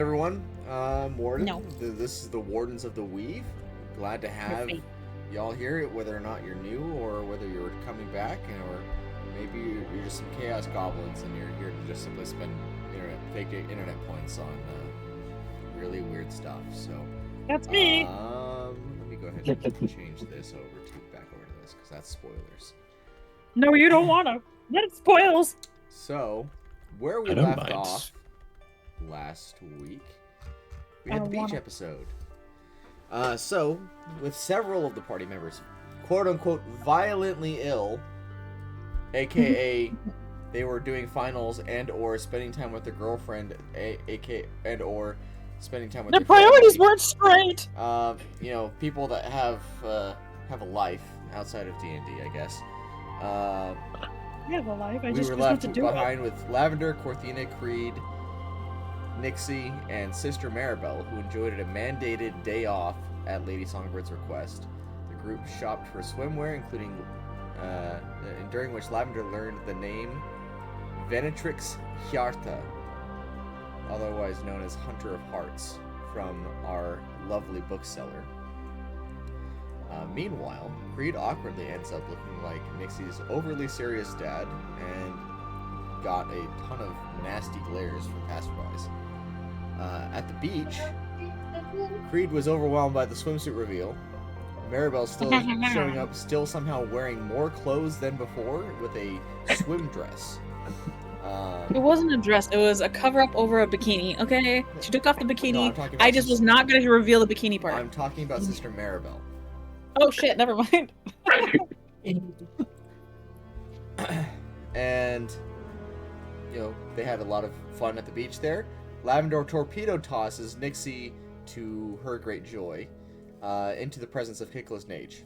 Everyone, Warden. No. This is the Wardens of the Weave. Glad to have y'all here, whether or not you're new or whether you're coming back, or maybe you're just some chaos goblins and you're here to just simply spend fake internet points on really weird stuff. So that's me. Let me go ahead and change this back over to this because that's spoilers. No, you don't want to. That spoils. So, where we left off last week, we had the beach episode. So, with several of the party members, quote-unquote, violently ill, aka they were doing finals and or spending time with their girlfriend, aka and or spending time with their priorities weren't straight. People that have a life outside of D&D, I guess. We have a life. We were left behind with Lavender, Corthina, Creed, Nixie, and Sister Maribel, who enjoyed a mandated day off at Lady Songbird's request. The group shopped for swimwear, including during which Lavender learned the name Venetrix Hjarta, otherwise known as Hunter of Hearts, from our lovely bookseller. Meanwhile, Creed awkwardly ends up looking like Nixie's overly serious dad and got a ton of nasty glares from passerbys. At the beach, Creed was overwhelmed by the swimsuit reveal. Maribel still showing up, still somehow wearing more clothes than before with a swim dress. It wasn't a dress. It was a cover-up over a bikini, okay? She took off the bikini. No, I just was not going to reveal the bikini part. I'm talking about Sister Maribel. Oh, shit. Never mind. And, they had a lot of fun at the beach there. Lavender torpedo tosses Nixie, to her great joy, into the presence of Hickless Nage,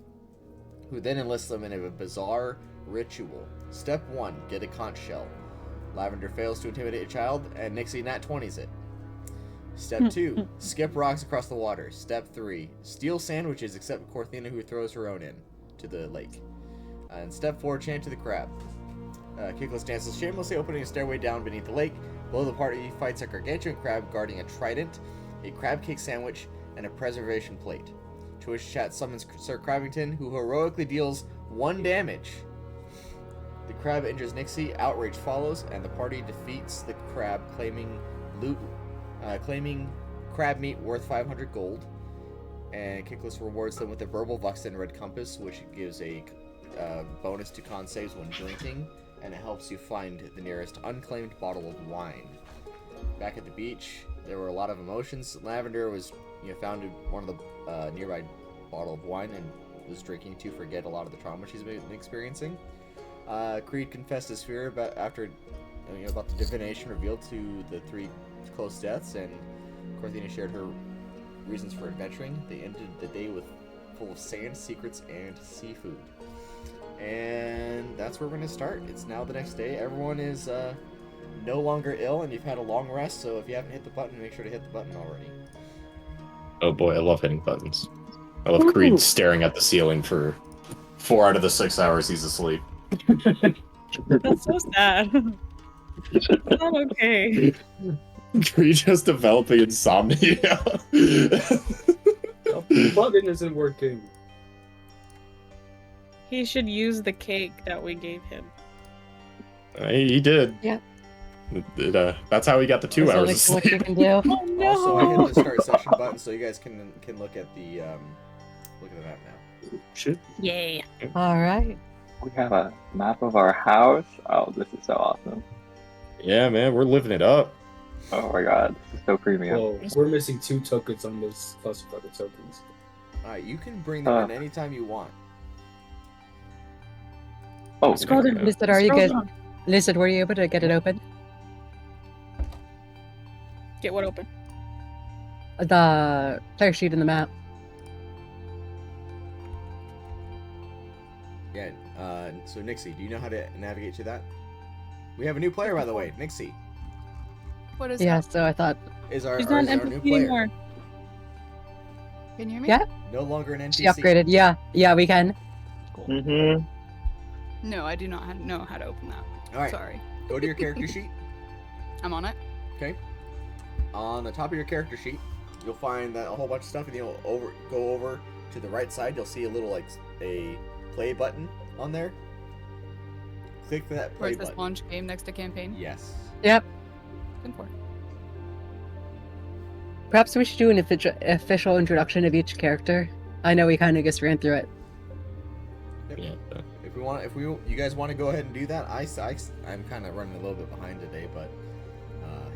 who then enlists them in a bizarre ritual. Step 1, get a conch shell. Lavender fails to intimidate a child, and Nixie nat 20s it. Step 2, skip rocks across the water. Step 3, steal sandwiches except Corthina, who throws her own in to the lake. And Step 4, chant to the crab. Kickless dances shamelessly, opening a stairway down beneath the lake. Below the party fights a gargantuan crab guarding a trident, a crab cake sandwich, and a preservation plate. To which chat summons Sir Crabbington, who heroically deals 1 damage. The crab injures Nixie, outrage follows, and the party defeats the crab, claiming crab meat worth 500 gold. And Kickless rewards them with a Verbal Vuxen Red Compass, which gives a bonus to con saves when drinking, and it helps you find the nearest unclaimed bottle of wine. Back at the beach, there were a lot of emotions. Lavender was found one of the nearby bottle of wine and was drinking to forget a lot of the trauma she's been experiencing. Creed confessed his fear about the divination revealed to the 3 close deaths, and Corthina shared her reasons for adventuring. They ended the day full of sand, secrets, and seafood. And that's where we're going to start. It's now the next day. Everyone is no longer ill, and you've had a long rest, so if you haven't hit the button, make sure to hit the button already. Oh boy, I love hitting buttons. I love Creed staring at the ceiling for 4 out of the 6 hours he's asleep. That's so sad. It's not okay. Creed just developing insomnia. The button isn't working. He should use the cake that we gave him. He did. Yeah. That's how he got the 2 hours of sleep. What you can do. Oh no! Also, I hit the start session button so you guys can look at the map now. Shit. Yay! All right. We have a map of our house. Oh, this is so awesome. Yeah, man, we're living it up. Oh my god, this is so premium. Well, we're missing 2 tokens on this cluster of tokens. Alright, you can bring them in anytime you want. Oh, Scroll down. Lizard, are you good? Lizard, were you able to get it open? Get what open? The player sheet in the map. Yeah, so Nixie, do you know how to navigate to that? We have a new player, by the way, Nixie. What is Yeah, that? so I thought. Is our She's not an new NPC player. anymore. Can you hear me? Yeah. No longer an NPC. She upgraded. Yeah, we can. Mm-hmm. No, I do not know how to open that. Alright, Sorry. go to your character sheet. I'm on it. Okay. on the top of your character sheet, you'll find that a whole bunch of stuff, and you'll go over to the right side. You'll see a little like a play button on there. Click that play Where's this button. launch game next to campaign? Yes. Yep. Good for. Perhaps we should do an official introduction of each character. I know we kind of just ran through it. Yeah. If you guys want to go ahead and do that, I'm kind of running a little bit behind today, but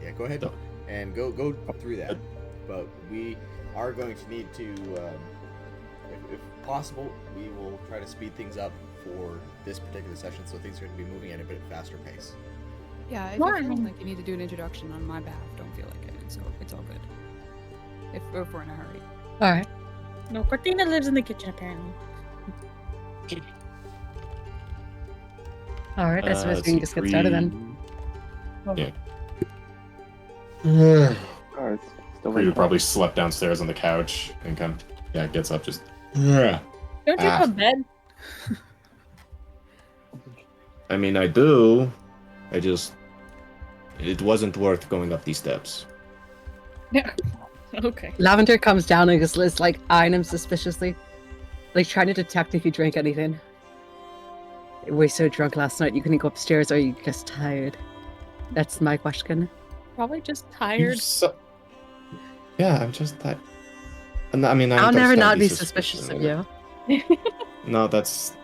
yeah, go ahead and go through that. But we are going to need to, if possible, we will try to speed things up for this particular session, so things are going to be moving at a bit faster pace. Yeah, if you feel like you need to do an introduction on my behalf, don't feel like it. So it's all good. If we're in a hurry. All right. No, Cortina lives in the kitchen apparently. All right. I suppose we can just get started then. Yeah. Oh, it's still Creed waiting. probably slept downstairs on the couch and gets up just. Don't you have a bed? I mean, I do. It wasn't worth going up these steps. Yeah. Okay. Lavender comes down and just is like eyeing him suspiciously, like trying to detect if he drank anything. You were so drunk last night you couldn't go upstairs, or are you just tired? That's my question. Probably just You're tired. Yeah, I'm just tired. I mean, I'll never understand not be the suspicious of suspicion you. No, that's.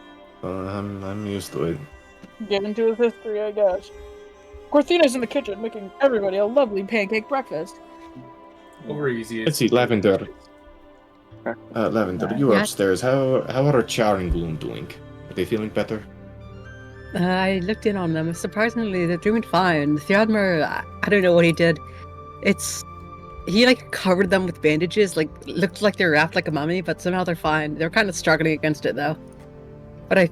I'm used to it. Given to his history, I guess. Cortina's in the kitchen making everybody a lovely pancake breakfast. Over easy. Let's see, Lavender. Lavender, you were Yes? upstairs. How are Char and Gloom doing? Are they feeling better? I looked in on them. Surprisingly, they're doing fine. Theodmer, I don't know what he did. He like covered them with bandages, like looked like they were wrapped like a mummy, but somehow they're fine. They're kind of struggling against it though. But I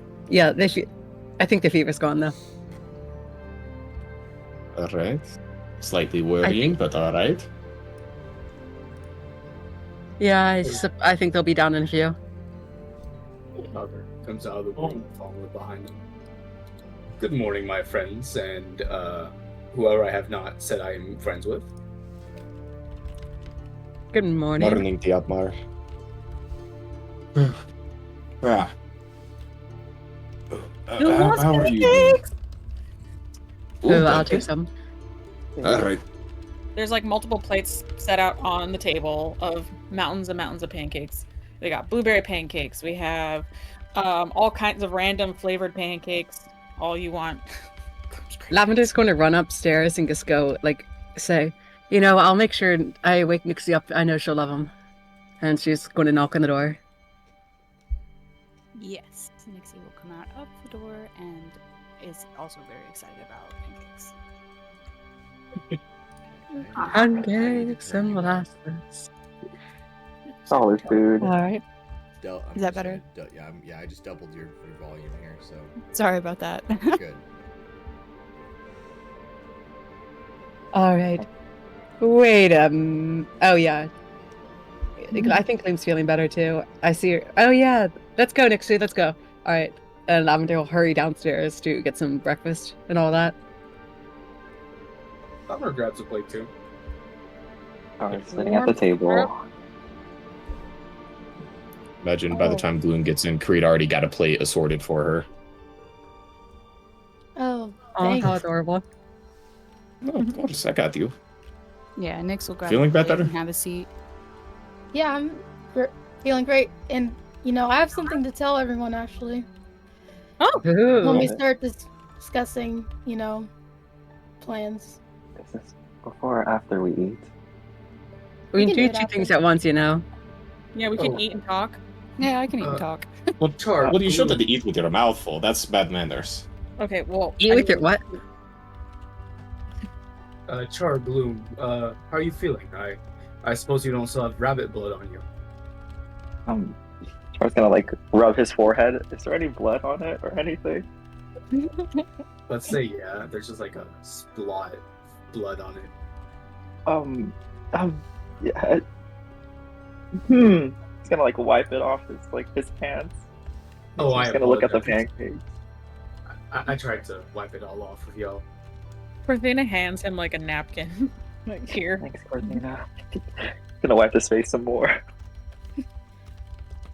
think the fever's gone though. Alright. Slightly worrying, but alright. Yeah, I think they'll be down in a few. Mother comes out of the room, following behind him. Good morning, my friends, and whoever I have not said I am friends with. Good morning. Morning, Theodmar. How are you doing? Ooh, I'll take some. Alright. There's like multiple plates set out on the table of mountains and mountains of pancakes. We got blueberry pancakes. We have all kinds of random flavored pancakes. All you want. Lavender's going to run upstairs and just go, like, say, I'll make sure I wake Nixie up. I know she'll love him. And she's going to knock on the door. Yes, Nixie will come out of the door and is also very excited about pancakes. Pancakes and molasses. Solid food. All right. Is that better? Yeah, I just doubled your volume here, so Sorry about that. good. All right. Wait, oh yeah. I think Gloom's feeling better too. I see her. Oh yeah, let's go, Nixie, let's go. All right. And Lavender will hurry downstairs to get some breakfast and all that. Summer grabs a plate too. Alright, sitting at the table. Imagine by the time Gloom gets in, Creed already got a plate assorted for her. Oh, Oh, thanks. how adorable. No, of course, I got you. Yeah, Nix will grab Feeling a plate better? and have a seat. Yeah, I'm feeling great. And, I have something to tell everyone, actually. When Ooh. we start discussing, plans. Is this before or after we eat? We We can can do do it two after. things at once, Yeah, we can Oh. eat and talk. Yeah, I can even talk. Well, Char, you shouldn't eat with your mouth full. That's bad manners. Okay, well. Eat with your what? Char, Gloom, how are you feeling? I suppose you don't still have rabbit blood on you. Char's gonna rub his forehead. Is there any blood on it or anything? Let's say yeah, there's just like a splot blood on it. Yeah. He's gonna wipe it off his pants. Oh, He's I gonna look at the apologize. pancakes. I tried to wipe it all off of y'all. Cortina hands him like a napkin. Here. Thanks, Cordelia. Gonna wipe his face some more.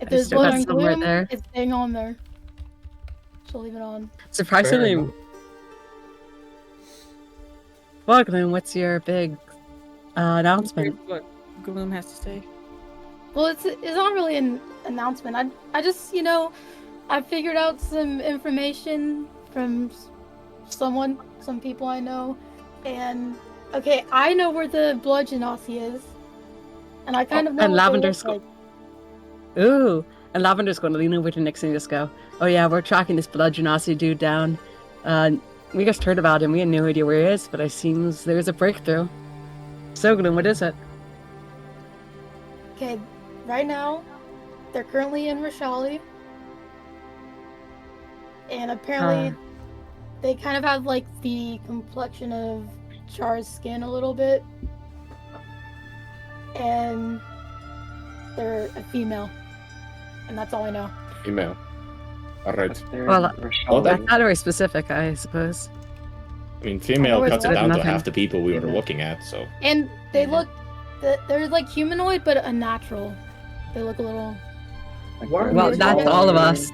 If there's still blood got on some right Gloom, there. it's staying on there. She'll leave it on. Surprisingly, enough. well, Gloom, what's your big announcement? What Gloom has to say. Well, it's not really an announcement. I just, I figured out some information from some people I know, and okay, I know where the blood genasi is, and I kind of know and what they Lavender's look like. Ooh, and Lavender's going to lean over to Nixon and just go, "Oh yeah, we're tracking this blood genasi dude down. We just heard about him. We had no idea where he is, but it seems there's a breakthrough. So, Gloom, what is it?" Okay, right now, they're currently in Rashali, and apparently, they kind of have like the complexion of Char's skin a little bit, and they're a female, and that's all I know. Email. Alright. Well, Well, that's not very specific, I suppose. I mean, female Otherwise, cuts it it's down to nothing. half the people we were looking at, so. And they look, they're like humanoid, but unnatural. They look a little. Well, that's all of us.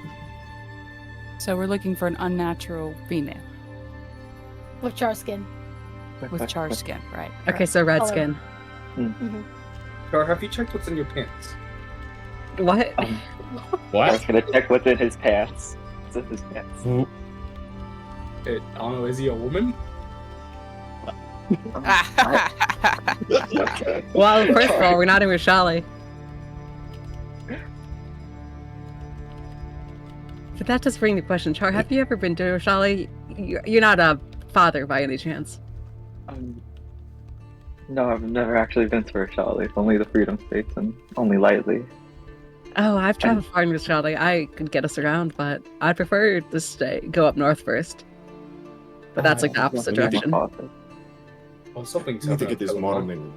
So we're looking for an unnatural female With Char skin. with char skin, right? Okay, so red Color. skin. Mm-hmm. Char, have you checked what's in your pants? What? I was What? gonna check what's in his pants. What's in his pants? I don't know, is he a woman? Well, first of all, we're not in Rashali. But that does bring the question, Char, have you ever been to Rashali? You're not a father by any chance. No, I've never actually been to Rashali. Only the Freedom States, and only lightly. Oh, I've traveled far in Rashali. I could get us around, but I'd prefer to go up north first. But that's like the opposite we need to- direction. I was hoping I need to get this morning.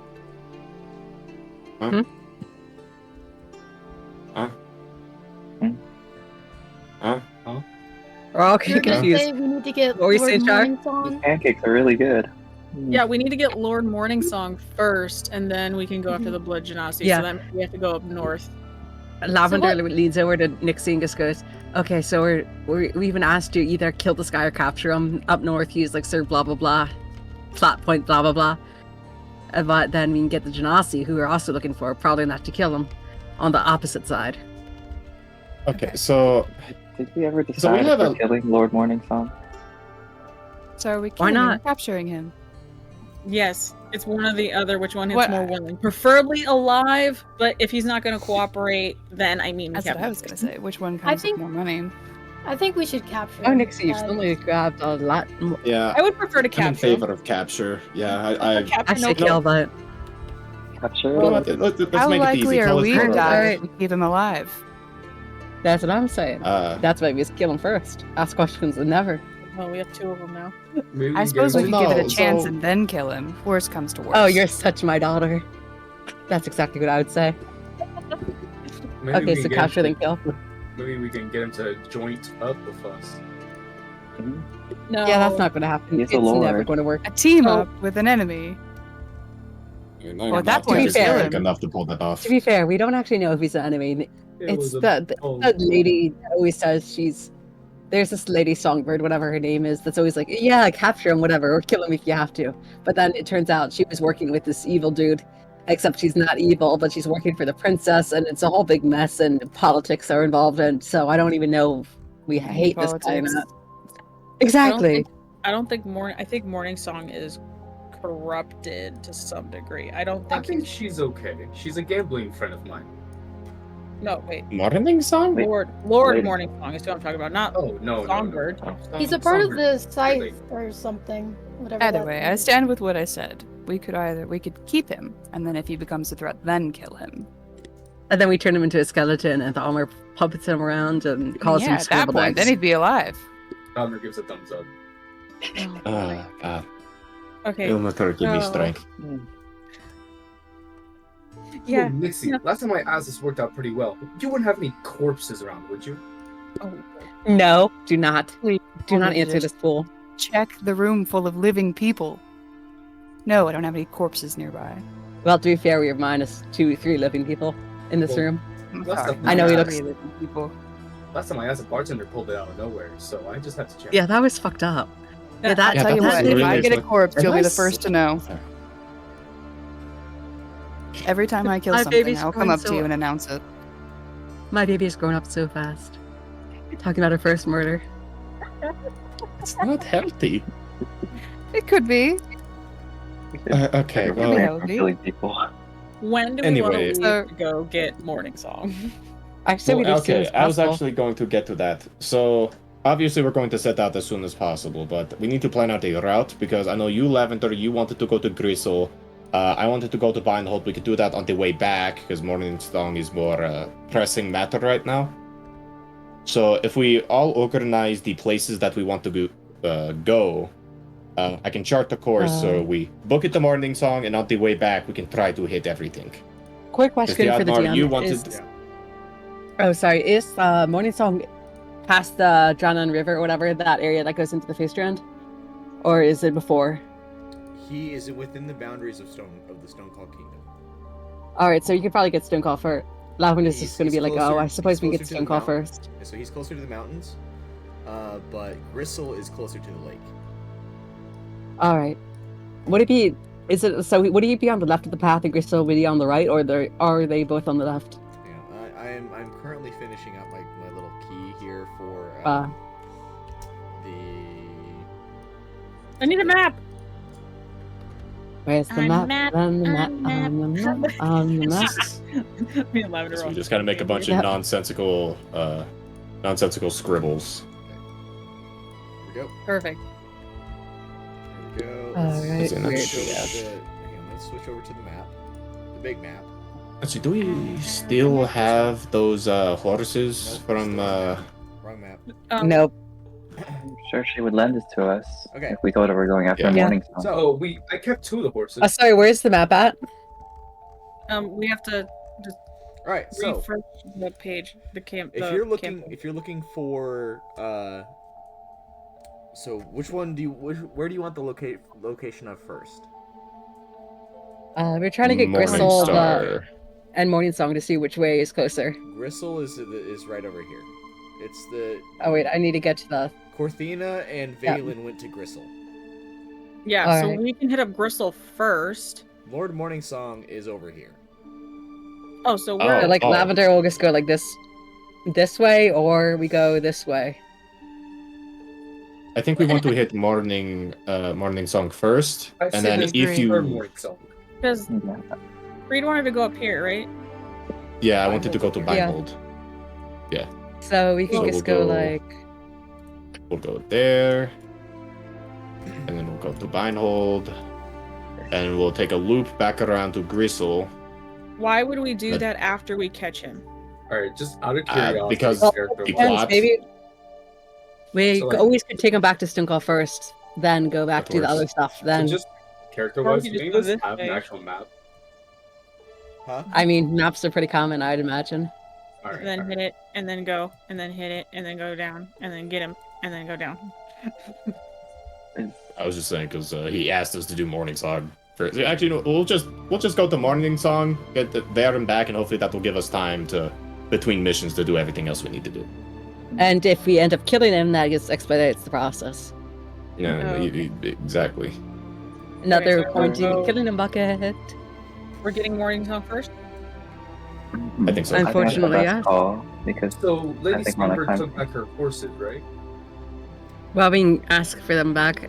Huh? Hmm? Huh? Hmm? Huh? We're all You're gonna confused. say we need to get What were you Lord saying, Char? Morningsong? Pancakes are really good. Yeah, we need to get Lord Morningsong first, and then we can go after the blood genasi. Yeah. So then we have to go up north. Lavender So leans over to Nixie and just goes, "Okay, so we even asked you either kill this guy or capture him up north. He's like Sir blah blah blah, flat point blah blah blah. But then we can get the genasi, who we're also looking for, probably not to kill him, on the opposite side." Okay, so Did we ever So we decide have if we're a- killing Lord Morningsong? So are we Why killing him or not? capturing him? Yes, it's one or the other. Which one is What- more willing? Preferably alive, but if he's not going to cooperate, then I mean, we That's what have I was gonna say. Which one comes think- with more money? I think we should capture. Oh, him. Nixie, you've suddenly grabbed a lot. yeah, I would prefer to I'm in capture. favor of capture. Yeah, I Capture, say no, kill, but Capture? You know what, let's How make it likely easy. are Tell us we what to it die is. if we keep him alive? that's what I'm saying. That's why we just kill him first. Ask questions and never. well, we have two of them now. Maybe I suppose we get could him give it a No, chance so- and then kill him. Worst comes to worst. Oh, you're such my daughter. That's exactly what I would say. maybe Okay, we so can get capture him then kill. Maybe we can get him to joint up with us. No. Yeah, that's not going to happen. He's It's a lord. never going to work. a team Oh. up with an enemy. Well, at that point, kill big him. enough to pull that off. To be fair, we don't actually know if he's an enemy. It It's was a the bold lady that always says there's this lady Songbird, whatever her name is, that's always like, yeah, capture him, whatever, or kill him if you have to. But then it turns out she was working with this evil dude, except she's not evil, but she's working for the princess, and it's a whole big mess, and politics are involved, and so I don't even know if we hate this guy or Politics. not. Exactly. I don't think I think Morningsong is corrupted to some degree. I don't I think think he's. she's okay. She's a gambling friend of mine. No, wait. Morning song? Wait. Lord Lady. Morningsong is what I'm talking about, not Oh no, Songbird. no. He's a part of Songbird. the scythe or something. Whatever. Either that way, thing I is. stand with what I said. We could keep him, and then if he becomes a threat, then kill him. And then we turn him into a skeleton, and Thalmer puppets him around and calls yeah, him at that scrambled point, eggs. then he'd be alive. Palmer gives a thumbs up. God. Okay. Ilmater, give me No. strength. Yeah. Oh, Nixie, yeah. last time I asked, this worked out pretty well. You wouldn't have any corpses around, would you? Oh, No, do not. Please, Do not only answer just this fool. Check the room full of living people. No, I don't have any corpses nearby. Well, to be fair, we have -2, 3 living people in this Well, room. I'm Last sorry. time I know he not looks- really living people. Last time I asked, a bartender pulled it out of nowhere, so I just have to check. Yeah, that was fucked up. Yeah, Yeah, that. I'll tell you that what, was if really I get a like- corpse, you'll be the Unless- first to know. Every time I kill My something, baby's I'll come growing up to you and announce it. My baby has grown up so fast. Talking about her first murder. It's not healthy. It could be. Okay, Well, well, healthy. Killing people. When do we Anyway. want to leave So- to go get Morningsong? I say we well, leave as soon okay, as I was possible. actually going to get to that. So, obviously we're going to set out as soon as possible, but we need to plan out a route, because I know you, Lavender, you wanted to go to Gristle. I wanted to go to Bindhold. We could do that on the way back, because Morningsong is more pressing matter right now. So, if we all organize the places that we want to go, I can chart the course, so we book it to Morningsong, and on the way back, we can try to hit everything. Quick question for the Theodmar, DM. you wanted... Is... Oh, sorry. Is Morningsong past the Dranan River or whatever, that area that goes into the Face Strand? Or is it before? He is within the boundaries of the Stonecall Kingdom. Alright, so you could probably get Stonecall for... Lavender's He's- just going to he's be like, closer- oh, I suppose he's we can get closer to the Stonecall mountain. first. So he's closer to the mountains, but Gristle is closer to the lake. Alright. Would it be... Is it... So would he be on the left of the path and Gristle would be on the right, or are they both on the left? Yeah, I'm currently finishing up my little key here for the. I need a map. Where's the On map? map, On the on map, on the map. map, on the map. Me and Lavender So all we just kind of make a bunch of Yep. nonsensical scribbles. Here we go. Perfect. There we go. Alright, Let's where switch do over we to have? hang on, let's switch over to the map, the big map. Actually, do we still have those horses Nope, from? Wrong map. Nope. I'm sure she would lend it to us Okay. if we told her we're going after Yeah. Morningsong. So I kept 2 of the horses. Sorry, where's the map at? We have to just All right, so refresh the page. The camp. if you're looking for so which one do you where do you want the location of first? We're trying to get Gristle Morningstar. and Morningsong to see which way is closer. Gristle is right over here. It's the Oh wait, I need to get to the... Corthina and Yeah. Valen went to Gristle. Yeah, so Alright. we can hit up Gristle first. Lord Morningsong is over here. Oh, so Oh. we're So, like, Lavender will just go like this way, or we go this way. I think we want to hit Morningsong first, I and said then this if for you, Morningsong. because Yeah. Reed wanted to go up here, right? yeah, I wanted to go to Yeah. Bindhold. So we can So just we'll go go- like... We'll go there, and then we'll go to Bindhold, and we'll take a loop back around to Gristle. Why would we do But- that after we catch him? Alright, just out of curiosity. because character the wise. plot- Maybe we So, like- always could take them back to Stonecall first, then go back That to the works. other stuff. So Then, just character-wise, Or do you any just of go us this have an way. actual map? Huh? I mean, maps are pretty common, I'd imagine. Alright, And then alright. hit it, and then go, and then hit it, and then go down, and then get him, and then go down. I was just saying because he asked us to do Morningsong first. Actually, no, we'll just go to Morningsong, get there and back, and hopefully that will give us time to between missions to do everything else we need to do. And if we end up killing him, that just expedites the process. Yeah, Oh. exactly. Another so point we'll to go- killing him bucket. We're getting Morningsong first? I think so. I think that's the Unfortunately, best yeah. call, because So, Lady think we're on a Slumber time. took back her horses, right? Well, we can ask for them back.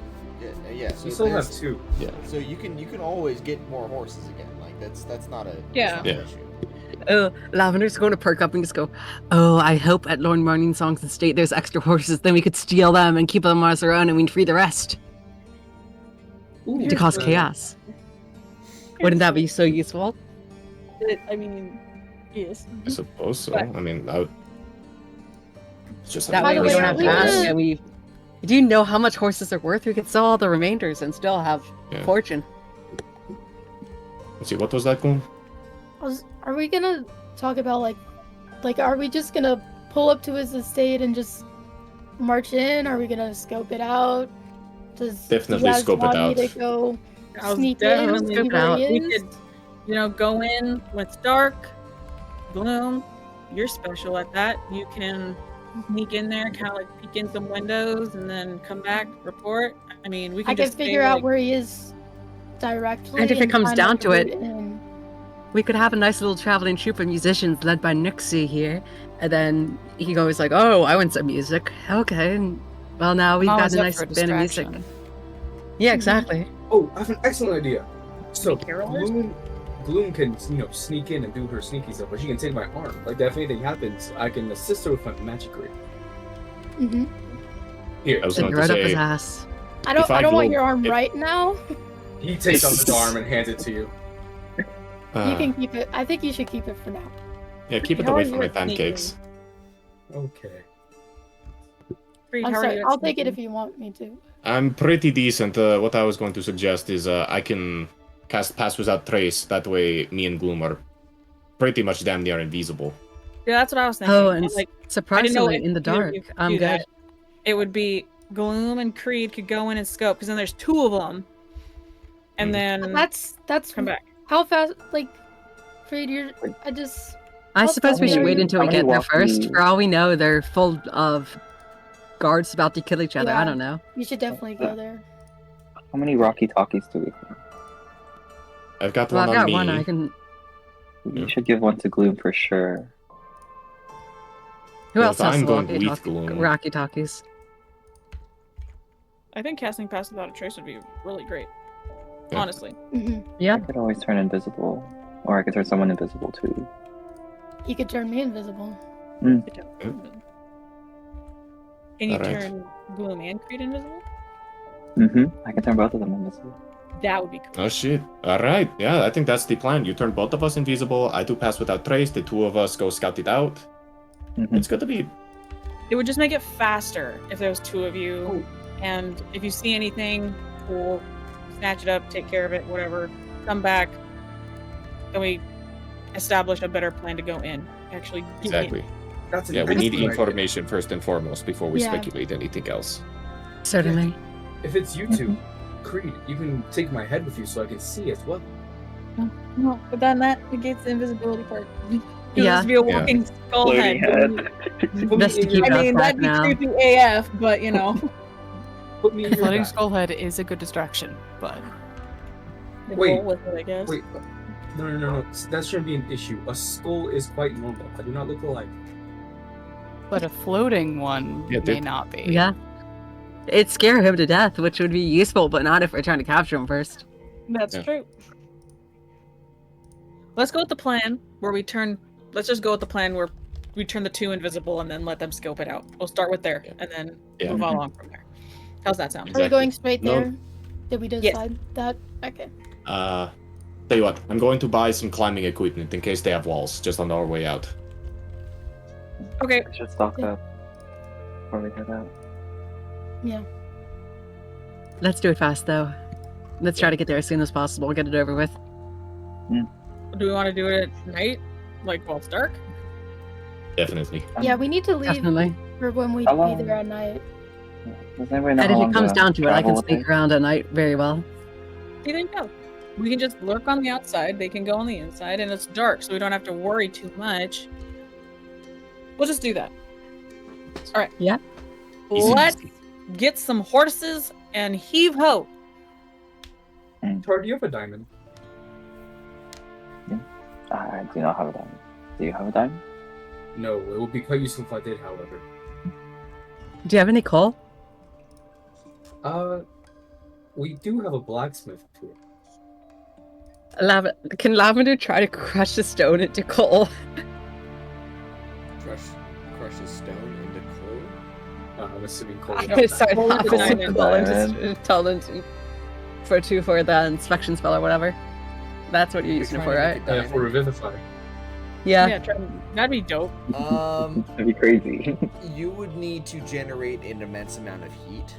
Yeah. So We still have there's- 2. So you can always get more horses again. Like that's not a Yeah. that's not an Yeah. issue. Oh, Lavender's going to perk up and just go, oh, I hope at Lord Morningsong's estate there's extra horses, then we could steal them and keep them as our own and we'd free the rest to cause chaos. Wouldn't that be so useful? I mean, yes. I suppose so. But- I mean, I would... It's just That By way the we way, don't have we to ask, could- and we... Do you know how much horses are worth? We could sell all the remainders and still have Yeah. fortune. Let's see, what was that, Gloom? Are we gonna talk about like are we just gonna pull up to his estate and just march in? Are we gonna scope it out? Does Definitely you guys scope it want out. me to go I was sneak definitely in, see where he we is. could, go in when it's dark. Gloom, you're special at that. You can sneak in there, kind of like peek in some windows, and then come back, report. I mean, we can I can just figure stay, out like, where he is directly. And if it comes find, down like, to a it, route in. we could have a nice little traveling troupe of musicians led by Nixie here, and then he goes like, "Oh, I want some music. Okay, and well now we've I'm got always a up nice for a band of music." distraction. Yeah, exactly. Oh, I have an excellent idea. So carolers? Gloom can, sneak in and do her sneaky stuff, but she can take my arm. Like that, if anything happens, I can assist her with my magic ring. Mm-hmm. Here, I was Sit going to right up his say, ass. I don't. If I I don't want glow- your arm if- right now. he takes off his arm and hands it to you. You can keep it. I think you should keep it for now. Yeah, keep it How away are from you my at sneaking? pancakes. Okay. Reed, I'm how are sorry. you at I'll take it sneaking? if you want me to. I'm pretty decent. What I was going to suggest is I can cast Pass Without Trace. That way, me and Gloom are pretty much damn near invisible. Yeah, that's what I was thinking. Oh, and I'm like, surprisingly, if in the either of you dark, could I'm do good. that. It would be Gloom and Creed could go in and scope, because then there's two of them, and then That's come back. how fast. Like, Creed, you're. I just. I How suppose we fast should are wait you? until we How get many there first. walkie- For all we know, they're full of guards about to kill each other. I Yeah. don't know. You should definitely go there. How many Rocky Talkies do we have? I've got Well, one I've got on me. one. I can. You should give one to Gloom for sure. Who Well, else if has I'm the going walkie with Gloom. Rocky talkies? I think casting Pass Without a Trace would be really great. Yeah. Honestly. Mm-hmm. Yeah. I could always turn invisible, or I could turn someone invisible too. You could turn me invisible. Can you Alright. turn Gloom and Creed invisible? I can turn both of them invisible. That would be cool. Oh shit. Alright, yeah, I think that's the plan. You turn both of us invisible, I do Pass Without Trace, the two of us go scout it out. It's gonna be... It would just make it faster if there was two of you. And if you see anything, cool. Snatch it up, take care of it, whatever. Come back. Then we establish a better plan to go in. Actually get Exactly. in. That's an Yeah, we need excellent idea. information first and foremost before we Yeah. speculate anything else. Certainly. If it's you two, Creed, you can take my head with you so I can see as well. No, but then that negates the invisibility part. You'll Yeah. just be a walking skull head. Floating head. Best to keep I it mean, off that'd that be now. creepy AF, but Put me in your Floating bag. skull head is a good distraction, but Wait. roll with it, I guess. Wait, no. That shouldn't be an issue. A skull is quite normal. I do not look alike. but a floating one Yeah, may dude. not be. Yeah. It'd scare him to death, which would be useful, but not if we're trying to capture him first. That's Yeah. true. Let's go with the plan where we turn. Let's just go with the plan where we turn the two invisible and then let them scope it out. We'll start with there and then Yeah. move along from there. How's that sound? Are we Exactly. going straight No. there? Did we decide that? Okay. Tell you what, I'm going to buy some climbing equipment in case they have walls, just on our way out. Okay. I should stock up before we head out. Yeah. Let's do it fast, though. Let's try to get there as soon as possible. Get it over with. Do we want to do it at night, like while it's dark? Definitely. Yeah, we need to leave Definitely. for when we How be long? there at night. Does anybody know And how if long it comes the down to it, I can travel will sneak take? around at night very well. You think no? We can just lurk on the outside. They can go on the inside, and it's dark, so we don't have to worry too much. We'll just do that. All right. Yeah. Easy. Let's get some horses and heave ho. Tar, do you have a diamond? I do not have a diamond. Do you have a diamond? No, it would be quite useful if I did, however. Do you have any coal? We do have a blacksmith here. Can Lavender try to crush the stone into coal? Crush a stone into coal. I'm assuming Cole. Sorry, Coal into opposite diamond. coal and just tell them to for the inspection spell or whatever. That's what you're using it for, right? For Revivify. Yeah. That'd be dope. That'd be crazy. You would need to generate an immense amount of heat,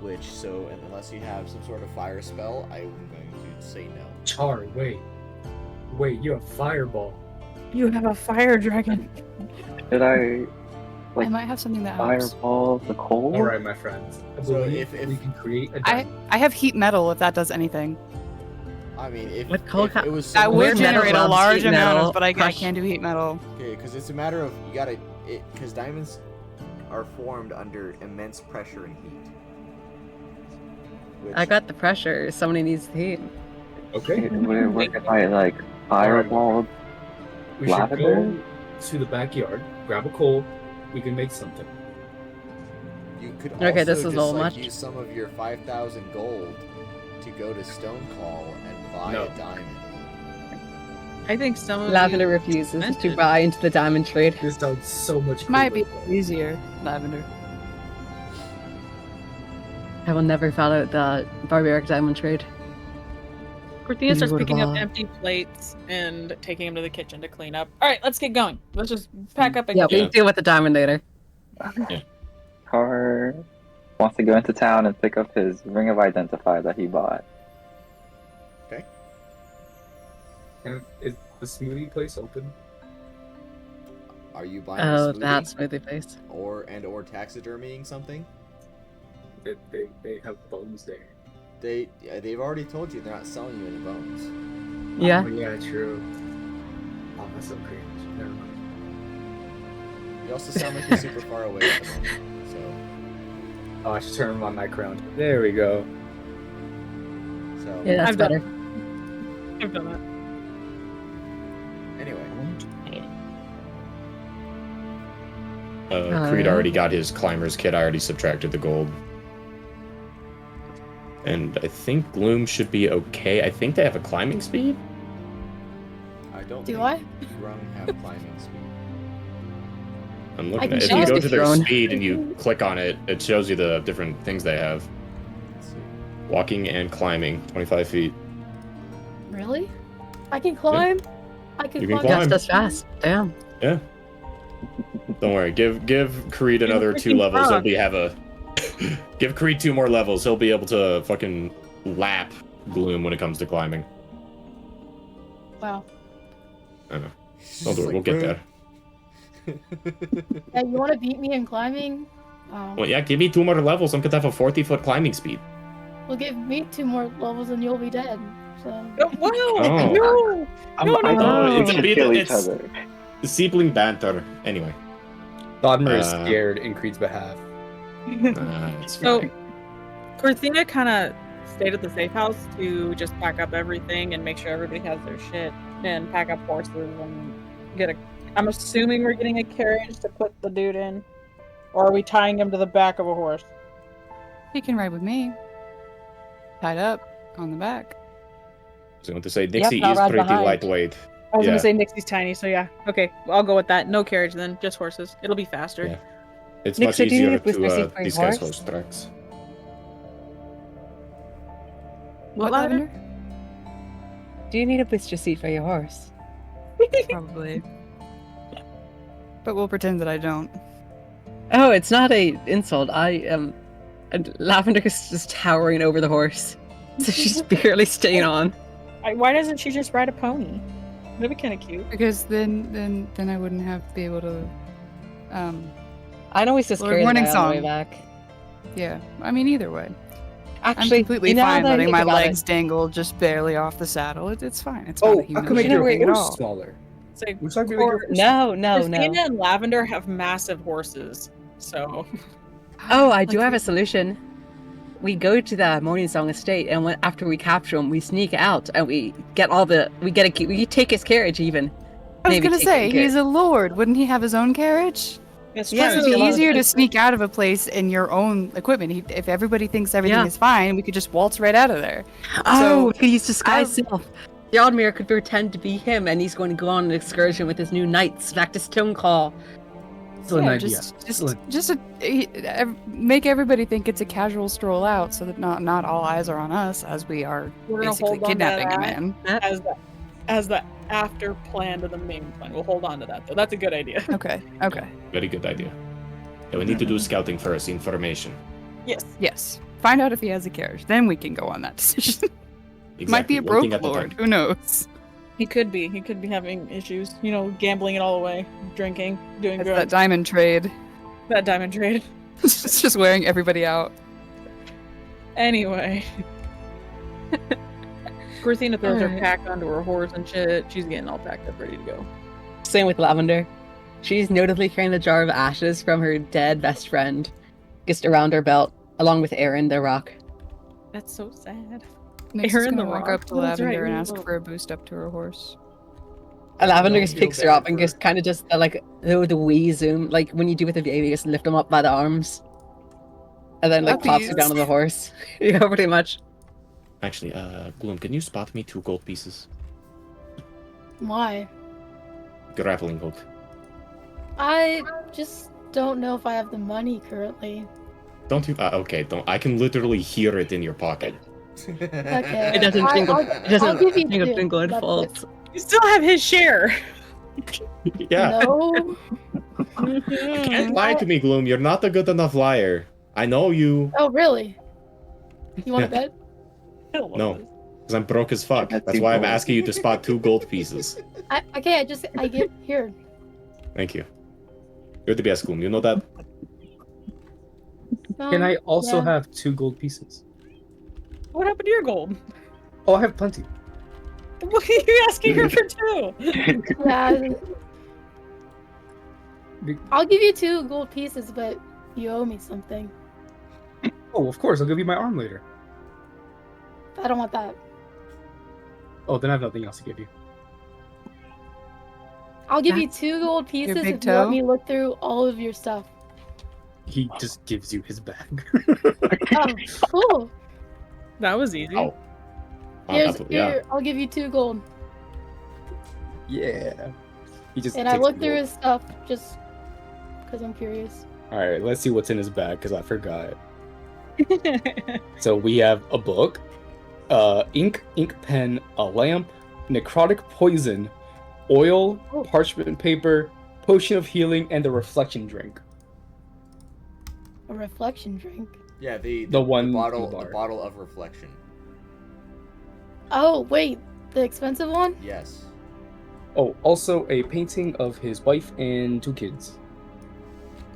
unless you have some sort of fire spell, I'm going to say no. Char, wait, you have Fireball. You have a fire dragon. Should I I might have something that helps. Fireball, the coal. All right, my friends. I So believe if- we can create a I diamond. have heat metal if that does anything. I mean, if, What coal if it was That someone- We're would metal generate a loves large heat amount metal. of, but I Crush. can't do heat metal. Okay, because it's a matter of you gotta because diamonds are formed under immense pressure and heat. Which, I got the pressure. Somebody needs the heat. Okay. We're working by like fireball. We should Lavender? go to the backyard, grab a coal. We can make something. you could Okay, also this is just all like much. use some of your 5,000 gold to go to Stonecall and buy No. a diamond. I think some of Lavender you refuses meant to it. buy into the diamond trade. This sounds so much cooler. Might be easier, Lavender. I will never follow the barbaric diamond trade. Cortina starts You picking up would, empty plates and taking them to the kitchen to clean up. All right, let's get going. Let's just pack up and Yeah, go. we can deal with the diamond later. Car wants to go into town and pick up his ring of identify that he bought. And is the smoothie place open? Are you buying Oh, a smoothie? that smoothie face. or taxidermying something? They have bones there. They've already told you they're not selling you any bones. Yeah. Oh, yeah, true. Oh, that's so cringe. Never mind. You also sound like you're super far away at the moment. So Oh, I should turn my mic around. There we go. Yeah, that's I've done better. I've done that. Anyway, Creed already got his climber's kit. I already subtracted the gold. And I think Gloom should be okay. I think they have a climbing speed. I don't Do think I? Grung have climbing speed. I'm I looking can at it. If you choose go to to their thrown. speed and you click on it, it shows you the different things they have. Let's see. Walking and climbing, 25 feet. Really? I can climb. I can You can climb. climb. Just as fast. Damn. Yeah. Don't worry. Give Creed another 2 freaking levels. frog. He'll have a. Give Creed 2 more levels. He'll be able to fucking lap Gloom when it comes to climbing. Wow. I don't know. It's Don't just worry, we'll get there. Yeah, you want to beat me in climbing? Well, yeah, give me 2 more levels. I'm gonna have a 40-foot climbing speed. Well, give me 2 more levels and you'll be dead. So. Oh, wow! Oh. No! I No, think no, we it's a should bit- kill each it's- other. Sibling banter. Anyway. Bodmer is Uh, scared in Creed's behalf. It's So, fine. Cortina kind of stayed at the safe house to just pack up everything and make sure everybody has their shit and pack up horses and get a. I'm assuming we're getting a carriage to put the dude in, or are we tying him to the back of a horse? He can ride with me. Tied up on the back. So I want to say Dixie I'll is ride pretty behind. lightweight. I was Yeah. gonna say Nixie's tiny, so yeah. Okay, well, I'll go with that. No carriage then, just horses. It'll be faster. Yeah. It's Nick, much so do you easier need to whiskers for your disguise horse? horse tracks. What, Lavender? Do you need a booster seat for your horse? Probably. But we'll pretend that I don't. Oh, it's not a insult. I am. And Lavender is just towering over the horse, so she's barely staying on. Why doesn't she just ride a pony? That'd be kind of cute. Because then I wouldn't have to be able to I know he's just Lord carry the guy on the Morningsong. way back. yeah. I mean either way. I'm Actually, completely you know, fine that I letting think my about legs it, dangle just barely off the saddle. It's fine. It's Oh, not a how human come you know, your thing at horse all. is smaller? It's like, Which might be Or- like No, no. Christina and Lavender have massive horses, so Oh, I do Like, have a solution. We go to the Morningsong estate, and after we capture him, we sneak out and we get we take his carriage even. I was Maybe gonna take say it in he's a lord. Wouldn't he have his own carriage? it's Yeah, Plus, true. it'd be so- easier to sneak out of a place in your own equipment. If everybody thinks everything Yeah. is fine, we could just waltz right out of there. Oh, So, we could use disguise I've- self. Yaldmir could pretend to be him, and he's going to go on an excursion with his new knights back to Stonecall. Excellent Yeah, idea. make everybody think it's a casual stroll out, so that not all eyes are on us as we are We're gonna basically hold on to kidnapping a that. man. as the after plan to the main plan. We'll hold on to that though. That's a good idea. Okay. Very good idea. Yeah, we need to do scouting first, information. Yes. Yes. Find out if he has a carriage, then we can go on that decision. Might be Exactly, a one broke thing at a lord. time. Who knows? He could be. He could be having issues. You know, gambling it all away, drinking, doing That's drugs. that diamond trade. that diamond trade. It's just wearing everybody out. Anyway. Christina throws her Alright. pack onto her horse and shit. She's getting all packed up, ready to go. Same with Lavender. She's notably carrying a jar of ashes from her dead best friend, just around her belt, along with Aaron the rock. That's so sad. Nyx is Aaron gonna the walk Rock. up to Oh, that's Lavender right, and we ask will. for a boost up to her horse. And Lavender Don't just feel picks her up bad and for- just kind of does the wee zoom, like when you do with a baby, just lift them up by the arms, and then like plops her down on the horse. Yeah, pretty much. Actually, Gloom, can you spot me 2 gold pieces? Why? Grappling hook. I just don't know if I have the money currently. Don't you? Okay, don't. I can literally hear it in your pocket. Okay. It doesn't jingle. It I'll doesn't give you jingle, two. jingle, and That's falls. You still have his share. Yeah. No. You can't lie to me, Gloom. You're not a good enough liar. I know you. Oh, really? You want to Yeah. bet? No, because I'm broke as fuck. That's That's two why I'm gold. asking you to spot 2 gold pieces. I get here. Thank you. You're the best, Gloom. You know that? Can I also yeah. have 2 gold pieces? What happened to your gold? Oh, I have plenty. What are you asking her for two? Yeah. I'll give you 2 gold pieces, but you owe me something. Oh, of course. I'll give you my arm later. I don't want that. Oh, then I have nothing else to give you. I'll give you That's 2 gold pieces big if you let toe? me look through all of your stuff. He just gives you his bag. Oh, cool. That was easy. Oh. Here, I'll give you 2 gold. Yeah. He just And I takes looked the through gold. his stuff just because I'm curious. All right, let's see what's in his bag because I forgot. So we have a book, ink pen, a lamp, necrotic poison, oil, Oh. parchment paper, potion of healing, and a reflection drink. A reflection drink. Yeah, the one in the bottle, bar. the bottle of reflection. Oh, wait. The expensive one? Yes. Oh, also a painting of his wife and 2 kids.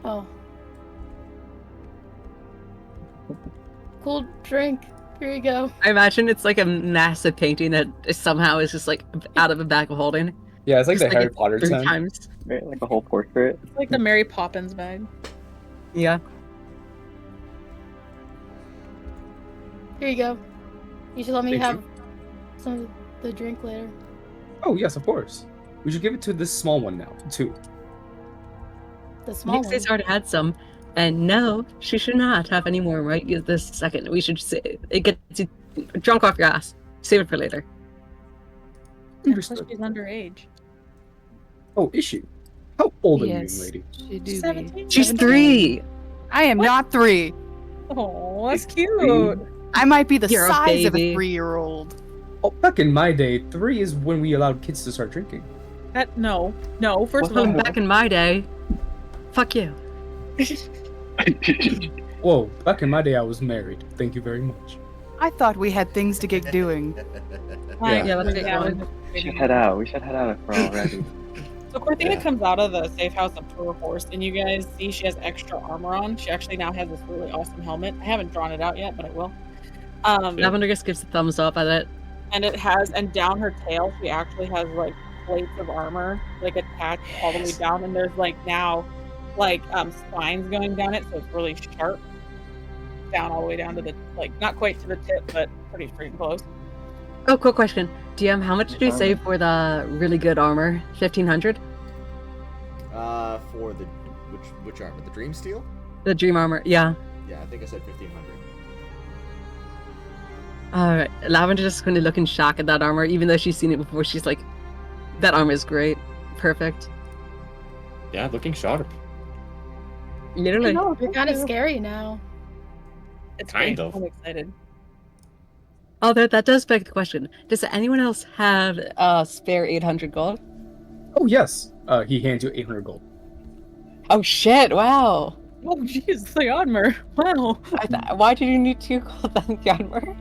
Oh. Cool drink. Here you go. I imagine it's like a massive painting that somehow is just like out of a bag of holding. Yeah, it's like Just the Harry it Potter 3 tent. times. Right, like a whole portrait. It's like the Mary Poppins bag. Yeah. Here you go. You should let me Thank have you. some of the drink later. Oh, yes, of course. We should give it to this small one now, too. The small one. Nixie's already had some, and no, she should not have any more right this second. We should say it gets you drunk off your ass. Save it for later. And plus Understood. she's underage. Oh, is she? How old are you, Yes. young lady? She do be. 17? She's 17? 3. I am not 3. Oh, that's It's cute. I might be the You're a size of a baby. 3-year-old. Oh, back in my day, 3 is when we allowed kids to start drinking. No. First of Well, all, back in my day, fuck you. Whoa, back in my day, I was married. Thank you very much. I thought we had things to get doing. Yeah, let's get going. We should head out. We should head out if we're all ready. So Corthina Yeah. comes out of the safe house up to her horse, and you guys see she has extra armor on. She actually now has this really awesome helmet. I haven't drawn it out yet, but I will. Lavender just gives a thumbs up at it. And it has, and down her tail, she actually has like plates of armor, like attached all the way down. And there's like now, like spines going down it, so it's really sharp. Down all the way down to the not quite to the tip, but pretty freaking close. Oh, quick question. DM, how much did you save for the really good armor? 1,500? For the which armor? The Dream Steel? The dream armor, yeah. Yeah, I think I said 1,500. Alright, Lavender just going to look in shock at that armor, even though she's seen it before. She's like, that armor is great. Perfect. Yeah, looking sharp. Literally. No, you're kind of scary now. It's Kind great. of. I'm excited. Although that does beg the question. Does anyone else have spare 800 gold? Oh, yes. He hands you 800 gold. Oh shit, wow. Oh, jeez, the armor. Wow. Why did you need 2 gold on the armor?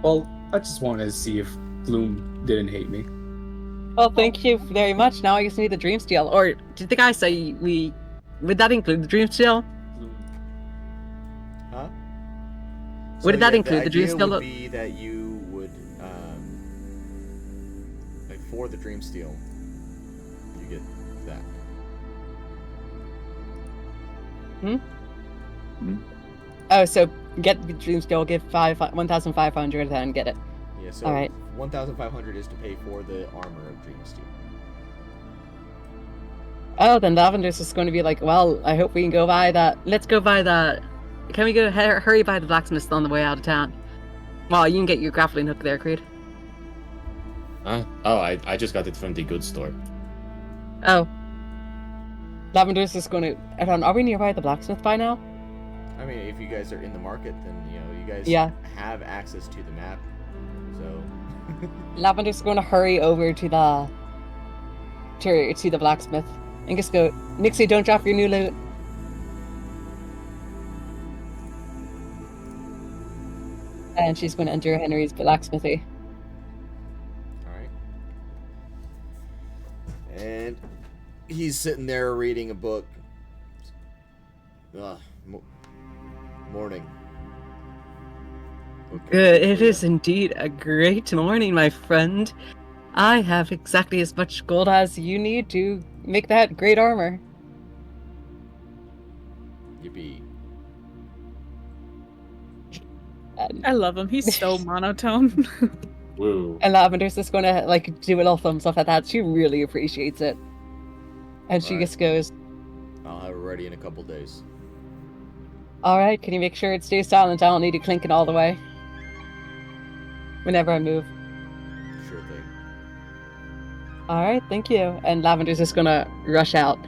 Well, I just wanted to see if Gloom didn't hate me. Well, thank you very much. Now I just need the dream steel. Or did the guy say we would that include the dream steel? Huh? Would that include the dream idea steel? would be that you would, like for the dream steel, you get that. Oh, so get the dream steel, give 1,500, and get it. Yeah, so All right. 1,500 is to pay for the armor of dream steel. Oh, then Lavender's just going to be like, well, I hope we can go buy that. Let's go buy that. Can we go hurry by the blacksmith on the way out of town? Well, you can get your grappling hook there, Creed. Oh, I just got it from the goods store. Oh. Lavender's just going to... Are we nearby the blacksmith by now? I mean, if you guys are in the market, then, you know, you guys have access to the map, so... Lavender's going to hurry over to the blacksmith and just go, Nixie, don't drop your new loot. And she's going to enter Henry's blacksmithy. Alright. And he's sitting there reading a book. Morning. Okay. It is indeed a great morning, my friend. I have exactly as much gold as you need to make that great armor. Yippee. I love him. He's so monotone. Woo. And Lavender's just going to like do a little thumbs up at that. She really appreciates it. And she Right. just goes, I'll have it ready in a couple days. alright, can you make sure it stays silent? I don't need to clink it all the way. Whenever I move. Sure thing. Alright, thank you. And Lavender's just gonna rush out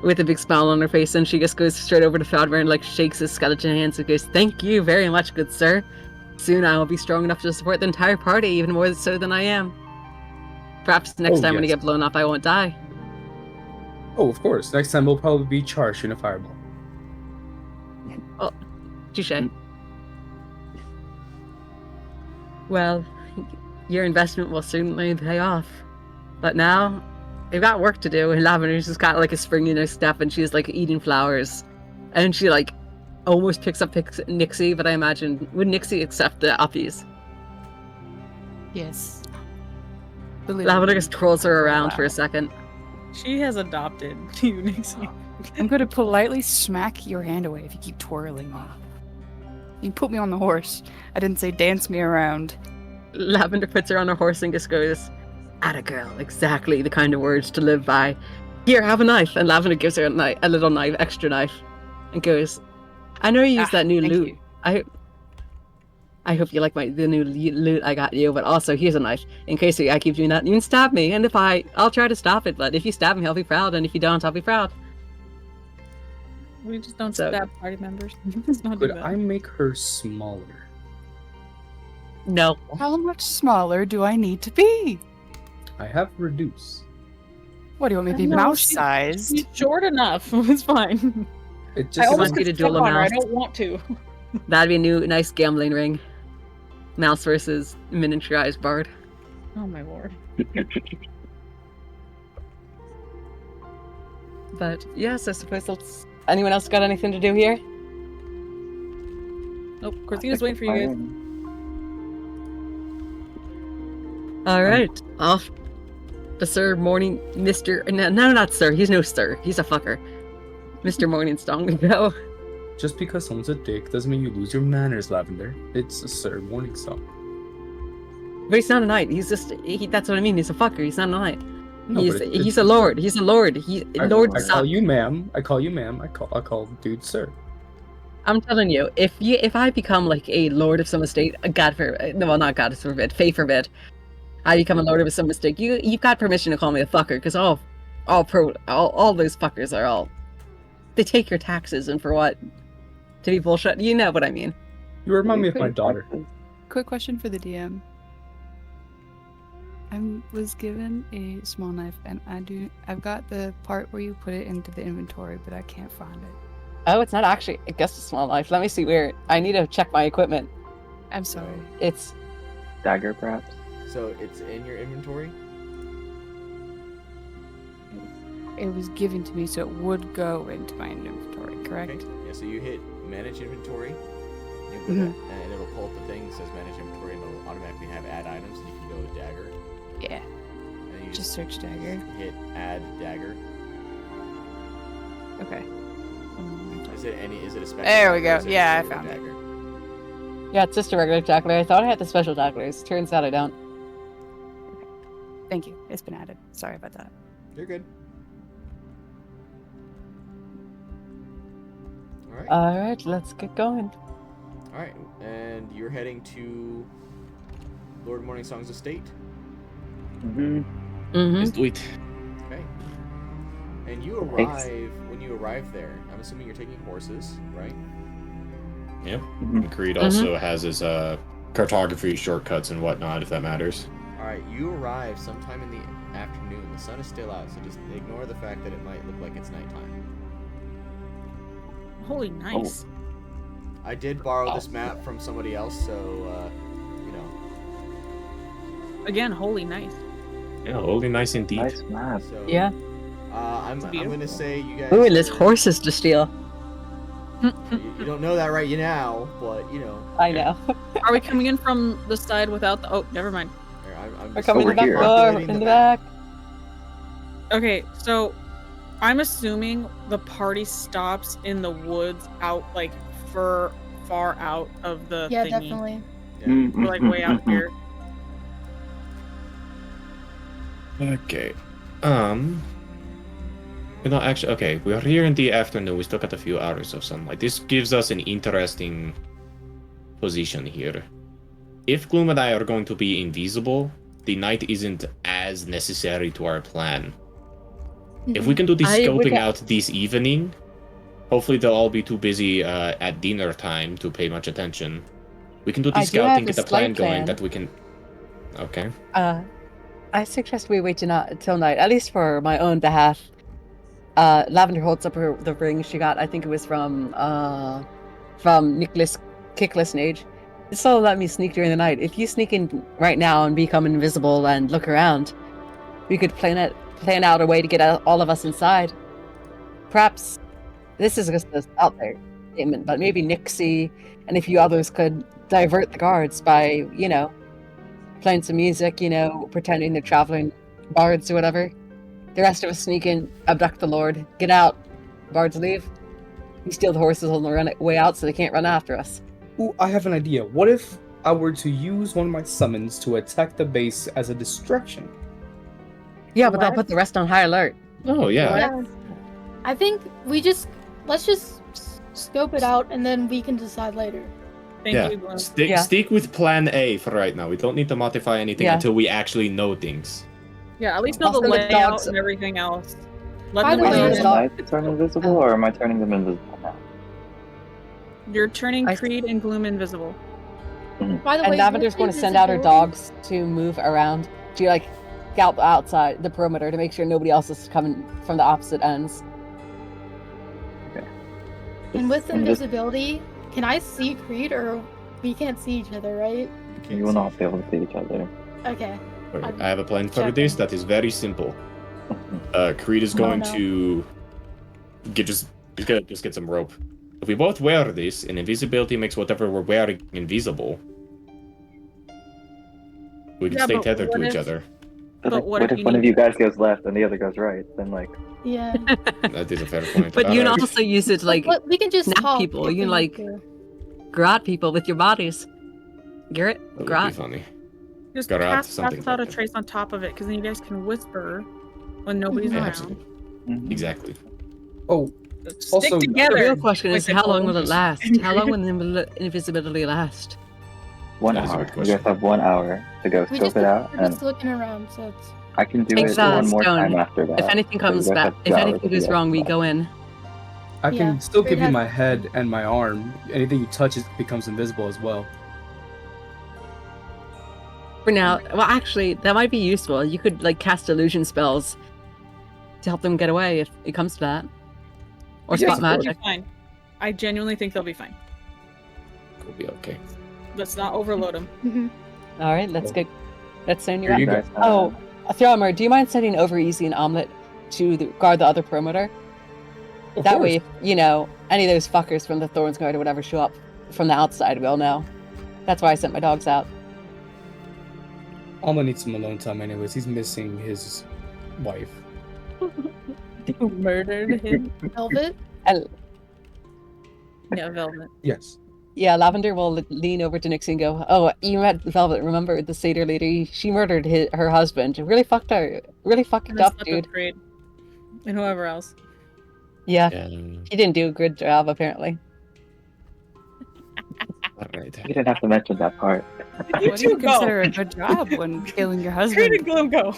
with a big smile on her face, and she just goes straight over to Faudemir and like shakes his skeleton hands and goes, thank you very much, good sir. Soon I will be strong enough to support the entire party, even more so than I am. Perhaps next time when I yes. get blown up, I won't die. Oh, of course. Next time we'll probably be charged in a fireball. Touche. Well, your investment will certainly pay off. But now, we've got work to do, and Lavender's just got like a spring in her step, and she's like eating flowers. And she like almost picks Nixie, but I imagine, would Nixie accept the uppies? Yes. Lavender just twirls her around for a second. She has adopted you, Nixie. I'm going to politely smack your hand away if you keep twirling me. You put me on the horse. I didn't say dance me around. Lavender puts her on her horse and just goes, atta girl, exactly the kind of words to live by. Here, have a knife. And Lavender gives her a little knife, extra knife, and goes, I know you use that new thank loot. you. I hope you like the new loot I got you, but also here's a knife. In case I keep doing that, you can stab me, and I'll try to stop it, but if you stab me, I'll be proud, and if you don't, I'll be proud. We just don't So- stab party members. Let's not do Could that. I make her smaller? No. How much smaller do I need to be? I have reduce. What do you want me to be No, mouse-sized? She's short enough. It's fine. It I just almost want you could to duel step a on her. I mouse. don't want to. That'd be a new, nice gambling ring. Mouse versus miniaturized bard. Oh my lord. But yes, I suppose let's... Anyone else got anything to do here? Nope. Cortina's waiting for you guys. Alright, off to Sir Morning... Mr... No, not Sir. He's no Sir. He's a fucker. Mr. Morningsong we go. just because someone's a dick doesn't mean you lose your manners, Lavender. It's a Sir Morningsong. But he's not a knight. He's just... that's what I mean. He's a fucker. He's not a knight. No, he's but it's- he's a lord. He's a lord. Lord I suck. call you ma'am. I call you ma'am. I call dude sir. I'm telling you, if I become like a lord of some estate, God forbid, no, well, not God forbid, Fae forbid, I become a lord of some estate, you've got permission to call me a fucker, because all those fuckers are all, they take your taxes, and for what? To be bullshit? You know what I mean. You remind me of my daughter. Quick question for the DM. I was given a small knife, and I've got the part where you put it into the inventory, but I can't find it. Oh, it's not actually, I guess, a small knife. Let me see where, I need to check my equipment. I'm sorry. It's, Dagger, perhaps? So it's in your inventory? it was given to me, so it would go into my inventory, correct? Okay. Yeah, so you hit manage inventory, Mhm. and it'll pull up the thing that says manage inventory, and it'll automatically have add items, and you can go to dagger. Yeah. And then you Just search dagger. hit add dagger. Okay. Is it a special? There we dagger or go. is it a Yeah, I regular found it. dagger? Yeah, it's just a regular dagger. I thought I had the special daggers. Turns out I don't. Thank you. It's been added. Sorry about that. You're good. All right. All right, let's get going. All right, and you're heading to Lord Morningsong's estate. Mm-hmm. Let's do it. Okay. And you Thanks. arrive when you arrive there. I'm assuming you're taking horses, right? Yep. Mhm. And Creed also has his cartography shortcuts and whatnot, if that matters. All right, you arrive sometime in the afternoon. The sun is still out, so just ignore the fact that it might look like it's nighttime. Holy nice. I did borrow this map from somebody else, so you know. Again, holy nice. Yeah, holy nice indeed. Nice map. So Yeah. I'm beautiful. gonna say you guys. Ooh, and there's are- horses to steal. You don't know that right now, but you know. I know. Are we coming in from the side without the? Oh, never mind. I'm We're just coming in the over back here. door, populating in the map. back. Okay, so I'm assuming the party stops in the woods out like far out of the Yeah, thingy. definitely. Yeah. We're like way out here. Okay. Actually, okay, we are here in the afternoon. We still got a few hours of sunlight. This gives us an interesting position here. If Gloom and I are going to be invisible, the night isn't as necessary to our plan. If we can do the I would scoping get- out this evening, hopefully they'll all be too busy at dinner time to pay much attention. We can do the I do scouting, have get a the plan slight going plan. that we can... Okay. I suggest we wait till night, at least for my own behalf. Lavender holds up the ring she got. I think it was from Nicholas Kickless Nage. This will let me sneak during the night. If you sneak in right now and become invisible and look around, we could plan out a way to get all of us inside. Perhaps this is just an out there statement, but maybe Nixie and a few others could divert the guards by, playing some music, pretending they're traveling bards or whatever. The rest of us sneak in, abduct the Lord, get out. Bards leave. We steal the horses on the way out so they can't run after us. Ooh, I have an idea. What if I were to use one of my summons to attack the base as a distraction? Yeah, but they'll What? put the rest on high alert. Oh, yeah. Yeah. I think let's just scope it out and then we can decide later. Thank Yeah. you, Glenn. Stick with plan A for right now. We don't need to modify anything Yeah. until we actually know things. Yeah, at least know I'll the send the layout dogs- and everything else. Let By them the Are way, you know in the the that night to turn invisible, or am I turning them invisible now? you're turning I- Creed and Gloom invisible. By the And way, Lavender's with going to send out her invisibility- dogs to move around, to scout outside the perimeter to make sure nobody else is coming from the opposite ends. And with And just- invisibility, can I see Creed or we can't see each other, right? You will not be able to see each other. Okay. Okay, I'm I have a plan for checking. this that is very simple. Creed is going no. to just get some rope. If we both wear this, and invisibility makes whatever we're wearing invisible, we can Yeah, stay but tethered to what each if- other. But, But like, what what if if you one of need- you guys goes left and the other goes right? Then Yeah. That is a fair point. But you can Alright. also use it to But we can just snap talk people. if You can, we need to. garrot people with your bodies. Garrett, That would be garrot. funny. Just Gotta add cast something without a like that. trace on top of it, because then you guys can whisper when nobody's Yeah, around. absolutely. Mhm. Exactly. Oh, Stick Also, the The together. real question like is, they how call long them. will it last? How long will the invisibility last? 1 That is a hour. good You guys question. have 1 hour to go We scope just it out, we're and just looking around, so it's I can do Takes it a one more stone. time after that. If anything so you comes guys back, have if 2 hours anything to goes do wrong, we that. go in. I can Yeah, still Creed give you has- my head and my arm. Anything you touch becomes invisible as well. For now, well, actually, that might be useful. You could cast illusion spells to help them get away if it comes to that, or Yes, spot of course. They'll be magic. fine. I genuinely think they'll be fine. Could be okay. Let's not overload them. All right, let's send you Here up. you You go. guys, Oh, Thromer, do you mind sending over Easy an omelet? to guard the other perimeter. Of That course. way, if, you know, any of those fuckers from the Thorns Guard or whatever show up from the outside, we'll know. That's why I sent my dogs out. Alma needs some alone time anyways. He's missing his wife. Who murdered him? Velvet? And Yeah, Velvet. Yes. yeah, Lavender will lean over to Nixie and go, "Oh, you met Velvet. Remember the satyr lady? She murdered her husband. Really fucked her. Really fucked And then up, slept with dude. Pried. And whoever else. Yeah, Yeah. he didn't do a good job, apparently." Alright. You didn't have to mention that part. You What do you two go. consider a good job when killing your Pried husband? and Gloom go.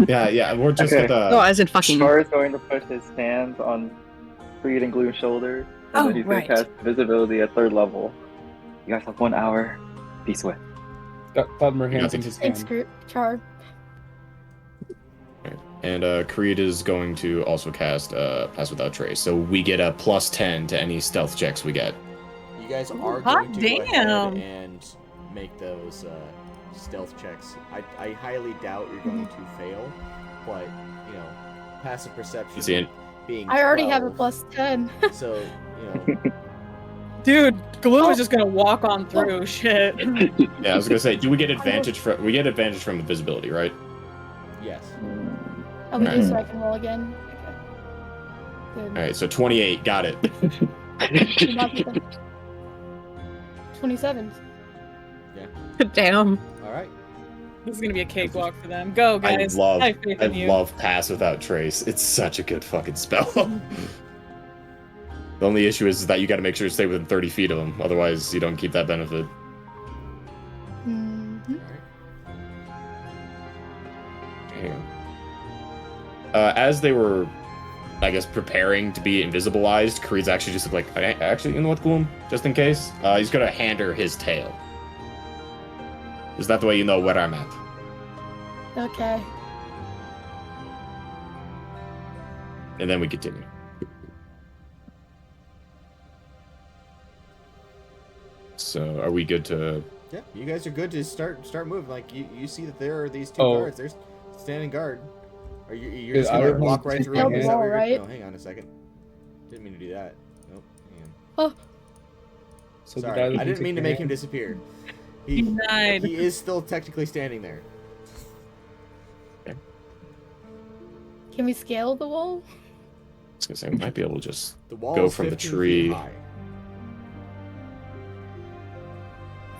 Yeah, we're just Okay. gonna. No, as in fucking. Char is going to put his hands on Pried and Gloom's shoulder, and Oh, then he's right. going to cast invisibility at 3rd level. You guys have 1 hour. Be swift. Got Thudmer hands in his Thanks, hand. Char. And Creed is going to also cast Pass Without Trace. So we get a +10 to any stealth checks we get. You guys are Hot going to go ahead damn. and make those stealth checks. I highly doubt you're going to fail, but you know, passive perception You see it? being I already have a 12, +10. so you know. Dude, Gloom is just gonna walk on through. Shit. Yeah, I was gonna say, do we get advantage from? We get advantage from invisibility, right? Yes. Oh, we do, Alright. so I can roll again. Okay. All right, so 28, got it. Good. 27. Damn. All right. This is gonna be a cakewalk for them. Go, guys. I have faith I in you. love Pass Without Trace. It's such a good fucking spell. The only issue is that you got to make sure to stay within 30 feet of them, otherwise you don't keep that benefit. Mm-hmm. Damn. As they were, I guess, preparing to be invisibilized, Creed's actually just like, actually, you know what, Gloom? Just in case, he's gonna hand her his tail. Is that the way you know where I'm at? Okay. And then we continue. So, are we good to? Yeah, you guys are good to start moving. Like you see that there are these two Oh. guards. They're standing guard. Are you're Dude, just I gonna would walk want right to through take them? my Is that hand. what you're- Right. No, hang on a second. Didn't mean to do that. Nope. Hang on. Oh, So Sorry, I didn't mean to make him disappear. He Denied. he is still technically standing there. can we scale the wall? I was gonna say we might be able to just. The wall Go is from the 15 tree. feet high.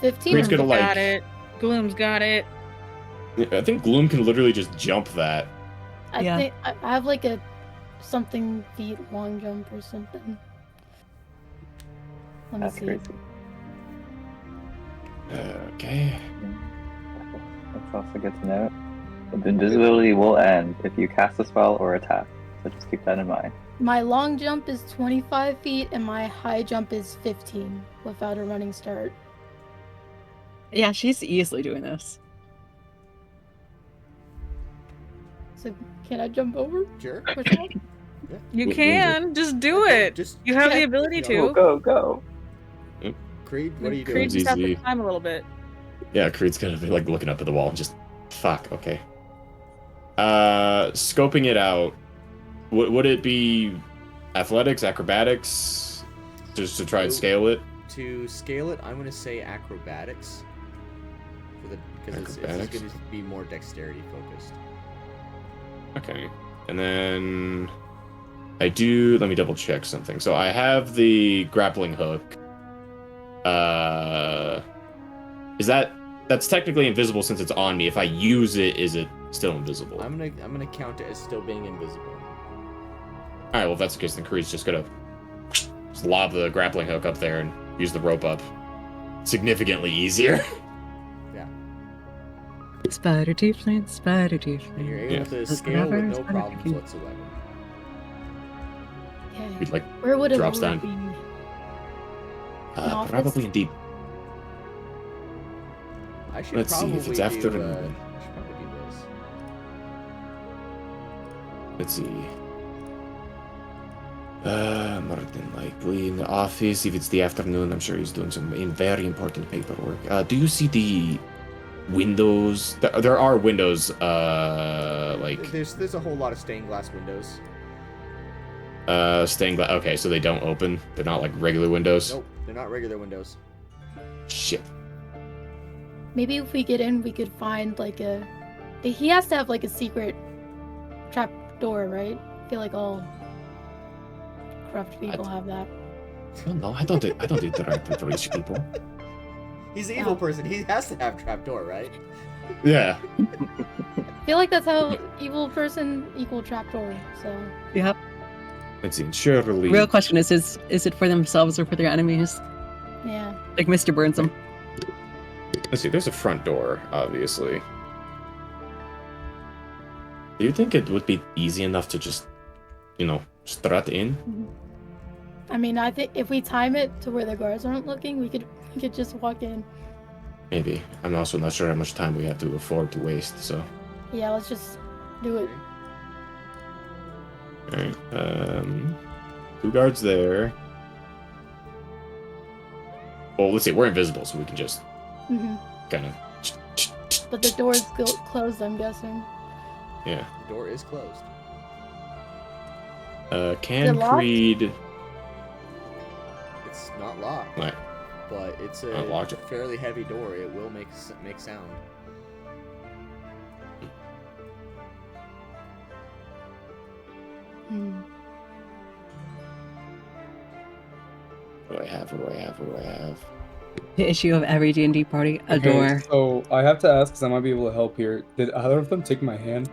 15? Creed's gonna like. Got it. Gloom's got it. I think Gloom can literally just jump that. I Yeah. think I have like a something feet long jump or something. Let me That's see. crazy. Okay. That's also good to know. The invisibility will end if you cast a spell or attack, so just keep that in mind. My long jump is 25 feet and my high jump is 15 without a running start. Yeah, she's easily doing this. So can I jump over? Sure. Push off? You What can. Just do it. Just You have the Okay. ability Go, to. go, go. Creed, what are you Creed doing? just has to Easy. climb a little bit. Yeah, Creed's gonna be like looking up at the wall and just. Fuck. Okay. Scoping it out. Would it be athletics, acrobatics, just to try and scale it? To scale it, I'm going to say acrobatics. Because it's Acrobatics? going to be more dexterity focused. Okay. And then I do. Let me double check something. So I have the grappling hook. Is that's technically invisible since it's on me? If I use it, is it still invisible? I'm gonna count it as still being invisible. All right. Well, if that's the case, then Creed's just gonna just lob the grappling hook up there and use the rope up. Significantly easier. Spider tiefling, spider And tiefling. you're able Yeah. to scale with no Whatever, problems whatever. whatsoever. Okay. We'd like Where would it drops down. be? office? probably indeed. I should Let's see probably if it's after do, the- I should probably do this. Let's see. More than likely in the office. If it's the afternoon, I'm sure he's doing some very important paperwork. Do you see the windows. There are windows. Like There's a whole lot of stained glass windows. stained glass. Okay, so they don't open. They're not like regular windows. Nope, they're not regular windows. Shit. Maybe if we get in, we could find like a. He has to have like a secret trap door, right? I feel like all corrupt people have that. No, I don't interact with rich people. He's an evil person. He has to have trapdoor, right? Yeah. I feel like that's how evil person equal trapdoor. So Yep. Let's see. Surely. Real question is it for themselves or for their enemies? yeah. Like Mr. Burnsome. Let's see. There's a front door, obviously. Do you think it would be easy enough to just, strut in? I mean, I think if we time it to where the guards aren't looking, we could just walk in. Maybe. I'm also not sure how much time we have to afford to waste, so. Yeah, let's just do it. Alright. 2 guards there. Well, let's see. We're invisible, so we can just hmm kind of. But the door is closed, I'm guessing. Yeah. The door is closed. Can it locked? Creed. It's not locked, Right. but it's a Unlocked. fairly heavy door. It will make sound. Hmm. What do I have? The issue of every D&D party, a Okay, door. So I have to ask because I might be able to help here. Did either of them take my hand?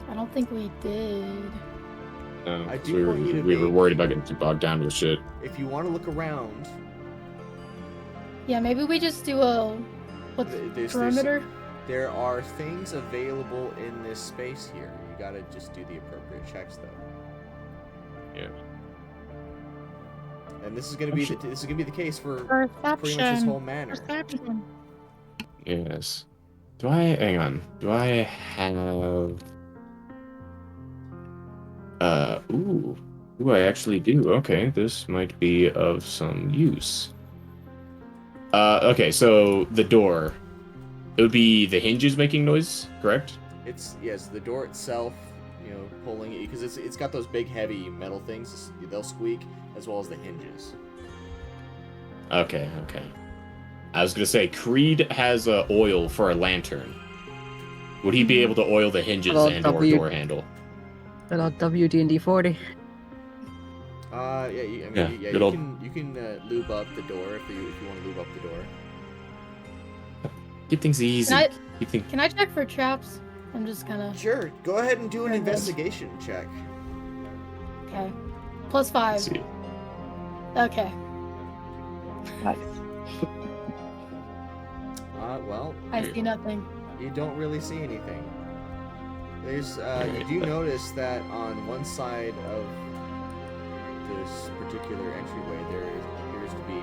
I don't think we did. No, I 'cause do we were, want you to we were make- worried about getting too bogged down with shit. If you want to look around, Yeah, maybe we just do a what's there's perimeter. there are things available in this space here. You gotta just do the appropriate checks, though. Yeah. And this is gonna be the case for pretty much this Perception. whole manor. Perception. Yes. Hang on. Do I have... Ooh, I actually do. Okay, this might be of some use. Okay, so the door. It would be the hinges making noise, correct? It's the door itself, pulling it because it's got those big heavy metal things. They'll squeak as well as the hinges. Okay. I was gonna say, Creed has oil for a lantern. Would he be able to oil the hinges Well, and or W- door handle? Good old WD&D 40. Yeah, good you old- can lube up the door if you want to lube up the door. Keep things easy. Can I check for traps? I'm just gonna. Sure, go ahead and do an Okay. investigation check. Okay. +5. Let's see. Okay. Nice. Well, I see nothing. you don't really see anything. There's you do notice that on one side of this particular entryway there appears to be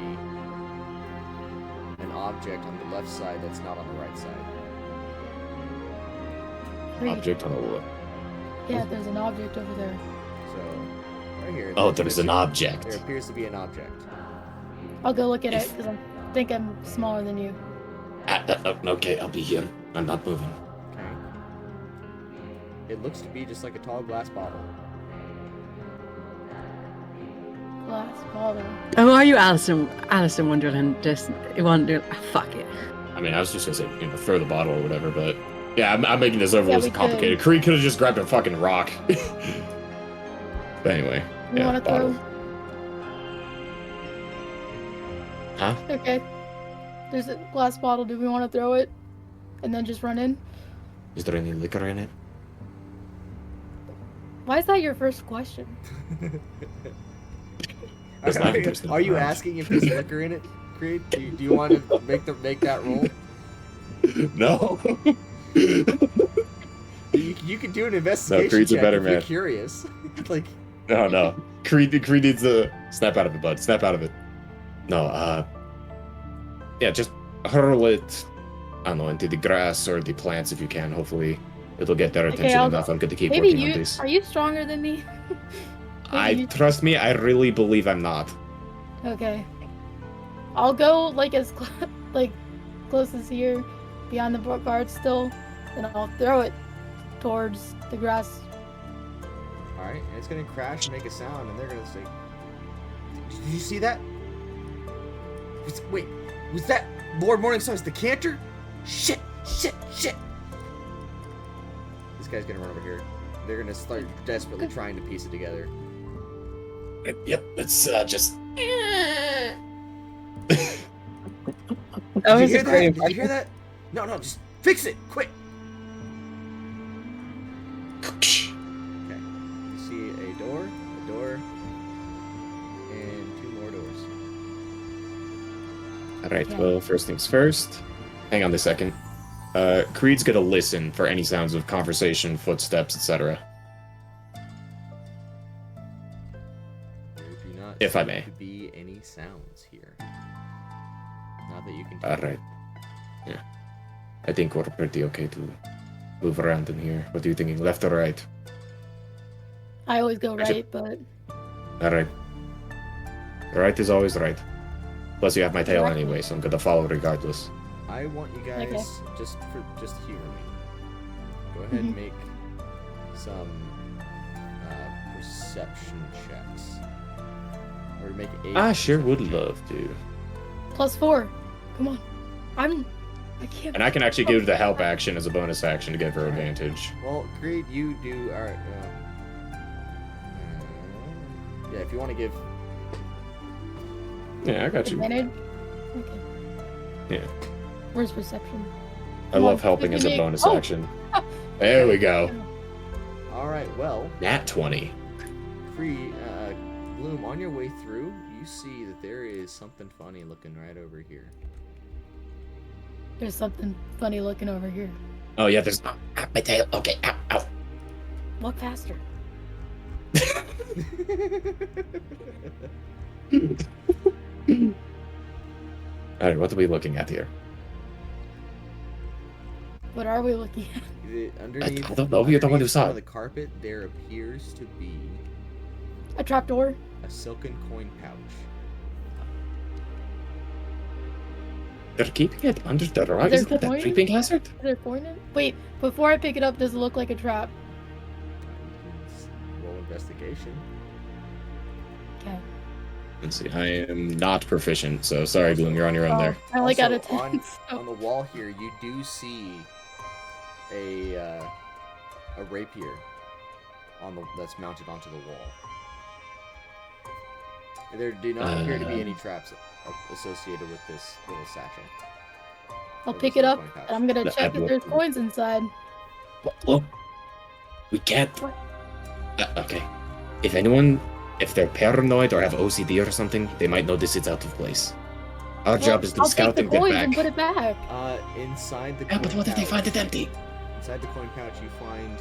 an object on the left side that's not on the right side. Great. Object on the wall. Yeah, there's an object over there. So right here. Oh, there's an object. There appears to be an object. I'll go look at it because I think I'm smaller than you. Okay, I'll be here. I'm not moving. Okay. It looks to be just like a tall glass bottle. Glass bottle. Oh, are you Alice in Wonderland? Just fuck it. I mean, I was just gonna say, throw the bottle or whatever, but yeah, I'm making this over Yeah, as we complicated. Creed could have just grabbed a fucking rock. But anyway, You yeah, want to bottle. throw? Huh? Okay. There's a glass bottle. Do we want to throw it and then just run in? Is there any liquor in it? Why is that your first question? There's not interesting Are you around. asking if there's liquor in it, Creed? Do you want to make that roll? No. You can do an investigation Creed's a check better if you're man. curious. Like, No. Creed needs to snap out of it, bud. Snap out of it. No, yeah, just hurl it, I don't know, into the grass or the plants if you can. Hopefully it'll get their Okay, attention I'll enough. I'm good to keep Maybe working on you this. are you stronger than me? Trust me, I really believe I'm not. Okay. I'll go like closest here, behind the book guard still, then I'll throw it towards the grass. Alright, and it's gonna crash and make a sound, and they're gonna say, Did you see that? Wait, was that Lord Morningsong's decanter? Shit! This guy's gonna run over here. They're gonna start desperately trying to piece it together. Yep, it's just. Oh, Did is you hear it that? very Did you hear that? No, just fix it, quick! Okay, you see a door, and 2 more doors. Alright, Okay. well, first things first. Hang on a second. Creed's gonna listen for any sounds of conversation, footsteps, etc. There do not If I seem may. to be any sounds here. Not that you can tell. Alright. Yeah. I think we're pretty okay to move around in here. What are you thinking, left or right? I always go right, but Alright. Right is always right. Plus you have my tail Right. anyway, so I'm gonna follow regardless. I want you guys Okay. just humor me. Go ahead and make some perception checks, or make a. I sure would perception check. love to. +4. Come on. I can't. And I can actually give the help action as a bonus action to give her advantage. Well, Creed, you do. All right. Yeah, if you want to give. Yeah, I got you. Advantage? Okay. Yeah. Where's perception? I love helping as a make- bonus oh! action. There we go. All right. Well, Nat 20. Creed, Gloom, on your way through, you see that there is something funny looking right over here. There's something funny looking over here. Oh yeah, there's my tail. Okay, ow, ow. Walk faster. Alright, what are we looking at here? What are we looking at? Underneath. I don't know, you're the one who underneath saw some it. of the carpet, there appears to be A trapdoor? a silken coin pouch. They're keeping it under the rug. Is Isn't there that a coin? creeping hazard? Is there a coin in it? Wait, before I pick it up, does it look like a trap? Roll investigation. Okay. Let's see, I am not proficient, so sorry, Gloom, you're on your own there. I only got a Also, 10. On the wall here, you do see a rapier that's mounted onto the wall. There do not appear to be any traps associated with this little satchel. I'll Or pick this it up, coin pouch. and I'm gonna check if there's coins inside. Look, we can't. Okay. If they're paranoid or have OCD or something, they might know this is out of place. Our job is to I'll scout take and the get coins back. and put it back. Inside the Yeah, but coin what if they pouch- find it empty? Inside the coin pouch, you find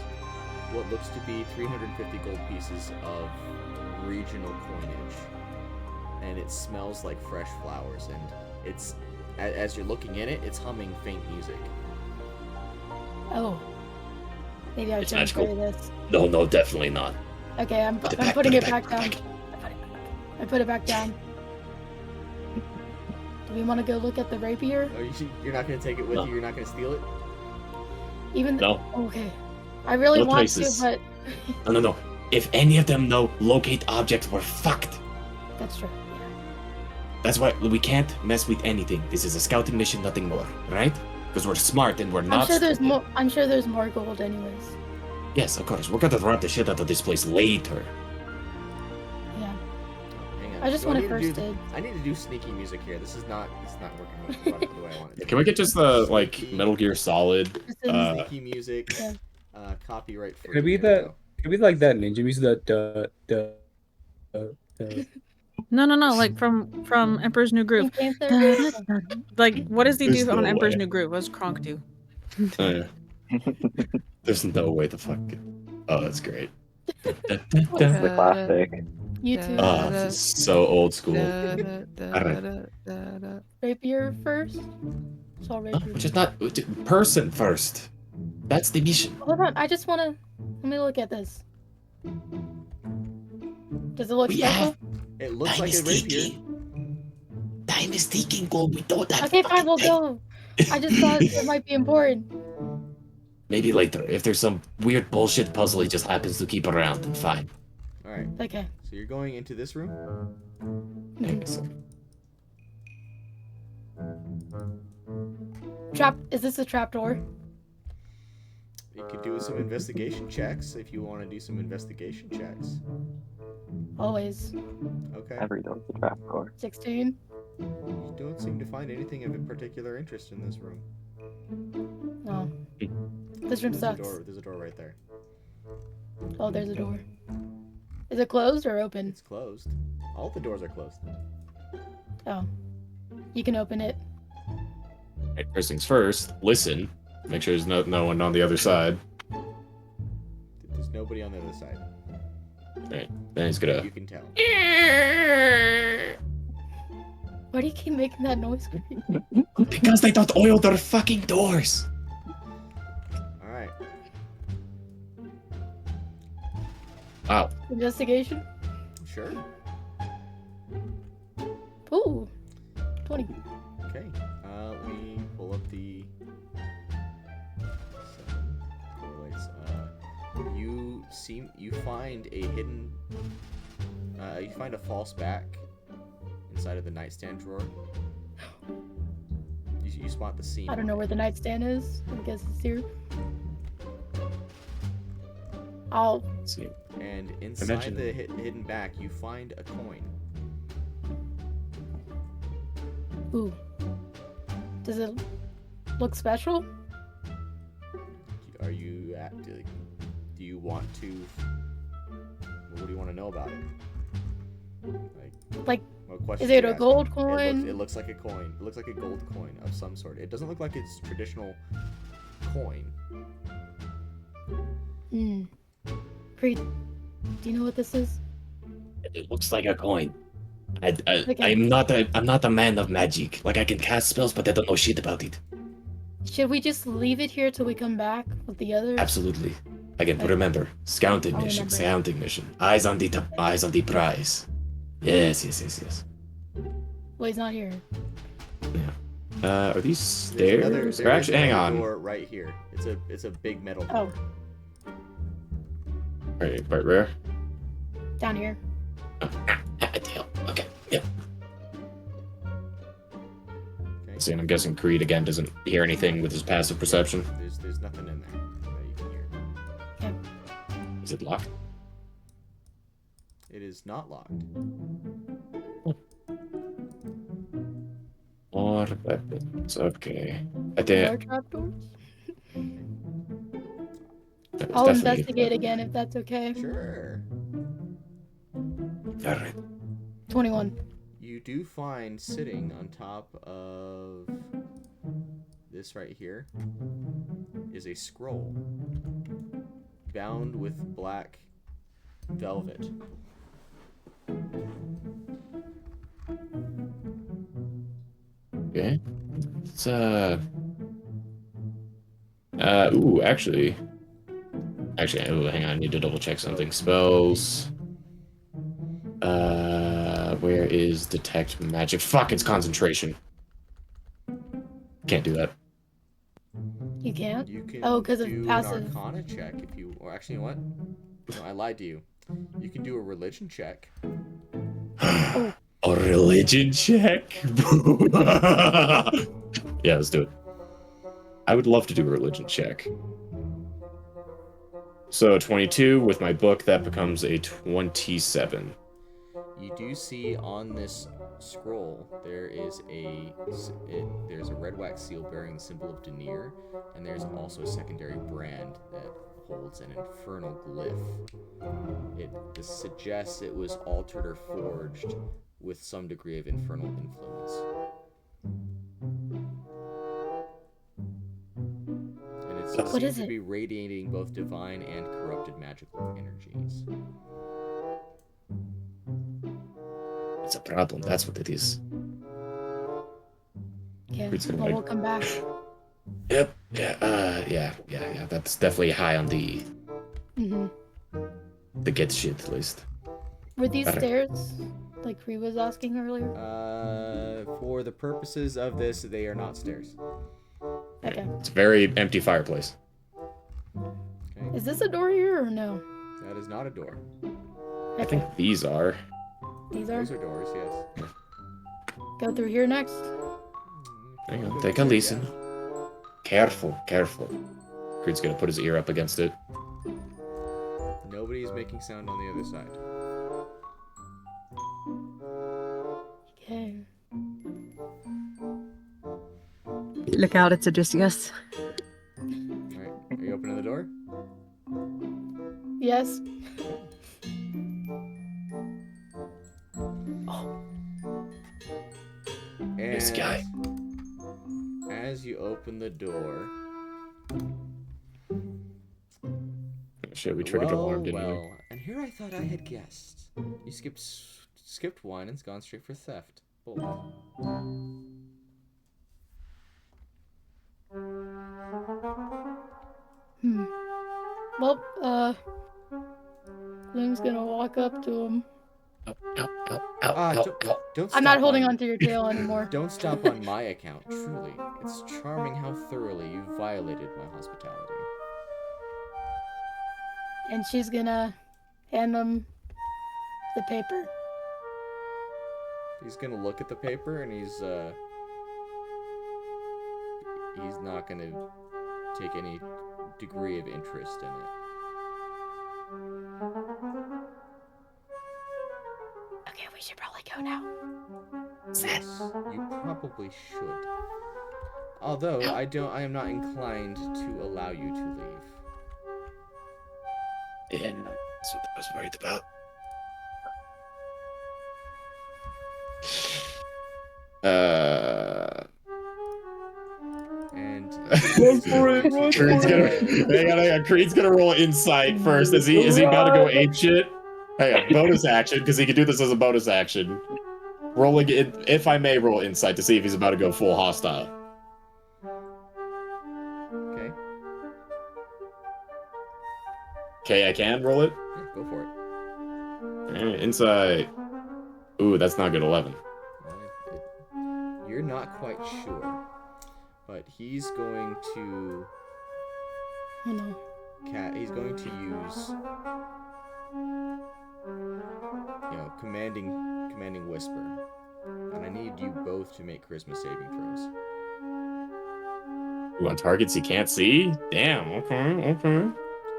what looks to be 350 gold pieces of regional coinage, and it smells like fresh flowers. And it's as you're looking in it, it's humming faint music. Oh. Maybe I It's should magical. carry this. No, definitely not. Okay, I'm Put it putting back, it back down. I put it back down. Do we want to go look at the rapier? Oh, you're not gonna take it with No. you. You're not gonna steal it. Even No. Okay. I really No want traces. to, but No. If any of them know locate objects, we're fucked. that's true. That's why we can't mess with anything. This is a scouting mission, nothing more, right? Because we're smart and we're not. I'm sure there's stupid. more. I'm sure there's more gold, anyways. Yes, of course. We're gonna rob the shit out of this place later. Yeah. Hang on. I just Do want need to to do first the- aid. I need to do sneaky music here. This is not working the way I want it to. Can we get just the like Metal Gear Solid? Just in- Sneaky music. Yeah. Copyright free. Could it be Here we that? go. Could it be like that ninja music that No, like from Emperor's New Groove. Pink Panther? Like, what does he There's do on no Emperor's way. New Groove? What does Kronk do? There's no way to fuck it. Oh, that's great. It's the classic. You too. Oh, this is so old school. Rapier first. So Oh, rapier. which is not person first. That's the mission. Hold on. I just want to. Let me look at this. Does it look We special? have It looks time like is a rapier. ticking. Time is ticking, Gold. We don't have. Okay, fine. fucking We'll time. go. I just thought it might be important. Maybe later. If there's some weird bullshit puzzle he just happens to keep around, then fine. All right. Okay. So you're going into this room. Trap. Is this a trapdoor? You could do some investigation checks if you want to do some investigation checks. Always. Okay. Every door's a trapdoor. 16. You don't seem to find anything of a particular interest in this room. No. This room sucks. There's a door right there. Oh, there's a door. Is it closed or open? It's closed. All the doors are closed. Oh. You can open it. Right, first things first, listen. Make sure there's no one on the other side. There's nobody on the other side. Right, then he's gonna... You can tell. Why do you keep making that noise? Because they don't oil their fucking doors. Alright. Wow. Investigation? Sure. Ooh. 20. Okay. Let me pull up the... You find a hidden... you find a false back inside of the nightstand drawer. You spot the seam. I don't know where the nightstand is. I guess it's here. I'll... See. And inside the hidden back, you find a coin. Ooh. Does it look special? Are you at... Do you want to... What do you want to know about it? Like, what question is it you a ask? gold coin? It looks like a coin. It looks like a gold coin of some sort. It doesn't look like it's traditional coin. Pried, do you know what this is? It looks like a coin. Okay. I'm not a man of magic. Like, I can cast spells, but I don't know shit about it. Should we just leave it here till we come back with the others? Absolutely. Again, remember, scouting I'll mission, remember. scouting mission. Eyes on the prize. Yes. Well, he's not here. Are these stairs? Or actually, hang on. Door right here. It's a big metal door. Oh, Right, where? down here. Deal. Okay. Yeah. Okay. See, and I'm guessing Creed again doesn't hear anything with his passive perception. There's nothing in there that you can hear. Okay. Is it locked? It is not locked. More weapons. Okay. I More did. trapdoors? It's I'll definitely- investigate again if that's okay. Sure. All right. 21. You do find sitting on top of this right here is a scroll bound with black velvet. Okay. It's ooh, actually, oh, hang on, I need to double check something. Spells. Where is detect magic? Fuck, it's concentration. Can't do that. You can't? You can Oh, 'cause of do passive. an Arcana check if you, or actually, you know what? No, I lied to you. You can do a religion check. A religion check? Yeah, let's do it. I would love to do a religion check. So 22 with my book, that becomes a 27. You do see on this scroll there is there's a red wax seal bearing the symbol of Denier, and there's also a secondary brand that holds an infernal glyph. This suggests it was altered or forged with some degree of infernal influence. And it What seems is to it? be radiating both divine and corrupted magical energies. It's a problem. That's what it is. Okay. Pried's gonna Well, like- we'll come back. Yep. Yeah. That's definitely high on the get shit list. Were these Better. stairs, like Ree was asking earlier? For the purposes of this, they are not stairs. Okay. It's a very empty fireplace. Okay. Is this a door here or no? That is not a door. I think these are. These are. Those are doors, yes. Go through here next. Hang on, take a listen. Careful, careful. Creed's gonna put his ear up against it. Nobody is making sound on the other side. Okay. Look out, it's Odysseus. Alright, are you opening the door? Yes. This guy. As you open the door. Shit, we triggered alarm, didn't we? Well, and here I thought I had guessed. You skipped one and's gone straight for theft. Bold. Well, Gloom's gonna walk up to him. Don't I'm not stop holding on- onto your tail anymore. Don't stop on my account, truly. It's charming how thoroughly you violated my hospitality. And she's gonna hand him the paper. He's gonna look at the paper and he's not gonna take any degree of interest in it. Okay, we should probably go now. Yes, you probably should. Although I am not inclined to allow you to leave. Yeah, that's what I was worried about. And Creed's gonna roll insight first. Is he about to go ape shit? Hang on, bonus action, because he can do this as a bonus action. Rolling it, if I may roll insight to see if he's about to go full hostile. okay, Okay, I can roll it. yeah, go for it. Alright, insight. Ooh, that's not good. 11. You're not quite sure, but he's going to. Oh no. He's going to use. Commanding whisper, and I need you both to make charisma saving throws. Ooh, on targets he can't see? Damn, okay.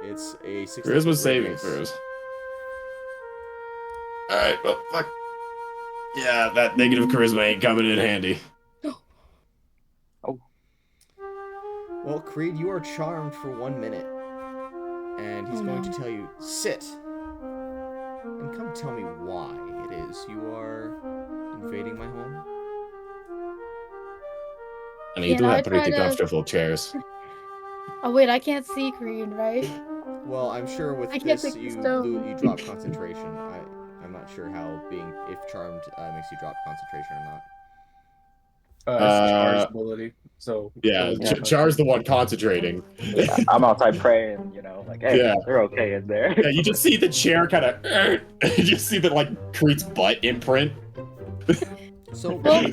It's a 60 Charisma saving radius. throws. Alright, well, fuck. Yeah, that negative charisma ain't coming in handy. Well, Creed, you are charmed for 1 minute, and he's going to tell you, sit, and come tell me why it is you are invading my home. I mean, you Can do I have pretty try to- comfortable chairs. Oh wait, I can't see Creed, right? Well, I'm sure with I can't this take you the stone. you drop concentration. I'm not sure how if charmed makes you drop concentration or not. It's charge ability. So Yeah, Char's the one concentrating. Yeah, I'm outside praying, like, hey, Yeah. they're okay in there. Yeah, you just see the chair kind of. You just see the Creed's butt imprint. So, Well,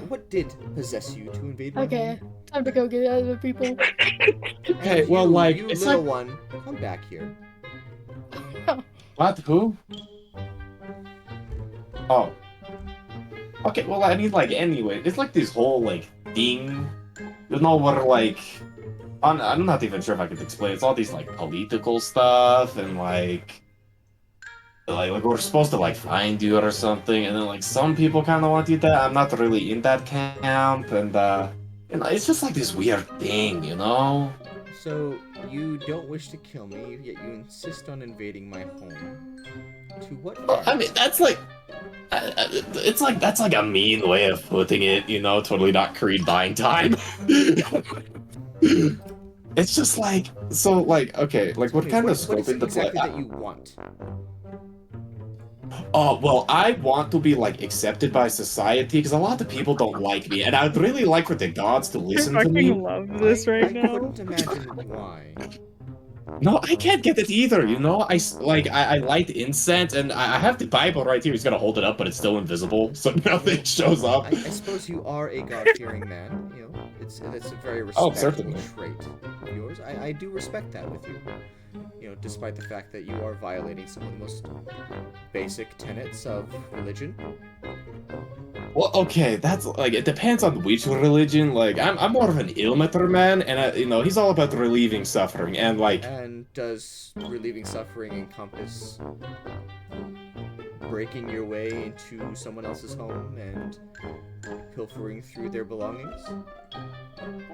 what did possess you to invade my okay, home? time to go get other people. Okay, well, like, you it's little like. one, come back here. What? Who? Oh. Okay, well, I mean, anyway, it's like this whole, thing. Where, I'm not even sure if I could explain. It's all these, political stuff, and, we're supposed to, find you or something, and then, some people kind of want you there. I'm not really in that camp, and, it's just, this weird thing, you know? So, you don't wish to kill me, yet you insist on invading my home. To what end? Well, I mean, that's that's a mean way of putting it, totally not Creed buying time. It's just okay, what kind of scope What is it into play? exactly that you want? Oh, well, I want to be, accepted by society, because a lot of people don't like me, and I'd really like for the gods to listen to me. love this I couldn't imagine why. No, I can't get it either. You know, I light incense, and I have the Bible right here. He's gonna hold it up, but it's still invisible, so nothing shows up. I suppose you are a God-fearing man. You know, it's a very respectable certainly. trait of yours. I do respect that with you. You know, despite the fact that you are violating some of the most basic tenets of religion. Well, okay, that's like it depends on which religion. Like, I'm more of an Ilmater man, and you know, he's all about relieving suffering, and like. And does relieving suffering encompass breaking your way into someone else's home and pilfering through their belongings?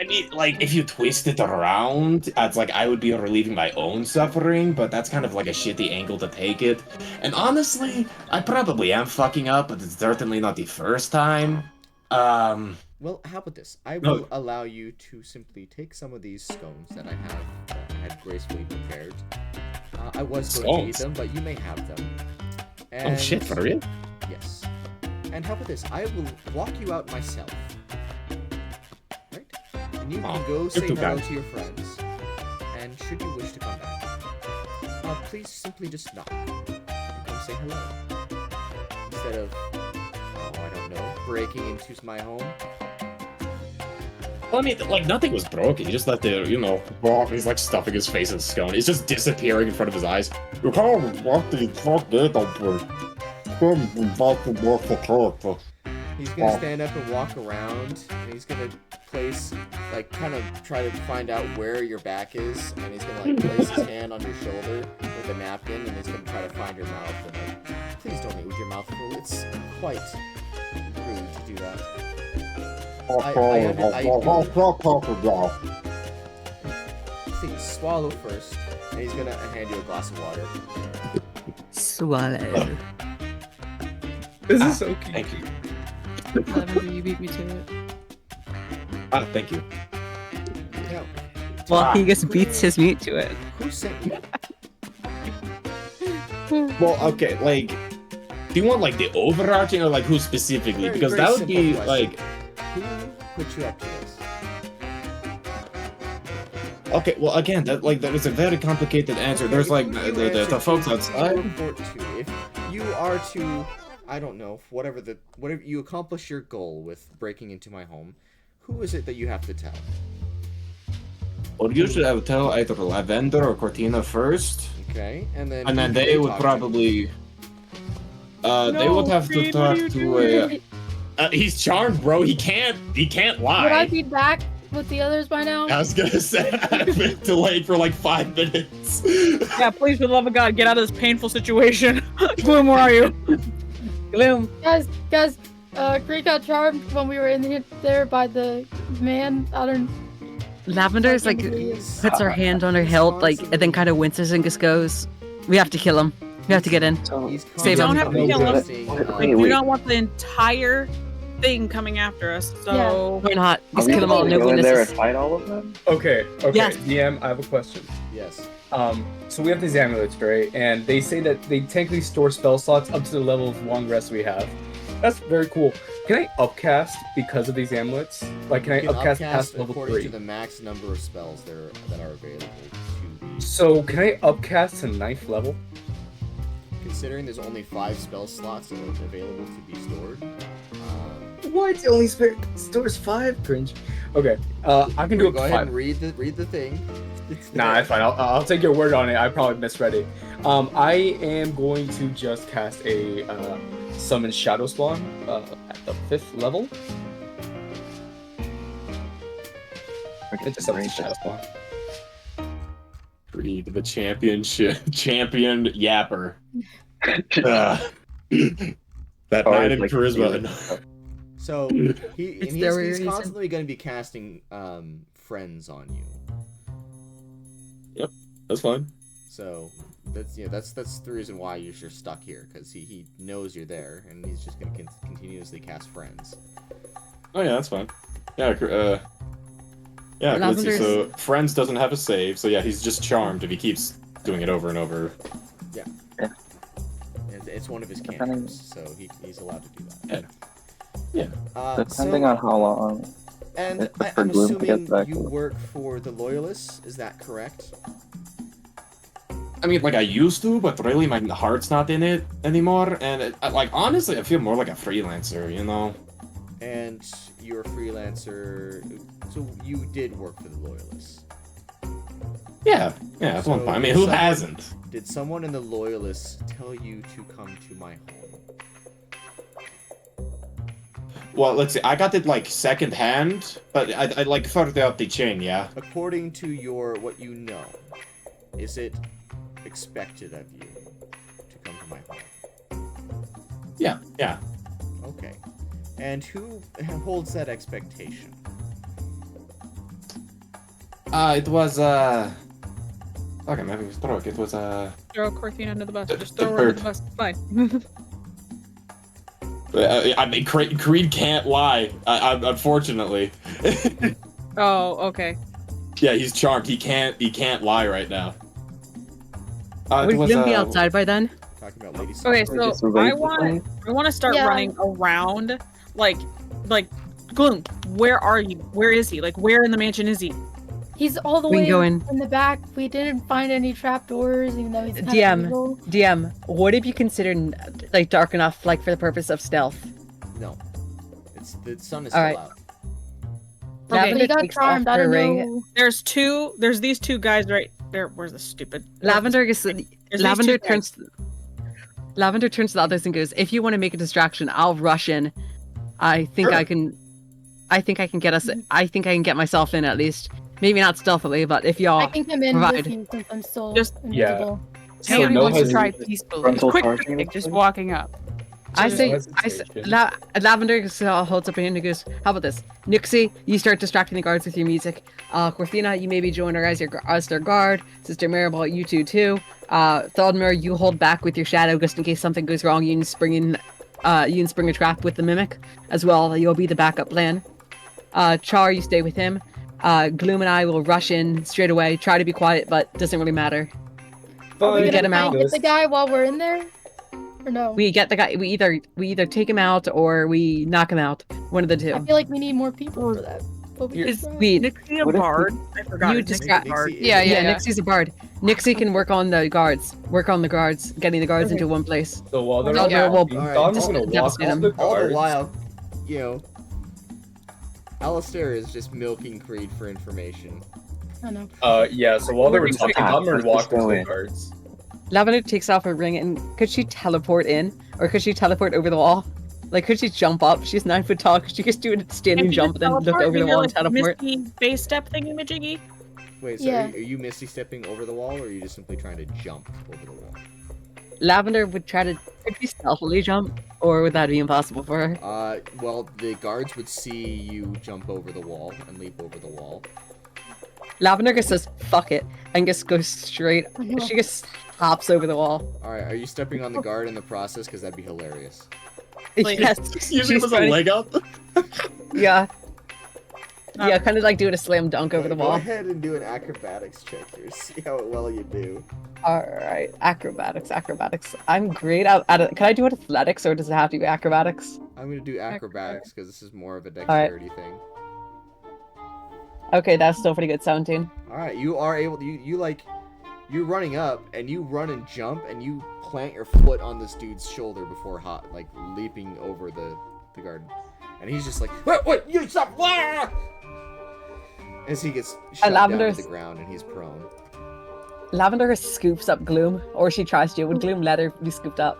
I mean, like, if you twist it around, it's like I would be relieving my own suffering, but that's kind of like a shitty angle to take it. And honestly, I probably am fucking up, but it's certainly not the first time. Well, how about this? I No. will allow you to simply take some of these scones that I had gracefully prepared. I was going to eat Scones? them, but you may have them. Oh And, shit, for real? Yes. And how about this? I will walk you out myself. Right? And you can go say too hello kind. to your friends. And should you wish to come back, please simply just knock and come say hello. Instead of, I don't know, breaking into my home. Well, I mean, like, nothing was broken. He just let the, you know, he's like stuffing his face in scone. It's just disappearing in front of his eyes. He's gonna stand up and walk around, and he's gonna place, like, kind of try to find out where your back is, and he's gonna, like, place his hand on your shoulder with a napkin, and he's gonna try to find your mouth, and, like, please don't eat with your mouth full. It's quite rude to do that. Please swallow first, and he's gonna hand you a glass of water. Swallow. This is so cute. Thank you. Lavender, you beat me to it. Thank you. Now, Well, he just beats his meat to it. who sent you? Well, okay, like, do you want, like, the overarching or, like, who specifically? Very, Because very that would be, simple like, Who put you up to this? okay, well, again, that is a very complicated answer. Okay, There's, like, you the answer folks to outside. report to. If you are to, I don't know, whatever you accomplish your goal with breaking into my home, who is it that you have to tell? Well, usually I would tell either Lavender or Cortina first, Okay, and then and then who they do would talk to? probably. They would have to talk to a. He's charmed, bro. He can't lie. Would I be back with the others by now? I was gonna say I've been delayed for like 5 minutes. Yeah, please, for the love of God, get out of this painful situation. Gloom, where are you? Gloom. Guys, Greek got charmed when we were in there by the man. I don't. Lavender's like puts her hand on her hilt, like, and then kind of winces and just goes, "We have to kill him. We have to get in." So, He's Save him. Don't have to kill him. constantly, We do not want the entire thing coming after us, so... Why not? are Just we kill them all. supposed to No go in there and witnesses. fight all of them? Okay, Yes. DM, I have a question. Yes. So we have these amulets, right? And they say that they technically store spell slots up to the level of long rest we have. That's very cool. Can I upcast because of these amulets? Like, can I You can upcast past level according 3? to the max number of spells that are available to be. So, can I upcast to 9th level? Considering there's only 5 spell slots that are available to be stored. What? It only stores 5? Cringe. Okay, I can do it Go to ahead 5. and read the thing. It's Nah, there. it's fine. I'll take your word on it. I probably misread it. I am going to just cast a summon Shadow Spawn at the 5th level. It just summons Shadow Spawn. Creed the championship champion yapper. That Or 9 in like charisma. So It's he's their reason. constantly going to be casting friends on you. That's fine. So that's the reason why you're stuck here, because he knows you're there and he's just going to continuously cast friends. Oh yeah, that's fine. Yeah, yeah. Let's see. So friends doesn't have a save, so yeah, he's just charmed if he keeps doing it over and over. Yeah. Yeah. It's one of his cantrips, so he's allowed to do that. Yeah. Depending on how long. And it's for I'm Gloom to get assuming back you to- work for the Loyalists, is that correct? I mean, like I used to, but really my heart's not in it anymore. And like honestly, I feel more like a freelancer, you know. And you're a freelancer, so you did work for the Loyalists. Yeah, at one point. I mean, who hasn't? Did someone in the Loyalists tell you to come to my home? Well, let's see. I got it like second hand, but I like further up the chain. Yeah. According to what you know, is it expected of you to come to my home? Yeah. Okay. And who holds that expectation? It was Okay, I'm having a stroke. It was Throw Corthina under the bus. The- Just the throw her under the bird. bus. Fine. I mean, Creed can't lie. Unfortunately. Oh, okay. Yeah, he's charmed. He can't lie right now. Would Gloom be outside by then? Talking about Lady Okay, Sunbird. so I want to start Yeah. running around, like Gloom. Where are you? Where is he? Like, where in the mansion is he? He's all the We can way go in. the back. We didn't find any trapdoors, even though he's kind DM. of evil. DM, what if you consider like dark enough, like for the purpose of stealth? No. The sun is All still right. out. But Lavender he got takes off charmed. I her don't ring. know. There's these two guys right there. Where's the stupid? Lavender is There's these Lavender two guys. turns to the others and goes, "If you want to make a distraction, I'll rush in. I think I can get us. I think I can get myself in at least. Maybe not stealthily, but if y'all I can come in provide. with you since I'm still Just- invisible. So Somebody no wants to try hesitation. peacefully. Frontal Quick, targeting quick, this just place? walking up. I No say, hesitation. Lavender holds up a hand and goes, "How about this, Nixie? You start distracting the guards with your music. Corthina, you maybe join her as their guard. Sister Maribel, you two too. Thodmer, you hold back with your shadow just in case something goes wrong. You can spring a trap with the mimic as well. You'll be the backup plan. Char, you stay with him. Gloom and I will rush in straight away. Try to be quiet, but doesn't really matter. Are we We gonna get him try and out. get the guy while we're in there? Or no? We get the guy. We either take him out or we knock him out. One of the two. I feel like we need more people for that. But we Is can try. We Nixie a What if bard? I forgot. You Is Nixie distract- a bard? Nixie is- Yeah. Nixie's a bard. Nixie can work on the guards. Getting the guards Okay. into one place. So while they're Yeah, well, walking, alright, Dom's just gonna walk devastate up him. the All the guards. while, Alistair is just milking Creed for information. I know. Yeah. So while they were talking, Dom Let's walked just go into the in. guards. Lavender takes off her ring, and could she teleport in, or could she teleport over the wall? Like, could she jump up? She's 9 foot tall. Could she just do a standing Can you jump just and then look teleport? over the Maybe wall like and teleport? Misty base step thingy majiggy. Wait, so Yeah. are you misty stepping over the wall, or are you just simply trying to jump over the wall? Lavender would try to could she stealthily jump, or would that be impossible for her? Well, the guards would see you jump over the wall and leap over the wall. Lavender just says "fuck it" and just goes straight. know. She just hops over the wall. All right, are you stepping on the guard in the process? Because that'd be hilarious. Like- Yes, Using she's him as a trying- leg up. Yeah. Yeah, kind of like doing a slam dunk over the Go wall. ahead and do an acrobatics check here. See how well you do. All right, acrobatics. I'm great at it. Can I do it athletics, or does it have to be acrobatics? I'm gonna do acrobatics because this is more of a dexterity thing. Okay, that's still pretty good. 17. All right, you are able to. You're running up and you run and jump and you plant your foot on this dude's shoulder before leaping over the guard, and he's just like, what? You stop! Wah! As he gets shot down to Lavender's- the ground and he's prone. Lavender scoops up Gloom, or she tries to. Would Gloom let her be scooped up?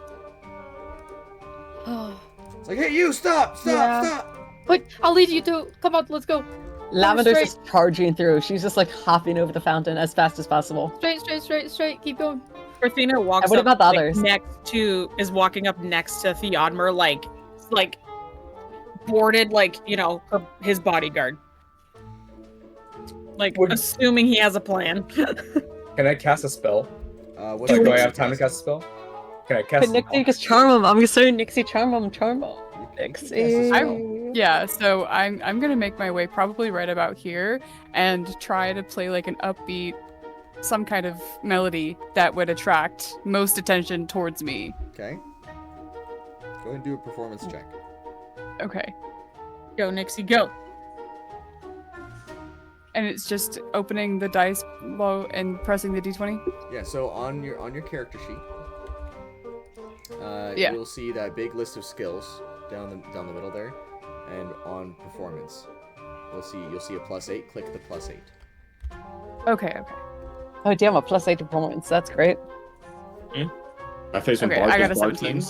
It's like, hey, you stop! Yeah. Stop! But I'll lead you to. Come on, let's go. Lavender's straight. just charging through. She's just like hopping over the fountain as fast as possible. Straight. Keep going. Corthina walks And what up about the like, others? is walking up next to Theodmer, like boarded, his bodyguard. Like, Would- assuming he has a plan. Can I cast a spell? What Like, do I else have you time to cast? cast a spell? Can I But cast? Nixie just charm him. I'm gonna say Nixie charm him. Nixie. Yeah, so I'm gonna make my way probably right about here and try to play like an upbeat, some kind of melody that would attract most attention towards me. Okay. Go ahead and do a performance check. Okay. Go, Nixie, go. And it's just opening the dice low and pressing the d20? Yeah, so on your character sheet, Yeah. you'll see that big list of skills down the middle there, and on performance, you'll see a +8. Click the +8. Okay. Oh damn, a +8 performance. That's great. I face Okay, I got a 17.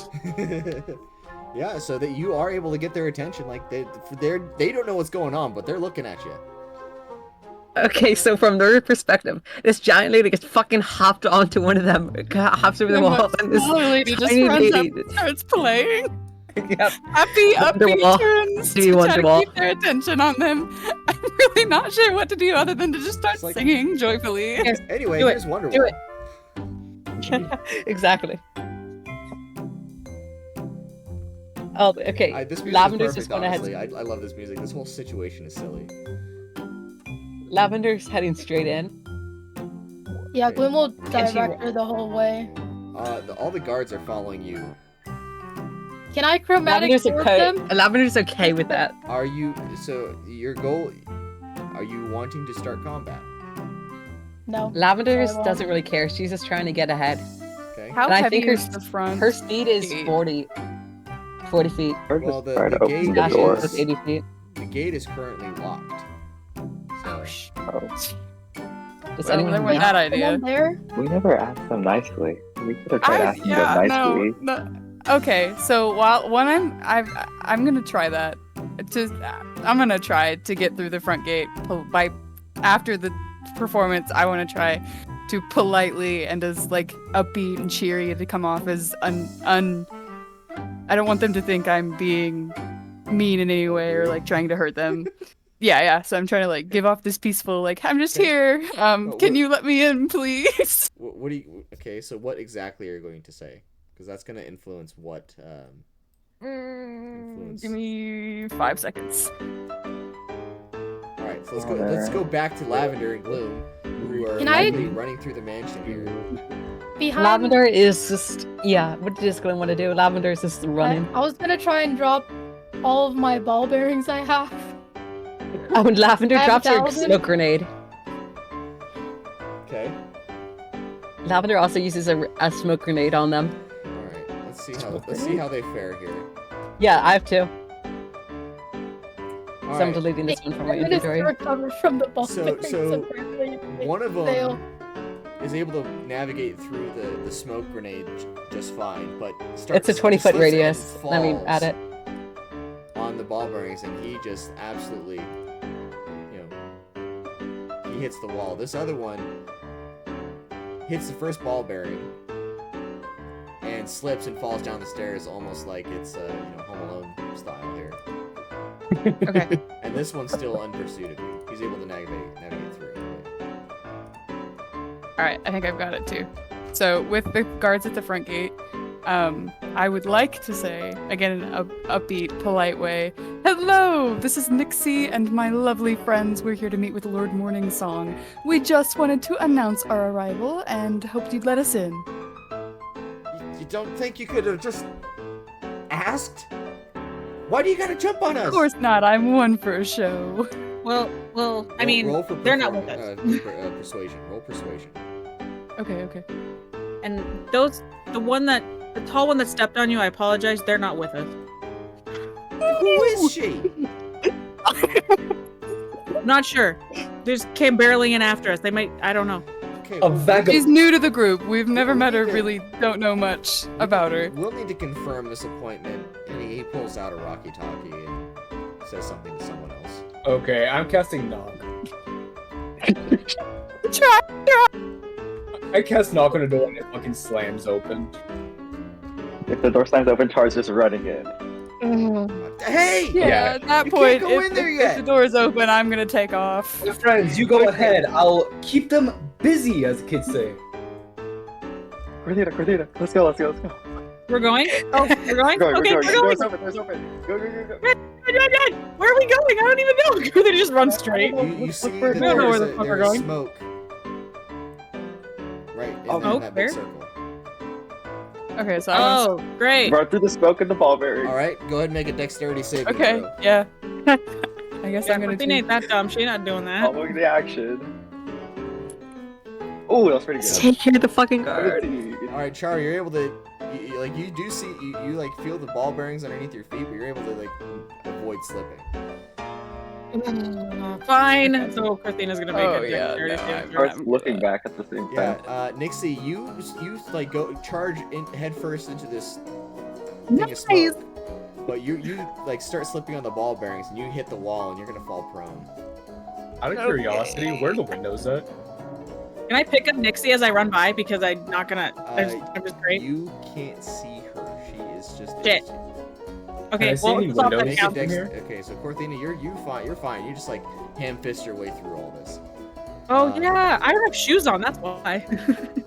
Yeah, so that you are able to get their attention. Like they don't know what's going on, but they're looking at you. Okay, so from their perspective, this giant lady gets fucking hopped onto one of them, hops over the wall, and this smaller lady just tiny runs up lady. and starts playing. Yep. Happy Wonderwall. turns Do you to want try the to wall? keep their attention on them. I'm really not sure what to do other than to just start It's like- singing joyfully. Yes, Anyway, do it, here's Wonderwall. do it. Exactly. Oh, okay. This music Lavender's is just perfect, gonna honestly. I love this music. This whole situation is silly. Lavender's heading straight in. Yeah, Gloom will Can she direct her the whole way. All the guards are following you. Can I chromatic Lavender's orb okay. them? Lavender's okay with that. Are you? So your goal? Are you wanting to start combat? No. Lavender's I won't. doesn't really care. She's just trying to get ahead. Okay. How And I heavy think is the front? Her speed is gate? 40 feet. Or Well, just try to the open gate the Ashley door. is 80 feet. The gate is currently locked. So, Oh, Does Well, anyone there went know? that Someone idea. there? we never asked them nicely. We could have tried asking them nicely. no. Okay, so I'm gonna try that. I'm gonna try to get through the front gate after the performance. I want to try to politely and as like upbeat and cheery to come off as I don't want them to think I'm being mean in any way or like trying to hurt them. Yeah. So I'm trying to like give off this peaceful like I'm just here. Can you let me in, please? what do you? Okay, so what exactly are you going to say? Because that's going to influence what. Influence. Give me 5 seconds. All right, so let's go back to Lavender and Gloom, who are Can I- likely running through the mansion here. Behind. Lavender is just, yeah, what does Glenn want to do? Lavender is just running. I was gonna try and drop all of my ball bearings I have. Oh, and Lavender I have drops her 1,000. smoke grenade. Okay. Lavender also uses a smoke grenade on them. All right. Let's see how they fare here. Yeah, I have two. All So I'm right. deleting this one from my I'm gonna inventory. recover from the ball So- bearings. so apparently. One of Fail. them is able to navigate through the smoke grenade just fine, but It's a 20-foot slips and radius. I mean, falls at it. on the ball bearings, and he just absolutely, he hits the wall. This other one hits the first ball bearing and slips and falls down the stairs, almost like it's Home Alone style here. Okay. And this one's still in pursuit of you. He's able to navigate through. Alright, I think I've got it too. So, with the guards at the front gate, I would like to say, again in an upbeat, polite way, hello, this is Nixie and my lovely friends. We're here to meet with Lord Morningsong. We just wanted to announce our arrival and hoped you'd let us in. You don't think you could have just asked? Why do you gotta jump on us? Of course not, I'm one for a show. Well, I mean, roll for they're not with us. Persuasion. Roll persuasion. Okay. And the tall one that stepped on you, I apologize, they're not with us. Who is she? Not sure. They just came barreling in after us. They might, I don't know. Okay, A vagabond. She's new to the group. We've never met her, really don't know much about her. We'll need to confirm this appointment. And he pulls out a walkie-talkie and says something to someone else. Okay, I'm casting knock. Try. I cast knock on the door and it fucking slams open. If the door slams open, Char's just running in. Hey! Yeah, at that You point, can't go if, in there if yet. the door's open, I'm gonna take off. My friends, you go ahead. I'll keep them busy, as the kids say. Cordita, let's go. We're going? Oh, we're going? Okay, we're going. Door's open. Go. Run. Where are we going? I don't even know. They just run straight. You see I that don't know where the there's fuck we're there's going. smoke. Right in Oh, that where? big circle. Okay, so Oh, great. Run through the smoke and the ball bearing. Alright, go ahead and make a dexterity saving okay, throw. yeah. I I guess Yeah, I'm gonna Christine ain't that dumb. She not doing that. Following the action. Oh, that was pretty Just good. take care of the fucking guard. All right, Char, you're able to, you do see, you like feel the ball bearings underneath your feet, but you're able to like avoid slipping. Fine. So Christina's gonna make Oh, a yeah, dexterity no, saving I'm- throw. Starts looking back at the same Yeah, time. Nixie, you like go charge in head first into this thing of Nice. smoke, but you like start slipping on the ball bearings and you hit the wall and you're gonna fall prone. Out of curiosity, where are the windows at? Can I pick up Nixie as I run by? Because I'm not gonna. I'm just great. You can't see her. She is just. Shit. Okay, I see well, any it's all windows? that Make a counts. dex- here? Okay, so Corthina, you're fine. You're fine. You just like ham fist your way through all this. Oh yeah, I don't have shoes on. That's why.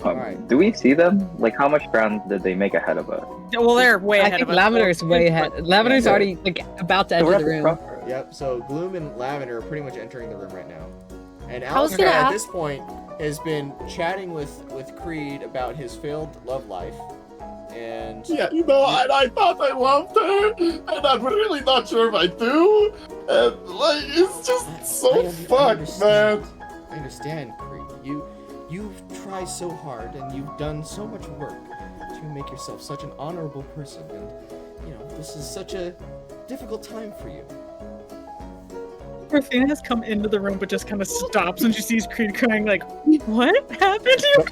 Alright. Do we see them? Like, how much ground did they make ahead of us? Well, they're way I ahead think of us. Lavender's way ahead. Lavender's Yeah. already like about to enter the room. Yep. So Gloom and Lavender are pretty much entering the room right now, and I was Alistair gonna at ask- this point has been chatting with Creed about his failed love life, and Yeah, you know, and I thought I loved her, and I'm really not sure if I do. And like, it's just so fucked, man. I understand, Creed. You've tried so hard, and you've done so much work to make yourself such an honorable person, and you know this is such a difficult time for you. Christina has come into the room, but just kind of stops when she sees Creed crying. Like, what happened to you?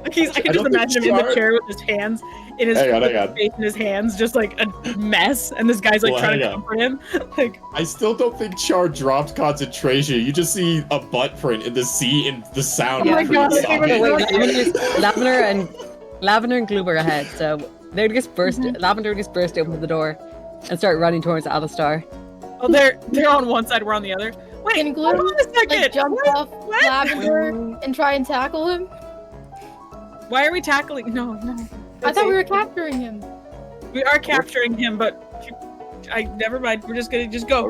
Like I can just imagine him in the chair with his hands in his Hang on. face in his hands, just like a mess, and this guy's like Well, trying to hang on. comfort him. Like, I still don't think Char dropped concentration. You just see a butt print in the sea and the sound. Oh my of God, Creed I sobbing. wait, Lavender and Gloom are ahead, so they just burst. Lavender just burst open the door and start running towards Alistar. oh, they're on one side, we're on the other. Wait, Can hold Gloom on a second. like jump off What? Lavender and try and tackle him? Why are we tackling? No. I thought we were capturing him. We are capturing him, but I never mind. We're just gonna go.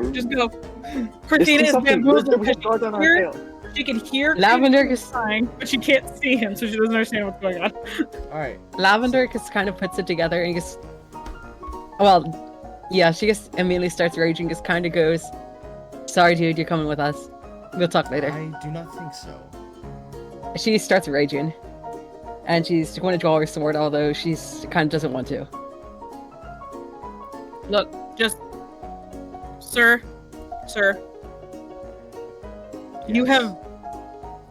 Christina is bamboozled because she can hear Lavender Creed is crying, but she can't see him, so she doesn't understand what's going on. All right. Lavender just kind of puts it together and just. Well, yeah, she just immediately starts raging. Just kind of goes, "Sorry, dude, you're coming with us. We'll talk later." I do not think so. She starts raging, and she's going to draw her sword, although she's kind of doesn't want to. Look, just, sir, you Yes. have.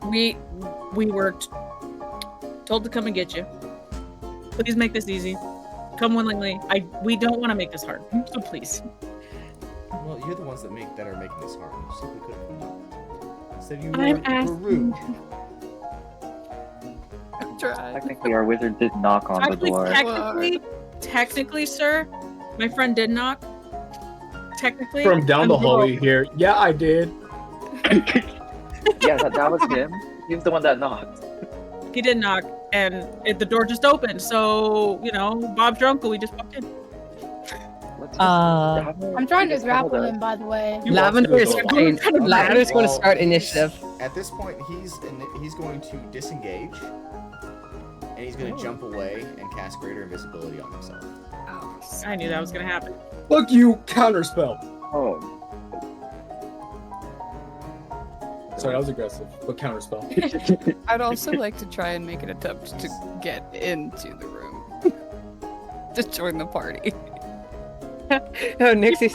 We were told to come and get you. Please make this easy. Come willingly. We don't want to make this hard, so please. Well, you're the ones that are making this hard. You simply could have come up. Instead, you I'm were asking. rude. Technically, our wizard did knock on the door. Technically, sir, my friend did knock. Technically, From down the I'm hallway here. Yeah, I did. Yeah, that was him. He was the one that knocked. He did knock, and the door just opened. So Bob's your uncle. We just walked in. I'm trying to grapple him, by the way. Lavender is fine. Lavender's going to Well, start initiative. At this point, he's going to disengage, and he's going to jump away and cast greater invisibility on himself. I knew that was gonna happen. Fuck you, counterspell. Oh. Sorry, that was aggressive, but counterspell. I'd also like to try and make an attempt to get into the room. To join the party. Oh, Nixie's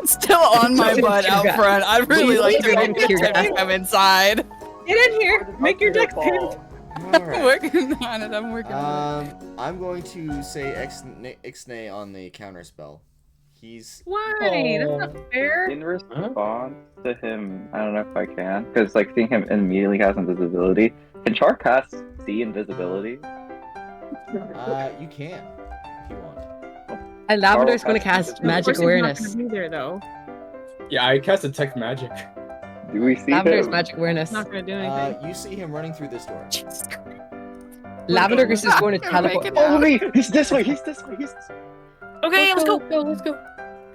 Still on my butt out front. I'd really like to make an Tear attempt to gas. come inside. Get in here. Make your deck save. All I'm right. working on it. I'm working on it. I'm going to say Ixnay on the counter spell. He's Why? That's not fair. In response to him, I don't know if I can, because like seeing him immediately cast invisibility. Can Char cast see invisibility? you can if you want. And Lavender's going to cast magic awareness. Not gonna be there though. Yeah, I cast detect magic. Do we see Lavender's him? magic awareness. It's not gonna do anything. You see him running through this door. Lavender is just going to I'm making teleport. out. Oh wait, he's this way. He's this way. He's this way. Okay, let's go. Let's go.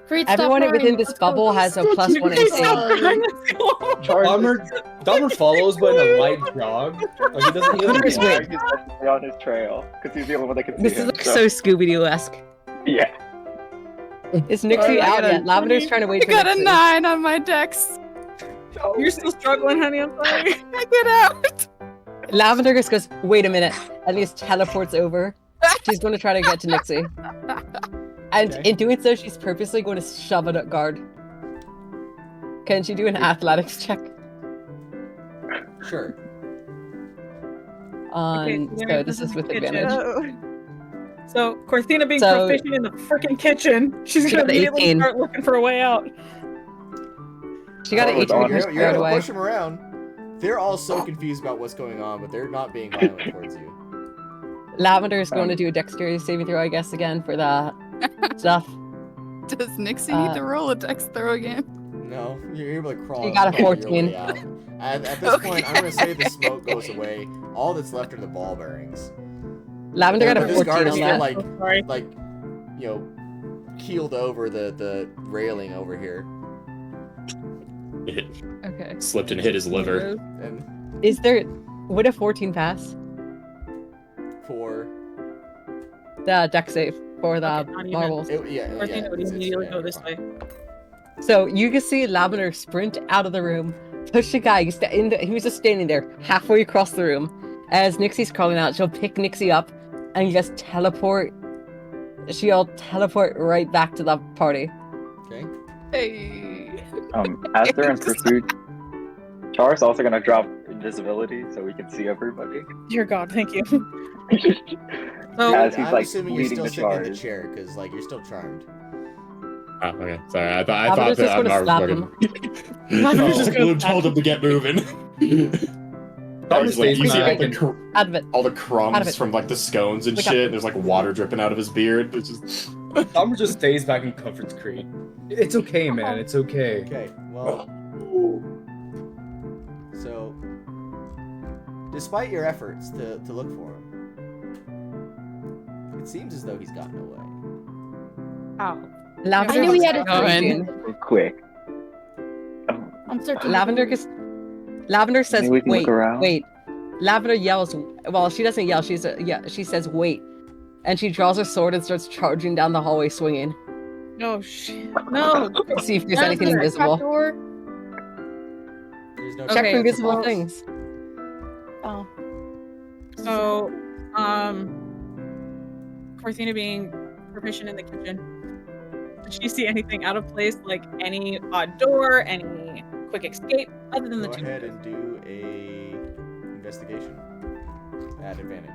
Creed, stop Everyone crying. within this Let's go. bubble has a +1 Please stop AC. crying. Let's go. Dahmer follows, but in a light jog. Like he doesn't even Lavender's react. wait. He's definitely on his trail because he's the only one that can see This him. is like so Scooby-Doo-esque. Yeah. Is Nixie I out got a yet? Lavender's 20. trying to wait I for got Nixie. a 9 on my dex. You're still struggling, honey. I'm sorry. I get out. Lavender just goes, wait a minute, and just teleports over. She's going to try to get to Nixie. And Okay. in doing so, she's purposely going to shove it at guard. Can she do an athletics check? Sure. Okay, So this is with advantage. So, Corthina being So- proficient in the freaking kitchen, she's She gonna got an immediately 18. start looking for a way out. She got an Oh, 18 you're- push You're right able to away. push them around. They're all so confused about what's going on, but they're not being violent towards you. Lavender is going to do a dexterity saving throw, I guess, again for the stuff. Does Nixie need to roll a dex throw again? No, you're able to crawl. You got a and crawl your 14. way out. At this point, I'm gonna say the smoke goes away. All that's left are the ball bearings. Lavender got a But this guard 14 is on still that. So sorry. like, keeled over the railing over here, Okay. Slipped and hit his liver. and Would a 14 pass? for The dex save for the Okay, not even. marbles. Corthina would immediately go this way. So you can see Lavender sprint out of the room, push the guy. He was just standing there halfway across the room. As Nixie's crawling out, she'll pick Nixie up and just teleport. She'll teleport right back to the party. okay. Hey. As they're in pursuit, Char's also gonna drop invisibility so we can see everybody. Dear God, thank you. So, As he's I'm like assuming you're leading still the sitting in the charge. chair because you're still charmed. Oh, okay. Sorry, I thought Lavender's just that gonna Mar was slap fucking. Lavender's just gonna Gloom told him to get moving. Thomas Like, stays you see all back the, and Out of it. all the Out of crumbs it. from like the scones and Wake up. shit. There's like water dripping out of his beard. It's just. Thomas just stays back and comforts Creed. It's okay, man. It's okay. Okay, well, so despite your efforts to look for him, it seems as though he's gotten away. Ow. Lavender I knew he had a Go in. Quick. I'm searching. Lavender says, Maybe we can look wait, around. wait. Lavender yells, well, she doesn't yell, she says, wait. And she draws her sword and starts charging down the hallway swinging. Oh shit. No. To see if there's That anything is a invisible. Trapdoor. There's no Check Okay, for invisible well- things. Oh. So, Corthina being proficient in the kitchen, did she see anything out of place, like any odd door, any quick escape, other than the Go two? ahead and do a investigation at advantage.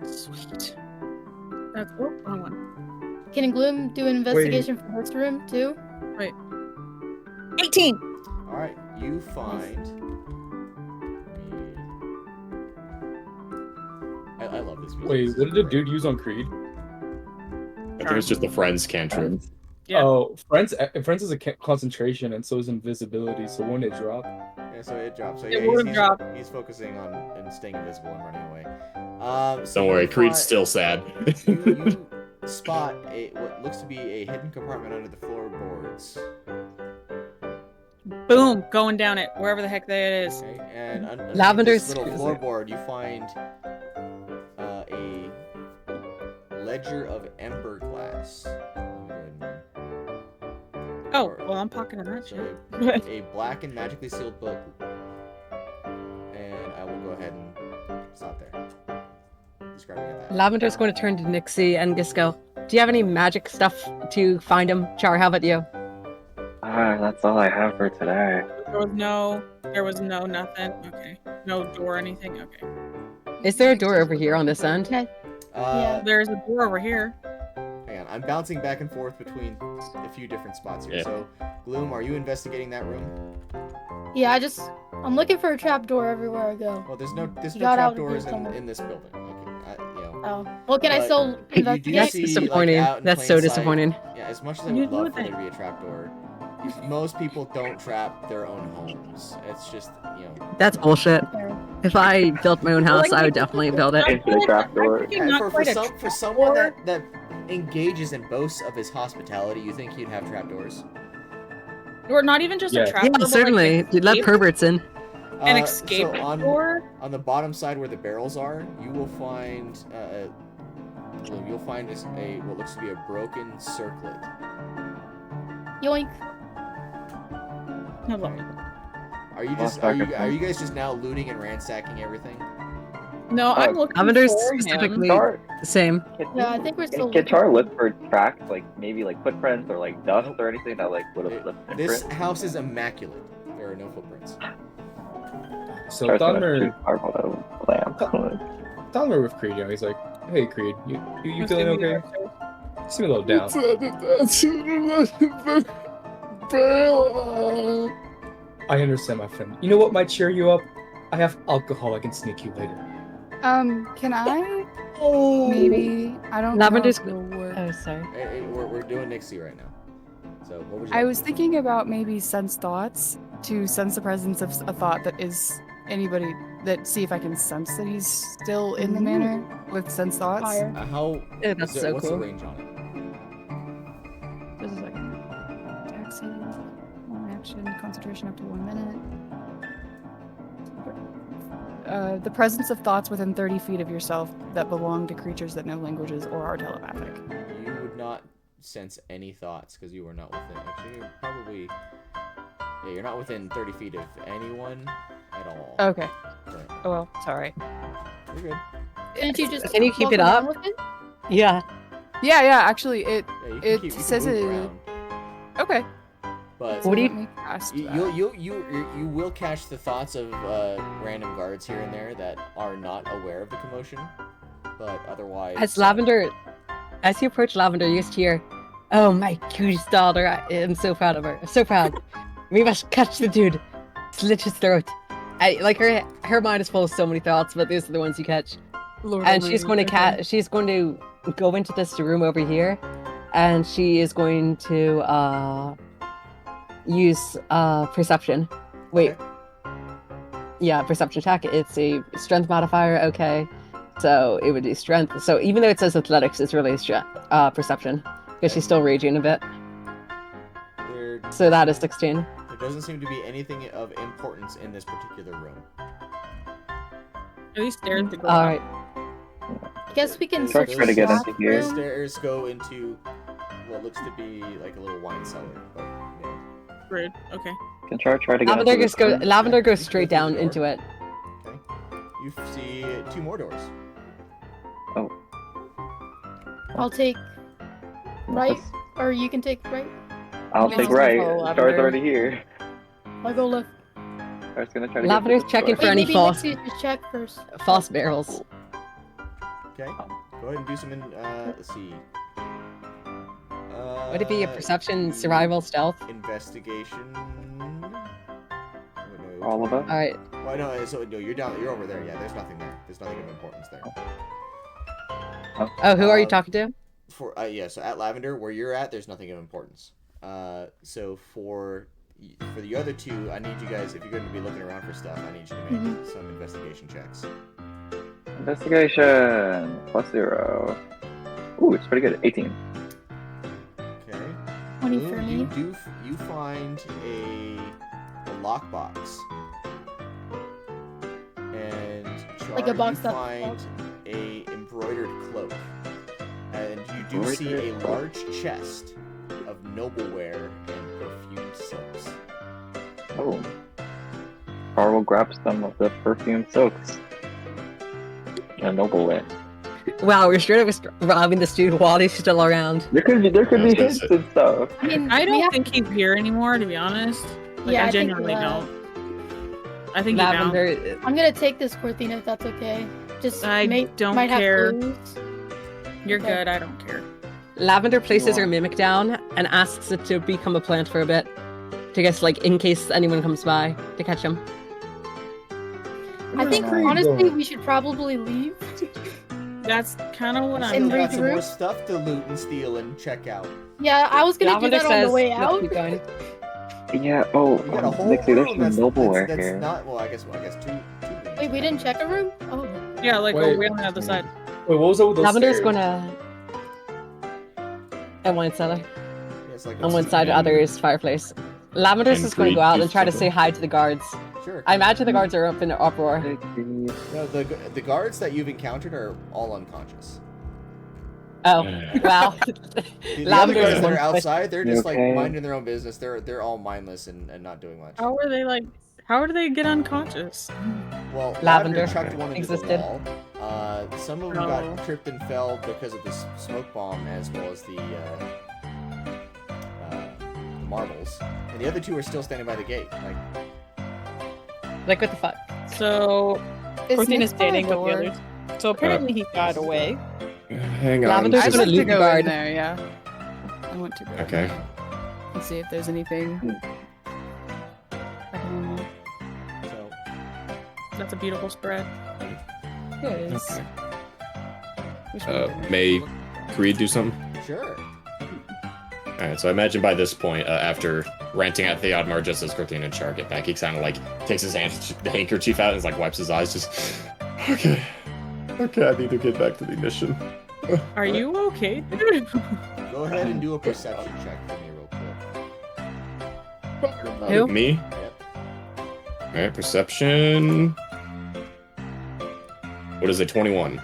Sweet. That's wrong one. Can Gloom do an investigation for this room too? 18. All right, you find. I love this music. Wait, This what is did the great. dude use on Creed? I think it's just the friends cantrip. Yeah. Oh, friends is a concentration, and so is invisibility. So won't it drop? Yeah, so it drops. So It yeah, would drop. he's focusing on and staying invisible and running away. So Don't worry, you Creed's find- still sad. you spot what looks to be a hidden compartment under the floorboards. Boom, going down it, wherever the heck that is. Okay, and underneath Lavender's this little cruising. floorboard, you find a ledger of ember glass. Oh, well, I'm pocketing that So shit. a black and magically sealed book. And I will go ahead and stop there. Describing it that. Lavender's going to turn to Nixie and just go, do you have any magic stuff to find him? Char, how about you? That's all I have for today. There was no nothing. Okay. No door or anything. Okay. Is there a door over here on this end? Okay. Yeah. There's a door over here. Hang on, I'm bouncing back and forth between a few different spots here. Yeah. So, Gloom, are you investigating that room? Yeah, I'm looking for a trapdoor everywhere I go. Well, there's no You got out trapdoors here somewhere. in this building. Okay, Oh. Well, can I But still you do investigate? That's see, like, disappointing. out in That's plain so sight- disappointing. Yeah, as much as I You would do love for that. there to be a trapdoor, most people don't trap their own homes. It's just, That's bullshit. Fair. If I built my own house, I would definitely build it. Into the trapdoor. I'm thinking not for quite a for someone trapdoor. that engages and boasts of his hospitality, you think he'd have trapdoors? Or not even just Yeah. a trapdoor. Yeah, but, certainly. Like, You'd let escape- perverts in. an So escape on door. the bottom side where the barrels are, you will find Gloom, you'll find what looks to be a broken circlet. Yoink. Hello. Are you guys just now looting and ransacking everything? No, I'm looking Lavender's for him. specifically Char, the same. Yeah, I think we're still can Char looking. look for tracks, like maybe like footprints or like dust or anything that like would have left an This imprint? house is immaculate. There are no footprints. So Char's gonna Donner, shoot fireball at a lamp. Donner with Creed, he's like, "Hey Creed, you Let's feeling give me okay? You seem a little down." I understand, my friend. You know what might cheer you up? I have alcohol I can sneak you later. Can I? Maybe I don't Lavender's- know if it'll work. Oh, sorry. Hey, we're doing Nixie right now. So what would you? I like was to do? thinking about maybe sense thoughts to sense the presence of a thought that is anybody that see if I can sense that he's still in the manor with sense thoughts. Fire. How? Yeah, that's so what's the cool. range on it? Just a second. Taxi, one action, concentration up to 1 minute. The presence of thoughts within 30 feet of yourself that belong to creatures that know languages or are telepathic. You would not sense any thoughts because you were not within. Actually, you're probably. Yeah, you're not within 30 feet of anyone at all. Okay. Right. Oh well, sorry. You're good. Didn't you just Can you keep walk it around up? with it? Yeah. Yeah, actually, Yeah, you It can says move it- around, okay. but What do you- Let me cast that. you will catch the thoughts of random guards here and there that are not aware of the commotion, but otherwise. As Lavender, as you approach Lavender, you just hear, "Oh, my cutest daughter! I am so proud of her. So proud. We must catch the dude. Slit his throat." Like her mind is full of so many thoughts, but these are the ones you catch. Lord And she's going to okay. she's going to go into this room over here, and she is going to use perception. Wait. Okay. Yeah, perception check. It's a strength modifier. Okay, so it would be strength. So even though it says athletics, it's really perception because she's still raging a bit. There, So that is 16. there doesn't seem to be anything of importance in this particular room. Are these stairs to go All up? right. I guess we can Start search trying to the get into last here. The room. stairs go into what looks to be like a little wine cellar, but yeah. Rude. Okay. Can Char try to get Lavender into just this goes. room? Lavender goes You straight go through down the into door. it. Okay. You see 2 more doors. I'll take right, or you can take right. I'll Yes, take I'll right. follow Char's Lavender. already here. I'll go left. Char's gonna try to Lavender's get checking to for Wait, any maybe false Nixie should check first. false barrels. Okay. Go ahead and do some. Let's see. Would it be a perception, survival, stealth? Investigation. all of us. All right. Well, no. So no, you're down. You're over there. Yeah. There's nothing there. There's nothing of importance there. Oh, who are you Um, talking to? Yeah. So at Lavender, where you're at, there's nothing of importance. So for the other 2, I need you guys. If you're going to be looking around for stuff, I need you to make some investigation checks. Investigation +0. Ooh, it's pretty good. 18. Okay. 20 Gloom, for me. you find a lockbox. And Char, Like a box you that's find a embroidered cloak. And you do see a Embroidered large chest of nobleware and perfumed silks. Oh. Char will grab some of the perfume silks. In a noble way. Wow, we're straight up robbing this dude while he's still around. There could be I was gonna hints say- and stuff. I mean, I we don't have- think he's here anymore, to be honest. Like, Yeah, I I think genuinely he don't. I think he bounced. Lavender. I'm gonna take this Cortina if that's okay. Just I don't might care. have clues. You're Okay. good. I don't care. Lavender places You her are. mimic down and asks it to become a plant for a bit. To guess, like, in case anyone comes by to catch him. I think Where am I honestly going? we should probably leave. That's kind of what You I'm. still And got some more regroup. stuff to loot and steal and check out. Yeah, I was gonna Lavender do that says, on the way "No, out. keep going." Yeah, oh, You got a whole Nixie, there's room some nobleware that's here. not. Well, I guess two rooms. Wait, we didn't check a room? Oh. Yeah, like Wait. way on the other side. Wait, what was up with those Lavender's stairs? gonna. A wine cellar. Yeah, it's like On one side, the other is fireplace. Lavender's And just going to Creed go out and just try to something. say hi to the guards. Sure. I imagine the guards are up in an uproar. No, the guards that you've encountered are all unconscious. Oh, wow. The other Lavender guys is that are one foot. outside, they're You just like okay? minding their own business. They're all mindless and not doing much. How are they like? How did they get unconscious? Well, Lavender Lavender chucked one into the existed. wall. Some of them Oh. got tripped and fell because of the smoke bomb, as well as the marbles. And the other two are still standing by the gate. Like, what the fuck? So Cortina is Nick by a standing with the door? others. So apparently he got away. Hang on. Lavender's I'd gonna like to leave the go guard. in there, yeah. I want to go Okay. in there and see if there's anything. I don't know. So, That's a beautiful spread. Yeah, it is. Okay. Wish we had been May able to look at that. Creed do something? sure. Alright, so I imagine by this point, after ranting at Theodmar just as Cortina and Char get back, he kind of like takes his handkerchief out and like wipes his eyes, just okay. Okay, I need to get back to the mission. Are you okay, dude? Go ahead and do a perception check for me real quick. Who? Me? Yep. Alright, perception. What is it, 21?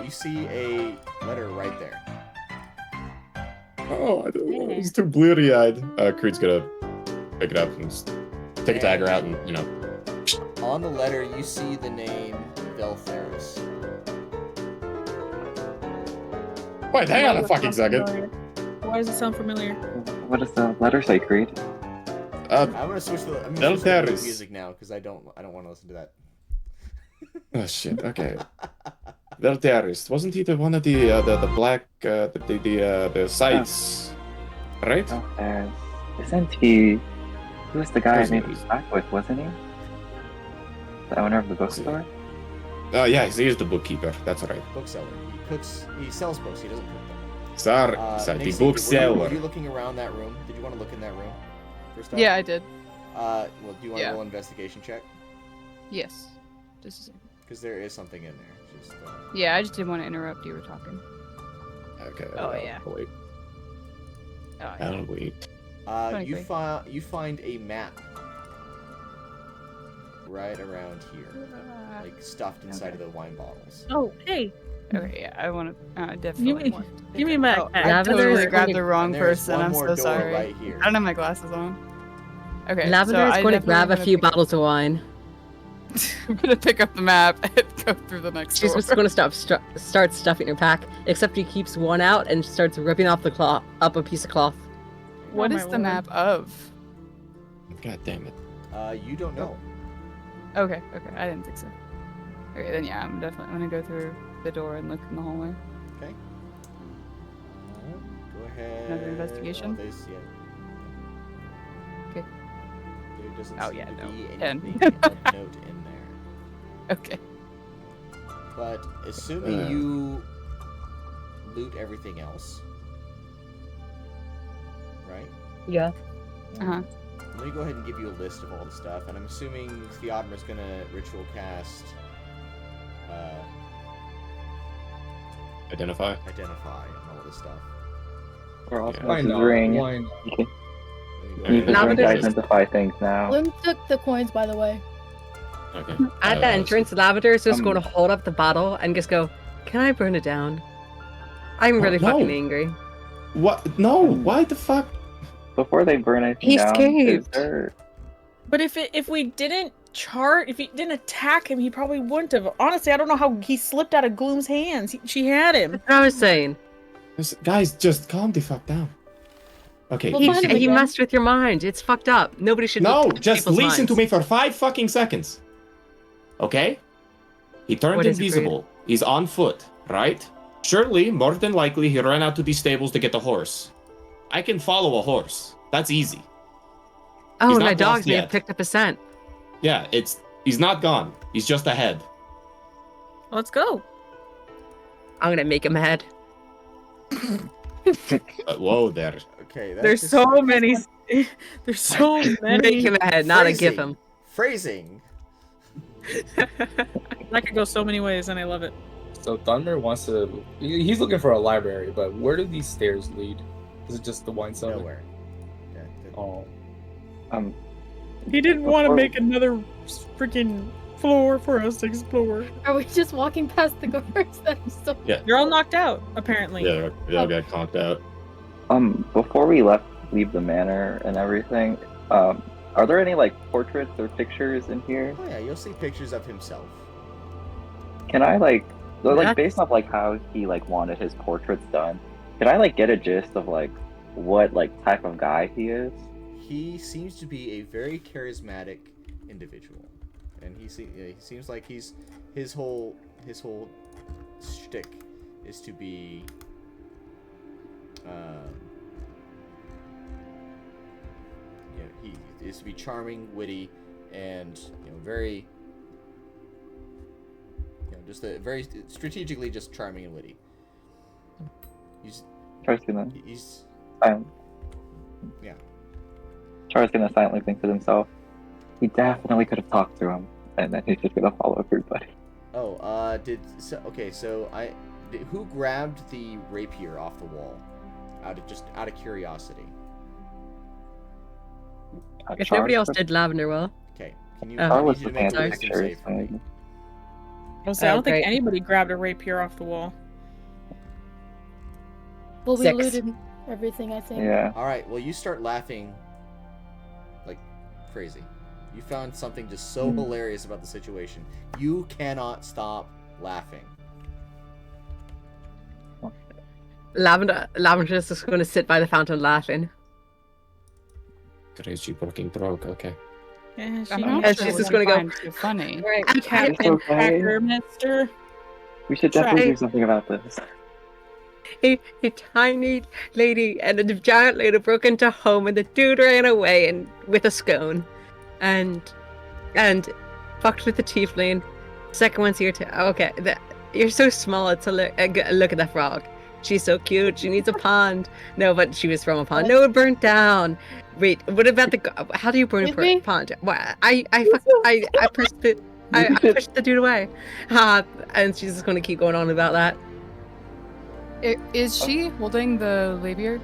You see a letter right there. Oh, I don't know. It's too bleary eyed. Creed's gonna pick it up and just take a dagger out and, you know. On the letter, you see the name Veltheris. Wait, hang on a Why does it fucking sound second. familiar? Why does it sound familiar? What does the letter say, Creed? I'm gonna switch the Veltheris. music now because I don't want to listen to that. Oh shit, okay. Velteris, wasn't he the one of the black the sights, right? Oh, isn't he? He was the guy I Where's made he? the pact with, wasn't he? The owner of the bookstore? Oh yeah, he is the bookkeeper. That's right. Bookseller. He sells books. He doesn't cook them. Sorry, the Nixie, bookseller. Were you looking around that room? Did you want to look in that room? First off? Yeah, I did. Well, do you want to Yeah. roll an investigation check? Yes. Just a second. Because there is something in there. Just, Yeah, I just didn't want to interrupt. You were talking. Okay. Oh, yeah. I'll wait. Oh, yeah. I'll wait. you 23. find a map right around here, like stuffed inside of the wine bottles. Oh, hey. Okay, yeah, I want to definitely. Give me- want to give me pick back up- that. I Lavender totally is grabbed going the wrong And there's person. one I'm more so door sorry. right here. I don't have my glasses on. Okay. Lavender so is I going to definitely grab a wanna few pick up- bottles of wine. I'm gonna pick up the map and go through the next She's door. just going to start stuffing her pack, except he keeps one out and starts ripping off the cloth, up a piece of cloth. What Oh, is my the lord. map of? God damn it. You don't know. Okay, I didn't think so. Okay, then yeah, I'm definitely gonna go through the door and look in the hallway. Okay. Go ahead. Another investigation? Oh, there's, yeah. Okay. There doesn't Oh, seem yeah, to no. be 10. anything of note in there. Okay. But assuming you loot everything else, right? Yeah. Uh-huh. Let me go ahead and give you a list of all the stuff, and I'm assuming Theodmar's gonna ritual cast Identify. identify and all this stuff. Or also Why his not? ring. Why not? Let me go Use ahead his and- ring to Lavender's- identify things now. Bloom took the coins, by the way. Okay. At the entrance, Lavender is just um, going to hold up the bottle and just go, "Can I burn it down?" I'm really no. fucking angry. What? No. Why the fuck? Before they burn anything He down, is escaped. there... But if we didn't if he didn't attack him, he probably wouldn't have. Honestly, I don't know how he slipped out of Gloom's hands. She had him. That's what I was saying. Guys, just calm the fuck down. Okay. We'll He, find him he again. messed with your mind. It's fucked up. Nobody should. No, touch just people's listen to minds. me for 5 fucking seconds. Okay? He turned What is it, invisible. He's on foot, right? Surely, more than likely, he ran out to these stables to get the horse. I can follow a horse. That's easy. Oh, He's and my not dogs lost may yet. have picked up a scent. Yeah, he's not gone. He's just ahead. Let's go. I'm gonna make him head. Whoa there. Okay, that's There's just- so many. There's so many. Make him ahead, not a give him. Phrasing. That could go so many ways, and I love it. So Thunder wants to. He's looking for a library, but where do these stairs lead? Is it just the wine cellar? Nowhere. Yeah, Oh. Um, He didn't want to Before- make another freaking floor for us to explore. Are we just walking past the guards? That is so. Yeah. You're all knocked out, apparently. Yeah, they all got conked out. Before we leave the manor and everything, are there any like portraits or pictures in here? Oh yeah, you'll see pictures of himself. Can I like That's- based off like how he like wanted his portraits done? Can I like get a gist of like what like type of guy he is? He seems to be a very charismatic individual, and he seems like his whole shtick is to be he is to be charming, witty, and very just very strategically just charming and witty. He's yeah. Char's gonna silently think to himself, he definitely could have talked to him, and then he's just gonna follow everybody. Oh, who grabbed the rapier off the wall? Out of curiosity. If nobody else did, Lavender will. Okay, can you? Oh. I Char need was you to looking make at a the wisdom pictures. save for me. I don't great. think anybody grabbed a rapier off the wall. Well, we 6. looted everything, I think. Yeah. All right. Well, you start laughing like crazy. You found something just so hilarious about the situation. You cannot stop laughing. Lavender's just going to sit by the fountain laughing. Crazy fucking broke. Okay. Yeah, I'm And not she's sure just what gonna I go- find so funny. Right, Okay. Captain It's okay. Crackermaster. We should definitely Try- do something about this. A tiny lady and a giant lady broke into home, and the dude ran away and with a scone, and fucked with the tiefling. Second one's here too. Okay, you're so small. It's a look at that frog. She's so cute. She needs a pond. No, but she was from a pond. No, it burnt down. Wait, what about how do you burn With me? a pond? What? I pushed it. I pushed the dude away. And she's just going to keep going on about that. Is she holding the rapier?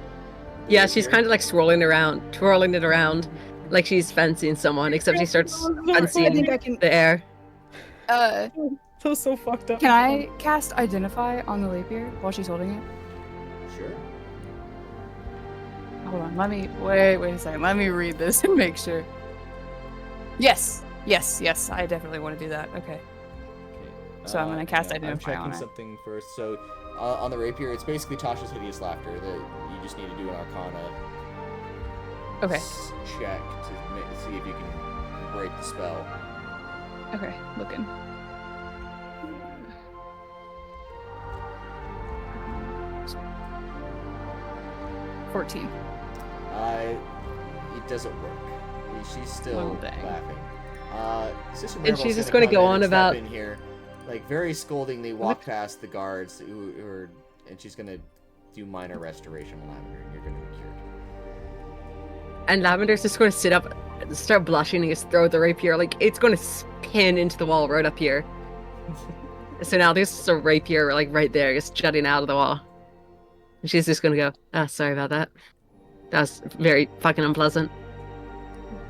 Yeah, she's kind of like twirling it around, like she's fencing someone, except she starts I fencing think I can. the air. That's so fucked up. Can I cast Identify on the rapier while she's holding it? Sure. Hold on. Let me wait a second. Let me read this and make sure. Yes. I definitely want to do that. Okay. Okay. So I'm gonna cast I'm Identify checking on it. something first. So on the rapier, it's basically Tasha's hideous laughter. That you just need to do an Arcana Okay. check to see if you can break the spell. Okay. Looking. $14. It doesn't work. She's still Oh, dang. laughing. Sister And Maribel's she's just gonna gonna come go in on and step about- in here, like very scoldingly walk past the guards and she's gonna do minor restoration on Lavender, and you're gonna be cured. And Lavender's just going to sit up, start blushing, and just throw the rapier. Like, it's going to spin into the wall right up here. So now there's just a rapier, like, right there, just jutting out of the wall. And she's just going to go, sorry about that. That was very fucking unpleasant.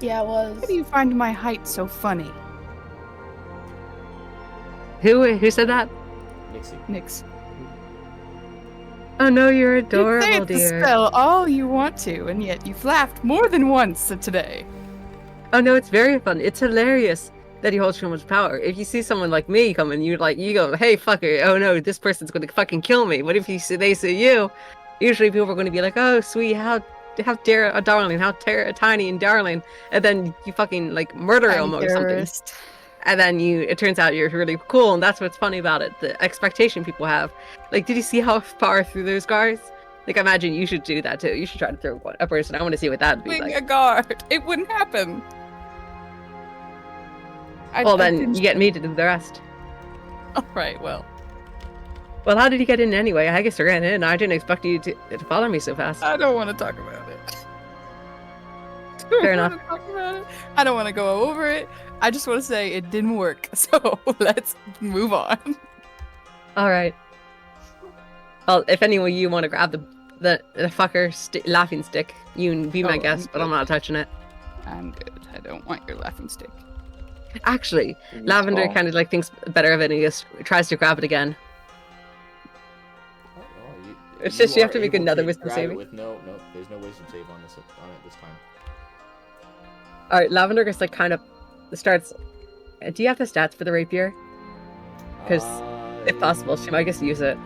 Yeah, it was. Why do you find my height so funny? Who said that? Nixie. Nix. Oh no, you're You say adorable, the dear. spell all you want to, and yet you've laughed more than once today. Oh no, it's very fun. It's hilarious that he holds so much power. If you see someone like me coming, you go, hey fucker, oh no, this person's gonna fucking kill me. What if they see you? Usually people are gonna be like, oh sweet, how dare a darling, tiny and darling, and then you fucking like murder him or something. And then it turns out you're really cool, and that's what's funny about it. The expectation people have. Like, did you see how far through those guards? Like, imagine you should do that too. You should try to throw a person. I want to see what that'd be Being like. a guard, it wouldn't happen. Well, then you get me to do the rest. All right. Well, how did you get in anyway? I guess you ran in. I didn't expect you to follow me so fast. I don't want to talk about it. Fair enough. I don't want to go over it. I just want to say it didn't work. So let's move on. All right. Well, if anyone you want to grab the fucker laughing stick, you can be my Oh, guest, but I'm not touching it. I'm good. I don't want your laughing stick. Actually, Use Lavender ball. kind of like thinks better of it and he just tries to grab it again. Oh, It's just you have are to make able another to wisdom grab saving. it with no, there's no wisdom save on it this time. All right, Lavender just like kind of starts. Do you have the stats for the rapier? Because if possible, she might just use it. Yeah,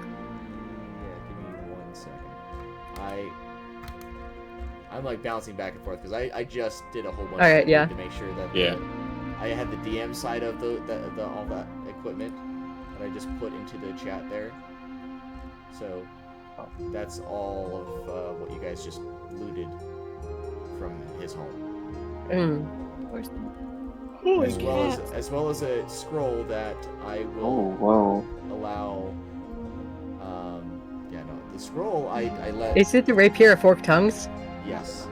give me 1 second. I'm like bouncing back and forth because I just did a whole bunch Alright, of yeah. to make sure that Yeah. I had the DM side of the all that equipment that I just put into the chat there. So that's all of what you guys just looted from his home. Where's the... As well as a scroll that I will whoa. allow. Yeah, no, the scroll I let. Is it the rapier of forked tongues? Yes.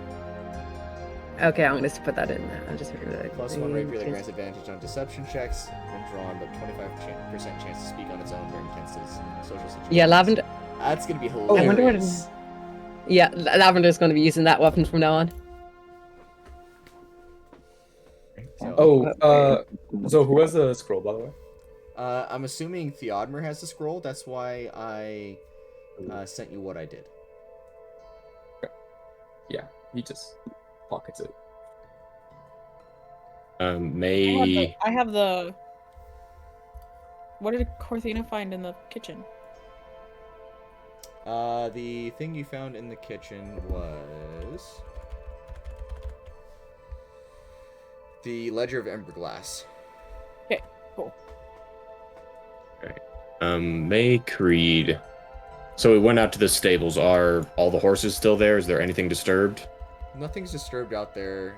Okay, I'm gonna just put that in there. I'll just figure that. +1 rapier that grants advantage on deception checks when drawn, but 25% chance to speak on its own during tense social situations. Yeah, Lavender. That's gonna be I wonder what hilarious. Yeah, Lavender's gonna be using that weapon from now on. So, So who has a scroll, by the way? I'm assuming Theodmer has the scroll. That's why I sent you what I did. Yeah, he just pockets it. May I have the. What did Corthina find in the kitchen? The thing you found in the kitchen was the Ledger of Emberglass. Okay, cool. May Creed. So we went out to the stables. Are all the horses still there? Is there anything disturbed? Nothing's disturbed out there.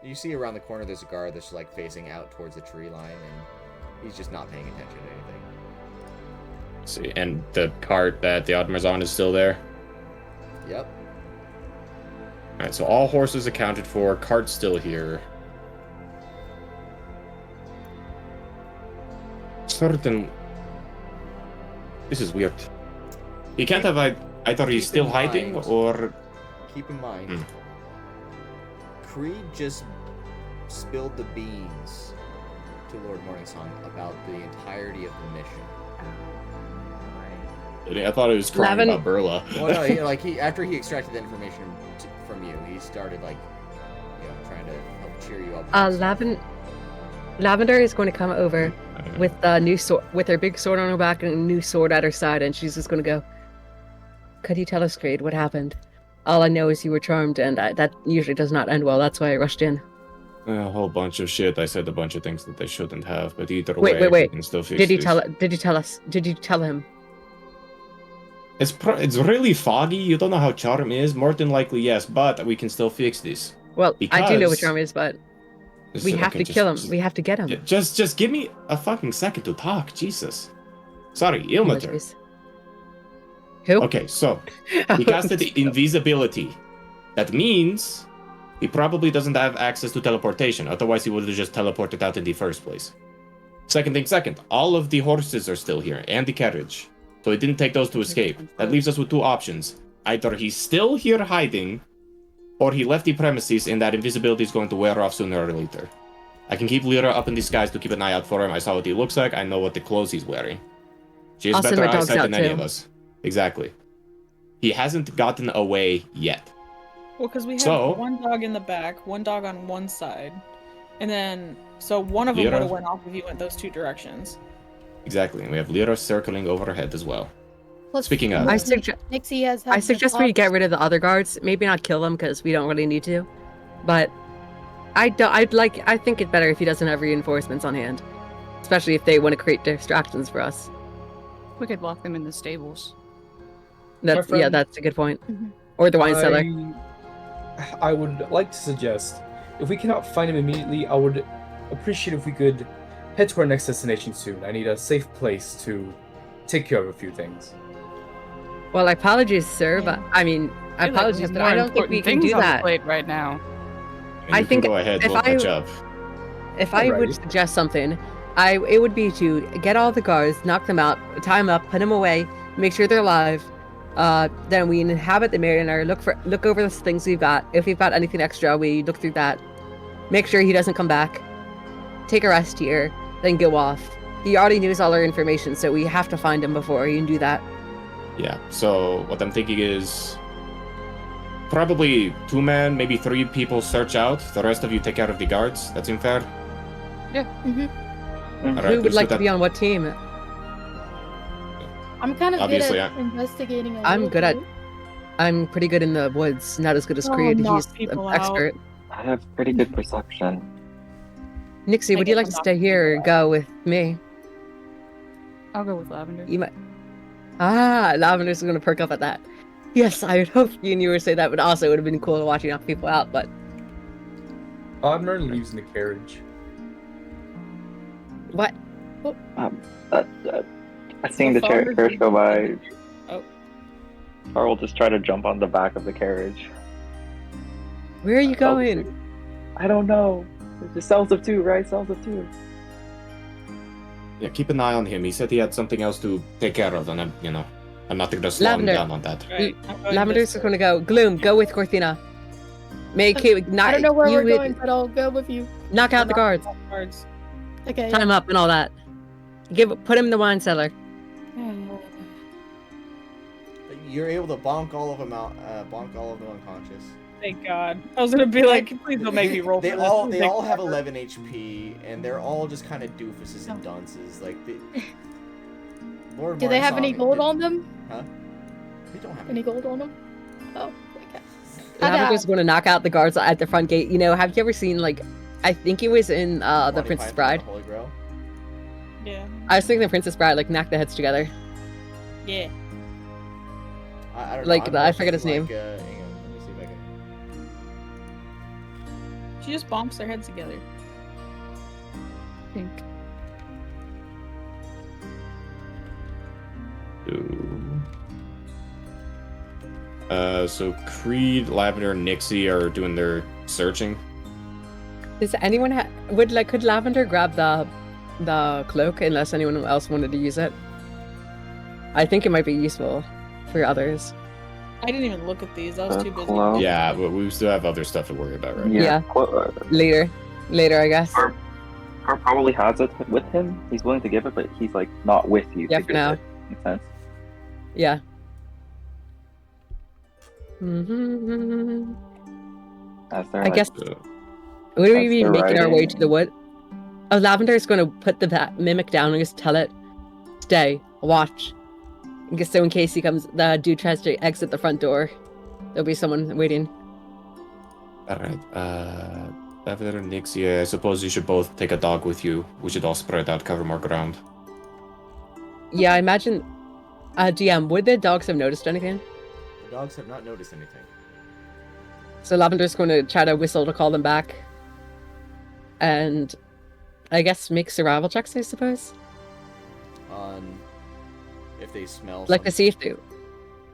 You see around the corner there's a guard that's like facing out towards the tree line, and he's just not paying attention to anything. Let's see, and the cart that the Ottomar's on is still there? Yep. Alright, so all horses accounted for, cart's still here. Certain... This is weird. He can't have either he's Keep still in hiding, mind- or... Keep in mind, Creed just spilled the beans to Lord Morningsong about the entirety of the mission. I thought it was crying Lavin- about Burla. Well, no, after he extracted the information from you, he started trying to help cheer you up. Lavender is going to come over with a new sword, with her big sword on her back and a new sword at her side, and she's just going to go. Could you tell us, Creed, what happened? All I know is you were charmed, and that usually does not end well. That's why I rushed in. A whole bunch of shit. I said a bunch of things that they shouldn't have, but either Wait, way, wait. we can still fix Did you this. tell us? Did you tell him? It's really foggy. You don't know how charm is. More than likely, yes, but we can still fix this. Well, I do know what Because- charm is, but we have Okay, to kill him. just- We have to get him. Just give me a fucking second to talk. Jesus. Sorry, Ilmater. Apologies. Who? Okay, so he casted the invisibility. That means he probably doesn't have access to teleportation. Otherwise, he would have just teleported out in the first place. Second, all of the horses are still here and the carriage. So he didn't take those to escape. That leaves us with two options. Either he's still here hiding, or he left the premises and that invisibility is going to wear off sooner or later. I can keep Lyra up in disguise to keep an eye out for him. I saw what he looks like. I know what the clothes he's wearing. She has I'll send better my dogs eyesight out than any too. of us. Exactly. He hasn't gotten away yet. Well, because we have So- one dog in the back, one dog on one side, and then so one of them Lyra? would have went off if you went those two directions. Exactly, and we have Lyra circling overhead as well. Plus, Speaking of- Nixie has. I suggest we get rid of the other guards. Maybe not kill them because we don't really need to. But I think it's better if he doesn't have reinforcements on hand, especially if they want to create distractions for us. We could lock them in the stables. That's friend- that's a good point. Or the wine cellar. I would like to suggest, if we cannot find him immediately, I would appreciate if we could head to our next destination soon. I need a safe place to take care of a few things. Well, apologies, sir, but I mean, I feel like we apologies, have but more I don't think we important can things do on the that. plate right now. I You think can go ahead, if we'll I- catch up. If I would Alrighty. suggest something, it would be to get all the guards, knock them out, tie them up, put them away, make sure they're alive. Then we inhabit the Mariner, look over the things we've got. If we've got anything extra, we look through that. make sure he doesn't come back, take a rest here, then go off. He already knows all our information, so we have to find him before he can do that. Yeah, so what I'm thinking is probably 2 men, maybe 3 people search out. The rest of you take care of the guards. That seem fair? Mm-hmm. All right, Who would let's like do to that. be on what team? I'm kind of Obviously, good at investigating. I'm good at. I'm pretty good in the woods. Not as good as Oh, Creed. knock He's an people out. expert. I have pretty good perception. Nixie, I would you get like to to knock stay here or people go with me? I'll go with Lavender. You might. Ah, Lavender's gonna perk up at that. Yes, I would hope you knew or say that, but also it would have been cool to watch you knock people out. But Oddmer leaves in the carriage. what? I seen the Farmer carriage go by. Oh. Carl will just try to jump on the back of the carriage. Where are you going? I don't know. It's just cells of 2, right? Cells of 2. Yeah, keep an eye on him. He said he had something else to take care of, and I'm not gonna slow him Lavender. down on that. Right. I'm going Lavender's this going to go. Gloom, go with Cortina. Make it not. I don't know where you we're would going, but I'll go with you. knock out the guards, cards. Okay. time up, and all that. Put him in the wine cellar. You're able to bonk all of them out, bonk all of them unconscious. Thank God. I was gonna be like, please don't make me roll. They for all this. they all have 11 HP, and they're all just kind of doofuses and dunces. Like Lord Do they have any Morningsong gold did- on them? Huh? They don't have Any gold on them? Oh, okay. Lavender's going to knock out the guards at the front gate. You know, have you ever seen, like, I think it was in the Monty Princess Python and Bride. the Holy Grail. Yeah. I was thinking the Princess Bride, like, knock the heads together. Yeah. I don't know. Like, I'm I more forget his thinking name. Like, hang on, let me see if I can. She just bonks their heads together. Pink. So Creed, Lavender, and Nixie are doing their searching. Does anyone could Lavender grab the cloak unless anyone else wanted to use it? I think it might be useful for others. I didn't even look at these. I was too busy. Cloak? Yeah, but we still have other stuff to worry about, right? Yeah. Later, I guess. Carl probably has it with him. He's willing to give it, but he's like not with you. Yeah, to for give now. it. Makes sense. Yeah. Mm-hmm. I guess. Uh, Would we As be they're making our way riding- to the wood? Oh, Lavender is going to put the mimic down and just tell it, stay, watch. So in case the dude tries to exit the front door, there'll be someone waiting. Alright, Lavender and Nixie, I suppose you should both take a dog with you. We should all spread out, cover more ground. Yeah, I imagine. DM, would the dogs have noticed anything? The dogs have not noticed anything. So Lavender's going to try to whistle to call them back. And I guess make survival checks, I suppose? On if they smell. Like to see if they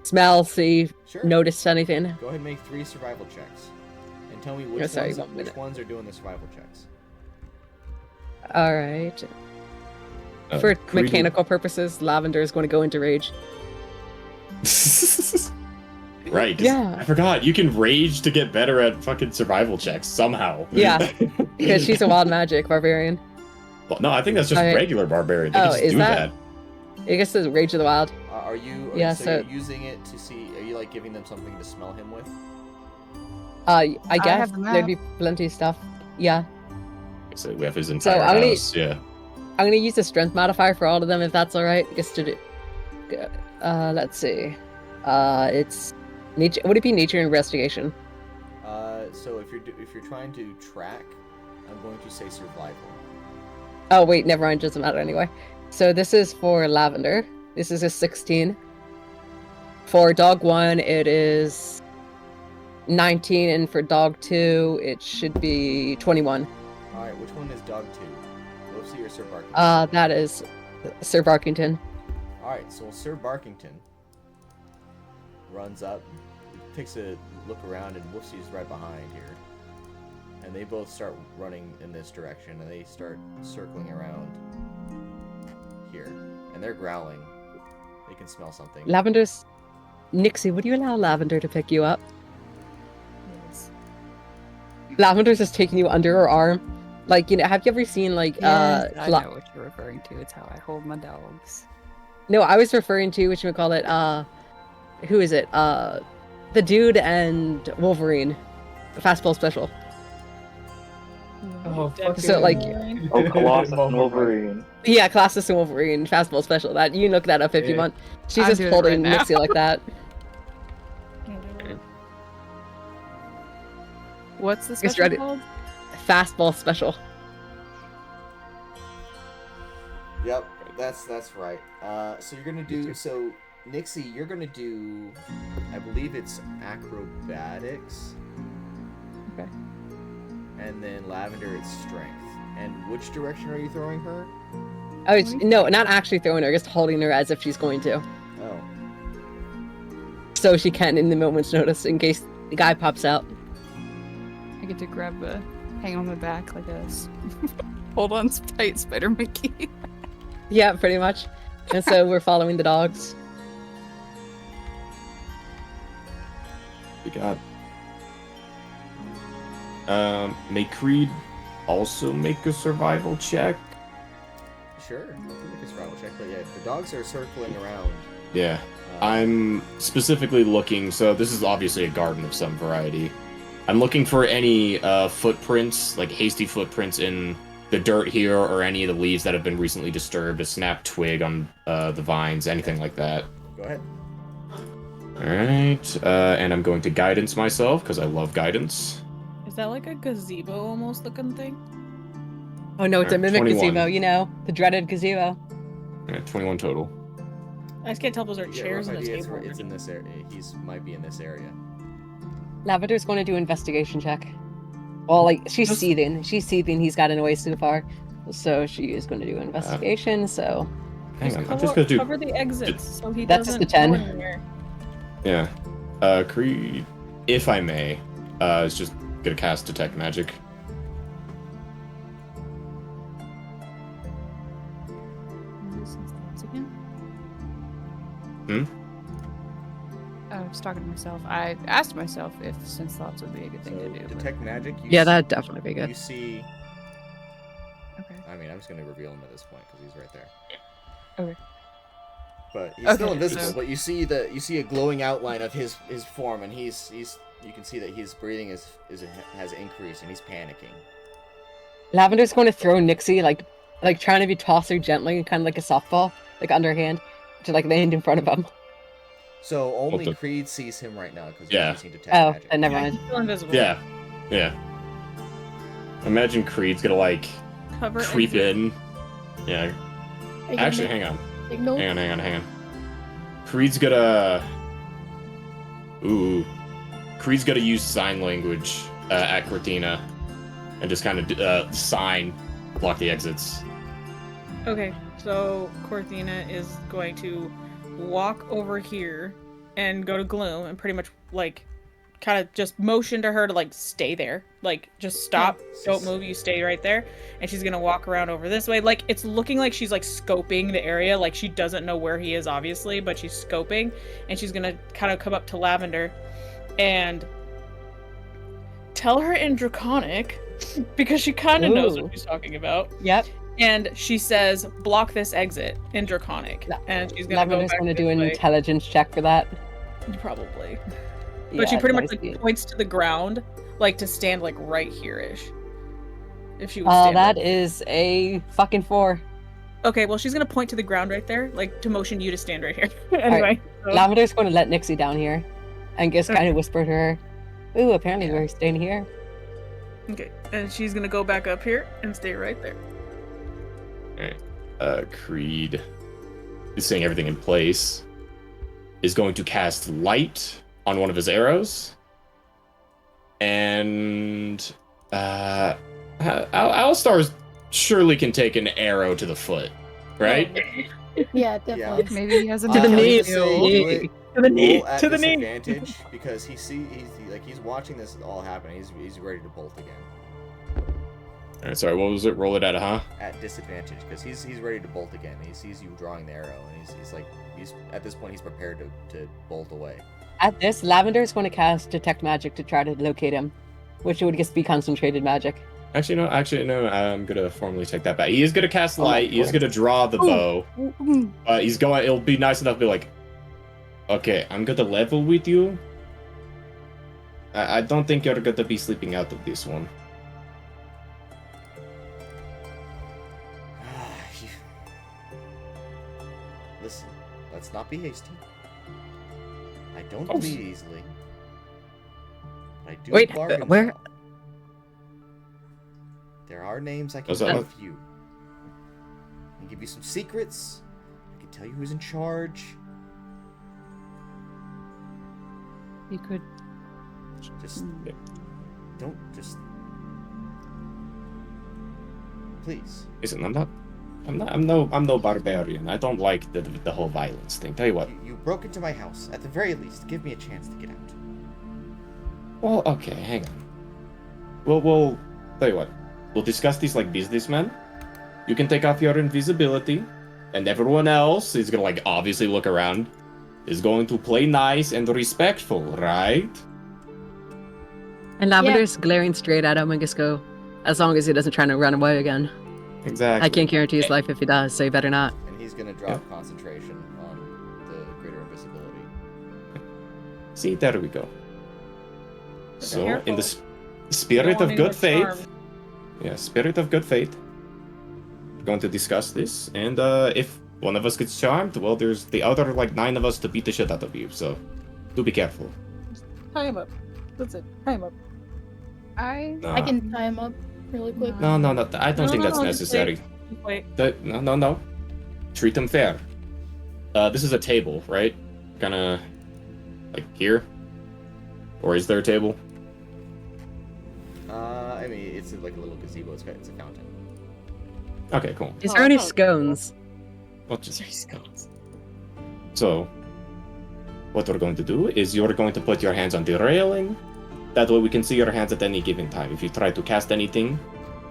smell, see, Sure. notice anything. Go ahead and make 3 survival checks, and tell me Oh, which sorry, ones, 1 minute. which ones are doing the survival checks. Alright. For Creed- mechanical purposes, Lavender is going to go into rage. Right. Yeah. I forgot. You can rage to get better at fucking survival checks somehow. Yeah, because she's a wild magic barbarian. Well, no, I think that's just Alright. regular barbarian. They can Oh, just is do that- I guess it's Rage of the Wild. Are you? Yeah, So, so- you're using it to see? Are you like giving them something to smell him with? I guess have the there'd be map. plenty of stuff. Yeah. So we have his entire I'm gonna- house. Yeah. I'm gonna use the strength modifier for all of them if that's alright. Just to do. Let's see. It's nature. Would it be nature investigation? So if you're trying to track, I'm going to say survival. Oh wait, never mind. Doesn't matter anyway. So this is for Lavender. This is a 16. For dog 1, it is 19, and for dog 2, it should be 21. All right, which one is dog 2? Lucy or Sir Barkington? That is Sir Barkington. All right, so Sir Barkington runs up, takes a look around, and Woofsy's right behind here. And they both start running in this direction, and they start circling around here. And they're growling. They can smell something. Lavender's. Nixie, would you allow Lavender to pick you up? Yes. Lavender's just taking you under her arm. Like, you know, have you ever seen like Yes, I know what you're referring to. It's how I hold my dogs. No, I was referring to who is it? The dude and Wolverine. Fastball special. Oh, fuck So, it. like- Oh, Colossus and Wolverine. Yeah, Colossus and Wolverine, fastball special. That you can look that up if you Yeah. want. She's I'm just doing it holding right now. Nixie like that. What's the It's special ready. called? Fastball special. Yep, that's right. So you're gonna do so, Nixie. You're gonna do, I believe it's acrobatics. Okay. And then Lavender, it's strength. And which direction are you throwing her? Oh, no, not actually throwing her, just holding her as if she's going to. Oh, So she can, in the moment's notice, in case the guy pops out. I get to hang on my back like a hold on tight spider monkey. Yeah, pretty much. And so we're following the dogs. We got. May Creed also make a survival check? sure. You can make a survival check, but yeah, the dogs are circling around. Yeah. I'm specifically looking, so this is obviously a garden of some variety. I'm looking for any footprints, like hasty footprints in the dirt here, or any of the leaves that have been recently disturbed, a snapped twig on the vines, anything like that. Go ahead. Alright, and I'm going to guidance myself, because I love guidance. Is that like a gazebo almost looking thing? Oh no, it's a Alright, mimic 21. gazebo, you know, the dreaded gazebo. Alright, 21 total. I just can't tell if those are Yeah, chairs rough and a idea, table. it's in this area. Might be in this area. Lavender's going to do investigation check. Well, like, she's seething. She's seething. He's gotten away so far. So she is going to do investigation, so... Hang on, I'm just going to do... Cover the exits so he That's doesn't the 10. go anywhere. Yeah. Creed, if I may, is just gonna cast Detect Magic. Hmm? I was talking to myself. I asked myself if sense thoughts would be a good thing So to do. but- detect magic. Yeah, that'd definitely be You good. see. Okay. I mean, I'm just gonna reveal him at this point because he's right there. Okay. But he's Okay, still invisible. so- But you see a glowing outline of his form, and he's you can see that his breathing has increased, and he's panicking. Lavender's going to throw Nixie, like trying to be toss her gently, kind of like a softball, like underhand, to like land in front of him. So only the- Creed sees him right now because Yeah. he's using detect Oh, magic. and never Yeah, mind. he's still invisible. Yeah. Yeah. Imagine Creed's gonna, like, Cover creep exit. in. Yeah. Actually, hang on. Ignore. Hang on. Creed's gonna... Ooh. Creed's gonna use sign language at Cortina and just kind of sign, block the exits. Okay, so Corthina is going to walk over here and go to Gloom and pretty much like kind of just motion to her to like stay there. Like just stop, don't move, you stay right there. And she's gonna walk around over this way. Like it's looking like she's like scoping the area, like she doesn't know where he is obviously, but she's scoping, and she's gonna kind of come up to Lavender and tell her in Draconic because she kind of knows Ooh. what she's talking about. Yep. And she says, "Block this exit" in Draconic, and she's gonna go Lavender's back going to this do an way. intelligence check for that. Probably, Yeah, but she pretty much nice. like points to the ground, like to stand like right here-ish. If she would Oh, stand. that right- is a fucking 4. Okay, well she's gonna point to the ground right there, like to motion you to stand right here. Anyway, so- Lavender's going to let Nixie down here and just kind of whisper to her, "Ooh, apparently we're staying here." okay, and she's gonna go back up here and stay right there. Creed is saying everything in place. Is going to cast light on one of his arrows. And Alistar surely can take an arrow to the foot, right? Yeah, definitely. Maybe he has a To the I would knee. say do it To the knee. roll at To the knee. disadvantage because he's watching this all happen. He's ready to bolt again. Alright, sorry, what was it? Roll it at, huh? At disadvantage because he's ready to bolt again. He sees you drawing the arrow, and he's at this point he's prepared to bolt away. At this, Lavender's going to cast Detect Magic to try to locate him. which would just be concentrated magic. Actually, no. I'm gonna formally take that back. He is gonna cast Oh, light. He is gonna draw the bow. He's going. It'll be nice enough to be like, okay, I'm gonna level with you. I don't think you're gonna be sleeping out of this one. Listen, let's not be hasty. I don't Oh. bleed easily. But I do Wait, bargain where- well. There are names I can Was that give you. I can give you some secrets. I can tell you who's in charge. You could. Just don't just please. Listen, I'm no barbarian. I don't like the whole violence thing. Tell you what. You broke into my house. At the very least, give me a chance to get out. Well, okay, hang on. We'll tell you what. We'll discuss these like businessmen. You can take off your invisibility, and everyone else is gonna like obviously look around. Is going to play nice and respectful, right? And Lavender's glaring straight at him and just go, as long as he doesn't try to run away again. Exactly. I can't guarantee his life if he does, so you better not. And he's gonna drop concentration on the greater invisibility. See, there we go. So, Careful. in the spirit want of good anyone faith, charmed. yeah, spirit of good faith, we're going to discuss this, and if one of us gets charmed, well, there's the other like 9 of us to beat the shit out of you. So, do be careful. Tie him up. That's it. Tie him up. I Nah. I can tie him up really quick. No, I don't think that's just necessary. Wait. No. Treat them fair. This is a table, right? Kinda like here? Or is there a table? I mean, it's like a little gazebo. It's a fountain. Okay, cool. Is there any Oh, scones? Well, just so, what we're going to do is you're going to put your hands on the railing. That way we can see your hands at any given time. If you try to cast anything,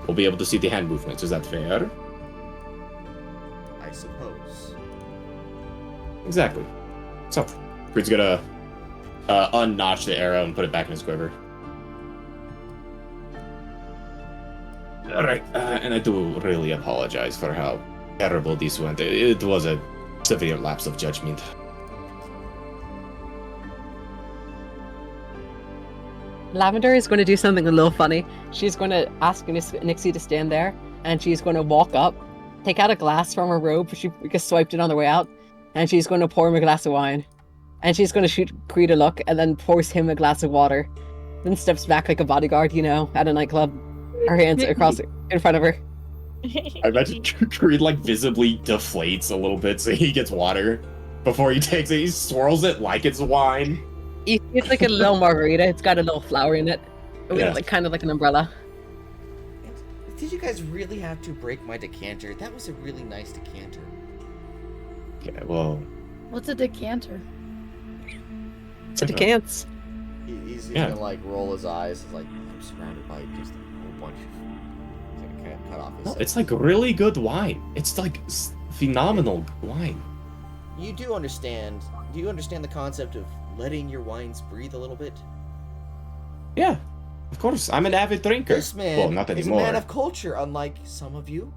we'll be able to see the hand movements. Is that fair? I suppose. Exactly. So, Creed's gonna unnotch the arrow and put it back in his quiver. Alright, and I do really apologize for how terrible this went. It was a severe lapse of judgment. Lavender is going to do something a little funny. She's going to ask Nixie to stand there, and she's going to walk up, take out a glass from her robe. She just swiped it on the way out, and she's going to pour him a glass of wine. And she's going to shoot Creed a look, and then pours him a glass of water. Then steps back like a bodyguard, at a nightclub. Her hands across in front of her. I imagine Creed like visibly deflates a little bit so he gets water. Before he takes it, he swirls it like it's wine. It's like a little margarita. It's got a little flower in it. Yeah. Like kind of like an umbrella. Did you guys really have to break my decanter? That was a really nice decanter. Yeah, well, What's a decanter? It's a decants. He's Yeah. gonna like roll his eyes. He's like, I'm surrounded by just a whole bunch of. He's gonna cut off his. no, it's like really good wine. It's like phenomenal wine. You do understand? Do you understand the concept of letting your wines breathe a little bit? Yeah, of course. I'm an avid drinker. This man Well, not is a anymore. man of culture, unlike some of you.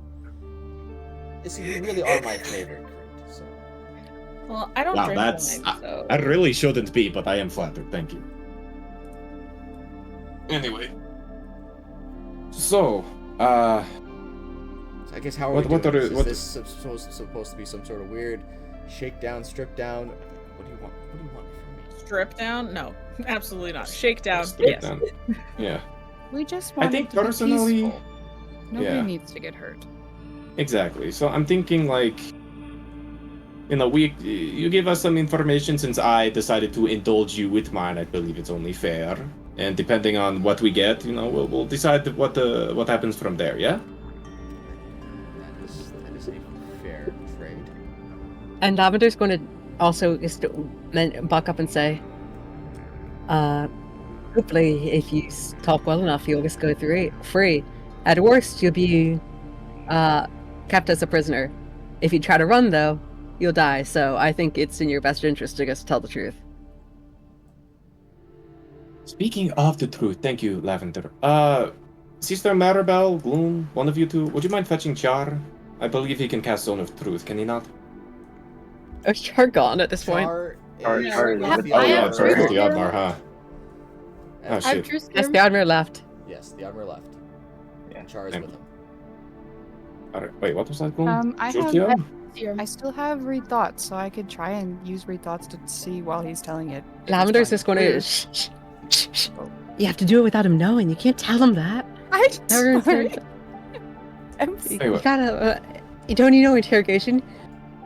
Listen, you really are my favorite, Creed. So. Well, I don't Wow, drink that's- wine, so. I really shouldn't be, but I am flattered. Thank you. Anyway. So, So I guess how are What- we what doing are- this? Is what- this supposed to be some sort of weird shakedown, strip down? What do you want? What do you want from me? Strip down? No, absolutely not. Shake down. strip Yes. down. Yeah, We just I want think it to be personally- peaceful. Nobody yeah. needs to get hurt. exactly. So I'm thinking like, you give us some information since I decided to indulge you with mine. I believe it's only fair, and depending on what we get, we'll decide what happens from there. Yeah. That is a fair trade. And Lavender's going to also just buck up and say, hopefully if you talk well enough, you'll just go free. At worst, you'll be kept as a prisoner. If you try to run, though, you'll die. So I think it's in your best interest to just tell the truth. Speaking of the truth, thank you, Lavender. Sister Maribel, Gloom, one of you two, would you mind fetching Char? I believe he can cast Zone of Truth, can he not? Oh, Char gone at this point. Char Char- is Char is with with the the Oh I yeah, have I'm sorry, truth with the serum. Admar, huh? Oh I have shit. truth Yes, serum. the Admiral left. Yes, the armor left. Yeah. Char is Same. with him. Alright, wait, what was that, Gloom? I Truth have- serum? Serum. I still have read thoughts, so I could try and use read thoughts to see while he's telling it. if it's Lavender's fine. just going to. Shh. You have to do it without him knowing. You can't tell him that. I'm Never sorry. said- I'm You, sorry. Wait, you what? gotta. You don't need no interrogation.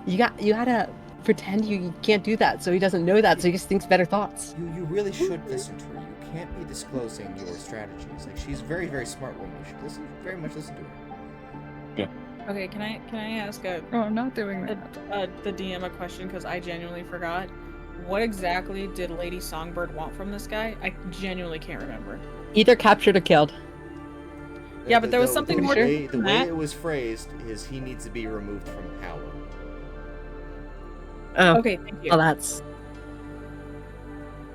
You gotta pretend you can't do that, so he doesn't know that, so he just thinks better thoughts. You really should listen to her. You can't be disclosing your strategies. Like, she's a very, very smart woman. You should very much listen to her. Okay, can I ask Oh, I'm not doing that. the DM a question because I genuinely forgot. What exactly did Lady Songbird want from this guy? I genuinely can't remember. Either captured or killed. Yeah, but there was something the more way, than the way that. it was phrased is he needs to be removed from power. Oh, Okay, thank you. well, that's.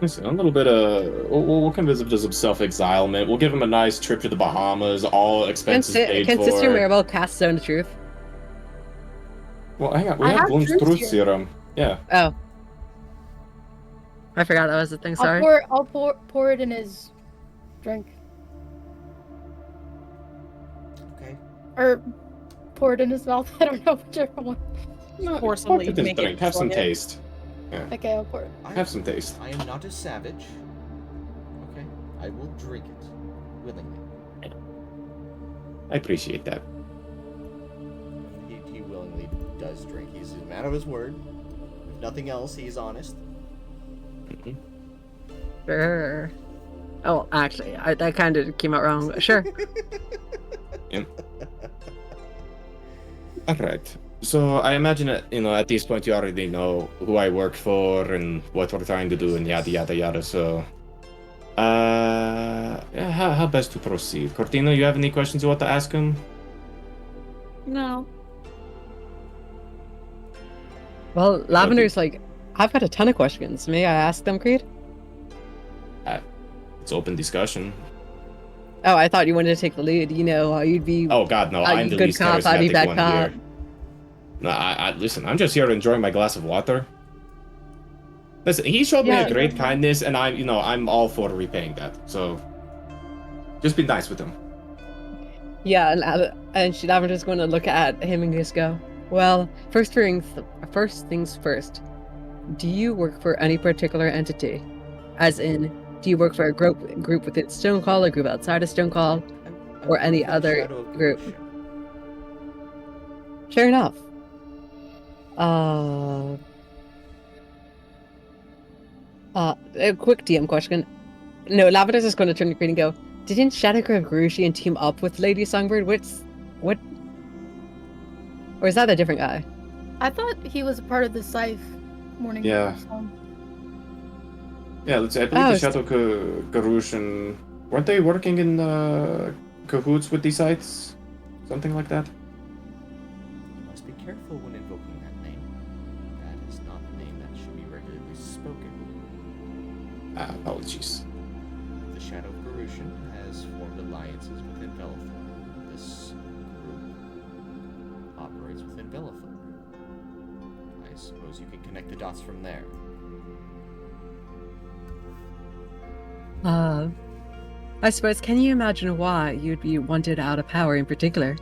Listen, a little bit of... We'll convince him to some self-exilement. We'll give him a nice trip to the Bahamas, all expenses paid Can Sister for. Maribel cast Zone of Truth? Well, hang on, we I have have Gloom's truth Truth serum. Serum. Yeah. Oh. I forgot that was the thing, sorry. I'll pour it in his drink. Okay. Or pour it in his mouth. I don't know, whichever one. Pour some Put lead, this make drink, it have some sluggish. taste. Okay, I'll pour it. Have some taste. I am not a savage. Okay. I will drink it. Willingly. I appreciate that. He willingly does drink. He's a man of his word. If nothing else, he's honest. Mhm. Sure. Oh, actually, that kind of came out wrong. But sure. Alright. So I imagine that, at this point you already know who I work for and what we're trying to do and yada yada yada, so... Yeah, how best to proceed? Cortina, you have any questions you want to ask him? No. Well, Lavender's like, I've got a ton of questions. May I ask them, Creed? It's open discussion. Oh, I thought you wanted to take the lead. You know, you'd be. Oh god, no, I'm the good least cop, I'd be charismatic bad one cop. here. No, I listen, I'm just here enjoying my glass of water. Listen, he showed me Yeah. a great kindness, and I'm all for repaying that. So, just be nice with him. Yeah, and Lavender's going to look at him and just go, well, first things first. Do you work for any particular entity? As in, do you work for a group within Stonecall, a group outside of Stonecall? I Or work any for the other Shadow of group. Garusha. Fair enough. A quick DM question. No, Lavender's just going to turn to Creed and go, didn't Shadowgrove Garushian team up with Lady Songbird? What? Or is that a different guy? I thought he was part of the Scythe morning. Yeah. Song. Yeah, let's say, I believe Oh, the Shadow Garushan... Weren't they working in cahoots with these sites? Something like that? You must be careful when invoking that name. That is not the name that should be regularly spoken. Apologies. The Shadow of Garushan has formed alliances within Belethor. This group operates within Belethor. I suppose you can connect the dots from there. I suppose, can you imagine why you'd be wanted out of power in particular?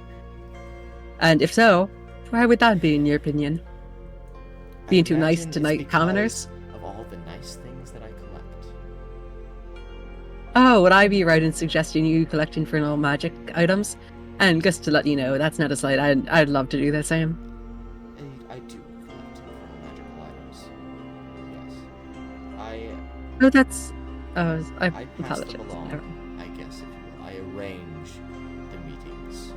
And if so, why would that be in your opinion? Being too nice to night commoners? Of all the nice things that I collect. Oh, would I be right in suggesting you collect infernal magic items? And just to let you know, that's not a slight. I'd love to do the same. I do collect infernal magical items. Yes. Oh, that's. I I pass apologize. them along, Never- I guess, if you will. I arrange the meetings.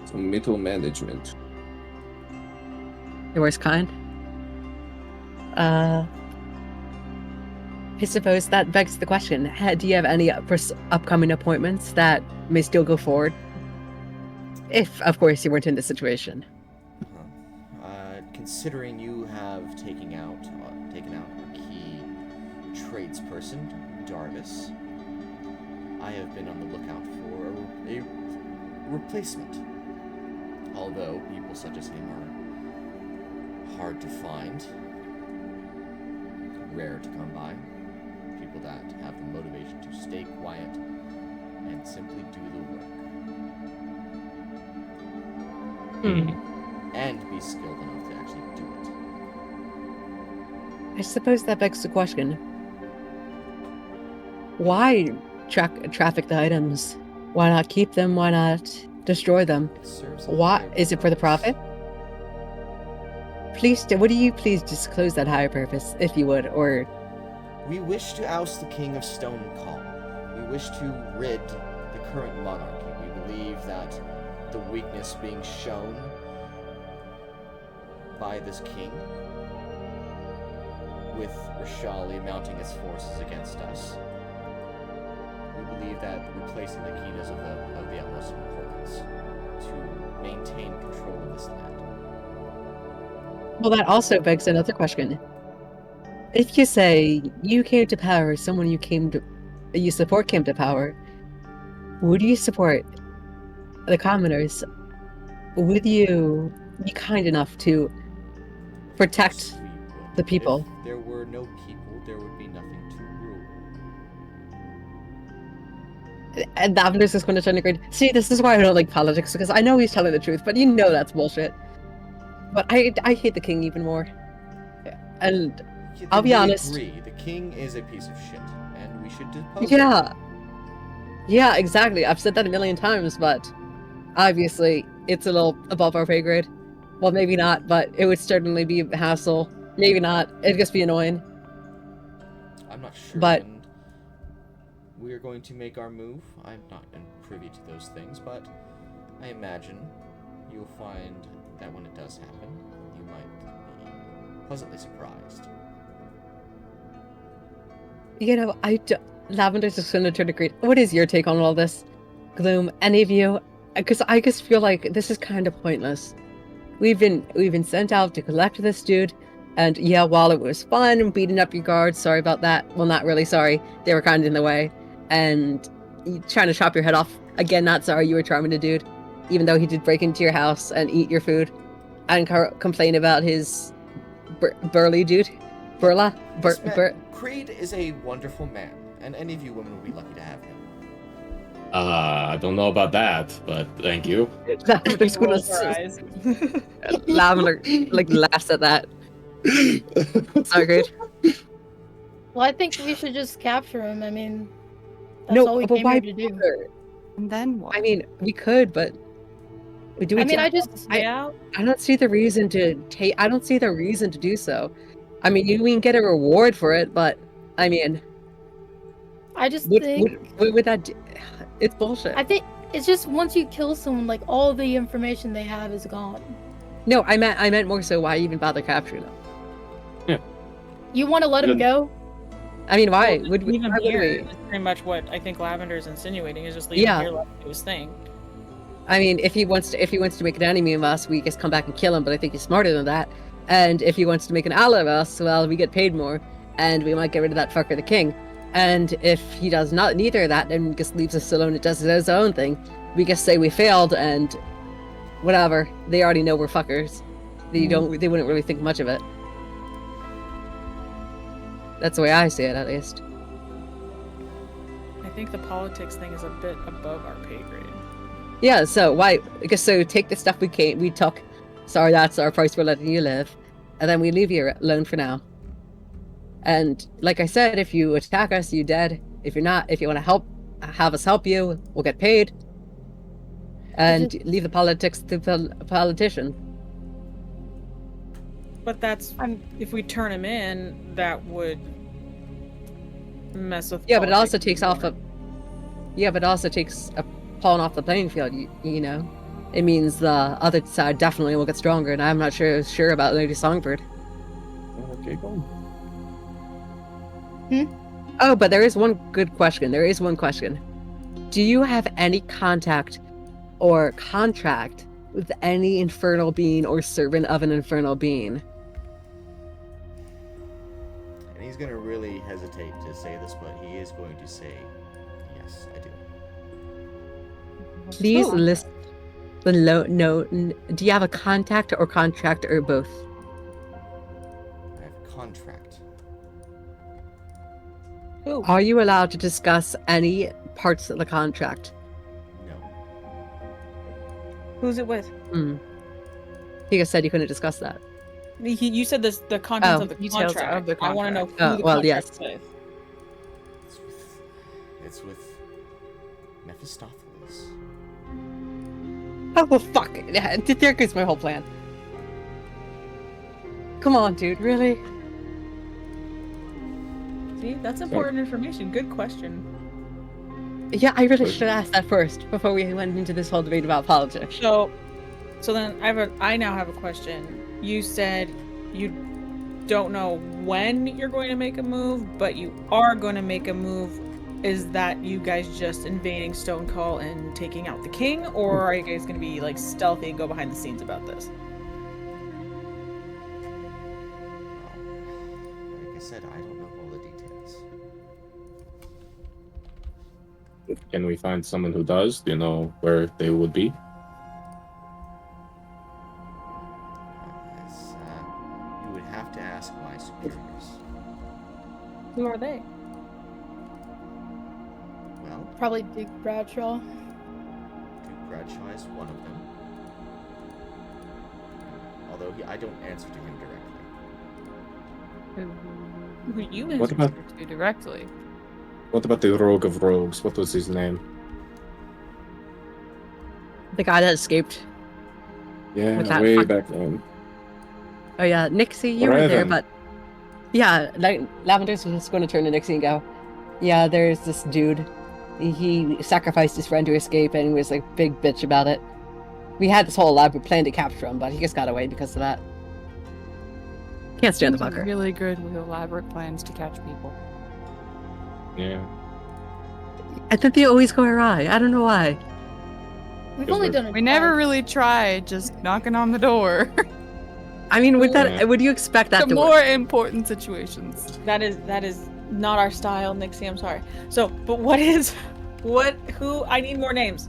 So middle management. The worst kind. I suppose that begs the question: do you have any upcoming appointments that may still go forward? If, of course, you weren't in this situation. Considering you have taken out our key tradesperson, Darvis. I have been on the lookout for a replacement. Although people such as him are hard to find, rare to come by. People that have the motivation to stay quiet and simply do the work. And be skilled enough to actually do it. I suppose that begs the question. Why traffic the items? Why not keep them? Why not destroy them? It serves a What higher is it for the purpose. profit? Would you please disclose that higher purpose, if you would, or... We wish to oust the King of Stonecall. We wish to rid the current monarchy. We believe that the weakness being shown by this king, with Rashali mounting its forces against us, we believe that replacing the king is of the utmost importance to maintain control of this land. Well, that also begs another question. If you say you came to power, someone you support came to power, would you support the commoners? Would you be kind enough to protect Yes, we would. the people? If there were no people, there would be nothing to rule. And Davender's just going to turn to grade. See, this is why I don't like politics, because I know he's telling the truth, but you know that's bullshit. But I hate the king even more. And I'll be honest. Agree. The king is a piece of shit, and we should depose yeah. him. Yeah, exactly. I've said that a million times, but obviously it's a little above our pay grade. Well, maybe not, but it would certainly be a hassle. Maybe not. It'd just be annoying. I'm not sure But- when we are going to make our move. I'm not privy to those things, but I imagine you'll find that when it does happen, you might be pleasantly surprised. You know, Lavender's just going to turn to grade. What is your take on all this? Gloom, any of you? Because I just feel like this is kind of pointless. We've been sent out to collect this dude, and yeah, while it was fun beating up your guards, sorry about that. Well, not really sorry. They were kind of in the way, and trying to chop your head off. Again, not sorry. You were charming the dude, even though he did break into your house and eat your food, and complain about his burly dude, Creed is a wonderful man, and any of you women will be lucky to have him. I don't know about that, but thank you. Lavender's gonna Rolls her eyes. Lavender like laughs at that. Sorry, great. Well, I think we should just capture him. I mean, that's No, all we but came why here to do. bother? And then what? I mean, we could, but we do. I mean, I don't see the reason to take. I don't see the reason to do so. I mean, we can get a reward for it, but I mean, I just think would that? It's bullshit. I think it's just once you kill someone, like all the information they have is gone. No, I meant more so. Why even bother capturing them? You want to let him go? I mean, why Well, would we? leave him Why would here we? is pretty much what I think Lavender's insinuating is just leave Yeah. him here, let him do his thing. I mean, if he wants to make an enemy of us, we just come back and kill him. But I think he's smarter than that. And if he wants to make an ally of us, well, we get paid more, and we might get rid of that fucker, the king. And if he does not neither of that, and just leaves us alone and does his own thing, we just say we failed and whatever. They already know we're fuckers. They wouldn't really think much of it. That's the way I see it, at least. I think the politics thing is a bit above our pay grade. Yeah. So why? So take the stuff we took. Sorry, that's our price for letting you live, and then we leave you alone for now. And like I said, if you attack us, you dead. If you're not, if you want to have us help you, we'll get paid. And leave the politics to the politician. But that's if we turn him in, that would mess with. Yeah, but it also politics takes more. off a. Yeah, but it also takes a pawn off the playing field. You know, it means the other side definitely will get stronger, and I'm not sure about Lady Songbird. Okay, go. Oh, but there is one good question. There is one question. Do you have any contact or contract with any infernal being or servant of an infernal being? And he's going to really hesitate to say this, but he is going to say, yes, I do. Please Oh. list the do you have a contact or contract or both? I have a contract. Who? Are you allowed to discuss any parts of the contract? No. Who's it with? You guys said you couldn't discuss that. You said this, the contents Oh. of the Details contract. of the I want to know who contract. the Well, contract's yes. with. It's with Mephistopheles. Oh, well, fuck. Yeah, there goes my whole plan. Come on, dude. Really? See, that's important information. Good question. Yeah, I really should ask that first before we went into this whole debate about politics. So then I now have a question. You said you don't know when you're going to make a move, but you are going to make a move. Is that you guys just invading Stone Call and taking out the king, or are you guys going to be like stealthy and go behind the scenes about this? Like I said, I don't know all the details. Can we find someone who does? Do you know where they would be? You would have to ask my superiors. Who are they? Well, Probably Duke Bradshaw. Duke Bradshaw is one of them. Although I don't answer to him directly. Who you What answer about To directly. what about the rogue of rogues? What was his name? The guy that escaped. Yeah, With that way fuck- back then. Oh yeah, Nixie, you were there, Raven. but yeah, like Lavender's was going to turn to Nixie and go, "Yeah, there's this dude. He sacrificed his friend to escape, and he was like big bitch about it. We had this whole elaborate plan to capture him, but he just got away because of that. Can't stand the Seems fucker." really good with elaborate plans to catch people. Yeah. I think they always go awry. I don't know why. We've Because only we're- done it We never twice. really tried, just knocking on the door. I mean, would Yeah. would you expect that The to more work? important situations. That is not our style, Nixie. I'm sorry. So, but who? I need more names.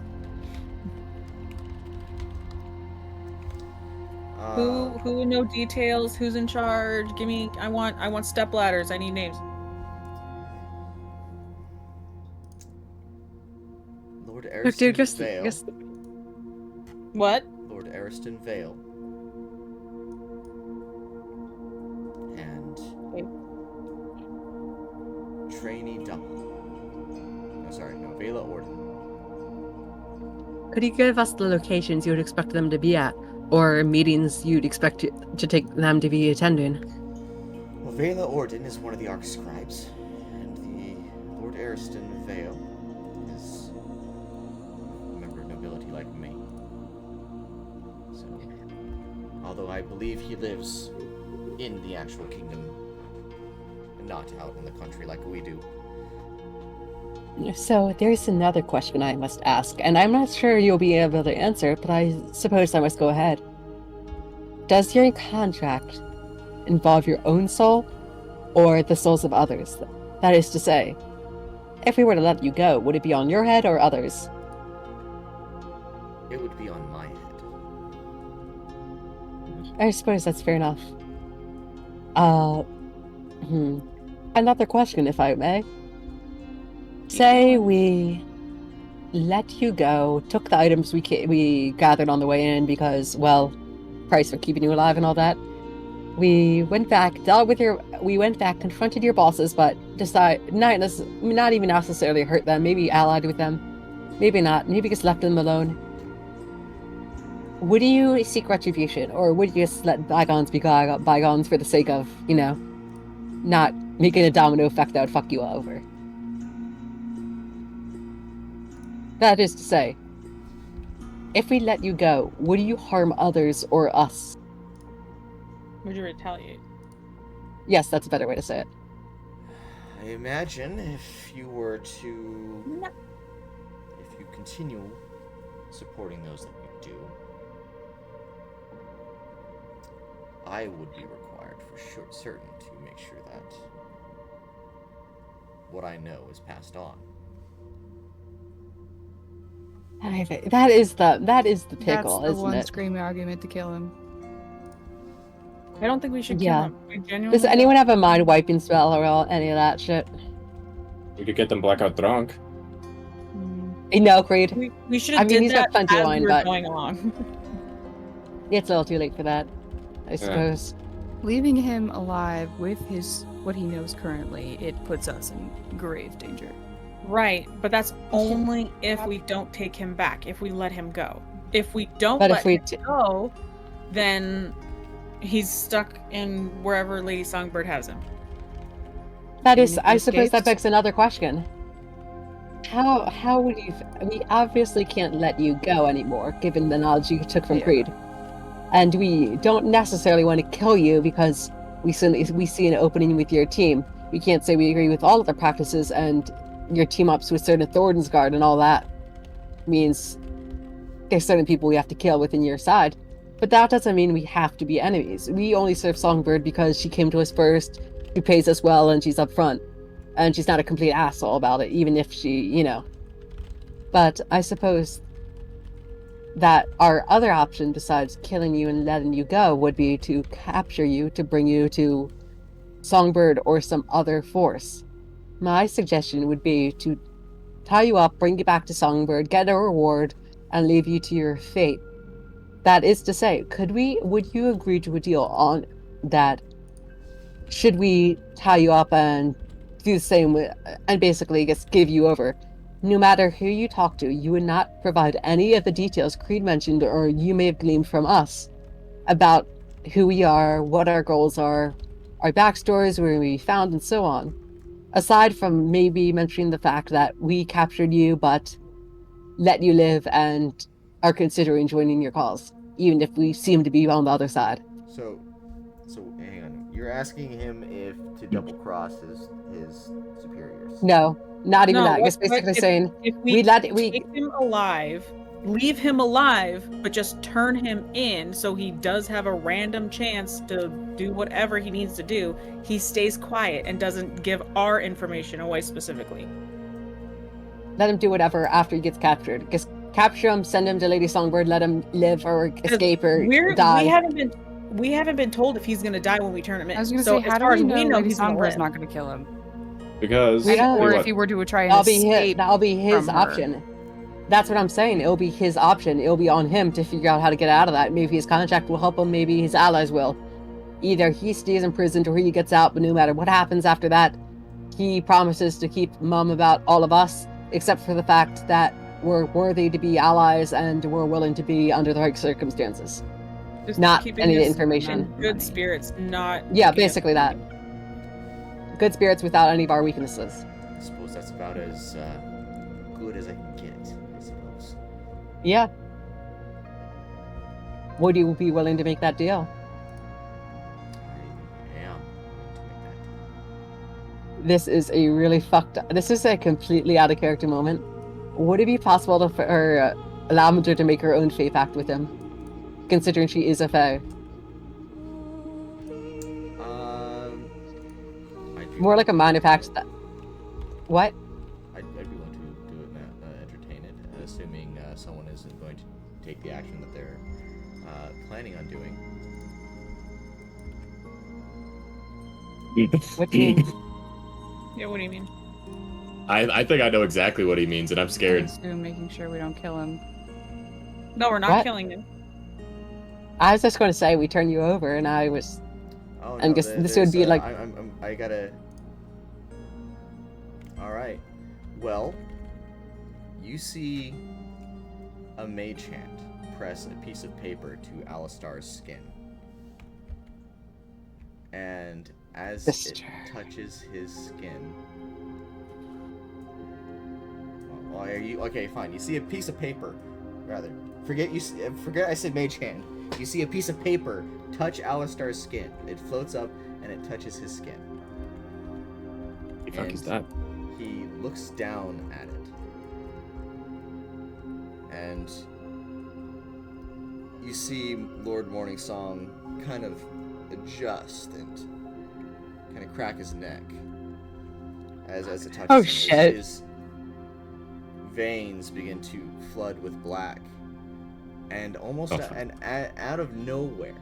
Who know details? Who's in charge? Give me. I want step ladders. I need names. Lord Look, Ariston dude, just Vale. What? Lord Ariston Vale. And Trainee Double. No, sorry, no, Vela Orden. could you give us the locations you would expect them to be at, or meetings you'd expect to take them to be attending? Well, Vela Orden is one of the Arc Scribes, and the Lord Ariston Vale is a member of nobility like me. So, although I believe he lives in the actual kingdom, and not out in the country like we do. So there's another question I must ask, and I'm not sure you'll be able to answer, but I suppose I must go ahead. Does your contract involve your own soul, or the souls of others? That is to say, if we were to let you go, would it be on your head or others? It would be on my head. I suppose that's fair enough. Another question, if I may. Say we let you go, took the items we gathered on the way in because, well, price for keeping you alive and all that. We went back, confronted your bosses, but decided not even necessarily hurt them. Maybe allied with them, maybe not. Maybe just left them alone. Would you seek retribution, or would you just let bygones be bygones for the sake of, not making a domino effect that would fuck you over? That is to say, if we let you go, would you harm others or us? Would you retaliate? Yes, that's a better way to say it. I imagine if you were to... If you continue supporting those that you do, I would be required for certain to make sure that what I know is passed on. That is the pickle, That's the isn't one it? screaming argument to kill him. I don't think we should Yeah. kill him. I genuinely Does anyone have a mind wiping spell or any of that shit? We could get them blackout drunk. No, Creed. We should I have mean, did he's that got plenty of as wine, we were but going along. it's a little too late for that, I suppose. Leaving him alive with what he knows currently, it puts us in grave danger. Right, but that's only if we don't take him back, if we let him go. If we don't But let if we him go, then he's stuck in wherever Lady Songbird has him. That Even is, if he I suppose that escapes? begs another question. How would you? We obviously can't let you go anymore, given the knowledge you took from Yeah. Creed, and we don't necessarily want to kill you because we see an opening with your team. We can't say we agree with all of the practices and your team ups with certain Thornton's Guard and all that means there's certain people we have to kill within your side. But that doesn't mean we have to be enemies. We only serve Songbird because she came to us first, she pays us well, and she's upfront. And she's not a complete asshole about it, even if she, But I suppose that our other option besides killing you and letting you go would be to capture you, to bring you to Songbird or some other force. My suggestion would be to tie you up, bring you back to Songbird, get a reward, and leave you to your fate. That is to say, would you agree to a deal on that? Should we tie you up and do the same and basically just give you over? No matter who you talk to, you would not provide any of the details Creed mentioned or you may have gleaned from us about who we are, what our goals are, our backstories, where we found, and so on. Aside from maybe mentioning the fact that we captured you but let you live and are considering joining your cause, even if we seem to be on the other side. So hang on. You're asking him if to double cross his superiors. No, not even No, that. Just basically saying if we we take him alive, leave him alive, but just turn him in so he does have a random chance to do whatever he needs to do. He stays quiet and doesn't give our information away specifically. let him do whatever after he gets captured. Just capture him, send him to Lady Songbird, let him live or escape or die. We haven't been told if he's gonna die when we turn him in. I was going to So say, how as do far we as know we know, Lady he's gonna Songbird's live. not going to kill him? Because Or if he were to try and escape that'll be his from her. option. That's what I'm saying. It'll be his option. It'll be on him to figure out how to get out of that. Maybe his contract will help him. Maybe his allies will. Either he stays imprisoned or he gets out. But no matter what happens after that, he promises to keep mum about all of us, except for the fact that we're worthy to be allies and we're willing to be under the right circumstances. Just Not keeping any his information. Good Money. spirits, not Yeah, looking at basically that. Good spirits without any of our weaknesses. I suppose that's about as good as I can get it, I suppose. Yeah. Would you be willing to make that deal? I am willing to make that deal. This is a really fucked up. This is a completely out of character moment. Would it be possible for Lavender to make her own fae pact with him, considering she is a fae? More like a minor pact. What? I'd be willing to do it and entertain it, assuming someone isn't going to take the action that they're planning on doing. What do you mean? Yeah, what do you mean? I think I know exactly what he means, and I'm I scared. assume making sure we don't kill him. No, we're not What? killing him. I was just going to say we turn you over, and I was. Oh, And guess this would be like. I gotta. All right. Well, you see a mage hand press a piece of paper to Alistar's skin, and as it touches his skin. Oh, are you okay? Fine. You see a piece of paper, rather. Forget I said mage hand. You see a piece of paper touch Alistar's skin. It floats up and it touches his skin. The fuck is that? He looks down at it. And you see Lord Morningsong kind of adjust and kind of crack his neck as it touches Oh, him. shit. His veins begin to flood with black, and almost out of nowhere,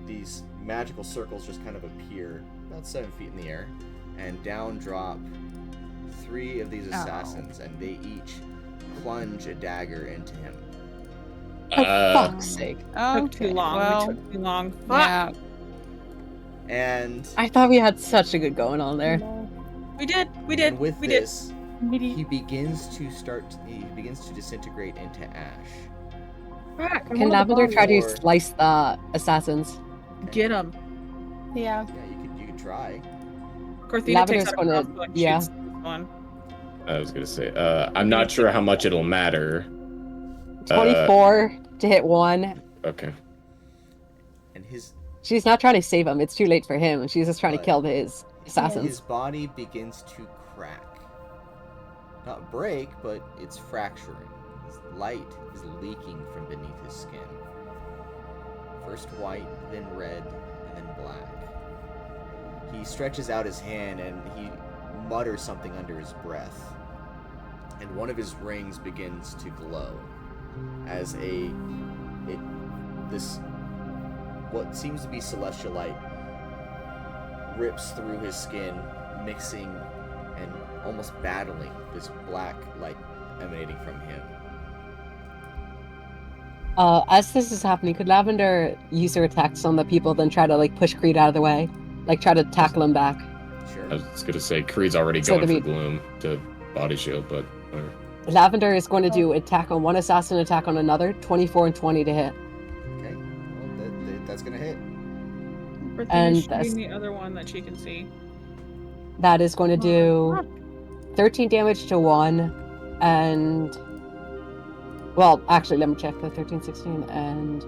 these magical circles just kind of appear about 7 feet in the air, and down drop 3 of these assassins, and they each plunge a dagger into him. For fuck's sake. Took too long. Well, We took too long. yeah. And I thought we had such a good going on there. We did. and with we this, did. he begins to disintegrate into ash. Crack, Can Lavender try to Or- slice the assassins? Get him. Yeah. Yeah, you could try. Corthina Lavender's takes out gonna- a crossbow and yeah. shoots one. I was gonna say, I'm not sure how much it'll matter. 24 to hit one. Okay. And his She's not trying to save him. It's too late for him. She's just trying to But- kill his assassins. his body begins to crack. Not break, but it's fracturing. His light is leaking from beneath his skin. First white, then red, and then black. He stretches out his hand and he mutters something under his breath. And one of his rings begins to glow as what seems to be celestial light rips through his skin, mixing and almost battling this black light emanating from him. As this is happening, could Lavender use her attacks on the people, then try to push Creed out of the way, try to tackle him back? Sure. I was gonna say Creed's already So going do for we- Gloom to body shield, but Lavender is going to do attack on one assassin, attack on another, 24 and 20 to hit. Okay. Well, that's gonna hit. Corthina's And shooting that's- the other one that she can see. That is going to do 13 damage to one, and... Well, actually, let me check the 13, 16, and...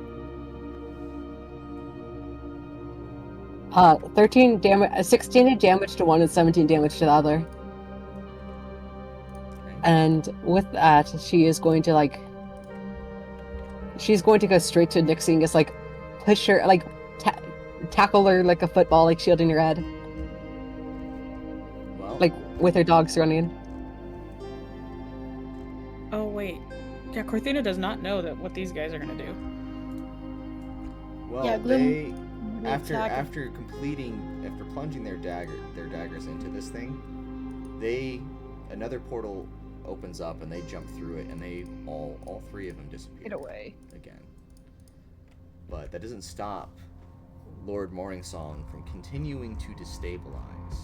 16 damage to one and 17 damage to the other. And with that, she is going to she's going to go straight to Nixie and just push her, tackle her like a football, shielding her head, Well, with her dogs running. Oh wait. Yeah, Corthina does not know what these guys are gonna do. well, Yeah, they Gloom- after plunging their daggers into this thing, another portal opens up and they jump through it, and they all 3 of them disappear. Get away. Again. But that doesn't stop Lord Morningsong from continuing to destabilize.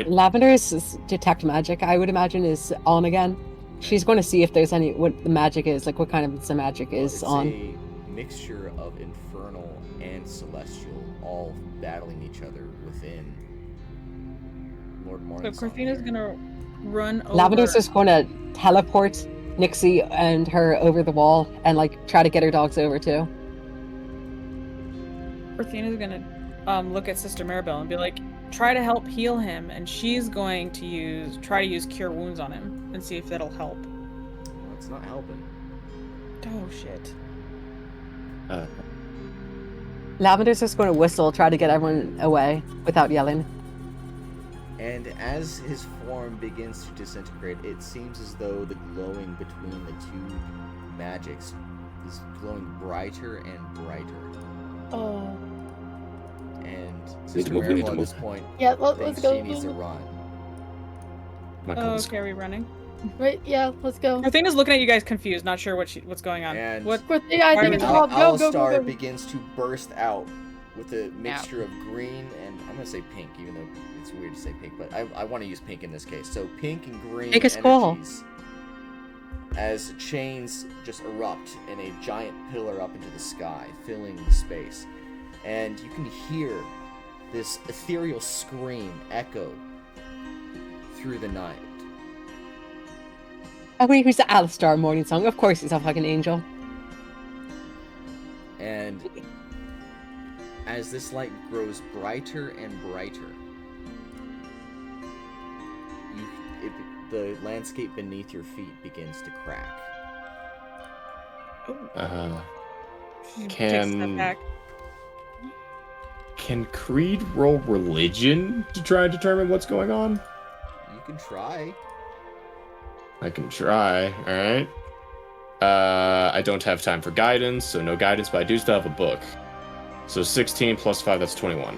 Lavender's detect magic, I would imagine, is on again. She's going to see if there's what the magic is, what kind of the magic is It's on. a mixture of infernal and celestial, all battling each other within Lord So Morningsong. Corthina's gonna run over. Lavender's just going to teleport Nixie and her over the wall and try to get her dogs over too. Corthina's gonna look at Sister Maribel and be like, try to help heal him, and she's going to try to use Cure Wounds on him and see if that'll help. Well, it's not helping. Oh shit. Lavender's just going to whistle, try to get everyone away without yelling. And as his form begins to disintegrate, it seems as though the glowing between the 2 magics is glowing brighter and brighter. Oh. And to Sister move, we need Maribel to at move. this point Yeah, let's thinks go. she needs to run. my Oh, goodness. okay, are we running? Right, yeah, let's go. Corthina's looking at you guys confused, not sure what's going on. And- What? Yeah, I Why think are it's we all go, go, Alistar go, go. begins to burst out with a mixture of green and I'm gonna say pink, even though it's weird to say pink, but I want to use pink in this case. So pink and green Pink is cool. energies as chains just erupt in a giant pillar up into the sky, filling the space, and you can hear this ethereal scream echo through the night. I mean, who's the Alistar Morningsong? Of course he's a fucking angel. And as this light grows brighter and brighter, the landscape beneath your feet begins to crack. Take a step Can back. Creed roll religion to try and determine what's going on? You can try. I can try. All right. I don't have time for guidance, so no guidance, but I do still have a book. So 16 plus 5, that's 21.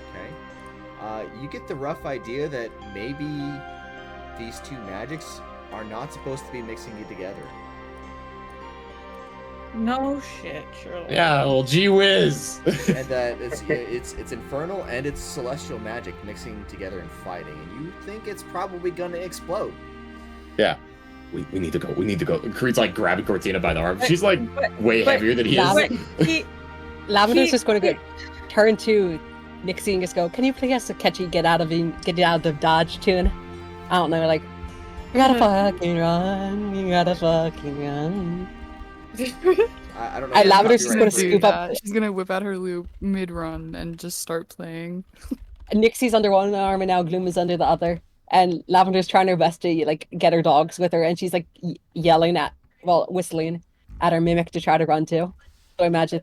Okay. You get the rough idea that maybe these two magics are not supposed to be mixing you together. No shit, Sherlock. Yeah, well, gee whiz. And that it's infernal and it's celestial magic mixing together and fighting, and you think it's probably gonna explode. Yeah. We need to go. We need to go. Creed's like grabbing Cortina by the arm. She's like way heavier than he is. Lavender's just going to turn to Nixie and just go, "Can you play us a catchy get out of the dodge tune?" I don't know, like, "You gotta fucking run, you gotta fucking run." I don't know. And if Lavender's copyright just gonna for- scoop up. She's gonna whip out her loop mid-run and just start playing. Nixie's under one arm and now Gloom is under the other. And Lavender's trying her best to like get her dogs with her, and she's like whistling at her mimic to try to run too. So imagine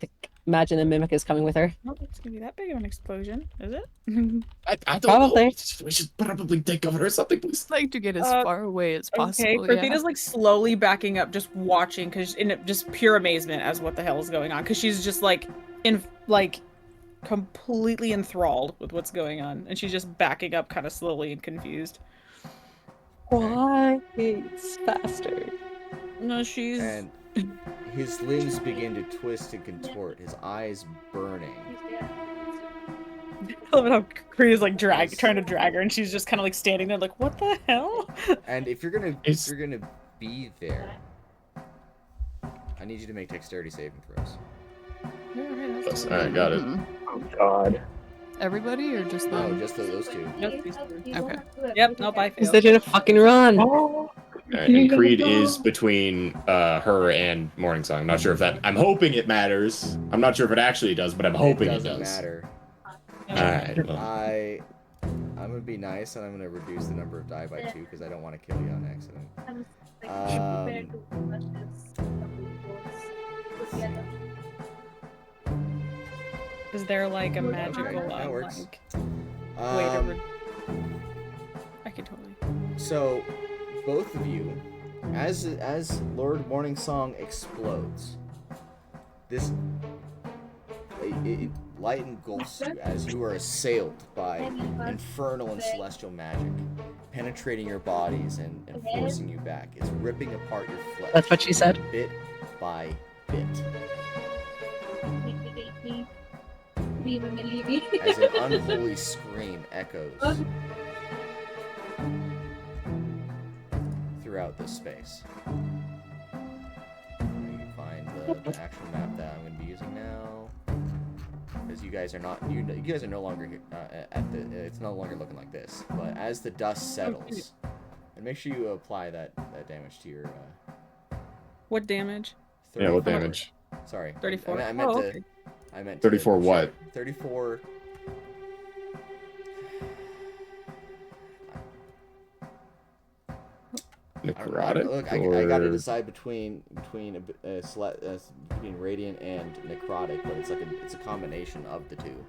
the mimic is coming with her. Oh, it's gonna be that big of an explosion, is it? I don't Probably. know. We should probably take cover or something, please. I'd like to get as far away as Okay, possible. Cortina's like slowly backing up, just watching, because in just pure amazement as what the hell is going on, because she's just like completely enthralled with what's going on, and she's just backing up kind of slowly and confused. Why? It's faster. No, she's. And his limbs begin to twist and contort, his eyes burning. I love how Karina's like trying to drag her, and she's just kind of like standing there, like, what the hell? And if you're gonna be there, I need you to make dexterity saving throws. Alright, got it. Oh God. Everybody or just No, them? just those two. Just these two. Okay. Yep, nope, I Because failed. they're gonna fucking run. Alright, and Creed is between her and Morningsong. I'm not sure if that. I'm hoping it matters. I'm not sure if it actually does, but I'm hoping it doesn't does. matter. Alright. Well, I'm gonna be nice and I'm gonna reduce the number of die by 2 because I don't want to kill you on accident. Is there like a magical that works. like way to Um, I can totally. So, both of you, as Lord Morningsong explodes, this light engulfs you as you are assailed by infernal and celestial magic, penetrating your bodies and forcing you back. It's ripping apart your flesh. That's what she said. Bit by bit. As an unholy scream echoes throughout this space. You can find the actual map that I'm going to be using now, because you guys are not you guys are no longer here, at the. It's no longer looking like this. But as the dust settles, and make sure you apply that damage to your. What damage? yeah, what 34. damage? Sorry, 34. I meant Oh, to. okay. I meant 34 what? 34. Necrotic? Look, I got to decide between radiant and necrotic, but it's a combination of the two.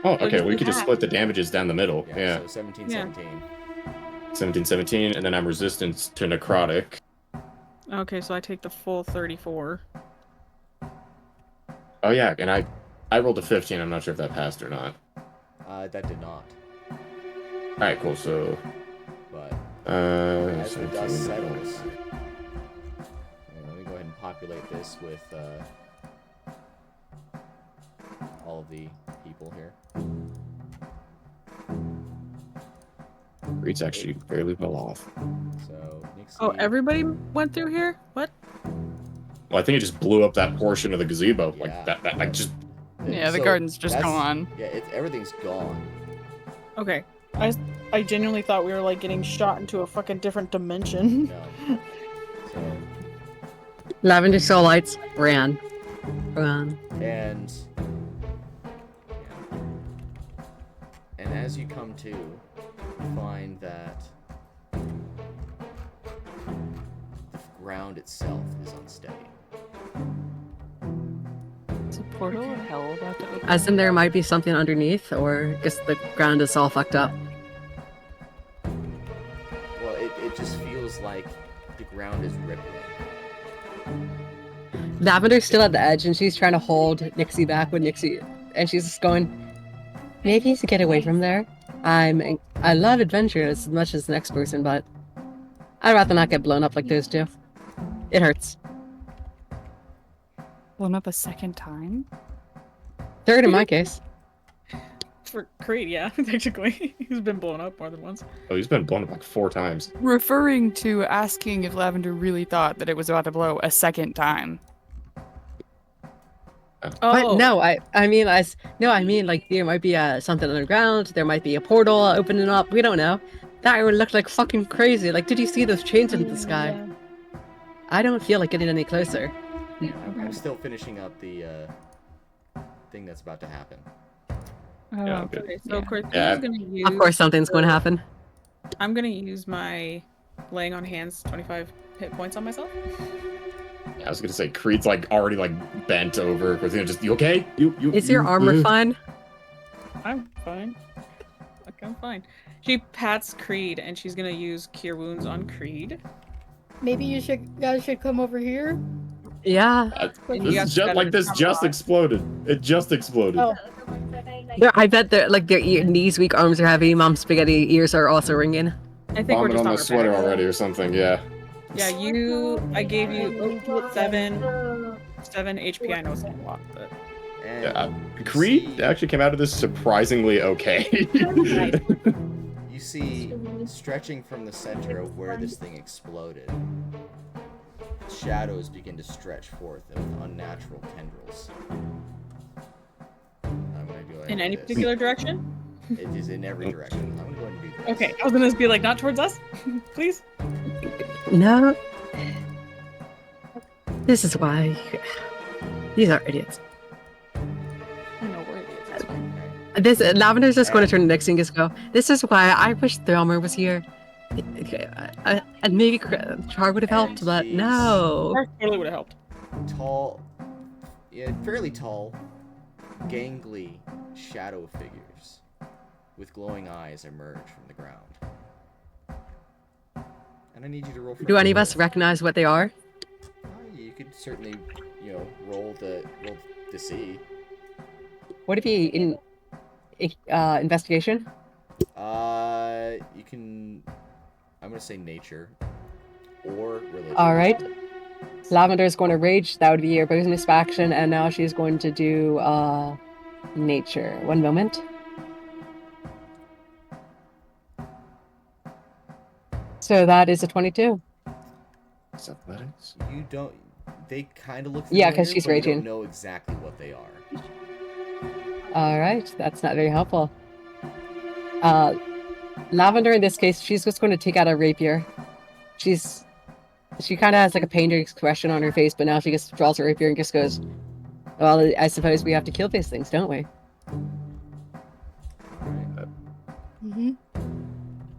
Oh, okay. just We do could just that. split the damages down the middle. Yeah. So 17, Yeah. 17. 17, 17, and then I'm resistant to necrotic. Okay, so I take the full 34. Oh yeah, and I rolled a 15. I'm not sure if that passed or not. That did not. All right, cool. So, But as the 17. dust settles, let me go ahead and populate this with all of the people here. Creed's actually fairly well off. So Nixie. Oh, everybody went through here? What? Well, I think it just blew up that portion of the gazebo. Yeah. Like that like just. Yeah, the So garden's just that's- gone. Yeah, everything's gone. Okay. I genuinely thought we were like getting shot into a fucking different dimension. No. So Lavender Soul Lights ran. and as you come to, you find that the ground itself is unsteady. Is a portal of hell about to open? As in there might be something underneath, or just the ground is all fucked up. Well, it just feels like the ground is rippling. Lavender's still at the edge, and she's trying to hold Nixie back with Nixie, and she's just going, maybe to get away from there. I love adventure as much as the next person, but I'd rather not get blown up like those two. It hurts. Blown up a second time? Third in my case. For Creed, yeah, technically. He's been blown up more than once. Oh, he's been blown up like 4 times. Referring to asking if Lavender really thought that it was about to blow a second time. But no, I mean like there might be something underground. There might be a portal opening up. We don't know. That would look like fucking crazy. Like, did you see those chains in the sky? Yeah. I don't feel like getting any closer. I'm still finishing up the thing that's about to happen. Yeah, I'm good. Okay, so of course, Yeah. I'm gonna use. Of course, something's going to happen. I'm gonna use my laying on hands 25 hit points on myself. Yeah, I was gonna say Creed's like already like bent over because just you okay? You Is your armor fine? I'm fine. Okay, I'm fine. She pats Creed and she's gonna use Cure Wounds on Creed. Maybe you guys should come over here. Yeah. You This guys is just gotta like this come just on. exploded. It just exploded. Oh. I bet their knees weak, arms are heavy, mom's spaghetti ears are also ringing. I think we're Vomit just on my our sweater back. already or something. Yeah. Yeah, I gave you 7 HP. I know it's not a lot, but And Yeah. Creed actually came out of this surprisingly okay. you see, stretching from the center of where this thing exploded, shadows begin to stretch forth with unnatural tendrils. I'm gonna go ahead in and any do this. particular direction. It is in every direction. I'm gonna go ahead and do this. Okay, I was gonna be like, not towards us, please. No. This is why. These are idiots. I know where it is. That's fine. This Lavender's just going to turn to Nixie and just go, this is why I wish Thelmer was here. And maybe Char would have helped, And but she's- no. Or totally would have helped. Tall, yeah, fairly tall, gangly shadow figures with glowing eyes emerge from the ground. And I need you to roll for Do any of us initiative. recognize what they are? You could certainly, roll to see. Would it be in investigation? You can. I'm gonna say nature or religion. All right. Lavender is going to rage. That would be your bonus action, and now she's going to do nature. One moment. So that is a 22. It's athletics. You don't. They kind of look. Yeah, 'cause familiar, she's but you raging. don't know exactly what they are. All right, that's not very helpful. Lavender, in this case, she's just going to take out a rapier. She kind of has like a pained expression on her face, but now she just draws her rapier and just goes, well, I suppose we have to kill these things, don't we? Mm-hmm.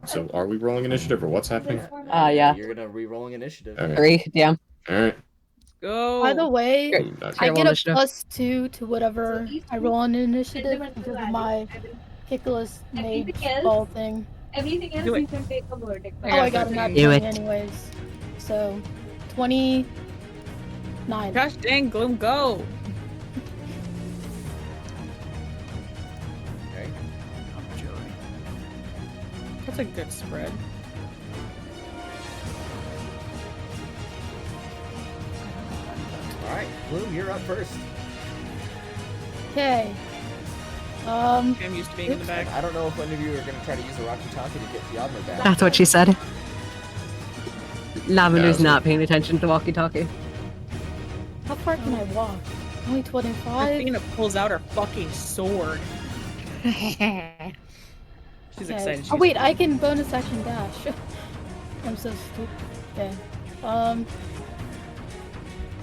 So are we rolling initiative or what's happening? Yeah. You're gonna re-rolling initiative. All right. 3, yeah. All right. Go. By the way, Great. I Roll get a initiative. +2 to whatever I roll on initiative because of my Pickles mage ball thing. Everything else Do it. you can take a verdict. Oh, I got a nat Do 20 it. anyways. So, 29. Gosh dang, Gloom, go. Okay. That's a good spread. All right, Gloom, you're up first. Okay. I'm used to being in the back. I don't know if any of you are gonna try to use the Rocky Talkie to get the Yadmer back. That's what she said. Lavender's Yeah, not paying attention to the walkie-talkie. How far can I walk? Only 25? Athena pulls out her fucking sword. She's Okay. excited. Oh wait, I can bonus action dash. I'm so stupid. Okay.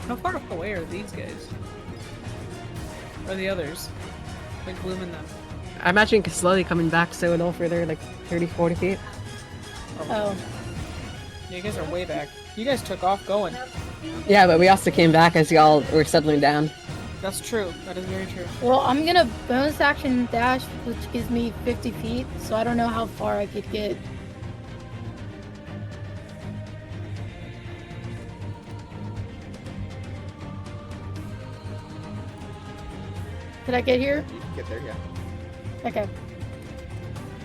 How far away are these guys? Or the others? Like Gloom and them. I imagine slowly coming back, so no further, like 30, 40 feet. Oh. You guys are way back. You guys took off going. Yeah, but we also came back as y'all were settling down. That's true. That is very true. Well, I'm gonna bonus action dash, which gives me 50 feet, so I don't know how far I could get. Did I get here? You can get there, yeah. Okay.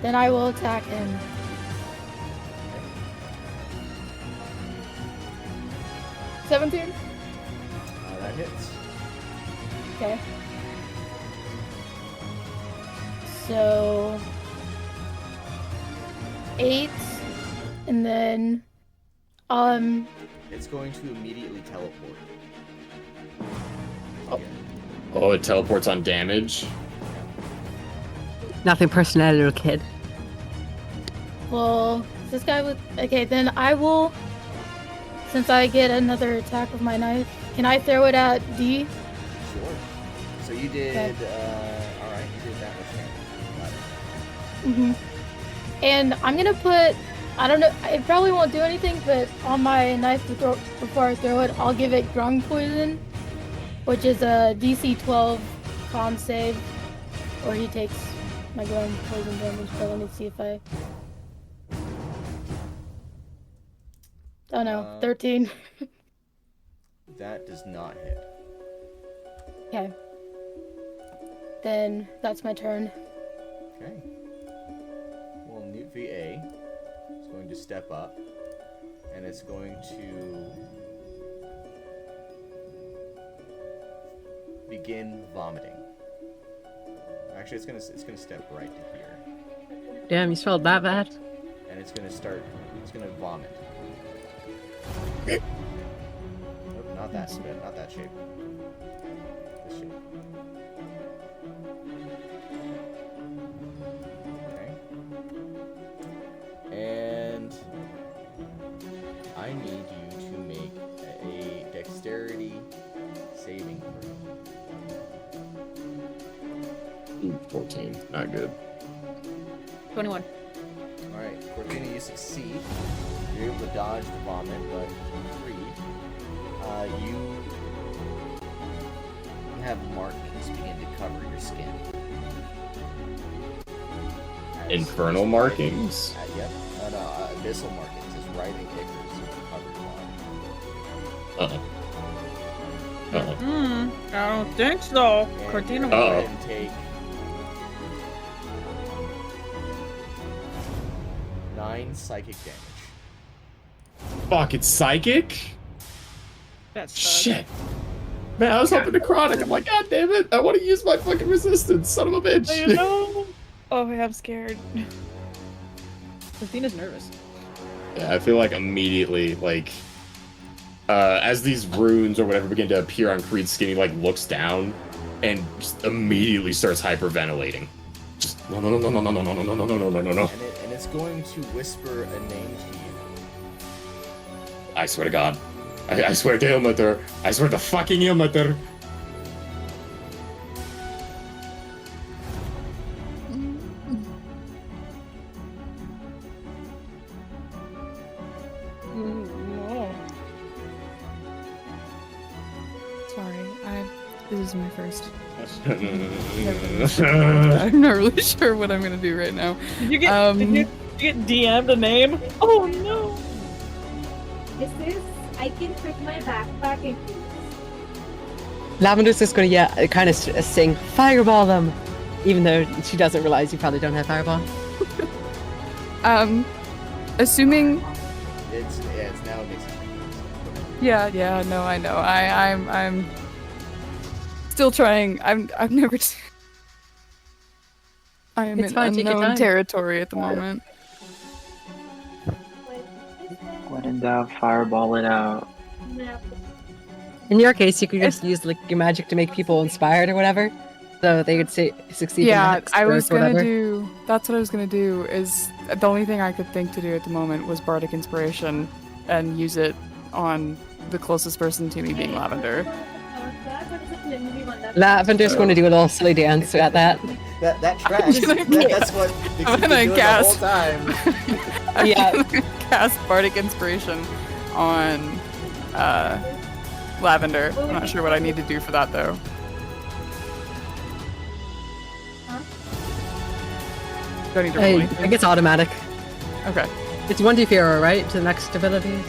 Then I will attack him. Okay. 17? That hits. Okay. So 8, and then It's going to immediately teleport. Oh, it teleports on damage. Nothing personal, little kid. well, this guy with okay, then I will, since I get another attack with my knife, can I throw it at D? Sure. So you did, alright, you did that much damage. Got it. And I'm gonna put, I don't know, it probably won't do anything, but on my knife to throw, before I throw it, I'll give it Grung Poison, which is a DC 12 con save, or he takes my Grung Poison damage, but let me see if I... Oh no, 13. That does not hit. Okay. Then that's my turn. Okay. Well, Newt VA is going to step up, and it's going to begin vomiting. Actually, it's gonna step right to here, Damn, you spelled that bad? and it's gonna vomit. Nope, not that spit, not that shape. This shape. Okay. And I need you to make a dexterity saving throw. 14, not good. 21. Alright, Cortina, you succeed. You're able to dodge the vomit, but Pried, you have markings begin to cover your skin. Infernal markings? Yep. Abyssal markings as writhing ichors cover your body. I don't think so. And Cortina. you're gonna go ahead and take 9 psychic damage. Fuck, it's psychic? That's Shit. Man, I was hoping necrotic. I'm like, God damn it, I want to use my fucking resistance, son of a bitch. I know. Oh, I'm scared. Cortina's nervous. Yeah, I feel like immediately, like, as these runes or whatever begin to appear on Creed's skin, he, like, looks down and just immediately starts hyperventilating. Just, no. And it's going to whisper a name to you. I swear to God. I swear to Ilmater. I swear to fucking Ilmater. Sorry, this is my first. I'm not really sure what I'm gonna do right now. Did you get DM'd a name? Oh no! This is, I can put my backpack into Lavender's just gonna, kind of sing, fireball them! Even though she doesn't realize you probably don't have fireball. Assuming. It's now mixed. Yeah, no, I know. I'm still trying. I've never. I am It's in fine, take your unknown time. territory at the moment. When in doubt, fireball it out. In your case, you could just use like your magic to make people inspired or whatever, so they could succeed. Yeah, in the I was or gonna whatever. do. That's what I was gonna do. Is the only thing I could think to do at the moment was bardic inspiration, and use it on the closest person to me being Lavender. Lavender's going to do a little silly dance at that. That tracks. That's what they keep I'm gonna doing cast. the whole time. Yeah. Cast Bardic Inspiration on Lavender. I'm not sure what I need to do for that though. Do I need to roll I anything? think it's automatic. Okay. It's 1d4, right? To the next abilities?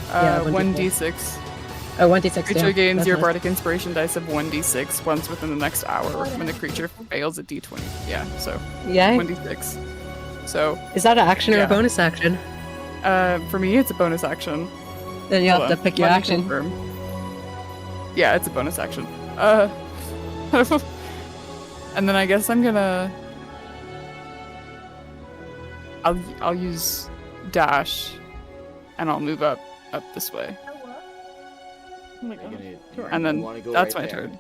Yeah, 1d6. Oh, 1d6. Creature yeah. gains That's your nice. Bardic Inspiration dice of 1d6 once within the next hour. When the creature fails a d20. Yeah, so Yay. 1d6. So, Is that an action or Yeah. a bonus action? for me, it's a bonus action. Then you have Hold to on, pick your let me action. confirm. Yeah, it's a bonus action. And then I guess I'm gonna. I'll use dash, and I'll move up this way, Oh my You're god. gonna- Sure. and then you wanna go that's right my there. turn.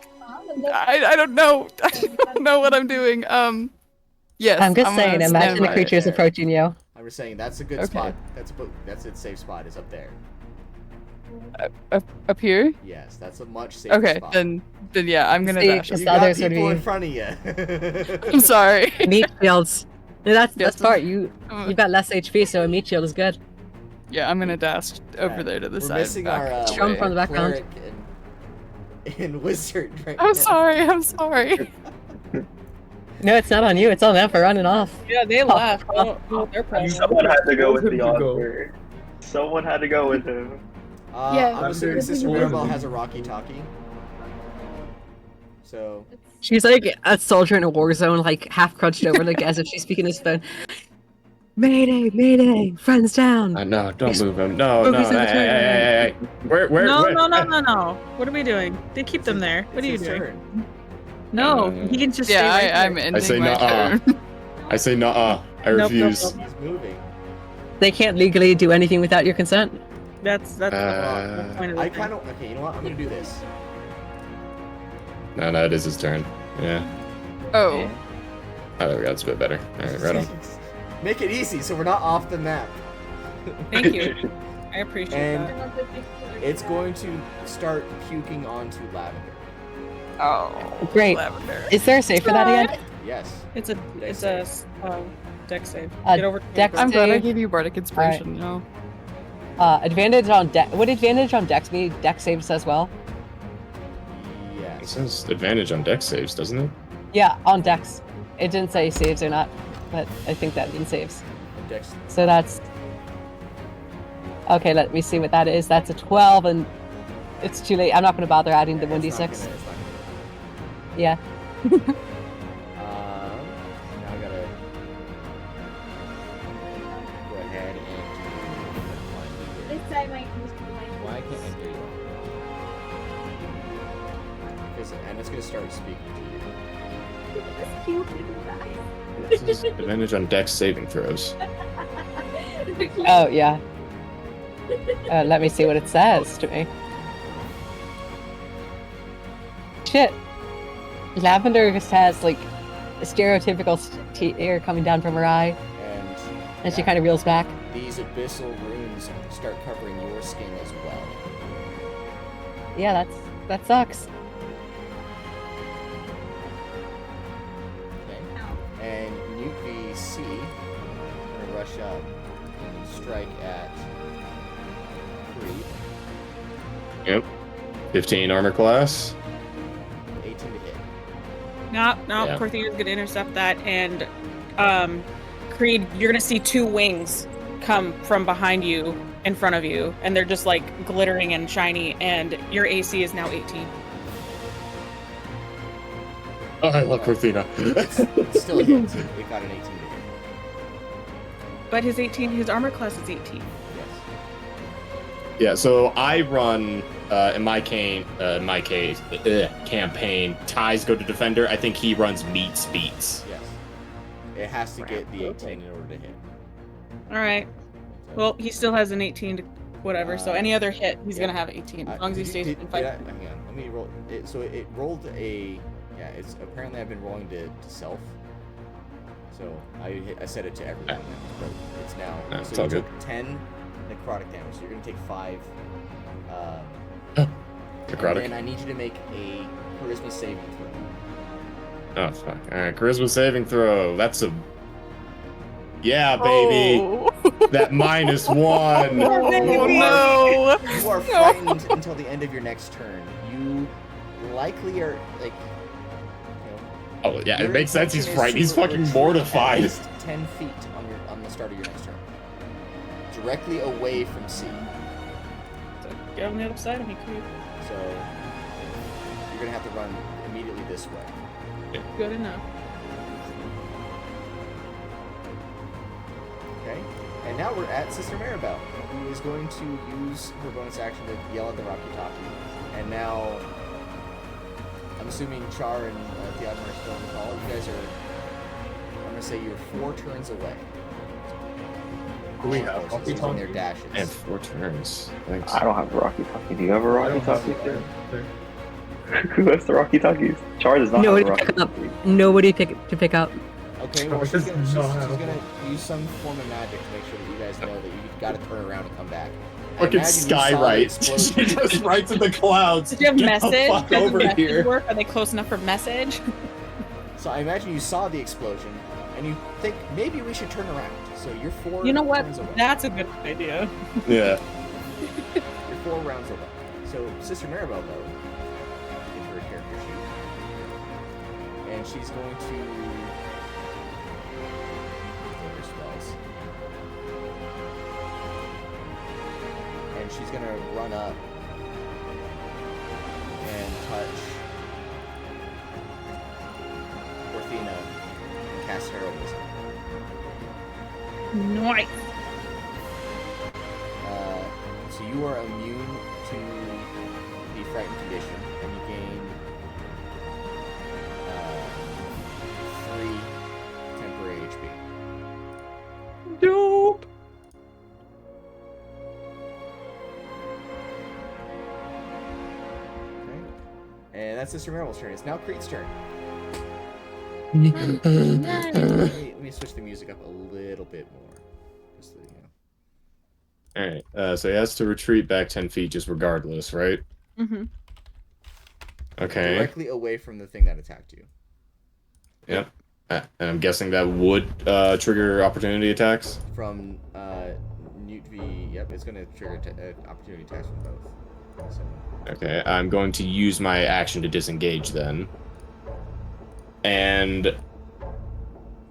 I don't know. I don't know what I'm doing. Yes. I'm just gonna saying, stand imagine the by it. creature is there. approaching you. I'm just saying that's a good Okay. spot. That's its safe spot. Is up there. Up here. Yes, that's a much safer Okay, spot. then yeah, I'm gonna See, dash. because You the got others would people in be front of you. I'm sorry. meat shields. No, that's Yes. smart. You've got less HP, so a meat shield is good. Yeah, I'm gonna dash over Alright, there to the We're side. missing back our Strum away. from the background. cleric and wizard right I'm now. sorry. I'm sorry. No, it's not on you. It's on them for running off. Yeah, they left. I don't know what their problem is. Someone had to go with Told the him to go. author. Someone had to go with him. Yeah. I'm assuming That's Sister a good Maribel one. has a walkie-talkie. So She's like a soldier in a war zone, like half crunched over, like as if she's speaking his phone. Mayday, mayday, friends down. No, don't move him. No, Focus no. on the Hey, hey, turn. hey, hey. Where? No, where? no. What are we doing? They keep them there. What are you it's his doing? turn. No, he can just Yeah, stay right I'm there. I say ending my nuh-uh. turn. I say nuh-uh. I Nope, refuse. nope, He's moving. They can't legally do anything without your consent. That's the point of the I thing. kind of okay. You know what? I'm gonna do this. No, it is his turn. Yeah. Oh, Oh, there we go. That's a bit better. All right, right on. Make it easy so we're not off the map. Thank you. I appreciate And that. it's going to start puking onto Lavender. oh, Great. Lavender. Is there a save for that again? Yes. It's a deck save. Uh, Get over dex to I'm glad I save. gave you Bardic Inspiration. No. Advantage on deck. What advantage on dex mean? Dex saves as well. It Yes. says advantage on deck saves, doesn't it? Yeah, on dex. It didn't say saves or not, but I think that means saves. Dex. So that's okay. Let me see what that is. That's a 12, and it's too late. I'm not going to bother adding the Yeah, it's 1d6. not gonna- Yeah. Now I gotta go ahead and This time I use my why can't I hear you? And it's gonna start speaking to you. That's cute little guy. It says advantage on deck saving throws. Oh yeah. Let me see what it says to me. Shit. Lavender just has like a stereotypical tear coming down from her eye, and she kind of reels back. These abyssal runes start covering your skin as well. Yeah, that sucks. Okay. And Newt VC gonna rush up and strike at Pried. Yep. 15 armor class. 18 to hit. No, Yeah. Corthina's gonna intercept that, and Creed, you're gonna see two wings come from behind you in front of you, and they're just like glittering and shiny, and your AC is now 18. Oh, I love Corthina. It still hits. It got an 18 to hit. But his armor class is 18. Yes. Yeah, so I run in my campaign. Ties go to defender. I think he runs meets beats. Yes. It has to get the 18 in order to hit. All right. Well, he still has an 18 to whatever. So any other hit, he's yeah. gonna have 18 as long as he stays in fight. Hang on. Let me roll. So it rolled a. Yeah. It's apparently I've been rolling to self. So I set it to everyone now, but it's now. It's So all you good. took 10 necrotic damage. So you're gonna take 5. Necrotic. And I need you to make a charisma saving throw. Oh, fuck. Alright, charisma saving throw. That's a... Yeah, baby! Oh. That -1. Oh no! You are frightened until the end of your next turn. You likely are like. Oh yeah, Your it makes sense. He's intention is frightened. He's to fucking retreat mortified. At least 10 feet on the start of your next turn, directly away from C. So get on the other side of me, creep. So you're gonna have to run immediately this way. Good enough. Okay. And now we're at Sister Maribel, who is going to use her bonus action to yell at the Rocky-Talkie. And now, I'm assuming Char and Theodore are still in the call. You guys are, I'm going to say you're 4 turns away. We have using their dashes. I have 4 turns. Thanks. I don't have a Rocky Talkie. Do you have a Rocky Talkie? Who has the Rocky Talkies? Char does not Nobody have a to Rocky pick up. Talkie. Nobody to pick up. Okay, well, she's gonna use some form of magic to make sure that you guys know that you've got to turn around and come back. I Fucking imagine you saw the skywrite. explosion. She just writes in the clouds. Did you have Get message? the fuck Does over message here. work? Are they close enough for message? So I imagine you saw the explosion, and you think maybe we should turn around. So you're 4 You know what? turns away. That's a good idea. Yeah. You're 4 rounds away. So Sister Maribel, though, is her character sheet. And she's going to pull her spells. And she's going to run up and touch Orthena and cast Heroism. Nice. So you are immune to the frightened condition, and you gain 3 temporary HP. Dope. Okay, and that's Sister Maribel's turn. It's now Creed's turn. Let me switch the music up a little bit more. Just so you know. Alright, so he has to retreat back 10 feet just regardless, right? Mm-hmm. Okay. Directly away from the thing that attacked you. Yep. And I'm guessing that would trigger opportunity attacks? From Newt V. Yep, it's going to trigger opportunity attacks from both. So, Okay, I'm going to use my action to disengage then. And...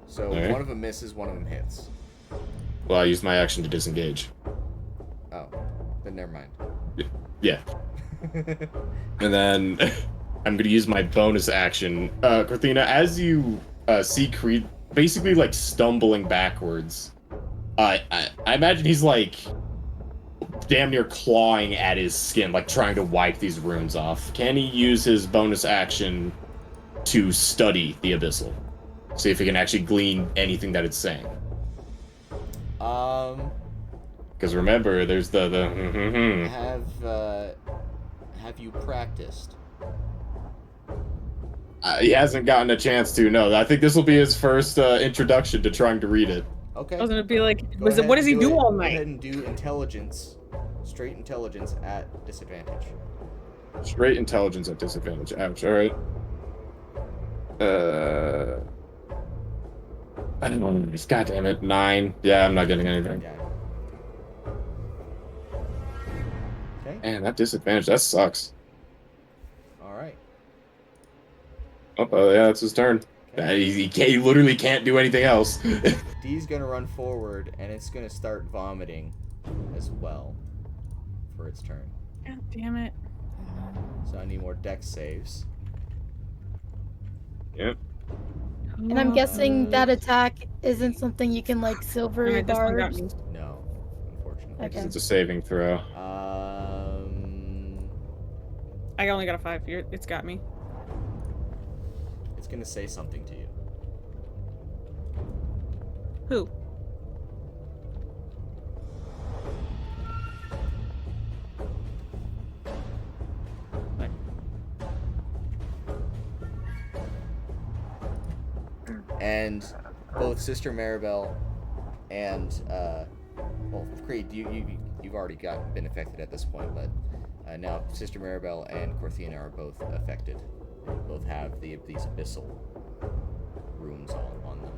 so Alright. one of them misses, one of them hits. Well, I used my action to disengage. Oh, then never mind. Yeah. And then I'm gonna use my bonus action. Corthina, as you see Creed basically like stumbling backwards, I imagine he's like damn near clawing at his skin, like trying to wipe these runes off. Can he use his bonus action to study the Abyssal? See if he can actually glean anything that it's saying. Because remember, there's the Have you practiced? He hasn't gotten a chance to. No, I think this will be his first introduction to trying to read it. Okay. I was gonna be like, Go what ahead does he and do it. all Go ahead night? and do intelligence, straight intelligence at disadvantage. Straight intelligence at disadvantage. Ouch. All right. I don't know. God damn it. 9. Yeah, I'm not getting anything. Yeah. Okay. Man, that disadvantage. That sucks. All right. Oh, yeah, it's his turn. Okay. He literally can't do anything else. D's gonna run forward, and it's gonna start vomiting as well for its turn. God damn it. So I need more dex saves. Yep. And I'm guessing that attack isn't something you can like silver Alright, this one got bars. me. No, unfortunately. Okay. It's a saving throw. I only got a 5. It's got me. It's gonna say something to you. Who? What? And both Sister Maribel and well, Creed, you've already been affected at this point, but now Sister Maribel and Corthina are both affected. They both have these abyssal runes all on them.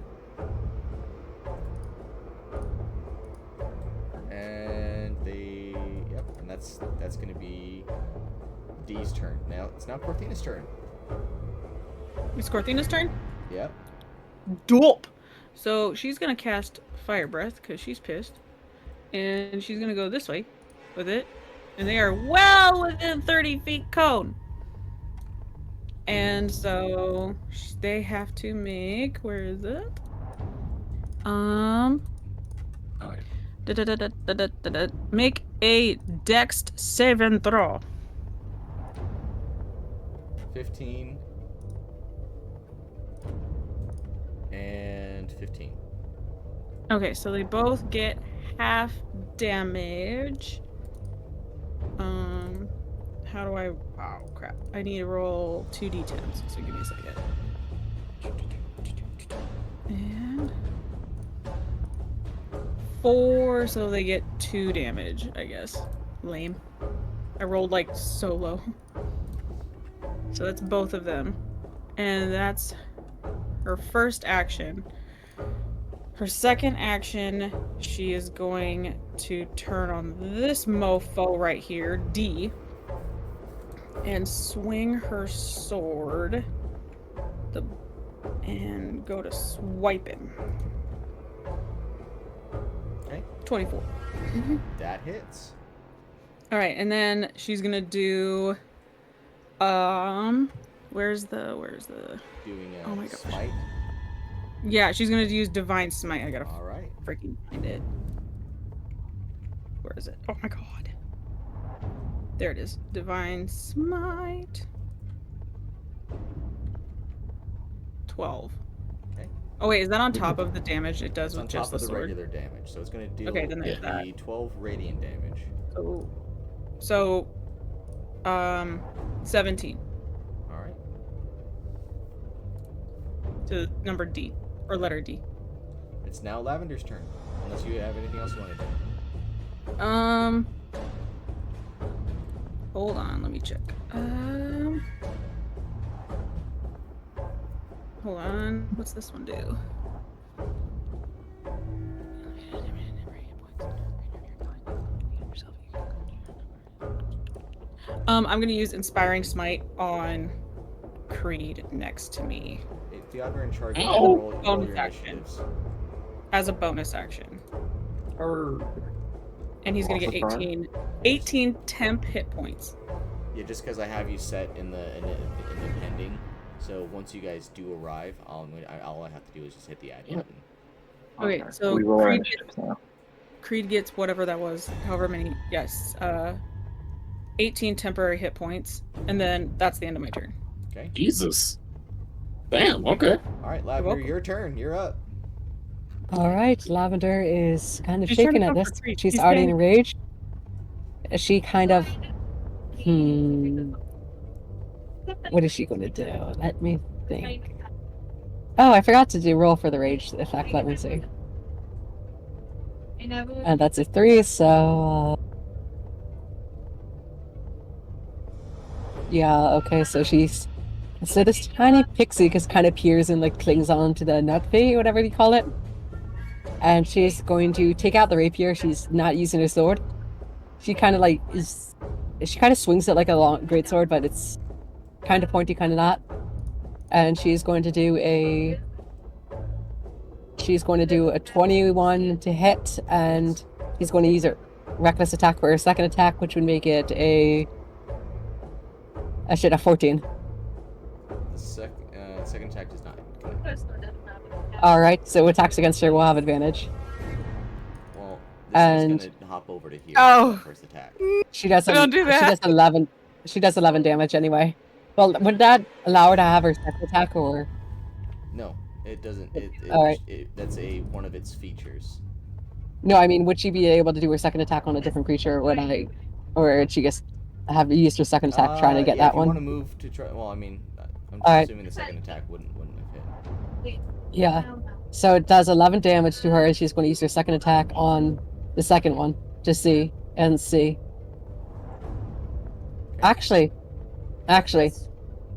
That's going to be D's turn. Now it's now Corthina's turn. It's Corthina's turn? Yep. Dope! So she's gonna cast Fire Breath, because she's pissed. And she's gonna go this way with it. And they are well within 30 feet cone. And so they have to make, where is it? Make a Dex save and throw. 15 and 15. Okay, so they both get half damage. How do I... Oh, crap. I need to roll 2d10s, so give me a second. And... 4, so they get 2 damage, I guess. Lame. I rolled, like, so low. So that's both of them. And that's her first action. Her second action, she is going to turn on this mofo right here, D, and swing her sword and go to swipe him. Okay. 24. That hits. All right, and then she's gonna do, where's the? Doing a oh my gosh. smite. Yeah, she's gonna use Divine Smite. I gotta All right. freaking find it. Where is it? Oh my god. There it is. Divine Smite. 12. Okay. Oh wait, is that on top of the damage it does It's on with top just the of the sword? regular damage, so it's going to deal Okay, then there's the that. 12 radiant damage. So, 17 All right. to number D, or letter D. It's now Lavender's turn, unless you have anything else you want to do. Hold on, let me check. Hold on, what's this one do? I'm gonna use Inspiring Smite on Creed next to me. If the other in charge, Oh! roll Bonus your action. initiatives. As a bonus action. And he's gonna get Also 18 temp hit points. Yeah, just because I have you set in the pending, so once you guys do arrive, all I have to do is just hit the add button. Okay, so we roll our Creed initiatives now. Creed gets whatever that was, however many, yes, 18 temporary hit points, and then that's the end of my turn. Okay. Jesus. Damn, okay. All right, Lavender, your turn. You're up. All right, Lavender is kind of She's trying to shaken at comfort this. Creed. She's She's already saying- enraged. She kind of, what is she going to do? Let me think. Oh, I forgot to do roll for the rage effect. Let me see. And that's a 3, so... yeah, okay, so she's... so this tiny pixie just kind of peers and like clings on to the nutfee, whatever you call it. And she's going to take out the rapier. She's not using her sword. She kind of like she kind of swings it like a long greatsword, but it's kind of pointy, kind of not. And she's going to do a 21 to hit, and he's going to use her reckless attack for her second attack, which would make it a 14. The second attack does not connect. All right, so attacks against her will have advantage. Well, this And- is gonna hop over to here. Oh. For the first attack. She does. Don't do that. She does 11. She does 11 damage anyway. Well, would that allow her to have her second attack, or? No, it doesn't. All right. That's one of its features. No, I mean, would she be able to do her second attack on a different creature? Or would she just have used her second attack trying to get yeah, that if you one? want to move to try. Well, I mean, I'm All right. assuming the second attack wouldn't have hit. Yeah. So it does 11 damage to her, and she's going to use her second attack on the second one to see. Actually,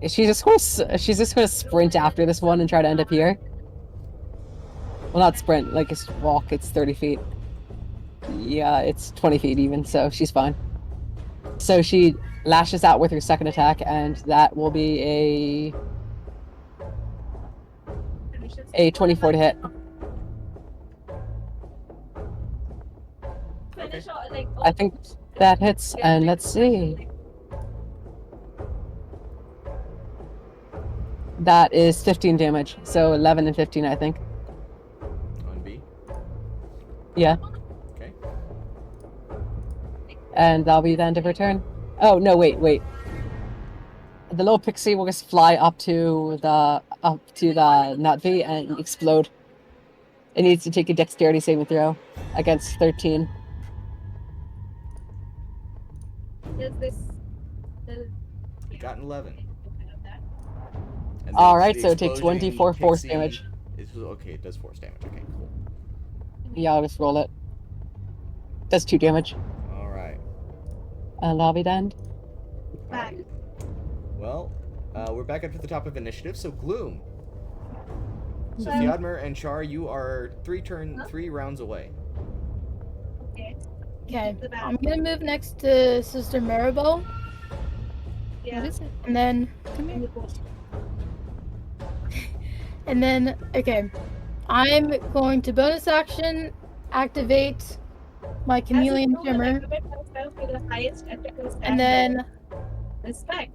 she's just going to sprint after this one and try to end up here. Well, not sprint, like it's walk. It's 30 feet. Yeah, it's 20 feet even, so she's fine. So she lashes out with her second attack, and that will be a 24 to hit. Okay. I think that hits, and let's see. That is 15 damage, so 11 and 15, I think. On B. Yeah. Okay. And that'll be the end of her turn. Oh no! Wait. The little pixie will just fly up to the Nutvi and explode. It needs to take a dexterity saving throw against 13. It got an 11. And All the- right, the so it takes exploding 1d4 force pixie damage. Okay, it does force damage. Okay, cool. Yeah, I'll just roll it. Does 2 damage. All right. And that'll be the end. Alright. Well, we're back up to the top of initiative. So Gloom. So Thiadmer and Char, you are 3 rounds away. Okay, I'm gonna move next to Sister Maribel. What is it? And then come here. And then okay, I'm going to bonus action activate my chameleon shimmer, and then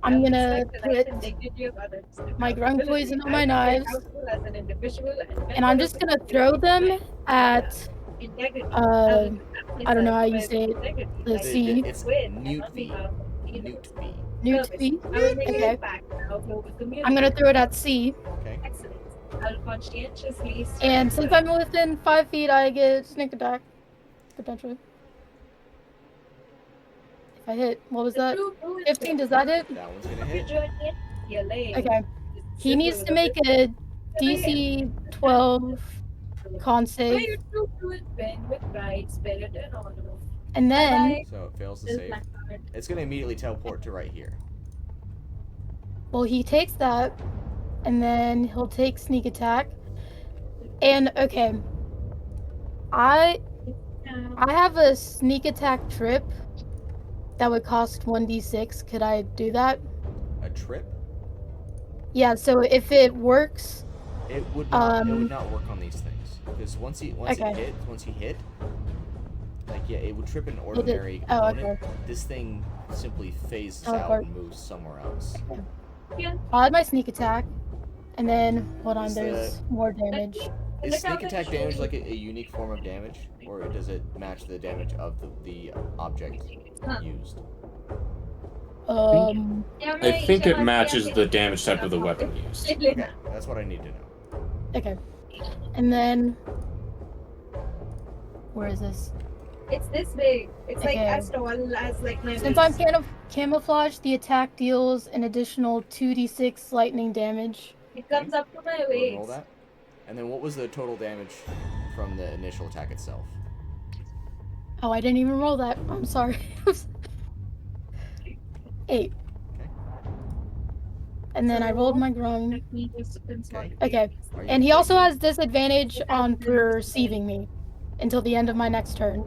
I'm gonna put my grung poison on my knives, and I'm just gonna throw them at I don't know how you say it. The C. It's Newt V. Newt V. Okay. I'm gonna throw it at C. Okay. And since I'm within 5 feet, I get sneak attack. Potentially. If I hit, what was that? 15, does that hit? That one's gonna hit. Okay. He needs to make a DC 12 con save. And then, So it fails to save. It's gonna immediately teleport to right here. well, he takes that, and then he'll take sneak attack. And okay, I have a sneak attack trip that would cost 1d6. Could I do that? A trip? Yeah. So if it works, It would not work on these things because once you hit, like yeah, it would trip an ordinary component. okay. This thing simply phases out Teleport. and moves somewhere else. I'll add my sneak attack, and then hold on. Is There's more damage. Is sneak attack damage like a unique form of damage, or does it match the damage of the object used? I think it matches the damage type of the weapon used. Okay, that's what I need to know. Okay, and then where is this? It's this big. It's like Okay. as tall as like my Since waist. I'm camouflaged, the attack deals an additional 2d6 lightning damage. It comes up to my Go ahead and roll waist. that. And then what was the total damage from the initial attack itself? Oh, I didn't even roll that. I'm sorry. 8. Okay. And then I rolled my grung. Okay. Okay. Are you And he also has disadvantage on perceiving me until the end of my next turn.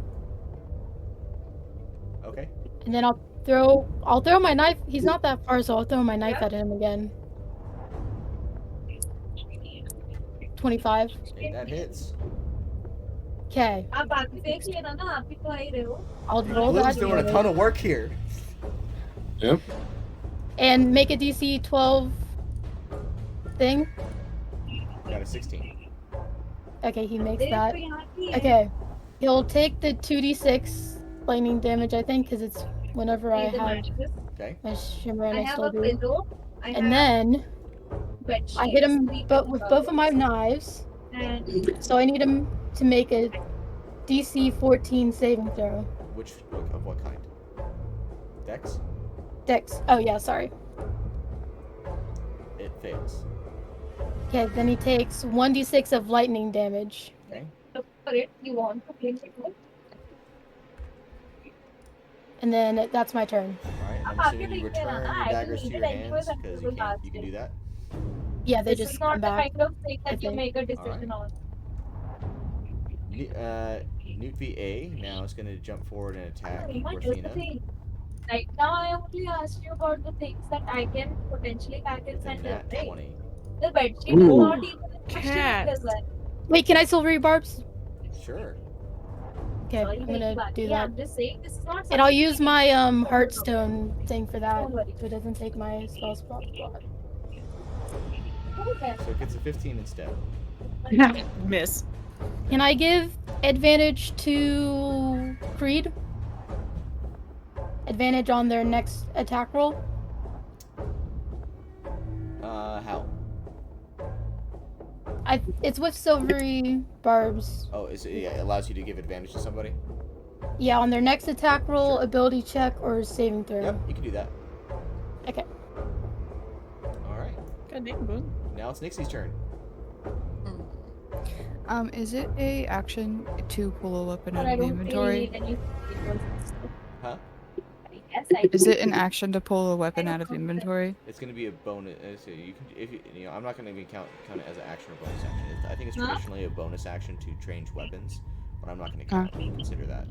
Okay. And then I'll throw my knife. He's not that far, so I'll throw my knife at him again. 25. Okay, that hits. Okay. आप बाकी देख लेना ना आप भी तो आई रहे हो. I'll roll Gloom's that doing a ton of work here. Yep. and make a DC 12 thing. Got a 16. Okay, he makes देख that. तो यहाँ की है. Okay. He'll take the 2d6 lightning damage, I think, because it's whenever I These are have matches. Okay. my shimmer I and I have still a do. pillow. I And have then bed I hit him sheets, but with both of my knives. and So I need him to make a DC 14 saving throw. Of what kind? Dex? Dex. Oh yeah, sorry. It fails. Okay, then he takes 1d6 of lightning damage. Okay. for it. You want to play it? And then that's my turn. Alright, I'm assuming you return your daggers to your hands because you can do that. Yeah, they This just is come not the back. kind of thing I that you think. make a decision on. Newt VA now is going to jump forward and attack You might do the Orthena. thing. Right now, I only asked you about the things that I can potentially hack and With a send nat right? 20. The bedsheet is Ooh. not even questionable Cat. as well. Wait, can I silvery barbs? Sure. Okay, Sorry, I'm gonna do yeah, that. I'm just saying this is not. And I'll something use we can my do. heartstone thing for that, Don't worry. so it doesn't take my spell slot. Okay. So it gets a 15 instead. Miss. Can I give advantage to Creed? Advantage on their next attack roll? How? It's with silvery barbs. Oh, it allows you to give advantage to somebody? Yeah, on their next attack roll, Sure. ability check, or saving throw. Yep, you can do that. Okay. Alright. God damn, Boone. Now it's Nixie's turn. Is it a action to pull a weapon But out I of the don't really inventory? need any. Huh? Yes, I Is do. it an action to pull a weapon out of inventory? It's going to be a bonus. So you can, if you, I'm not going to even count it as an action or bonus action. I think it's Huh? traditionally a bonus action to change weapons, but I'm not going to consider that.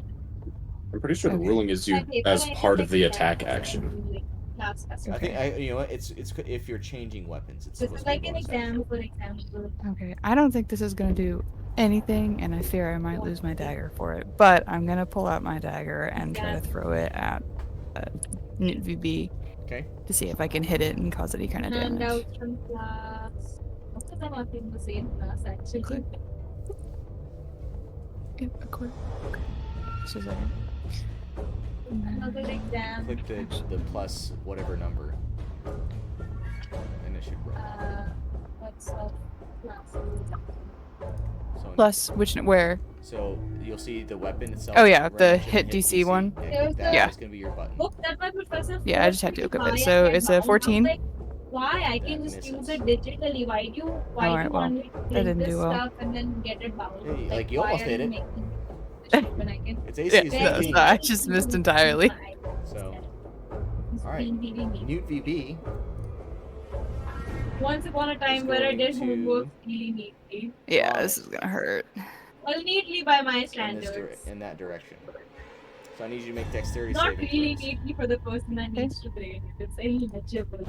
I'm pretty sure the Okay. ruling is you as part of the attack action. I think you know what? It's if you're changing weapons, it's This supposed is to be a like an bonus action. exam, for example. Okay. I don't think this is gonna do anything, and I fear I might lose my dagger for it. But I'm gonna pull out my dagger and try to throw it at Newt VB Okay. to see if I can hit it and cause any kind of damage. Handouts from class. Most of them are in the same class, actually. Okay. Yep, of course. Okay. Just a second. Another exam. Click the plus whatever number, and it should roll. What's up? Class. So, Plus, where? so you'll see the weapon itself. Oh, yeah, right the next to hit DC one. Yeah, click that. Yeah. That's gonna be your button. Look, that my professor. Yeah, I just had to forced me equip it. buy So and it's buy. a I'm 14. like, why? I can That just use misses. it digitally. Why do you Alright, well, want me to that print didn't this do well. stuff and then get it bound? Hey, like, you why almost are hit you it. making this shit when I can? Its AC is Yeah, 15. so I just missed entirely. So, alright. Newt VB. Once upon a is time where I going did to homework really neatly. Yeah, draw this it is gonna hurt. Well, neatly by my in this standards. in that direction. So I need you to make dexterity Not saving really throws. neatly for the person that needs to brain it. It's illegible.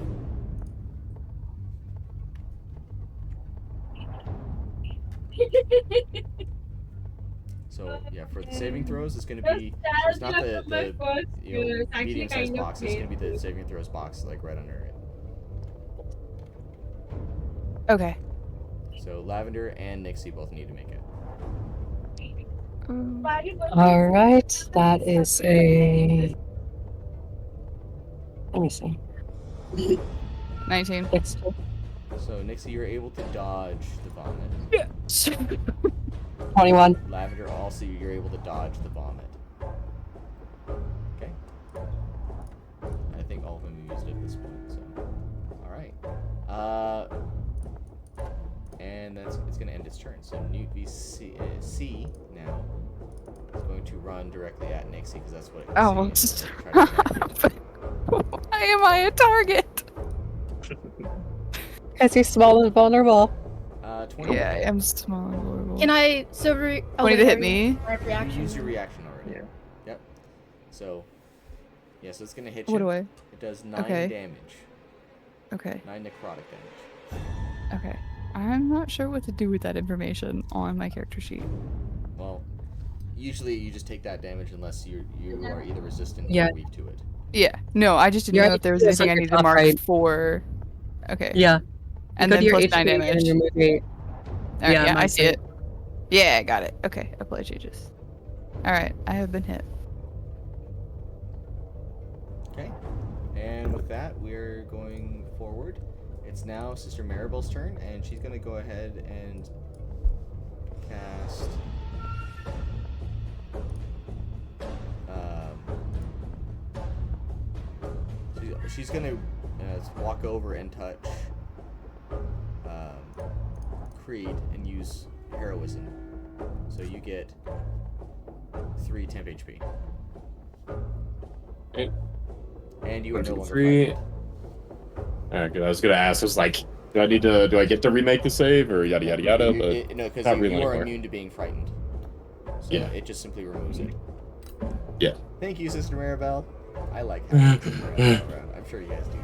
So yeah, for the saving throws, it's gonna be. So it's not the medium sized box. It's gonna be the saving throws box, like right under it. Okay. So Lavender and Nixie both need to make it. All right, that is a. Let me see. 19. It's So Nixie, you're able to dodge the vomit. 21. Lavender, also you're able to dodge the vomit. Okay. I think all of them have used it at this point. So, all right. And it's gonna end its turn. So Newt C now is going to run directly at Nixie because that's what it Oh, can see and try to attack you. why am I a target? Because he's small and vulnerable. 20. Yeah, I am small and vulnerable. Can I silver? 20 to hit me. You Reaction. use your reaction already. Yeah. Yep. So, yeah, so it's gonna hit you. What do I? It does 9 Okay. damage. Okay. 9 necrotic damage. Okay. I'm not sure what to do with that information on my character sheet. Well, usually you just take that damage unless you are either resistant Yeah. or weak to it. Yeah. No, I just didn't You're know if there was it's anything on I your needed to top mark right. for. Okay. Yeah. And Go then to your plus HP 9 and damage. remove your- Alright, Yeah, yeah, I mine's see it. Yeah, I got it. Okay, apply changes. Alright, I have been hit. Okay. And with that, we're going forward. It's now Sister Maribel's turn, and she's gonna go ahead and cast. She's gonna walk over and touch Creed and use heroism. So you get 3 temp HP. Okay. And you are no longer 3. frightened. Alright, good. I was gonna ask. I was like, do I get to remake the save or yada yada yada? But No, because not you really are anymore. immune to being frightened. So Yeah. it just simply removes it. Yeah. Thank you, Sister Maribel. I like having a team around. I'm sure you guys do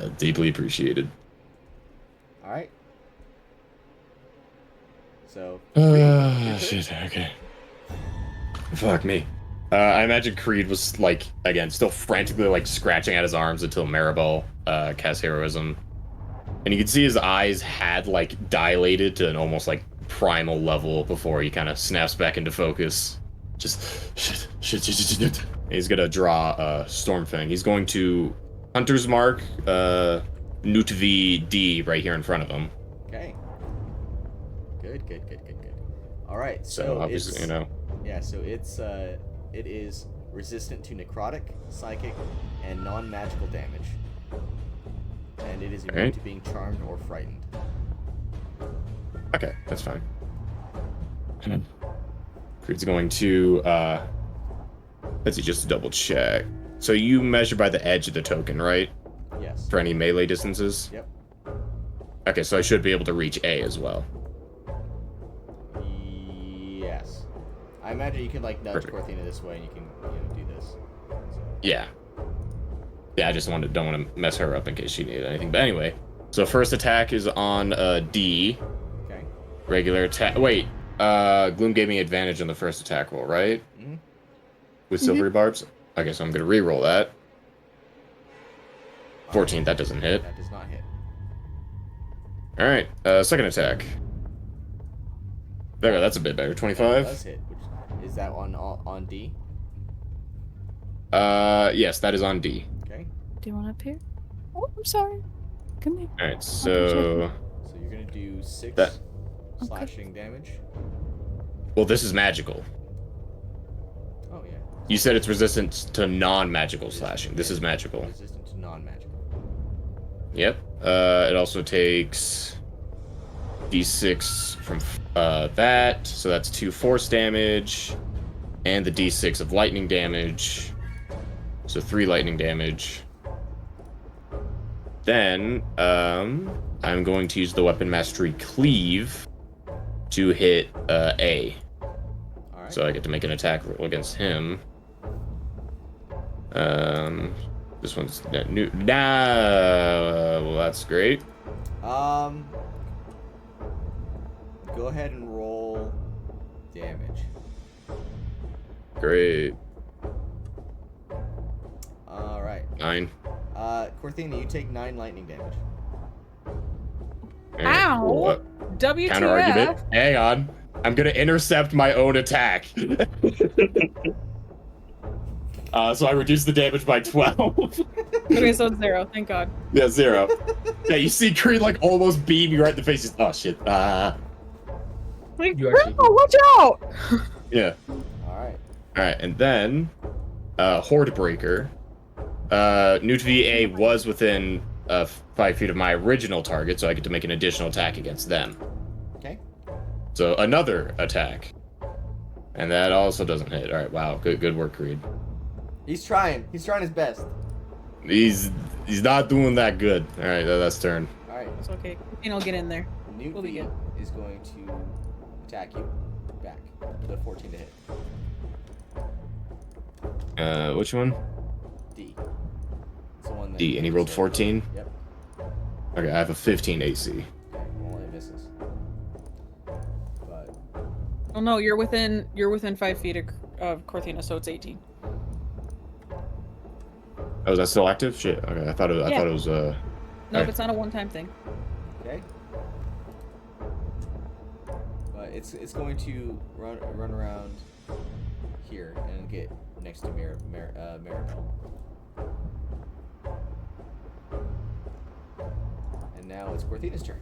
too. Deeply appreciated. All right. So. Shit. Okay. Fuck me. I imagine Creed was like again still frantically like scratching at his arms until Maribel cast heroism, and you can see his eyes had like dilated to an almost like primal level before he kind of snaps back into focus. Just shit. He's gonna draw Stormfang. He's going to Hunter's Mark, Nutvi D right here in front of him. Okay. Good. All right. So obviously, you know. Yeah. So it is resistant to necrotic, psychic, and non-magical damage, and it is immune to being charmed or frightened. Okay, that's fine. Creed's going to let's see, just to double check. So you measure by the edge of the token, right? Yes. For any melee distances? Yep. Okay, so I should be able to reach A as well. Yes. I imagine you can like nudge Perfect. Corthina this way and you can do this. So. Yeah. Yeah, I just don't want to mess her up in case she needed anything. But anyway, so first attack is on D. Okay. Regular attack. Wait, Gloom gave me advantage on the first attack roll, right? Mm-hmm. With silvery barbs? Okay, so I'm gonna re-roll that. 14, that doesn't hit. That does not hit. Alright, second attack. There, that's a bit better. That 25? does hit. Which, is that on D? Yes, that is on D. Okay. Do you want up here? Oh, I'm sorry. Come here. Alright, so... So you're gonna do 6 That- slashing damage. Well, this is magical. Oh, yeah. You said it's resistant to non-magical slashing. This is magical. Resistant to non-magical. Yep. It also takes D6 from that, so that's 2 force damage, and the D6 of lightning damage, so 3 lightning damage. Then, I'm going to use the Weapon Mastery Cleave to hit A. Alright. So I get to make an attack roll against him. This one's new. Well, that's great. Go ahead and roll damage. Great. Alright. 9. Corthina, you take 9 lightning damage. Ow! What? WTF? Counter argument. Hang on. I'm gonna intercept my own attack. So I reduce the damage by 12. Okay, so it's 0. Thank God. Yeah, 0. Yeah, you see Creed like almost beam you right in the face. He's, oh shit. Like, You actually- Grandpa, watch out! Yeah. Alright. Alright, and then Horde Breaker. Nutvi A was within 5 feet of my original target, so I get to make an additional attack against them. Okay. So another attack. And that also doesn't hit. Alright, wow. Good work, Creed. He's trying. He's trying his best. He's not doing that good. Alright, that's turn. Alright. It's okay. I'll get in there. Newt We'll be good. is going to attack you back. The 14 to hit. Which one? D. It's the one that D, and he rolled 14? Yep. Okay, I have a 15 AC. Okay, well, it misses. But Oh no, you're within 5 feet of Corthina, so it's 18. Oh, is that still active? Shit. Okay, I thought it was No, Alright. it's not a one-time thing. okay. But it's going to run around here and get next to Maribel. And now it's Corthina's turn.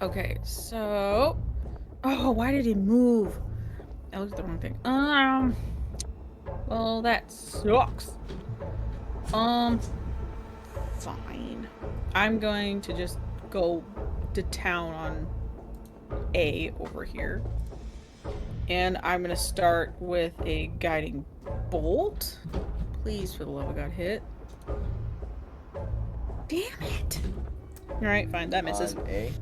Okay, so... Oh, why did he move? I looked at the wrong thing. Well, that sucks. Fine. I'm going to just go to town on A over here. And I'm going to start with a guiding bolt. Please, for the love of God, hit. Damn it. Alright, fine, that misses. On A.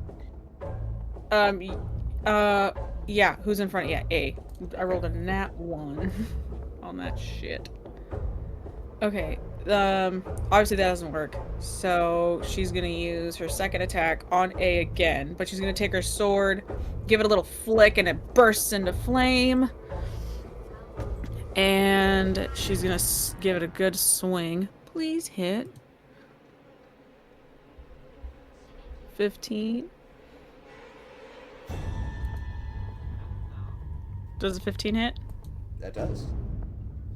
Yeah, who's in front? Yeah, A. I rolled a nat 1 on that shit. Okay, obviously that doesn't work. So she's gonna use her second attack on A again, but she's gonna take her sword, give it a little flick, and it bursts into flame. And she's gonna give it a good swing. Please hit. 15. Does a 15 hit? That does.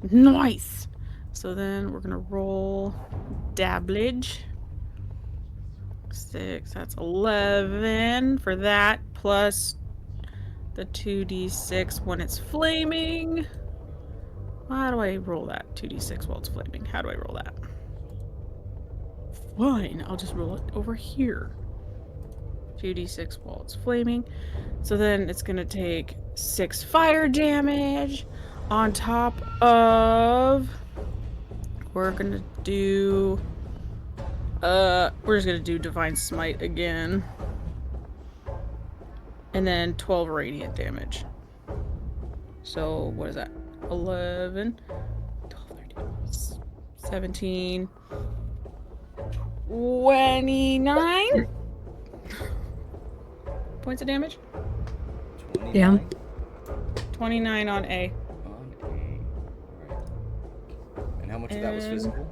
Nice! So then we're gonna roll dabblage. 6, that's 11 for that, plus the 2d6 when it's flaming. How do I roll that? 2d6 while it's flaming. How do I roll that? Fine, I'll just roll it over here. 2d6 while it's flaming. So then it's gonna take 6 fire damage on top of... We're gonna do... we're just gonna do Divine Smite again. And then 12 radiant damage. So, what is that? 11, 12, 13, 17, 29 points of damage? 29? Yeah. 29 on A. On A. Right. And how much of that was physical?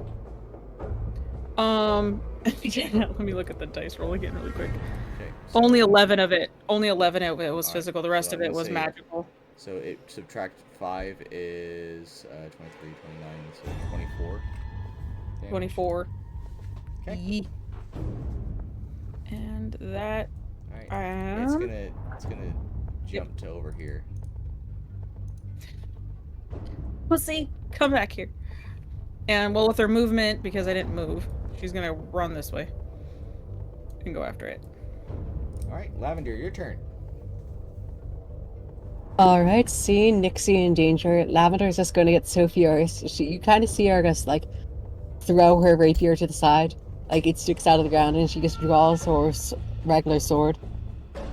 Let me look at the dice roll again really quick. Okay. Only 11 of it was Alright, physical. The rest so of I'm it gonna was say- magical. So it subtract 5 is 23, 29, so 24. damage. 24. Okay. Yee. And that Alright. It's gonna jump to over here. we'll see. Come back here. And well, with her movement, because I didn't move, she's gonna run this way and go after it. Alright, Lavender, your turn. Alright, seeing Nixie in danger, Lavender's just going to get so furious. You kind of see her just, like, throw her rapier to the side. Like, it sticks out of the ground, and she just draws her regular sword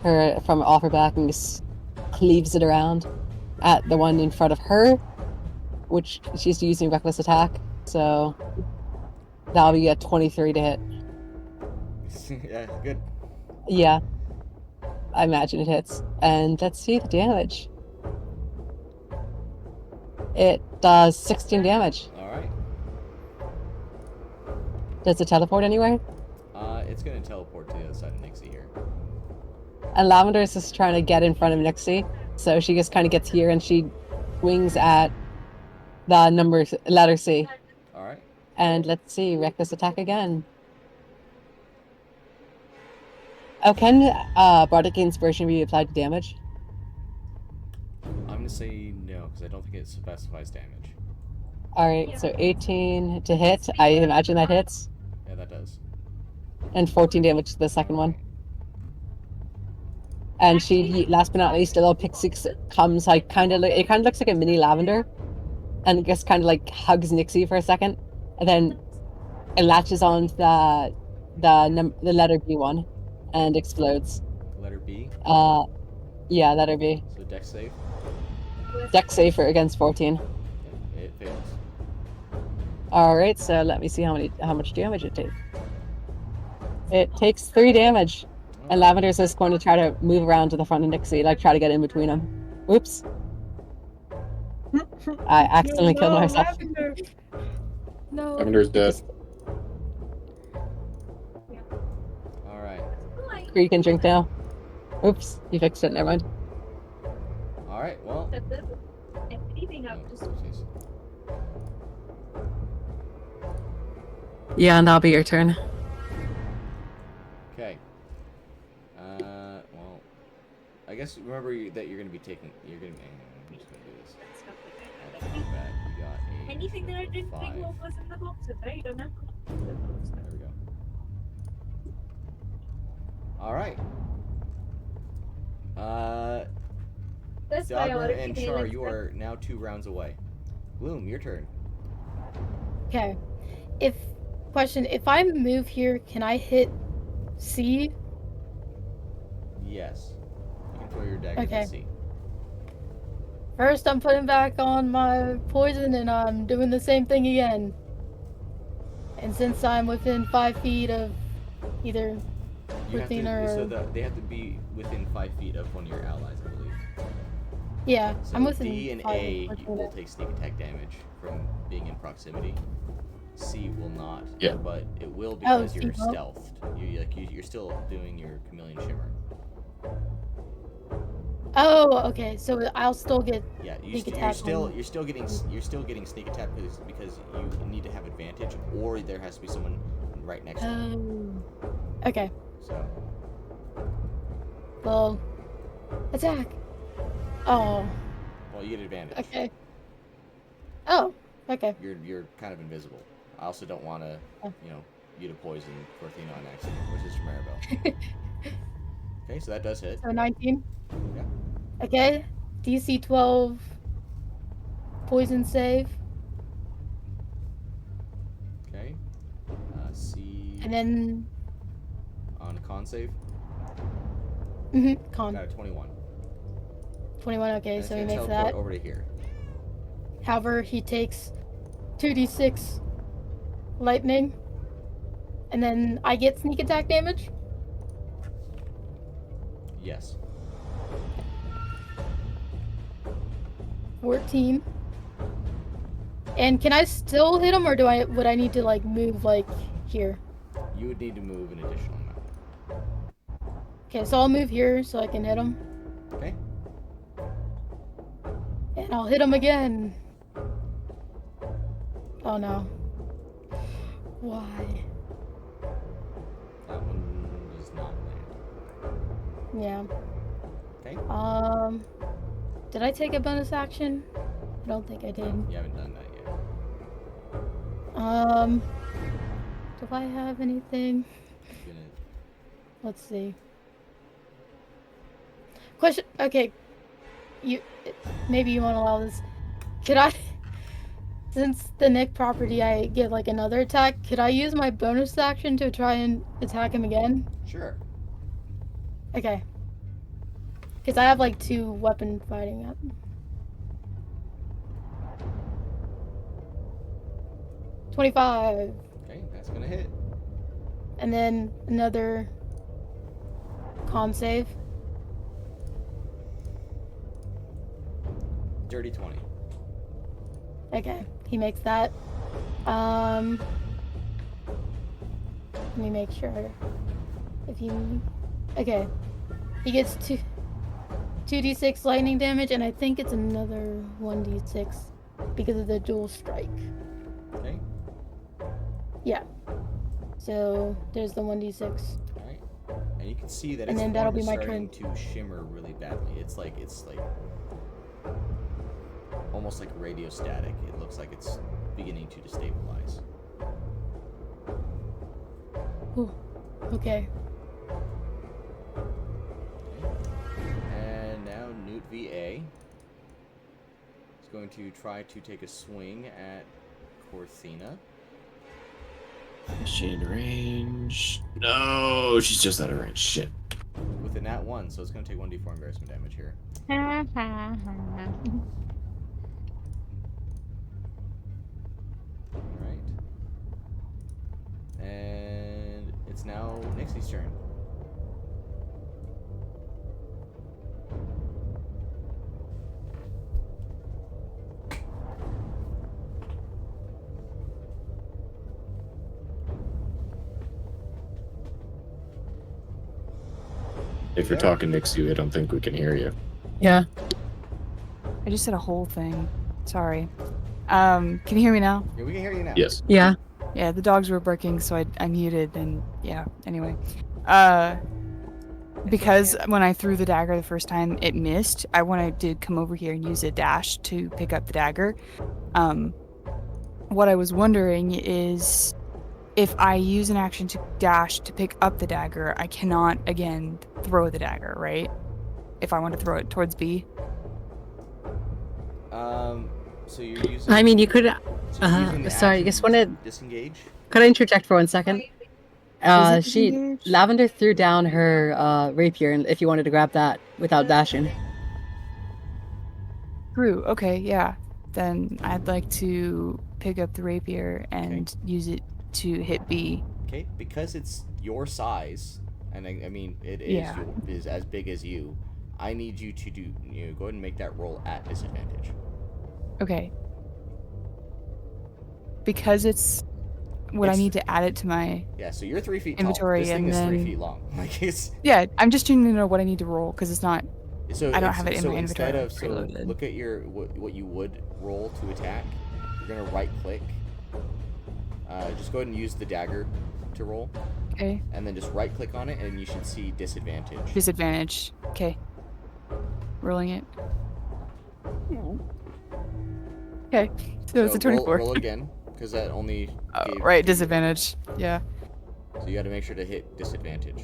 from off her back and just cleaves it around at the one in front of her, which she's using reckless attack. So, that'll be a 23 to hit. Yeah, good. Yeah. I imagine it hits. And let's see the damage. It does 16 damage. Alright. Does it teleport anywhere? It's gonna teleport to the other side of Nixie here. And Lavender is just trying to get in front of Nixie. So she just kind of gets here and she swings at the letter C. Alright. And let's see, reckless attack again. Oh, can Bardic Inspiration be applied to damage? I'm gonna say no, because I don't think it specifies damage. Alright, so 18 to hit. I imagine that hits. Yeah, that does. And 14 damage to the second one. And she, last but not least, a little pixie comes like it kind of looks like a mini Lavender, and just kind of like hugs Nixie for a second, and then it latches on the letter B one, and explodes. Letter B. Yeah, letter B. So dex save. Dex save for against 14. Yeah, it fails. All right, so let me see how much damage it takes. It takes 3 damage. And Lavender's just going to try to move around to the front of Nixie, like try to get in between them. Oops. I accidentally killed myself. Lavender. No. Lavender's dead. Alright. You can drink now. Oops, you fixed it, never mind. Alright, well. Anything up, Oh, just jeez. Yeah, and that'll be your turn. Okay. Well, I guess remember that you're gonna be taking. I'm just gonna do this. At combat, you got a. anything that I didn't 5. think was in the box, but I don't know. There we go. All right. That's why I Dogmer wanna and keep Char, it you are now 2 rounds away. Gloom, your turn. Okay. If I move here, can I hit C? Yes. You can throw your daggers Okay. at C. First, I'm putting back on my poison, and I'm doing the same thing again. And since I'm within 5 feet of either You have to, Cortina so or... they have to be within 5 feet of one of your allies, I believe. Yeah, So I'm within D and 5 of A Cortina. will take sneak attack damage from being in proximity. C will not. Yeah. But it will because C you're won't. stealthed. You're still doing your chameleon shimmer. Oh, okay. So I'll still get Yeah, sneak you're attack. still getting sneak attack because you need to have advantage, or there has to be someone right next to you. Okay. So Well, attack. Oh. well, you get advantage. Okay. Oh. Okay. You're kind of invisible. I also don't want to, Oh. You to poison Cortina on accident, which is Maribel. Okay, so that does hit. So 19. Yeah. Okay. DC 12. Poison save. Okay. C. And then. On a con save. Con. Got a 21. 21. Okay, And so he it's makes gonna teleport that. over to here. However, he takes 2d6 lightning. And then I get sneak attack damage. Yes. 14. And can I still hit him, or would I need to like move like here? You would need to move an additional amount. Okay, so I'll move here so I can hit him. Okay. And I'll hit him again. Oh no. Why? That one does not land. Yeah. Okay. Did I take a bonus action? I don't think I did. You haven't done that yet. Do I have anything? You're gonna... Let's see. Question. Okay. Maybe you won't allow this. Could I, since the Nick property, I get like another attack, could I use my bonus action to try and attack him again? Sure. Okay. Because I have like 2 weapon fighting up. $25. Okay, that's gonna hit. And then another con save. Dirty 20. Okay, he makes that. Let me make sure. If he... Okay. He gets 2d6 lightning damage, and I think it's another 1d6 because of the dual strike. Okay. Yeah. So there's the 1d6. Alright. And you can see that And its then that'll form be is my starting turn. to shimmer really badly. It's like almost like radio static. It looks like it's beginning to destabilize. Ooh. Okay. And now Newt VA is going to try to take a swing at Corthina. Is she in range? No, she's just out of range. Shit. With a nat 1, so it's going to take 1d4 embarrassment damage here. Alright. And it's now Nixie's turn. If you're talking Nixie, I don't think we can hear you. Yeah. I just said a whole thing. Sorry. Can you hear me now? Yeah, we can hear you now. Yes. Yeah. Yeah, the dogs were barking, so I muted, and yeah, anyway. Because when I threw the dagger the first time, it missed. I wanted to come over here and use a dash to pick up the dagger. What I was wondering is, if I use an action to dash to pick up the dagger, I cannot, again, throw the dagger, right? If I want to throw it towards B? So you're using... I mean, you could. so you're using the Sorry, I action just to wanted. disengage? Could I interject for 1 second? Is it She disengage? Lavender threw down her rapier, and if you wanted to grab that without dashing. True. Okay, yeah. Then I'd like to pick up the rapier and use it to hit B. Okay, because it's your size, and I mean it is as big as you. I need you to go ahead and make that roll at disadvantage. Okay. Because it's I need to add it to my so you're 3 feet inventory, tall. This thing and is then 3 feet long. Like it's I'm just trying to know what I need to roll because it's not. So I don't have it in my instead inventory. of look at your what you would roll to attack. You're gonna right click. Just go ahead and use the dagger to roll. Okay. And then just right click on it, and you should see disadvantage. Disadvantage. Okay. Rolling it. Okay. So it's a 24. Roll again, because that only. Right, disadvantage. Yeah. So you got to make sure to hit disadvantage.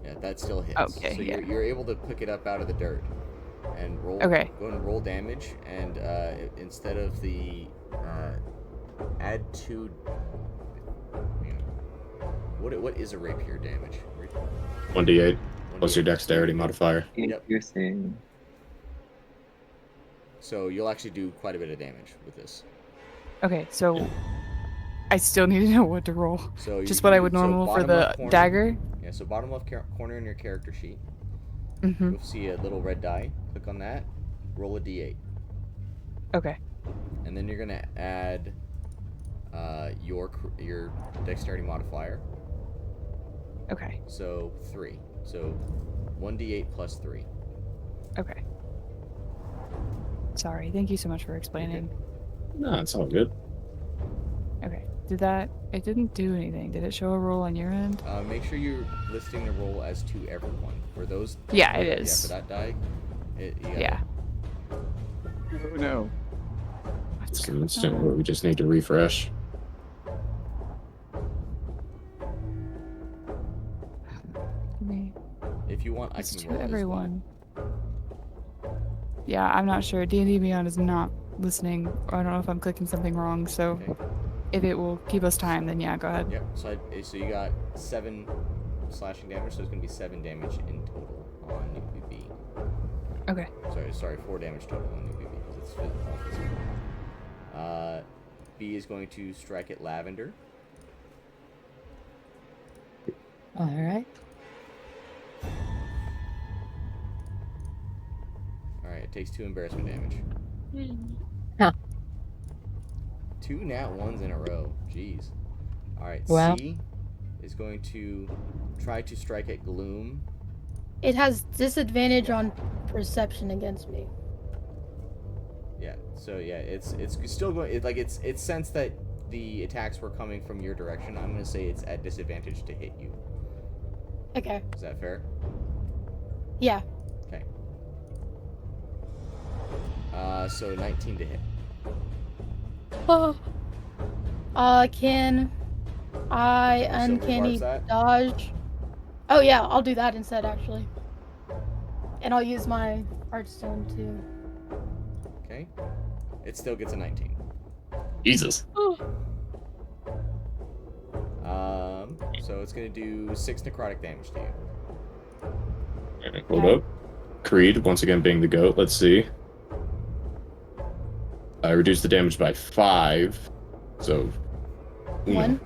Yeah, that still hits. Okay. So you're able to pick it up out of the dirt, and roll. Okay. Go and roll damage, and instead of the add 2. What is a rapier damage? 1d8 plus your dexterity modifier. Yep. You're saying. So you'll actually do quite a bit of damage with this. Okay, so I still need to know what to roll. So just what I would normally for the dagger. Yeah. So bottom left corner in your character sheet. Mm-hmm. You'll see a little red die. Click on that. Roll a d8. Okay. And then you're gonna add your dexterity modifier. Okay. So 3. So 1d8 plus 3. Okay. Sorry. Thank you so much for explaining. No, it's all good. Okay. It didn't do anything. Did it show a roll on your end? Make sure you're listing the roll as to everyone. For those. Yeah, it is. Yeah, for that die. Yeah. Oh no. It's instant where we just need to refresh. If you want, I It's can to roll everyone. Yeah, I'm not sure. D&D Beyond is not listening. Or I don't know if I'm clicking something wrong. So if it will keep us time, then yeah, go ahead. Yep. So you got 7 slashing damage. So it's gonna be 7 damage in total on UPB. Okay. Sorry, 4 damage total on UPB because it's all physical. B is going to strike at Lavender. All right. Alright, it takes 2 embarrassment damage. Huh. 2 nat 1s in a row. Jeez. Alright, Wow. C is going to try to strike at Gloom. It has disadvantage on perception against me. Yeah, so yeah, it's still going. It's sensed that the attacks were coming from your direction. I'm gonna say it's at disadvantage to hit you. Okay. Is that fair? Yeah. Okay. So 19 to hit. Oh. Can I uncanny dodge? Oh yeah, I'll do that instead actually. And I'll use my Hearthstone too. Okay. It still gets a 19. Jesus. So it's gonna do 6 necrotic damage to you. Hold up. Creed, once again being the goat. Let's see. I reduced the damage by 5. So. Uno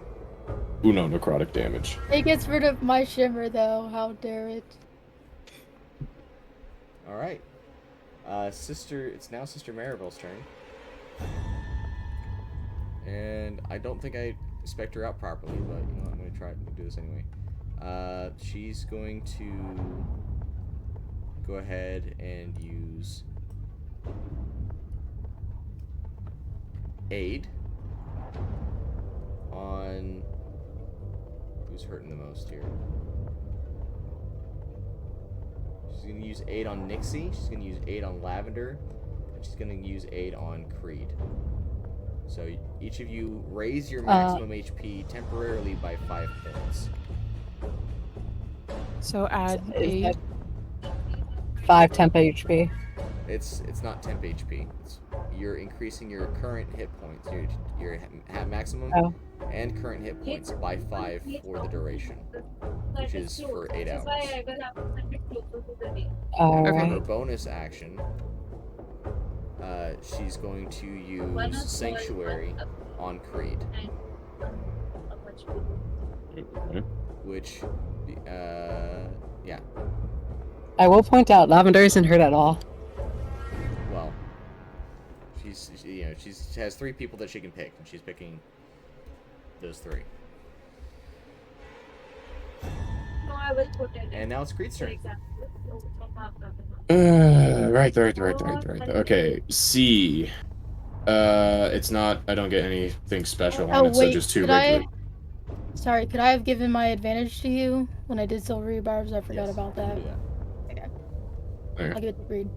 necrotic damage. It gets rid of my shimmer though. How dare it? All right. It's now Sister Maribel's turn. And I don't think I spec'd her out properly, but you know, I'm gonna try to do this anyway. She's going to go ahead and use aid on who's hurting the most here. She's going to use aid on Nixie, she's going to use aid on Lavender, and she's going to use aid on Creed. So each of you raise your maximum HP temporarily by 5 points. So add 8. 5 temp HP. It's not temp HP. You're increasing your current hit points, your maximum and current hit points by 5 for the duration, which is for 8 hours. Okay. For her bonus action, she's going to use Sanctuary on Creed. Which, yeah. I will point out, Lavender isn't hurt at all. Well, she has 3 people that she can pick, and she's picking those 3. No, I will put it. And now it's Creed's turn. Right. Okay, C. It's not. I don't get anything special on it, so just 2 regular. Sorry, could I have given my advantage to you when I did silver rebarbs? I forgot about that. Okay. Okay. I'll give it to Creed.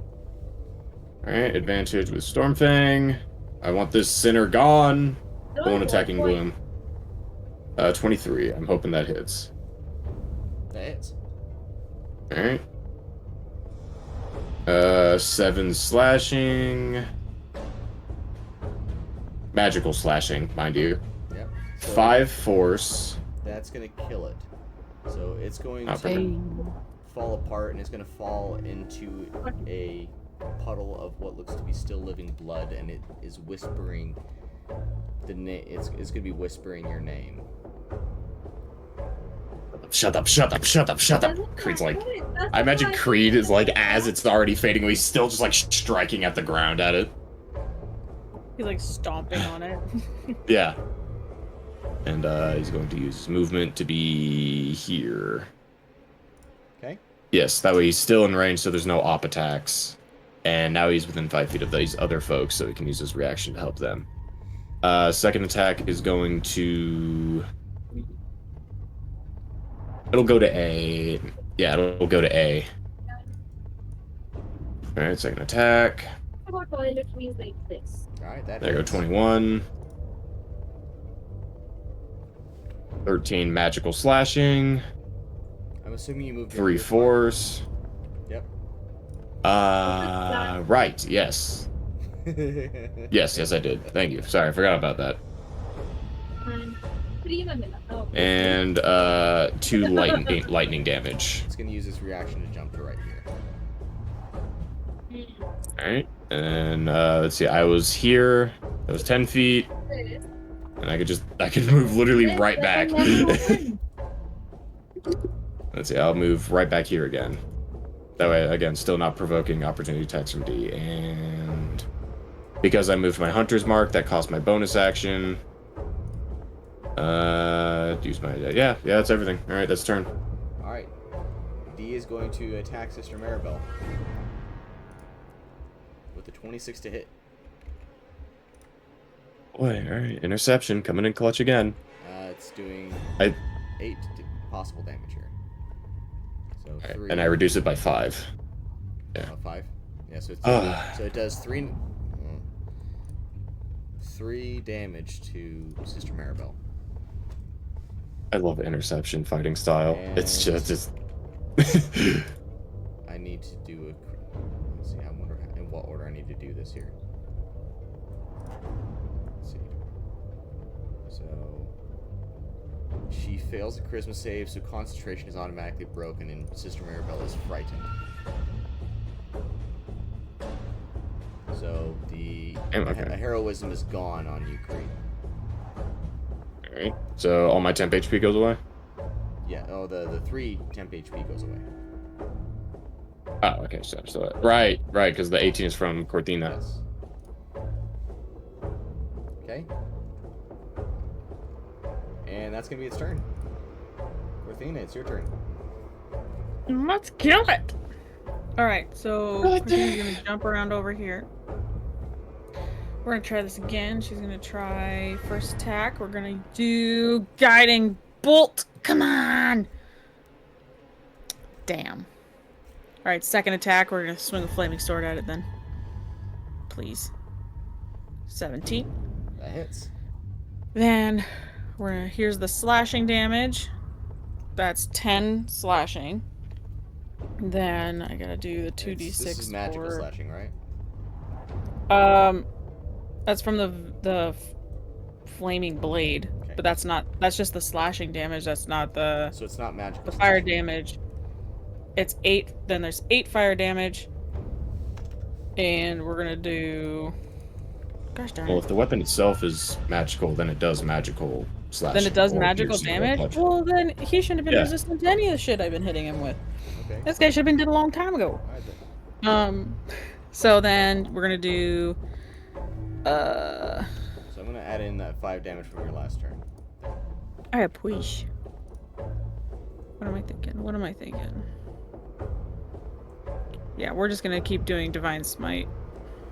Alright, advantage with Stormfang. I want this sinner gone. Going attacking Gloom. 23. I'm hoping that hits. That hits. Alright. 7 slashing. Magical slashing, mind you. Yep. So 5 force. That's gonna kill it. So it's going to Okay. fall apart, and it's gonna fall into a puddle of what looks to be still living blood, and it is whispering the name. It's gonna be whispering your name. Shut up. Creed's like, I imagine Creed is like, as it's already fading away, he's still just like striking at the ground at it. He's like stomping on it. Yeah. And he's going to use his movement to be here. Okay. Yes, that way he's still in range, so there's no op attacks. And now he's within 5 feet of these other folks, so he can use his reaction to help them. Second attack is going to... It'll go to A. Yeah, it'll go to A. Alright, second attack. How about toilet means like this? Alright, that There go hits. 21. 13 magical slashing. I'm assuming you moved 3 into force. Yep. Right, yes. Yes, I did. Thank you. Sorry, I forgot about that. And 2 lightning damage. It's gonna use its reaction to jump to right here. Alright. And let's see, I was here. That was 10 feet. And I could move literally right back. Let's see, I'll move right back here again. That way, again, still not provoking opportunity attacks from D. And because I moved my hunter's mark, that cost my bonus action. Use my yeah, that's everything. All right, that's turn. All right, D is going to attack Sister Maribel with a 26 to hit. Boy, all right, interception coming in clutch again. It's doing 8 possible damage here. So right, 3. and I reduce it by 5. Yeah. 5. Yeah, so it's so it does 3 damage to Sister Maribel. I love interception fighting style. And It's just. I need to do a. Let's see. I wonder in what order I need to do this here. Let's see. So she fails a charisma save, so concentration is automatically broken, and Sister Maribel is frightened. So the heroism is gone on you, Creed. Alright, so all my temp HP goes away? Yeah, oh, the 3 temp HP goes away. Oh, okay, so right, because the 18 is from Cortina. Yes. Okay. And that's gonna be its turn. Cortina, it's your turn. Let's kill it! Alright, so Cortina's gonna jump around over here. We're gonna try this again. She's gonna try first attack. We're gonna do guiding bolt. Come on! Damn. Alright, second attack. We're gonna swing a flaming sword at it then. Please. 17. That hits. Then here's the slashing damage. That's 10 slashing. Then I gotta do the 2d6. This is magical slashing, right? That's from the flaming blade, Okay. but that's just the slashing damage. That's not the. So it's not magical. The fire damage. It's 8. Then there's 8 fire damage. And we're gonna do. Gosh darn Well, it. if the weapon itself is magical, then it does magical slash. Then it does or magical piercing or damage? touch. Well, then he shouldn't have been Yeah. resistant to any of the shit I've been hitting him with. Okay. This guy should have been dead a long time ago. Alright then. So then we're gonna do. So I'm gonna add in that 5 damage from your last turn. I push. What am I thinking? What am I thinking? Yeah, we're just gonna keep doing Divine Smite.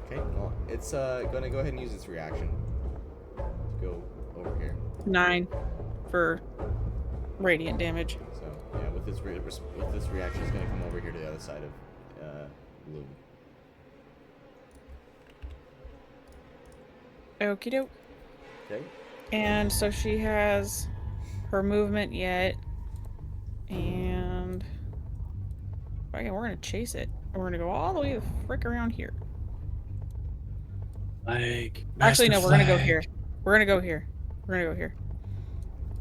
Okay, well, it's gonna go ahead and use its reaction to go over here. 9 for radiant damage. So yeah, with this reaction, it's gonna come over here to the other side of Gloom. Okie doke. Okay. And so she has her movement yet. And again, we're gonna chase it. We're gonna go all the way the frick around here. Actually, no, we're gonna go here. We're gonna go here. We're gonna go here.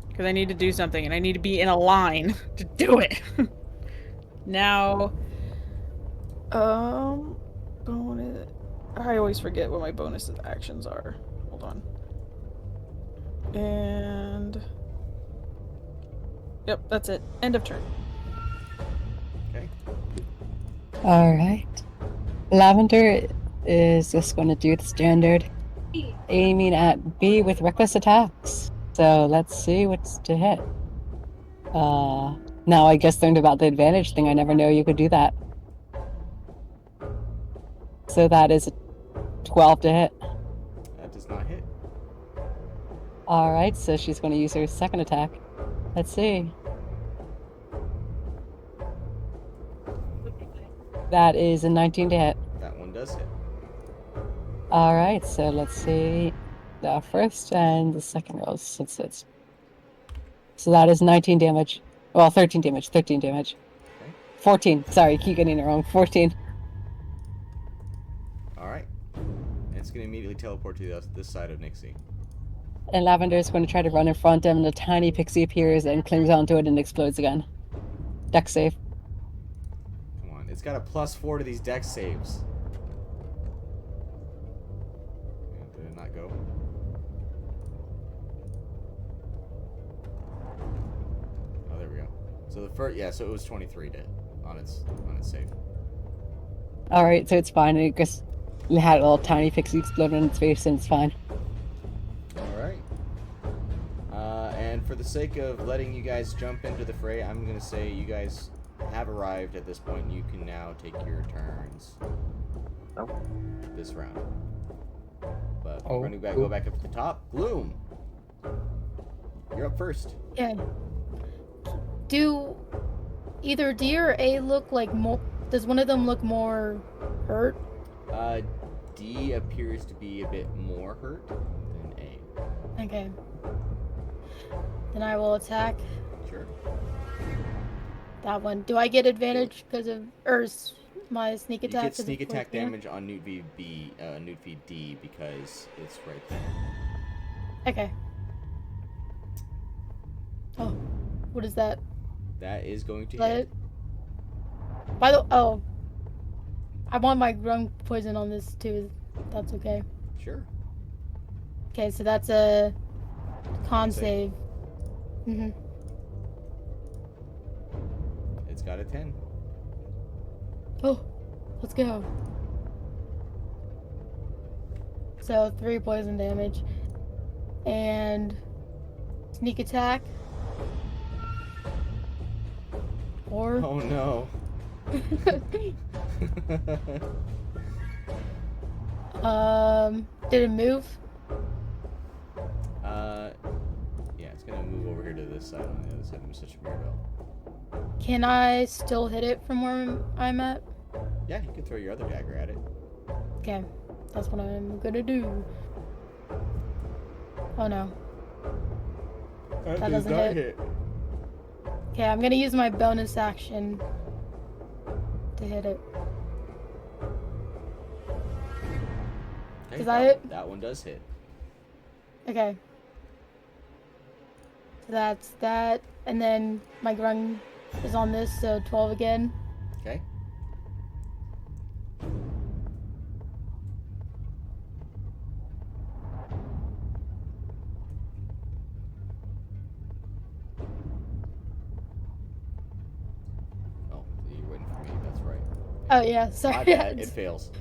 Because I need to do something, and I need to be in a line to do it. Now, bonus. I always forget what my bonus actions are. Hold on. And yep, that's it. End of turn. Okay. All right. Lavender is just going to do the standard, aiming at B with reckless attacks. So let's see what's to hit. Now I just learned about the advantage thing. I never knew you could do that. So that is a 12 to hit. That does not hit. All right, so she's going to use her second attack. Let's see. That is a 19 to hit. That one does hit. All right, so let's see the first and the second rolls. So that is 19 damage. Well, 13 damage. 13 damage. Okay. 14. Sorry, keep getting it wrong. 14. All right. And it's gonna immediately teleport to this side of Nixie. And Lavender is going to try to run in front of him, and a tiny pixie appears and clings onto it and explodes again. Dex save. Come on, it's got a +4 to these dex saves. Yeah, did it not go? Oh, there we go. So the first, yeah, so it was 23 to on its save. All right, so it's fine. It just had a little tiny pixie explode in its face, and it's fine. All right. And for the sake of letting you guys jump into the fray, I'm gonna say you guys have arrived at this point. You can now take your turns. Nope. This round. But Oh, we're gonna cool. go back up to the top. Gloom, you're up first. Yeah. Do either D or A look like more? Does one of them look more hurt? D appears to be a bit more hurt than A. Okay. Then I will attack Sure. that one. Do I get advantage because of my sneak You attack? get 'cause of sneak attack poison? damage on Newt v Newt v D because it's right there. Okay. Oh, what is that? That is going to Let hit. it. I want my grung poison on this too. That's okay. Sure. Okay, so that's a con Save. save. Mhm. It's got a 10. Oh, let's go. So 3 poison damage. And sneak attack. 4. Oh no. Did it move? Yeah, it's gonna move over here to this side on the other side of Mr. Mirabelle. Can I still hit it from where I'm at? Yeah, you can throw your other dagger at it. Okay, that's what I'm gonna do. Oh no. That does doesn't not hit. Okay, I'm gonna use my bonus action to hit it. Okay, Does that hit? That one does hit. Okay. So that's that, and then my grung is on this, so 12 again. Okay. Oh yeah, sorry. My bad. It fails.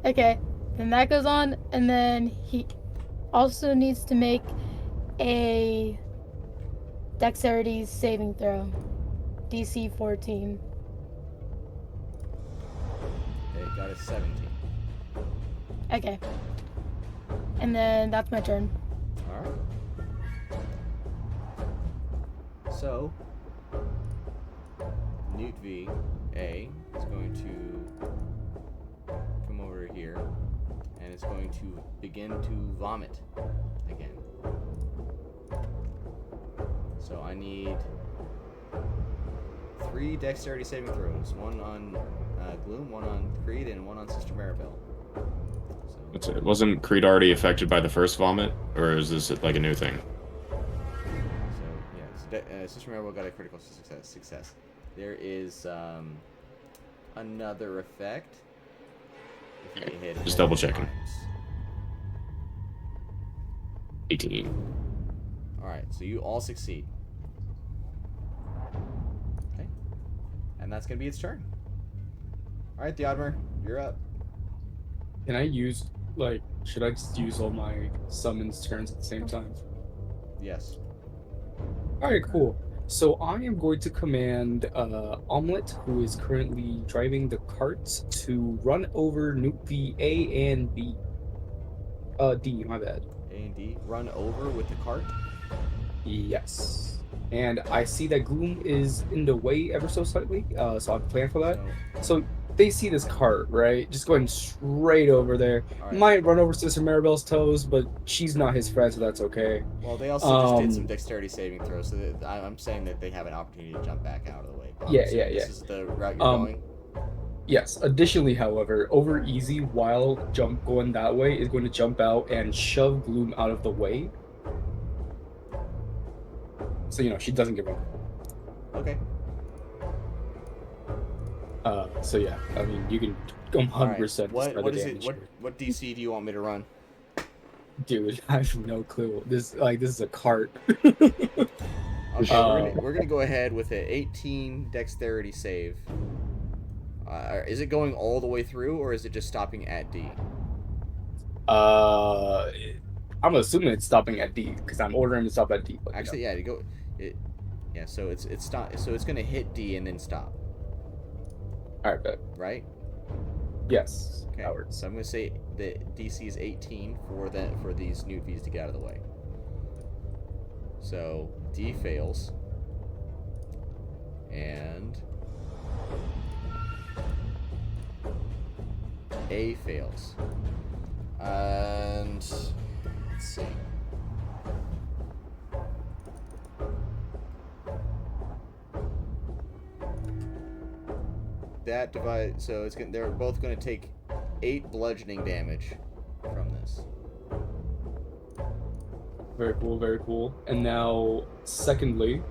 Okay, then that goes on, and then he also needs to make a dexterity saving throw, DC 14. Okay, got a 17. Okay, and then that's my turn. All right. So, Newt V A is going to come over here and is going to begin to vomit again. So I need 3 dexterity saving throws. One on Gloom, one on Creed, and one on Sister Maribel. So, Wasn't Creed already affected by the first vomit, or is this like a new thing? Sister Maribel got a critical success. There is another effect. If you get hit Just double checking. times. 18. Alright, so you all succeed. Okay. And that's going to be its turn. Alright, Theodmer, you're up. Can I use, like, should I just use all my summons turns at the same time? Yes. Alright, cool. So I am going to command Omelette, who is currently driving the cart, to run over Newt V A and B. D, my bad. A and D. Run over with the cart. Yes. And I see that Gloom is in the way ever so slightly, so I'm planning for that. So they see this cart, right? Just going straight over there. All right. Might run over Sister Maribel's toes, but she's not his friend, so that's okay. Well, they also just did some dexterity saving throws, so I'm saying that they have an opportunity to jump back out of the way. This is the route you're going? Yes. Additionally, however, over easy while going that way is going to jump out and shove Gloom out of the way. So, she doesn't give up. Okay. So yeah, I mean, you can 100%. What is it? What DC do you want me to run? Dude, I have no clue. This is a cart. Okay, we're gonna go ahead with an 18 dexterity save. Is it going all the way through, or is it just stopping at D? I'm assuming it's stopping at D because I'm ordering to stop at D. But, actually, yeah, so it's stop. So it's gonna hit D and then stop. All right, bet. Right? Yes. Okay. Howard. So I'm gonna say that DC is 18 for these Newt V's to get out of the way. So D fails, and A fails, and let's see. That divide, so they're both going to take 8 bludgeoning damage from this. Very cool, very cool. And now, secondly,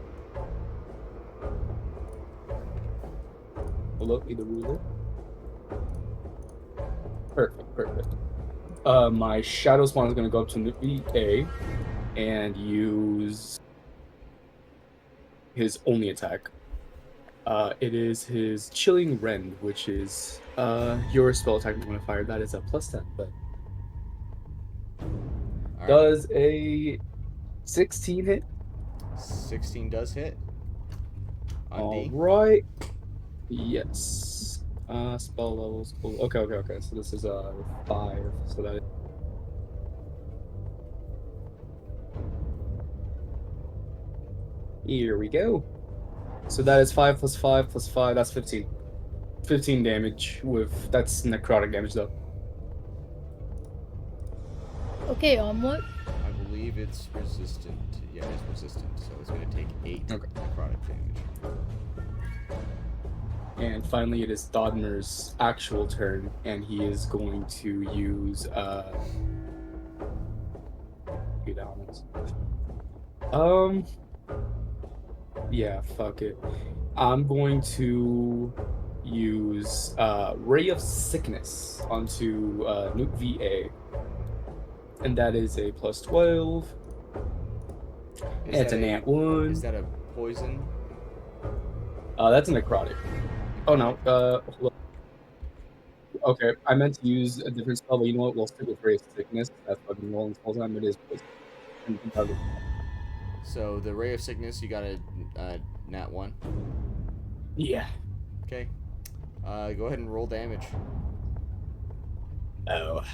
look, the ruler. Perfect. My shadow spawn is going to go up to Newt V A and use his only attack. It is his Chilling Rend, which is your spell attack modifier. That is a +10, but All does a 16 hit? 16 does hit. On D. Alright. Yes. Spell levels. Okay. So this is 5. So that. Here we go. So that is 5 + 5 + 5. That's 15. 15 damage that's necrotic damage though. Okay, Omelette. I believe it's resistant. Yeah, it's resistant, so it's going to take 8 necrotic damage. And finally, it is Dodmer's actual turn, and he is going to use yeah, fuck it. I'm going to use Ray of Sickness onto Newt VA, and that is a +12. It's a nat 1. Is that a poison? That's a necrotic. Oh no. Hold on. Okay, I meant to use a different spell, but you know what? We'll stick with Ray of Sickness. That's what I've been rolling this whole time. It is poison. So the ray of sickness, you got a nat 1. Yeah. Okay. Go ahead and roll damage. Oh.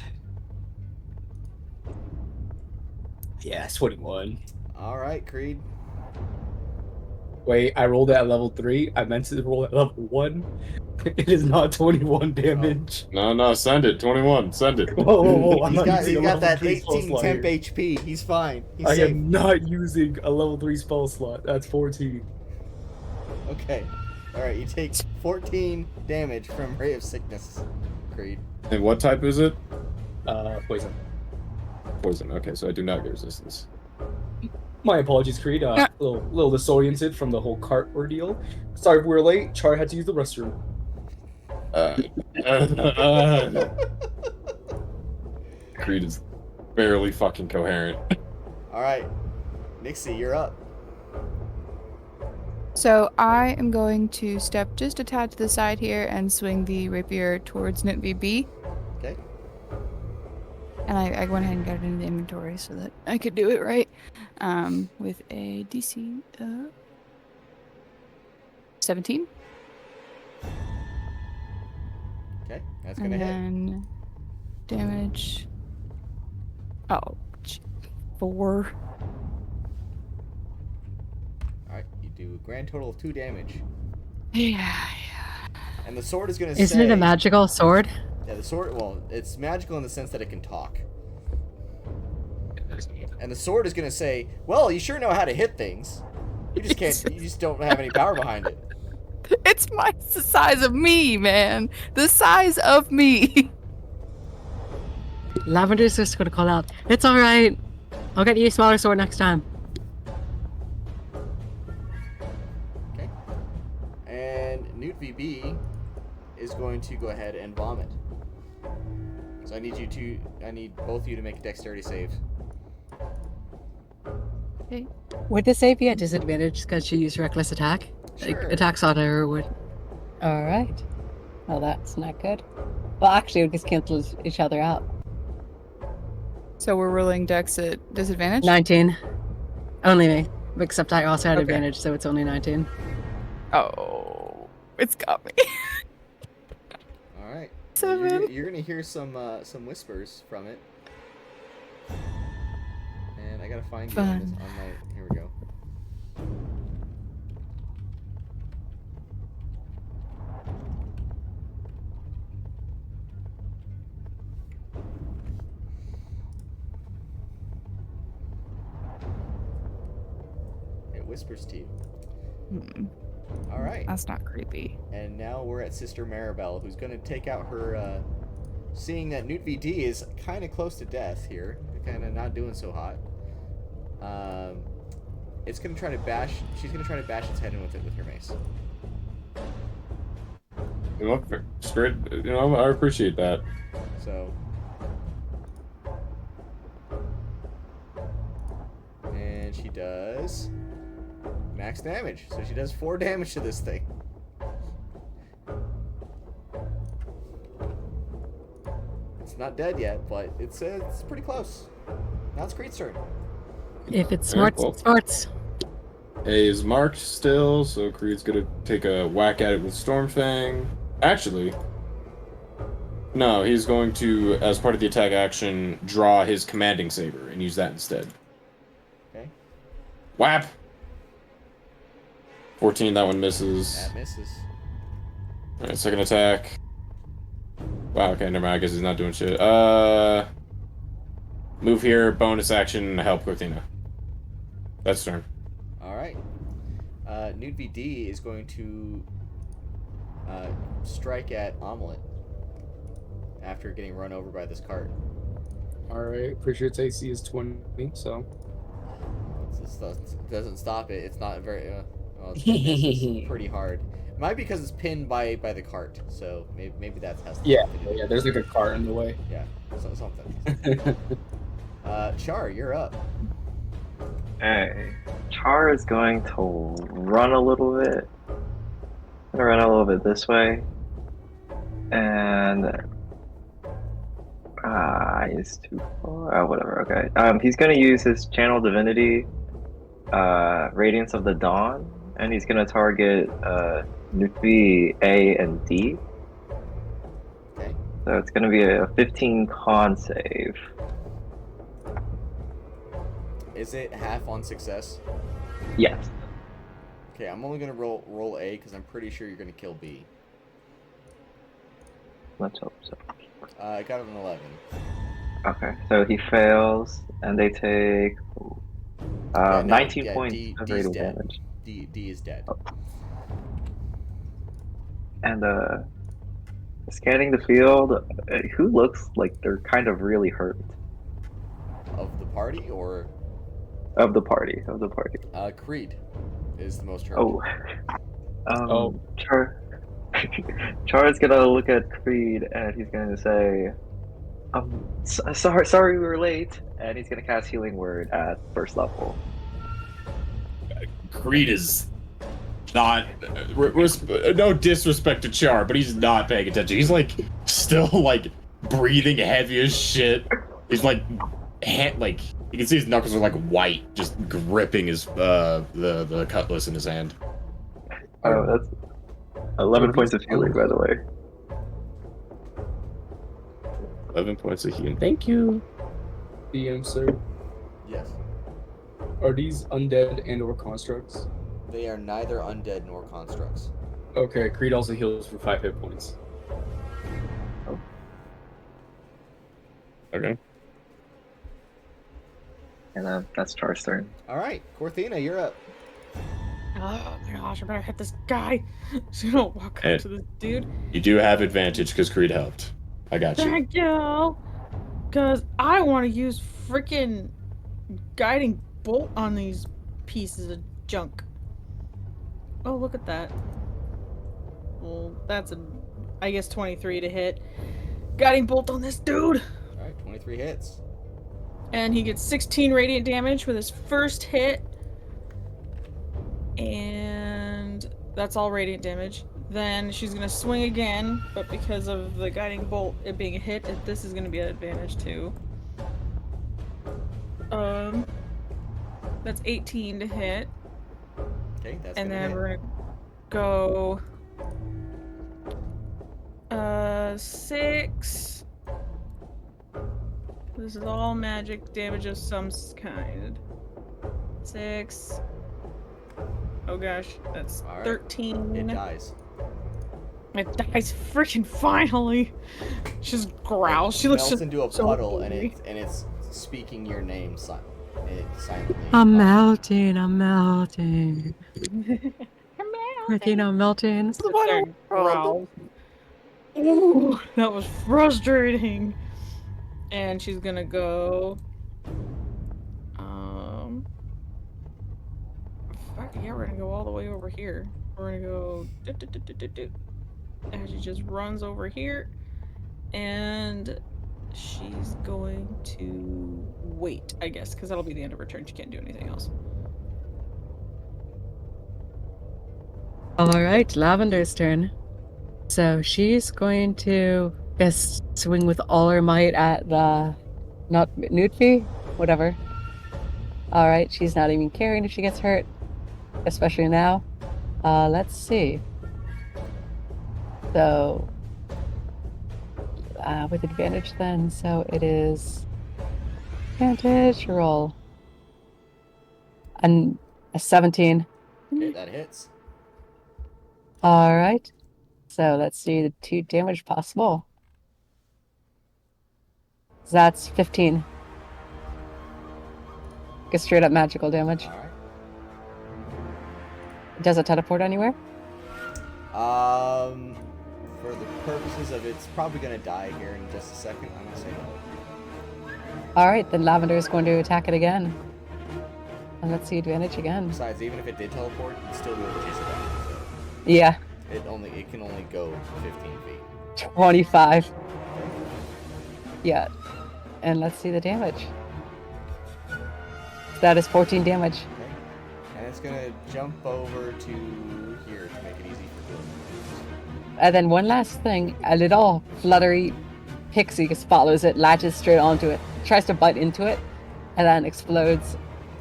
Yeah, 21. All right, Creed. Wait, I rolled it at level 3. I meant to roll at level 1. It is not 21 damage. No, send it. 21, send it. Whoa, I'm He's not got, using a he's got level that 3 spell 18 slot temp here. HP. He's fine. He's I safe. am not using a level 3 spell slot. That's 14. Okay. All right, you take 14 damage from Ray of Sickness, Creed. And what type is it? Poison. Poison. Okay, so I do not get resistance. My apologies, Creed. Little disoriented from the whole cart ordeal. Sorry if we're late. Char had to use the restroom. Creed is barely fucking coherent. All right, Nixie, you're up. So I am going to step just a tad to the side here and swing the rapier towards NitVB. Okay. And I went ahead and got it in the inventory so that I could do it right. With a DC 17. Okay, that's gonna And hit. then damage. Oh, 4. All right, you do a grand total of 2 damage. Yeah. And the sword is gonna Isn't it a magical sword? Yeah, the sword. Well, it's magical in the sense that it can talk. And the sword is gonna say, "Well, you sure know how to hit things. You just can't. You just don't have any power behind it." It's the size of me, man. The size of me. Lavender's just gonna call out, "It's all right. I'll get you a smaller sword next time." Okay. And Newt VB is going to go ahead and vomit. So I need both of you to make a dexterity save. Okay. Would the save be at disadvantage because she used reckless attack? Like Sure. attacks on her would. All right. Well, that's not good. Well, actually, it would just cancel each other out. So we're rolling dex at disadvantage? 19. Only me. Except I also had Okay. advantage, so it's only 19. Oh, it's got me. All right. 7. You're gonna hear some whispers from it. And I gotta find you on, this, on my. Here we go. It whispers to you. All right. That's not creepy. And now we're at Sister Maribel, who's going to take out her, seeing that Newt VD is kind of close to death here, kind of not doing so hot. It's going to try to bash, she's going to try to bash its head in with her mace. You know, straight, you know, I appreciate that. So. And she does max damage. So she does 4 damage to this thing. It's not dead yet, but it's pretty close. Now it's Creed's turn. If it's Alright, smarts, well. it's smarts. A is marked still, so Creed's gonna take a whack at it with Stormfang. Actually, no, he's going to, as part of the attack action, draw his commanding saber and use that instead. Okay. Whap! 14, that one misses. That misses. Alright, second attack. Wow, okay, never mind, I guess he's not doing shit. Move here, bonus action, help Cortina. That's turn. Alright. Newt VD is going to strike at Omelet after getting run over by this cart. Alright, pretty sure its AC is 20, so. It doesn't stop it. It's not very. Well, it's pretty hard. It might be because it's pinned by the cart, so maybe that's has to Yeah, do with it. yeah, there's like a cart in the way. Yeah, so something. Char, you're up. Hey, Char is going to run a little bit gonna run a little bit this way. And he's too far. Oh, whatever. Okay. He's gonna use his channel divinity, Radiance of the Dawn, and he's gonna target Nufi A and D. Okay. So it's gonna be a 15 con save. Is it half on success? Yes. Okay, I'm only gonna roll A because I'm pretty sure you're gonna kill B. Let's hope so. I got an 11. Okay, so he fails, and they take Yeah, no, 19 yeah, points D's of radiant dead. damage. D is dead. And scanning the field, who looks like they're kind of really hurt? Of the party or Of the party. Creed is the most hurt. Oh. Oh. Char's gonna look at Creed and he's gonna say, sorry we were late, and he's gonna cast Healing Word at first level. Creed is not. No disrespect to Char, but he's not paying attention. He's like still like breathing heavy as shit. He's like, you can see his knuckles are like white, just gripping his the cutlass in his hand. Oh, that's 11 points of healing, by the way. 11 points of healing. Thank you. DM, sir. Yes. Are these undead and or constructs? They are neither undead nor constructs. Okay, Creed also heals for 5 hit points. Okay. And that's Char's turn. All right, Corthina, you're up. Oh my gosh, I better hit this guy. So you don't walk Hey. up to this dude. You do have advantage because Creed helped. I got you. Thank you. Because I want to use freaking guiding bolt on these pieces of junk. Oh, look at that. Well, that's I guess 23 to hit. Guiding bolt on this dude. All right, 23 hits. And he gets 16 radiant damage with his first hit. And that's all radiant damage. Then she's gonna swing again, but because of the guiding bolt, it being a hit, this is gonna be an advantage too. That's 18 to hit. Okay, that's And gonna then hit. we're gonna go 6. This is all magic damage of some kind. 6. Oh gosh, that's All right. 13. It dies. It dies freaking finally. She just growls. She looks melts just into a so puddle, and angry. it's speaking your name silently. I'm melting. Corthina, I'm melting. Sits there and growls. Ooh, that was frustrating. And she's gonna go. Fuck yeah, we're gonna go all the way over here. We're gonna go. And she just runs over here, and she's going to wait, I guess, because that'll be the end of her turn. She can't do anything else. All right, Lavender's turn. So she's going to just swing with all her might at the not Nutfi, whatever. All right, she's not even caring if she gets hurt, especially now. Let's see. So with advantage then, so it is advantage roll. And a 17. Okay, that hits. All right. So let's see the 2 damage possible. So that's 15. Get straight up magical damage. All right. Does it teleport anywhere? For the purposes of it's probably gonna die here in just a second. I'm gonna say no. All right, then Lavender is going to attack it again. And let's see advantage again. Besides, even if it did teleport, you'd still be able to chase it down. So Yeah, it can only go 15 feet. 25. Yeah. And let's see the damage. That is 14 damage. Okay. And it's gonna jump over to here to make it easy for Gloom. And then one last thing, a little fluttery pixie just follows it, latches straight onto it, tries to bite into it, and then explodes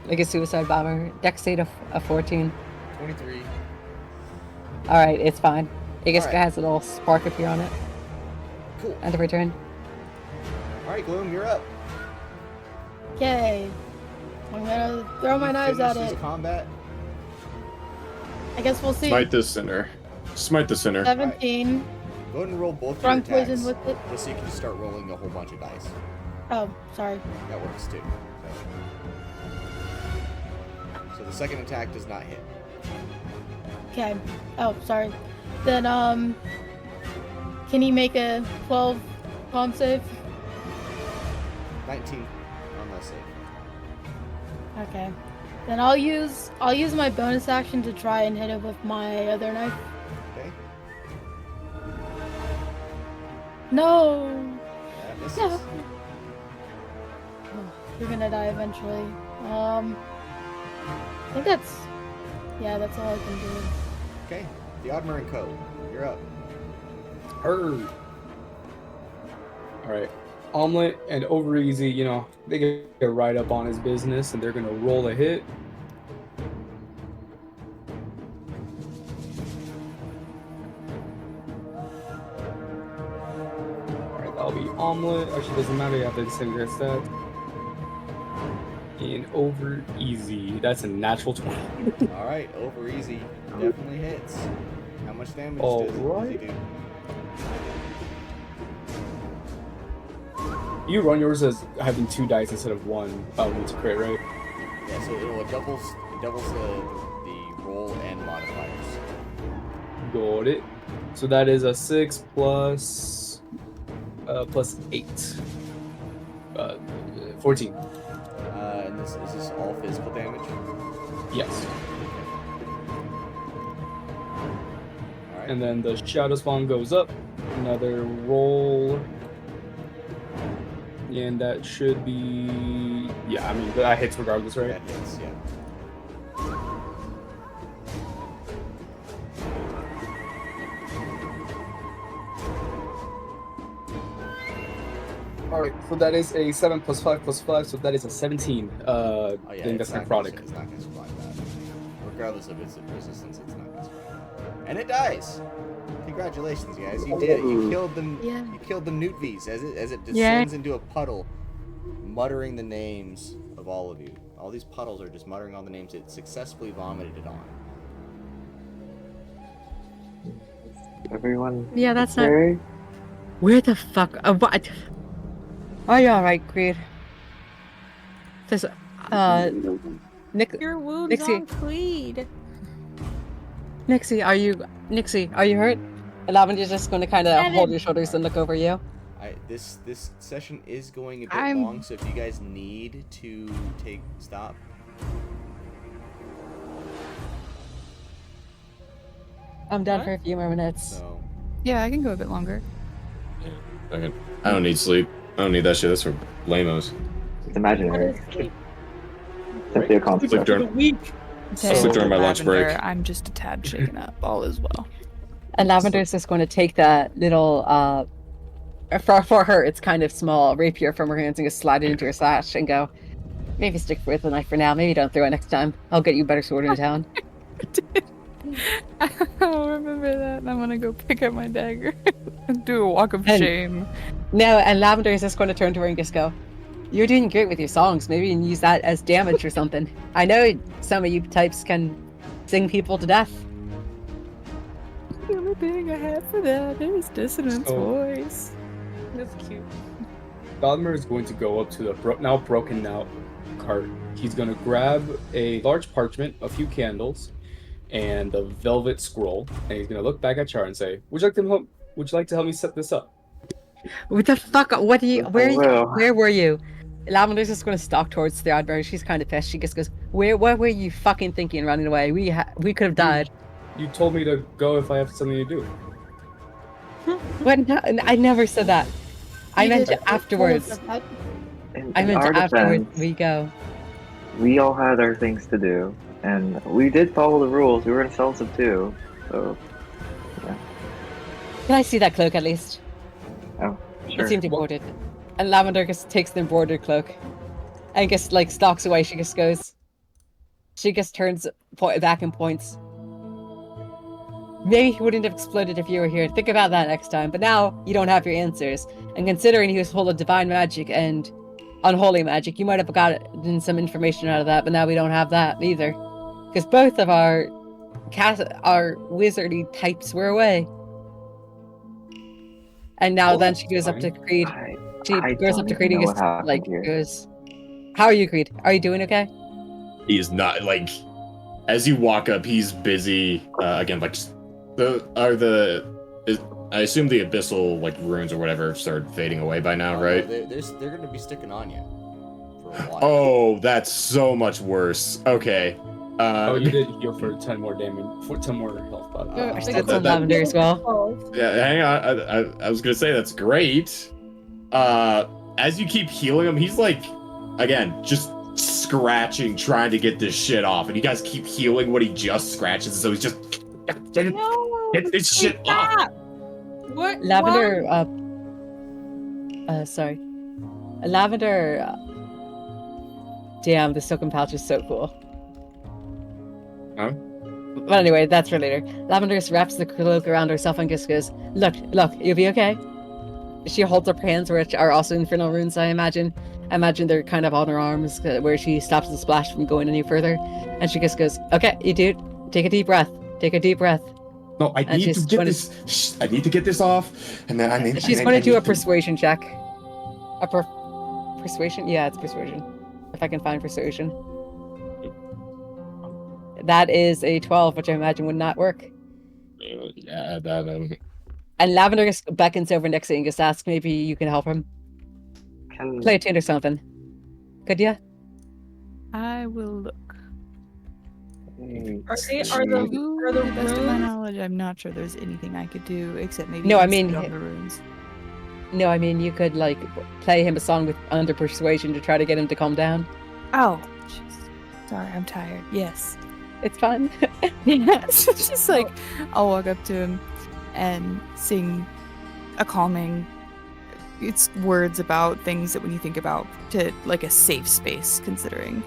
like a suicide bomber. Dex save of 14. 23. Alright, it's fine. It just Alright. has a little spark appear on it. Cool. End of return. Alright, Gloom, you're up. Okay. I'm gonna throw my knives at Finish it. this combat. I guess we'll see. Smite the sinner. Smite the sinner. 17. Go ahead and roll both your Strong attacks. poison with it. Just so you can just start rolling a whole bunch of dice. Oh, sorry. That works too. So the second attack does not hit. Okay. Oh, sorry. Then, can he make a 12 con save? 19 on the save. Okay. Then I'll use my bonus action to try and hit it with my other knife. Okay. No. That misses. No. Oh, you're gonna die eventually. I think that's that's all I can do. Okay. The Oddmer and Co. You're up. Alright. Omelet and Over Easy, you know, they get right up on his business and they're gonna roll a hit. Alright, that'll be Omelet. Actually, doesn't matter, you have to disintegrate that. And Over Easy, that's a natural 20. Alright, over easy. Definitely hits. How much damage All does right. he do? You run yours as having 2 dice instead of 1 when it's crit, right? Yeah, so it doubles the roll and modifiers. Got it. So that is a 6 plus 8. 14. And is this all physical damage? Yes. Alright. And then the Shadow Spawn goes up. Another roll. And that should be... Yeah, I mean, that hits regardless, right? That hits, yeah. Alright, so that is a 7 plus 5 plus 5, so that is a 17. Oh yeah, I think that's necrotic. It's not gonna survive that. Regardless of its resistance, it's not gonna survive that. And it dies! Congratulations, guys. You did it. You killed them. Yeah. You killed the Newtvies as it Yeah. descends into a puddle, muttering the names of all of you. All these puddles are just muttering all the names it successfully vomited it on. Everyone. Yeah, that's not. okay? Where the fuck? What? Are you alright, Creed? This, Nick, Your wounds Nixie. on Creed. Nixie, are you hurt? Lavender's just going to kind of hold Seven. your shoulders and look over you. This session is going a bit I'm- long, so if you guys need to stop. I'm done What? for a few more minutes. So Yeah, I can go a bit longer. I don't need sleep. I don't need that shit. That's for lamos. It's imaginary. Simply a concept. Sleep during, Okay, sleep during my lunch break. Lavender, I'm just a tad shaken up. All is well. And Lavender's just going to take that little, for her, it's kind of small rapier from her hands and just slide it into her sash and go, maybe stick with the knife for now. Maybe don't throw it next time. I'll get you a better sword in town. I'll remember that, and I'm gonna go pick up my dagger and do a walk of And- shame. No, and Lavender is just going to turn to her and just go, you're doing great with your songs. Maybe you can use that as damage or something. I know some of you types can sing people to death. The only thing I have for that is dissonance So- voice. That's cute. Godmer is going to go up to the now broken out cart. He's going to grab a large parchment, a few candles, and a velvet scroll, and he's going to look back at Char and say, Would you like to help me set this up? What the fuck? What do you? Well. Where were you? Lavender's just going to stalk towards the Oddberry. She's kind of pissed. She just goes, What were you fucking thinking running away? We could have died. You told me to go if I have something to do. What? No, I never said that. I You meant did afterwards. told us that. In I meant our afterwards. defense, We go. we all had our things to do, and we did follow the rules. We were in cells of 2, so Can I see that cloak at least? sure. It seemed important. And Lavender just takes the embroidered cloak and just like stalks away. She just goes. She just turns back and points. Maybe he wouldn't have exploded if you were here. Think about that next time. But now you don't have your answers. And considering he was full of divine magic and unholy magic, you might have gotten some information out of that. But now we don't have that either, because both of our wizardy types were away. And now then she goes up to Creed. She goes up to Creed and goes, "How are you, Creed? Are you doing okay?" He is not, like, as you walk up, he's busy, again, like, I assume the abyssal, like, runes or whatever started fading away by now, right? They're gonna be sticking on you for a while. Oh, that's so much worse. Okay. You did heal for 10 more damage, for 10 more health, by the way. I did some lavender as well. Yeah, hang on. I was gonna say that's great. As you keep healing him, he's like, again, just scratching, trying to get this shit off, and you guys keep healing what he just scratches, so he's just get this shit off. What? Lavender. Sorry. Lavender. Damn, the silken pouch is so cool. Huh? But anyway, that's for later. Lavender just wraps the cloak around herself and just goes, look, you'll be okay. She holds up her hands, which are also infernal runes, I imagine. I imagine they're kind of on her arms, where she stops the splash from going any further. And she just goes, okay, you dude, take a deep breath. Take a deep breath. No, I need to get this. I need to get this off, and then I need. She's going to do a persuasion check. Persuasion? Yeah, it's persuasion. If I can find persuasion. That is a 12, which I imagine would not work. Yeah, that. And Lavender just beckons over next to you and just asks maybe you can help him. Play a tune or something. Could ya? I will look. Are the Best of my runes? knowledge, I'm not sure there's anything I could do except maybe. No, I mean, spit on the runes. No, I mean you could like play him a song with under persuasion to try to get him to calm down. Oh, jeez. Sorry, I'm tired. Yes. It's fun. Yeah, it's just like I'll walk up to him and sing a calming. It's words about things that when you think about to like a safe space, considering.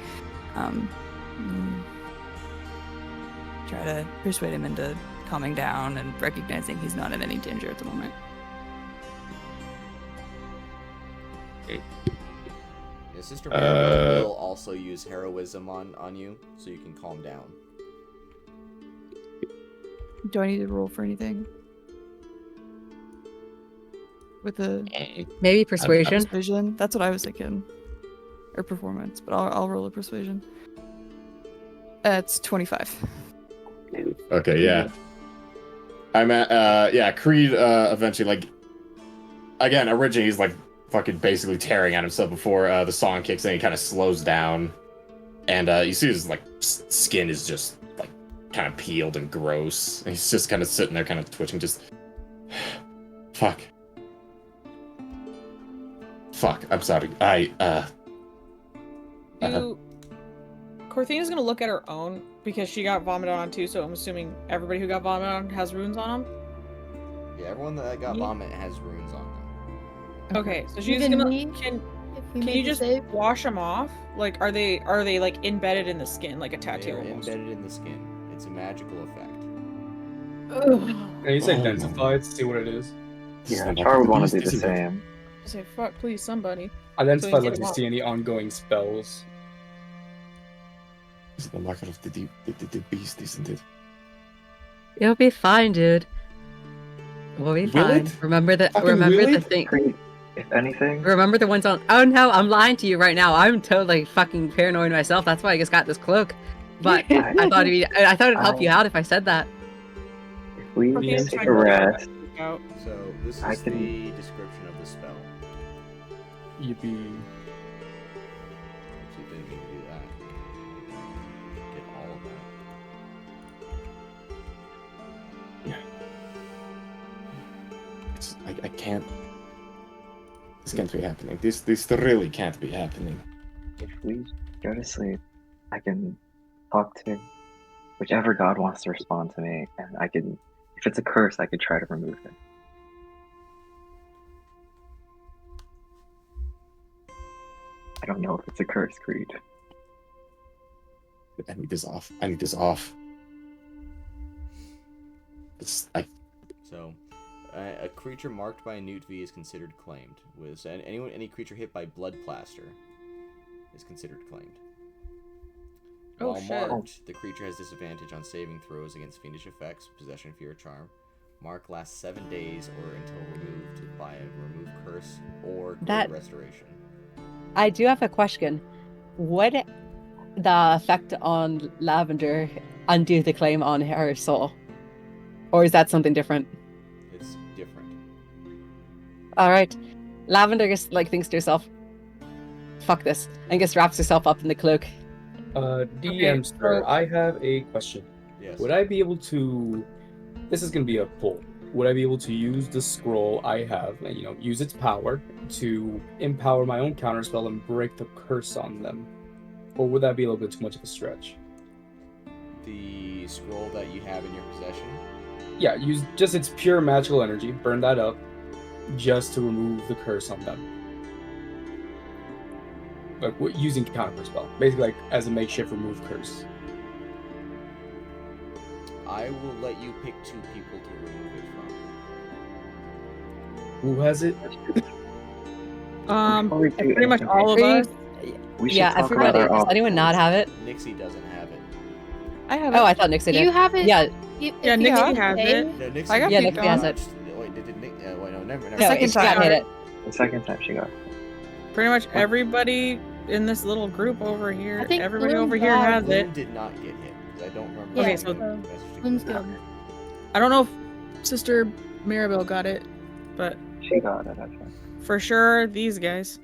Try to persuade him into calming down and recognizing he's not in any danger at the moment. Yeah, Sister Mary will also use heroism on you, so you can calm down. Do I need to roll for anything? With the maybe persuasion. Persuasion. That's what I was thinking, or performance. But I'll roll a persuasion. It's 25. Okay, yeah. I'm at Creed eventually, like, again, originally he's like fucking basically tearing at himself before the song kicks in. He kind of slows down, and you see his like skin is just like kind of peeled and gross. And he's just kind of sitting there, kind of twitching, just fuck. I'm sorry. Corthina's gonna look at her own because she got vomited on too. So I'm assuming everybody who got vomited on has runes on them. Yeah, everyone that got vomit has runes on them. Okay, so she's Even gonna. me? Can We you made the just save. wash them off? Like, are they like embedded in the skin, like a tattoo? They're almost? embedded in the skin. It's a magical effect. And he's identified to see what it is. Yeah, Char would want to do the same. I say, fuck, please, somebody. Identify, So like, to see any ongoing spells. It's the marker of the beast, isn't it? You'll be fine, dude. We'll be fine. Remember the thing. Creed, if anything. Remember the ones on. Oh no, I'm lying to you right now. I'm totally fucking paranoid myself. That's why I just got this cloak. But I thought it'd help you out if I said that. If we take a rest. So this is the description of the spell. Yippee. Actually, didn't mean to do that. Get all of that. It's, I can't. This can't be happening. This really can't be happening. If we go to sleep I can talk to whichever god wants to respond to me, and I can, if it's a curse, I could try to remove it. I don't know if it's a curse, Creed. I need this off. I need this off. So, a creature marked by a Newt V is considered claimed. Any creature hit by Blood Plaster is considered claimed. Oh, While shit. marked, the creature has disadvantage on saving throws against fiendish effects, possession, fear, or charm. Mark lasts 7 days or until removed by a remove curse or That- restoration. I do have a question. Would the effect on Lavender undo the claim on her soul? Or is that something different? It's different. Alright. Lavender just thinks to herself, fuck this, and just wraps herself up in the cloak. DM sir, I have a question. Yes. Would I be able to? This is gonna be a poll. Would I be able to use the scroll I have and use its power to empower my own counterspell and break the curse on them, or would that be a little bit too much of a stretch? The scroll that you have in your possession. Yeah, use just its pure magical energy, burn that up, just to remove the curse on them. Like using counterspell, basically as a makeshift remove curse. I will let you pick 2 people to remove it from. Who has it? Before we do Pretty much anything, all of us. we should Yeah, talk about everybody. our Does anyone not have it? Nixie doesn't have it. I have Oh, it. I thought Nixie Do did. you have it? Yeah, Yeah, Nixie has okay. it. No, Nixie. I got Yeah, picked Nixie on. has it. Wait, did Nick? Wait, no, never. no, second she got time. hit it. The second time she got. Pretty much everybody in this little group over here, I think everybody Gloom over here got has Gloom it. did not get hit because I don't remember. Yeah, Okay, seeing so- the message to Gloom's Gloom. good. I don't know if Sister Maribel got it, but She got it, I think. for sure these guys.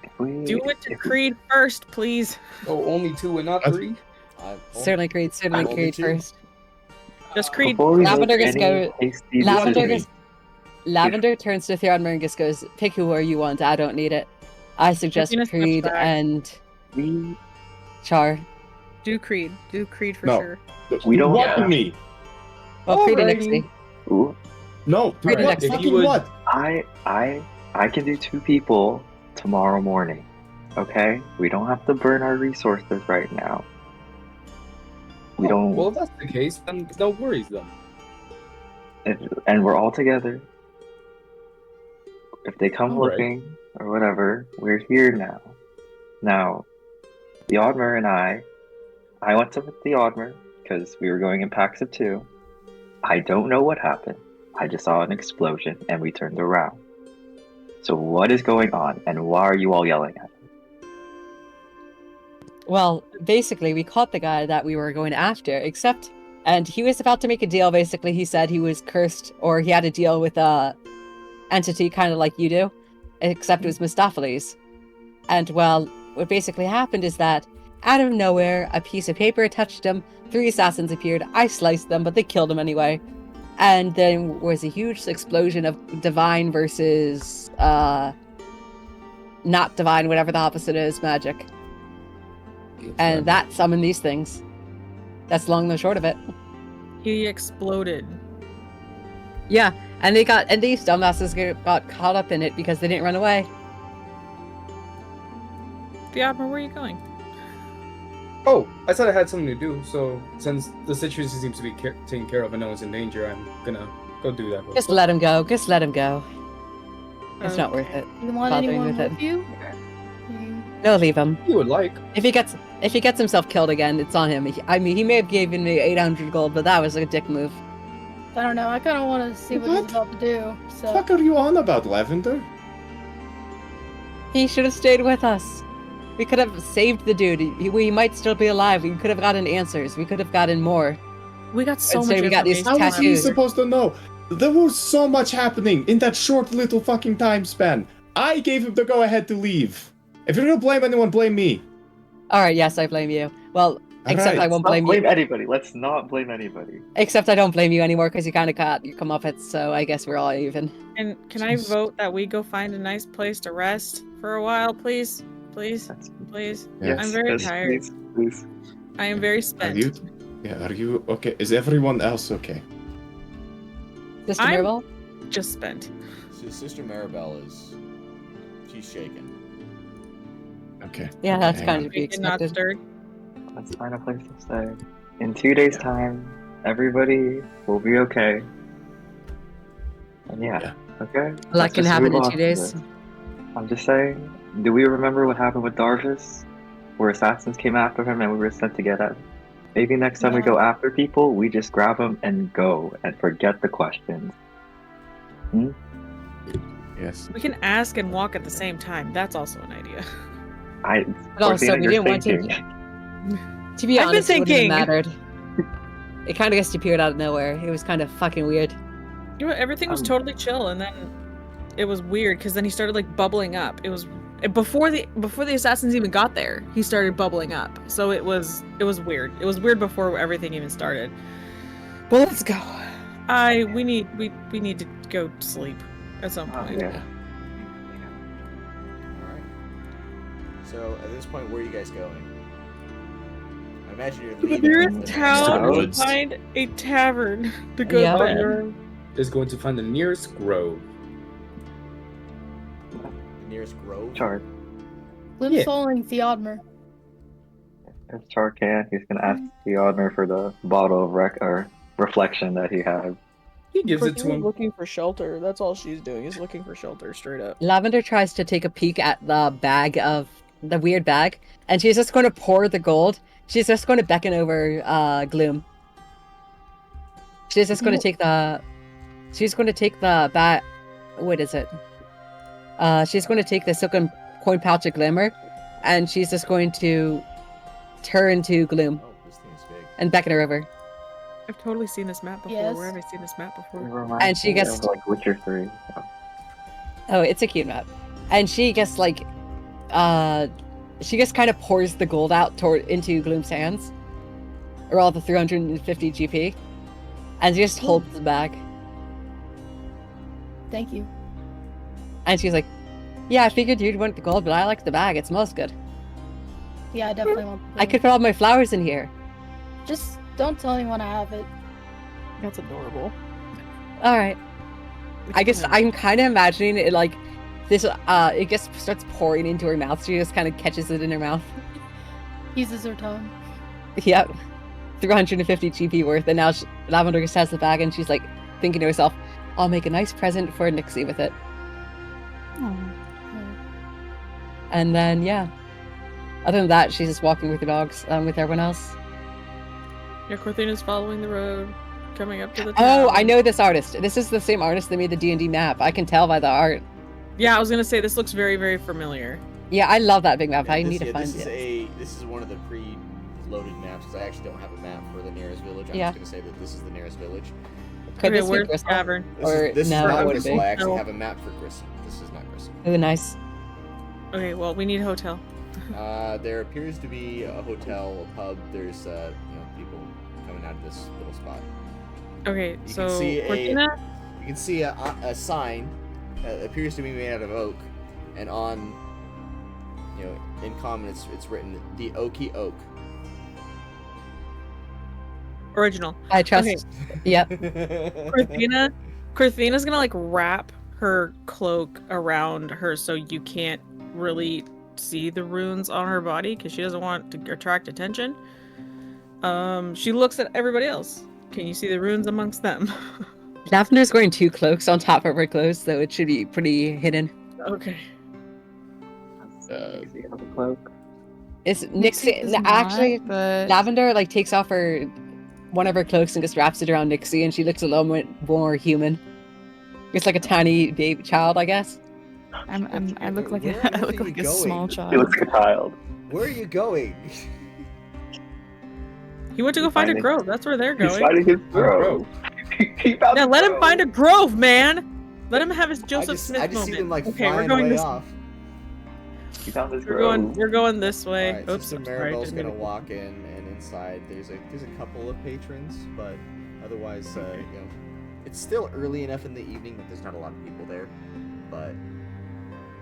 If we, Do it to if we- Creed first, please. Oh, only 2 and not 3. Certainly Creed, certainly Only Creed 2. first. Just Creed. Before we Lavender make just any go- hasty Lavender decisions, just- Lavender turns to Theodmer and just goes, pick whoever you want, I don't need it. I suggest Taking a step Creed back. and we Char. Do Creed. Do Creed for No. sure. We don't What have- to me? Well, Creed and Alrighty. Nixie. Ooh, No. Creed and What? Nixie. Fucking would- what? I can do 2 people tomorrow morning. Okay, we don't have to burn our resources right now. We don't, Well, if that's the case, then no worries then. and we're all together. If they come All right. looking or whatever, we're here now. Now, the Oddmer and I went to the Oddmer because we were going in packs of 2. I don't know what happened. I just saw an explosion and we turned around. So what is going on and why are you all yelling at me? Well, basically, we caught the guy that we were going after, and he was about to make a deal. Basically, he said he was cursed, or he had a deal with a entity kind of like you do, except it was Mistopheles. And well, what basically happened is that out of nowhere, a piece of paper touched him. 3 assassins appeared. I sliced them, but they killed him anyway. And then was a huge explosion of divine versus not divine, whatever the opposite is, magic. And that summoned these things. That's long and the short of it. He exploded. Yeah, and these dumbasses got caught up in it because they didn't run away. Theodmer, where are you going? Oh, I said I had something to do, so since the situation seems to be taken care of and no one's in danger, I'm gonna go do that. real Just quick. let him go. Just let him go. It's not worth it. You want Bothering anyone with with it. you? No, leave him. You would like. If he gets himself killed again, it's on him. He may have given me 800 gold, but that was a dick move. I don't know. I kind of want to see what What? he's about to do. So What are you on about, Lavender? He should have stayed with us. We could have saved the dude. We might still be alive. We could have gotten answers. We could have gotten more. We got so Instead much we got these information. How is he tattoos. supposed to know? There was so much happening in that short little fucking time span. I gave him the go-ahead to leave. If you're gonna blame anyone, blame me. All right, yes, I blame you. Well, except Alright. I won't Let's blame not blame you. anybody. Let's not blame anybody. Except I don't blame you anymore because you kind of got your comeuppance. So I guess we're all even. And can I vote that we go find a nice place to rest for a while, please? Please, That's- please. Yes, I'm very yes, tired. please. I am very Are spent. you? Yeah. Are you okay? Is everyone else okay? Sister I'm- Maribel? Just spent. So Sister Maribel she's shaken. Okay. Yeah, okay, that's hang kind on. of to be Shaken, not expected. stirred. Let's find a place to stay. In 2 days' time, everybody will be okay. And yeah. Okay. A lot let's can just happen move in on 2 from days. this. I'm just saying, do we remember what happened with Darvis? Where assassins came after him and we were sent to get him? Maybe next time we Yeah. go after people, we just grab them and go and forget the questions. Yes. We can ask and walk at the same time. That's also an idea. But also, Cortina, we you're didn't want to. thinking. To be I've been honest, it wouldn't have thinking. mattered. It kind of just appeared out of nowhere. It was kind of fucking weird. You know, everything was totally chill, and then it was weird because then he started like bubbling up. It was before the assassins even got there. He started bubbling up, so it was weird. It was weird before everything even started. But let's go. We need to go to sleep at some Oh, point. yeah. Alright. So at this point, where are you guys going? I imagine you're leaving. Nearest the Just to town the to woods. find a tavern to go Yeah. to bed. Hunter is going to find the nearest grove. The nearest grove. Char. Gloom's Yeah. following Theodmer. If Char can, he's gonna ask the owner for the bottle of reflection that he had. He gives it to him. looking for shelter. That's all she's doing is looking for shelter, straight up. Lavender tries to take a peek at the weird bag, and she's just going to pour the gold. She's just going to beckon over Gloom. She's just going to take the. She's going to take the bat. What is it? She's going to take the silken coin pouch of Glimmer, and she's just going to turn to Gloom Oh, this thing is big. and beckon her over. I've totally seen this map before. Yes. Where have I seen this map It before? reminds And she me gets- of, like Witcher 3. Oh, it's a cute map. And she just kind of pours the gold out into Gloom's hands, or all the 350 GP, and she just holds the bag. Thank you. And she's like, "Yeah, I figured you'd want the gold, but I like the bag. It smells good. Yeah, I definitely want the I could put all my flowers in here." Just don't tell anyone I have it. That's adorable. All right. I guess I'm kind of imagining it like this. It just starts pouring into her mouth. She just kind of catches it in her mouth. Uses her tongue. Yep. 350 GP worth, and now Lavender just has the bag, and she's like thinking to herself, "I'll make a nice present for Nixie with it." And then, yeah. Other than that, she's just walking with the dogs, with everyone else. Yeah, Corthina's following the road, coming up to the Oh, town. I know this artist. This is the same artist that made the D&D map. I can tell by the art. Yeah, I was gonna say this looks very, very familiar. Yeah, I love that big map. Yeah, I this- need to yeah, find this is it. This is one of the pre-loaded maps because I actually don't have a map for the nearest village. I'm Yeah. just gonna say that this is the nearest village. Could Okay, this be where's the Gristle? tavern? This is no, not it wouldn't Gristle. be. I actually No. have a map for Gristle. This is not Gristle. Oh, nice. Okay, well, we need a hotel. There appears to be a hotel, a pub. There's people coming out of this little spot. Okay, You so can see Cortina, You can see a sign that appears to be made out of oak, and on in common it's written the Oaky Oak. original. I trust. Okay. Yep. Corthina's gonna like wrap her cloak around her so you can't really see the runes on her body because she doesn't want to attract attention. She looks at everybody else. Can you see the runes amongst them? Lavender's wearing 2 cloaks on top of her clothes, so it should be pretty hidden. Okay. Nixie has a cloak. It's Nixie Nixie. does Actually, not, but Lavender takes off one of her cloaks and just wraps it around Nixie, and she looks a little bit more human. It's like a tiny baby child, I guess. I look like Where on I earth look are like you a small going? He child. looks like a child. Where are you going? He went to go find a Finding- grove. That's where they're He's going. finding his grove. He found Yeah, the let him grove. find a grove, man. Let him have his Joseph Smith I just see moment. them like Okay, we're flying going way this. off. He found his We're grove. going this way. Alright, Oops, Sister I'm sorry. Maribel's didn't gonna mean to- walk in, and inside there's a couple of patrons, but otherwise, it's still early enough in the evening that there's not a lot of people there. But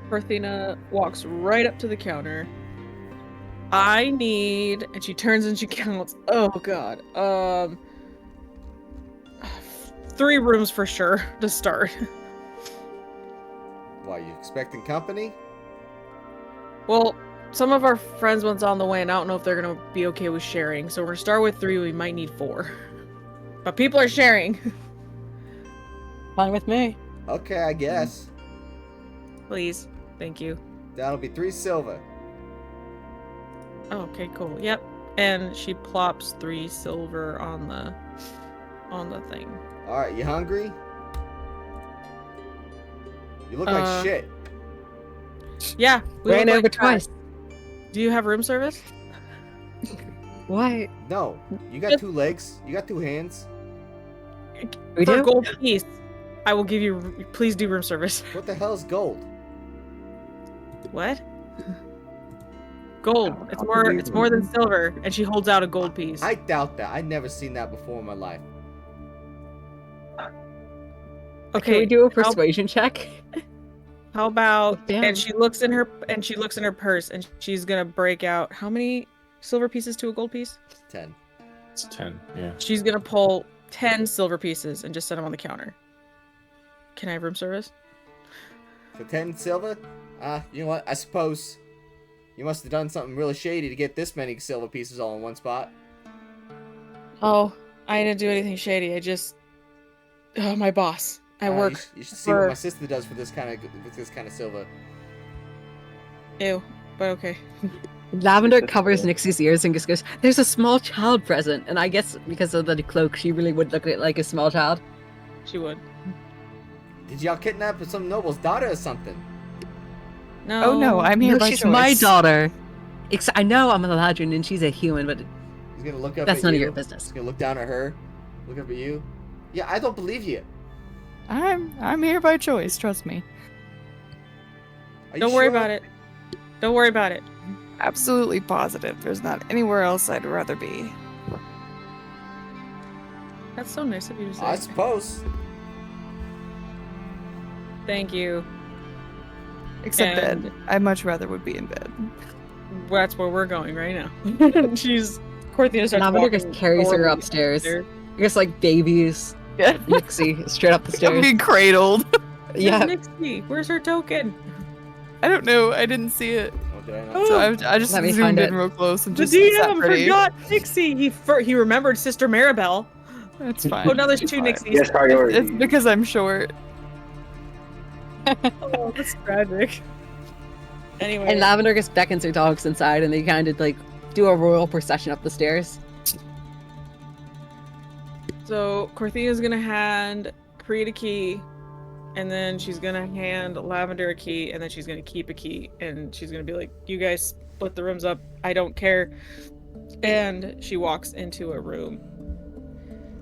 Parthena walks right up to the counter. I need, and she turns and she counts. Oh god. 3 rooms for sure to start. Why, you expecting company? Well, some of our friends one's on the way, and I don't know if they're gonna be okay with sharing. So we're gonna start with 3. We might need 4, but people are sharing. Fine with me. Okay, I guess. Please, thank you. That'll be 3 silver. Oh, okay, cool. Yep. And she plops 3 silver on the thing. Alright, you hungry? You look like shit. Yeah, we Ran look over like trash. twice. Do you have room service? Why? No, you got 2 legs. You got 2 hands. We For do? a gold piece, I will give you. Please do room service. What the hell is gold? What? Gold. It's more. It's more than silver. And she holds out a gold piece. I doubt that. I've never seen that before in my life. Okay. Can we do a persuasion check? How about? Damn. And she looks in her purse, and she's gonna break out. How many silver pieces to a gold piece? 10. It's 10, yeah. She's gonna pull 10 silver pieces and just set them on the counter. Can I have room service? For 10 silver? You know what? I suppose you must have done something really shady to get this many silver pieces all in one spot. Oh, I didn't do anything shady. I just. Oh, my boss. I work. You should see what my sister does for this kind of silver. Ew, but okay. Lavender covers Nixie's ears and just goes, "There's a small child present." And I guess because of the cloak, she really would look at it like a small child. She would. Did y'all kidnap some noble's daughter or something? No. Oh no, I'm here No, by she's choice. my daughter. I know I'm a Ladrin and she's a human, but He's gonna look up that's at none you. of your business. He's gonna look down at her, look up at you. Yeah, I don't believe you. I'm here by choice, trust me. Are you Don't worry sure? about it. Don't worry about it. Absolutely positive. There's not anywhere else I'd rather be. That's so nice of you to say. I suppose. Thank you. Except And- bed. I much rather would be in bed. That's where we're going right now. She's Corthina starts Lavender walking just carries her forward upstairs. there. Just like babies Yeah. Nixie straight up the I'm stairs. being cradled. Where's Yeah. Nixie? Where's her token? I don't know. I didn't see it. Oh, did I not? Oh, So I just Let me zoomed find in it. real close and The just sat DM pretty. forgot Nixie. He remembered Sister Maribel. That's fine. Oh, now there's 2 Fine. Nixies. Yes, priority. It's because I'm short. Oh, that's tragic. Anyway. And Lavender just beckons her dogs inside and they kind of like do a royal procession up the stairs. So Corthina's gonna hand Pried a key, and then she's gonna hand Lavender a key, and then she's gonna keep a key, and she's gonna be like, "You guys split the rooms up. I don't care." And she walks into a room.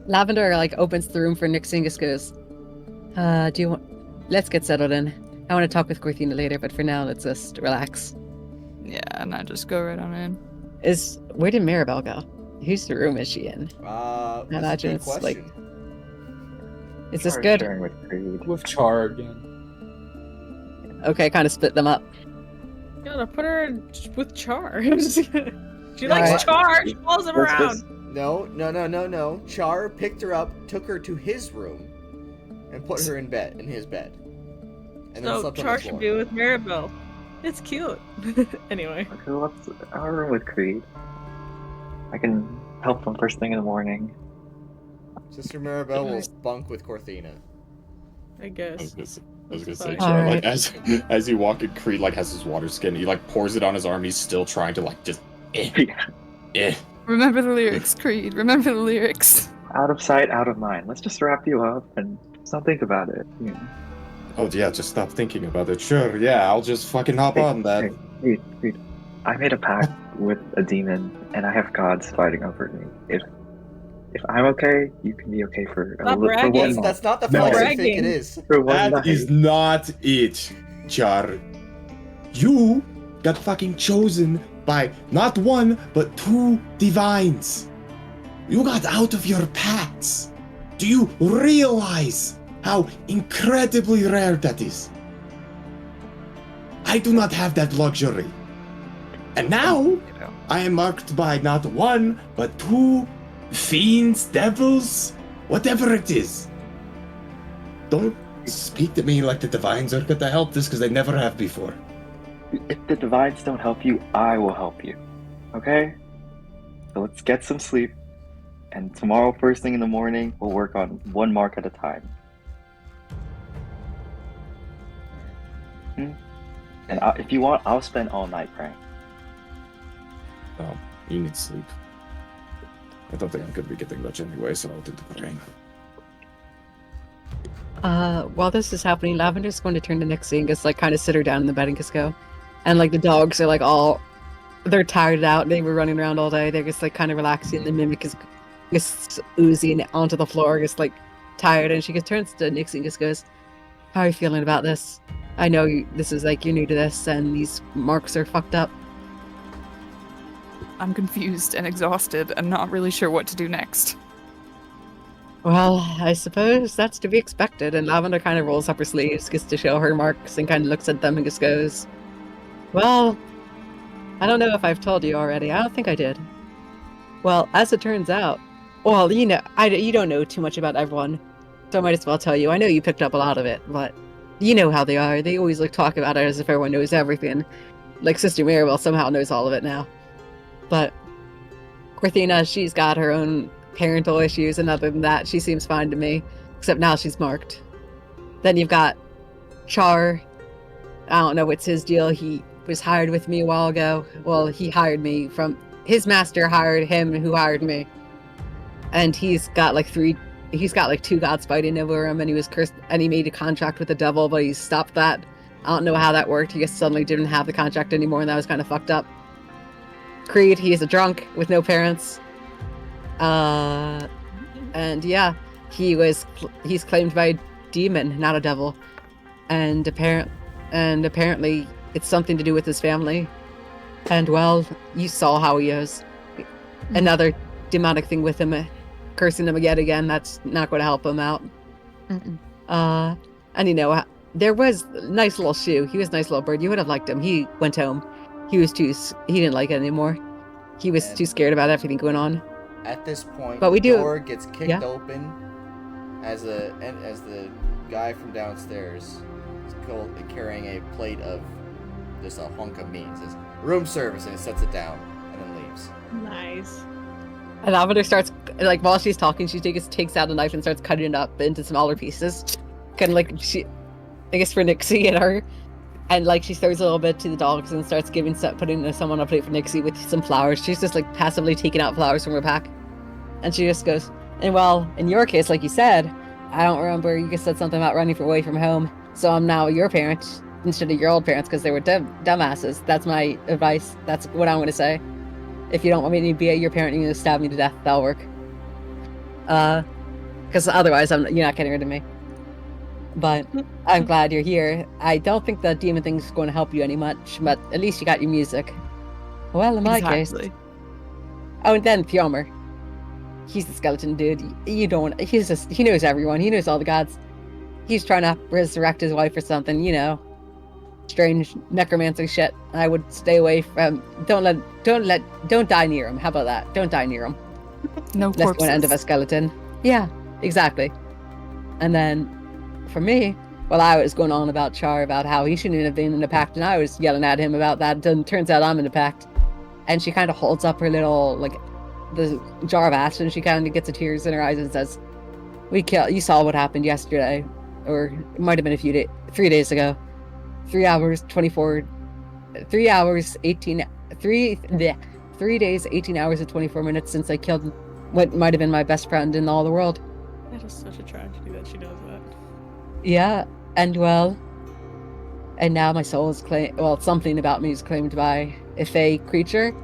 Lavender like opens the room for Nixie and just goes, do you want, let's get settled in. I want to talk with Corthina later, but for now, let's just relax. Yeah, and I just go right on in. Where did Maribel go? Whose room is she in? That's a imagine good it's, like, question. Is this Charge good? sharing with Creed. With Char again. Okay, kind of split them up. Gotta put her with Char. She Alright. likes Char. She follows him Let's around. just- No. Char picked her up, took her to his room, and put her in his bed. And then So slept on Char the should floor. be with Maribel. It's cute. Anyway. Okay, let's our room with Creed. I can help him first thing in the morning. Sister Maribel will bunk with Corthina. I I guess. was gonna say, Fine. Char, like Alright. as you walk in, Creed like has his water skin. He like pours it on his arm. He's still trying to like just Remember the lyrics, Creed. Remember the lyrics. Out of sight, out of mind. Let's just wrap you up and just don't think about it. You know. Oh yeah, just stop thinking about it. Sure, yeah, I'll just fucking hop on that. Hey, Creed. I made a pact with a demon, and I have gods fighting over me. If I'm okay, you can be okay for Stop for bragging. one That's, month. that's not the No. flex you think Bragging. it is. For one That night. is not it, Char. You got fucking chosen by not one, but 2 divines. You got out of your pacts. Do you realize how incredibly rare that is? I do not have that luxury. And now, I am marked by not one, but 2 fiends, devils, whatever it is. Don't speak to me like the divines are going to help this, because they never have before. If the divines don't help you, I will help you. Okay? So let's get some sleep. And tomorrow, first thing in the morning, we'll work on one mark at a time. And if you want, I'll spend all night praying. Oh, you need sleep. I don't think I'm going to be getting much anyway, so I'll do the praying. While this is happening, Lavender's going to turn to Nixie and just like kind of sit her down in the bed and just go. And like the dogs are like they're tired out. They were running around all day. They're just like kind of relaxing. The mimic is just oozing onto the floor, just like tired. And she just turns to Nixie and just goes, "How are you feeling about this? I know this is like you're new to this, and these marks are fucked up." I'm confused and exhausted and not really sure what to do next. Well, I suppose that's to be expected. And Lavender kind of rolls up her sleeves just to show her marks and kind of looks at them and just goes, "Well, I don't know if I've told you already. I don't think I did. Well, as it turns out, well, you know, you don't know too much about everyone, so I might as well tell you. I know you picked up a lot of it, but you know how they are. They always like talk about it as if everyone knows everything. Like Sister Mirabelle somehow knows all of it now. But Corthina, she's got her own parental issues, and other than that, she seems fine to me. Except now she's marked. Then you've got Char. I don't know what's his deal. He was hired with me a while ago. Well, he hired me from... His master hired him, who hired me. And he's got like 2 gods fighting over him, and he was cursed, and he made a contract with the devil, but he stopped that. I don't know how that worked. He just suddenly didn't have the contract anymore, and that was kind of fucked up. Creed, he is a drunk with no parents. And yeah, he's claimed by a demon, not a devil. And apparently it's something to do with his family. And well, you saw how he is. Another demonic thing with him, cursing him yet again, that's not going to help him out. And you know, there was a nice little shoe. He was a nice little bird. You would have liked him. He went home. He didn't like it anymore. He was too scared about everything going on. At this point, but the door gets kicked open as the guy from downstairs is carrying a plate of just a hunk of meat. It says room service, and he sets it down and then leaves. Nice. And Lavender starts, like, while she's talking, she takes out a knife and starts cutting it up into smaller pieces. Kind of like, I guess for Nixie and her. And, like, she throws a little bit to the dogs and starts putting someone on a plate for Nixie with some flowers. She's just, like, passively taking out flowers from her pack. And she just goes, and well, in your case, like you said, I don't remember, you just said something about running away from home. So I'm now your parent instead of your old parents because they were dumbasses. That's my advice. That's what I'm going to say. If you don't want me to be your parent, you're going to stab me to death. That'll work. Because otherwise, you're not getting rid of me. But I'm glad you're here. I don't think the demon thing's going to help you any much, but at least you got your music. Well, in my case. Oh, and then Fjomer. He's the skeleton dude. He knows everyone. He knows all the gods. He's trying to resurrect his wife or something, you know. Strange necromancy shit. I would stay away from. Don't die near him. How about that? Don't die near him. No corpses. That's one end of a skeleton. Yeah, exactly. And then, for me, well, I was going on about Char, about how he shouldn't have been in the pact, and I was yelling at him about that. And turns out I'm in the pact. And she kind of holds up her little, like, the jar of acid, and she kind of gets the tears in her eyes and says, you saw what happened yesterday, or it might have been 3 days ago. 3 hours, 3 days, 18 hours and 24 minutes since I killed what might have been my best friend in all the world. That is such a tragedy that she knows that. Yeah, and well, and now my soul is claimed, well, something about me is claimed by a fey creature,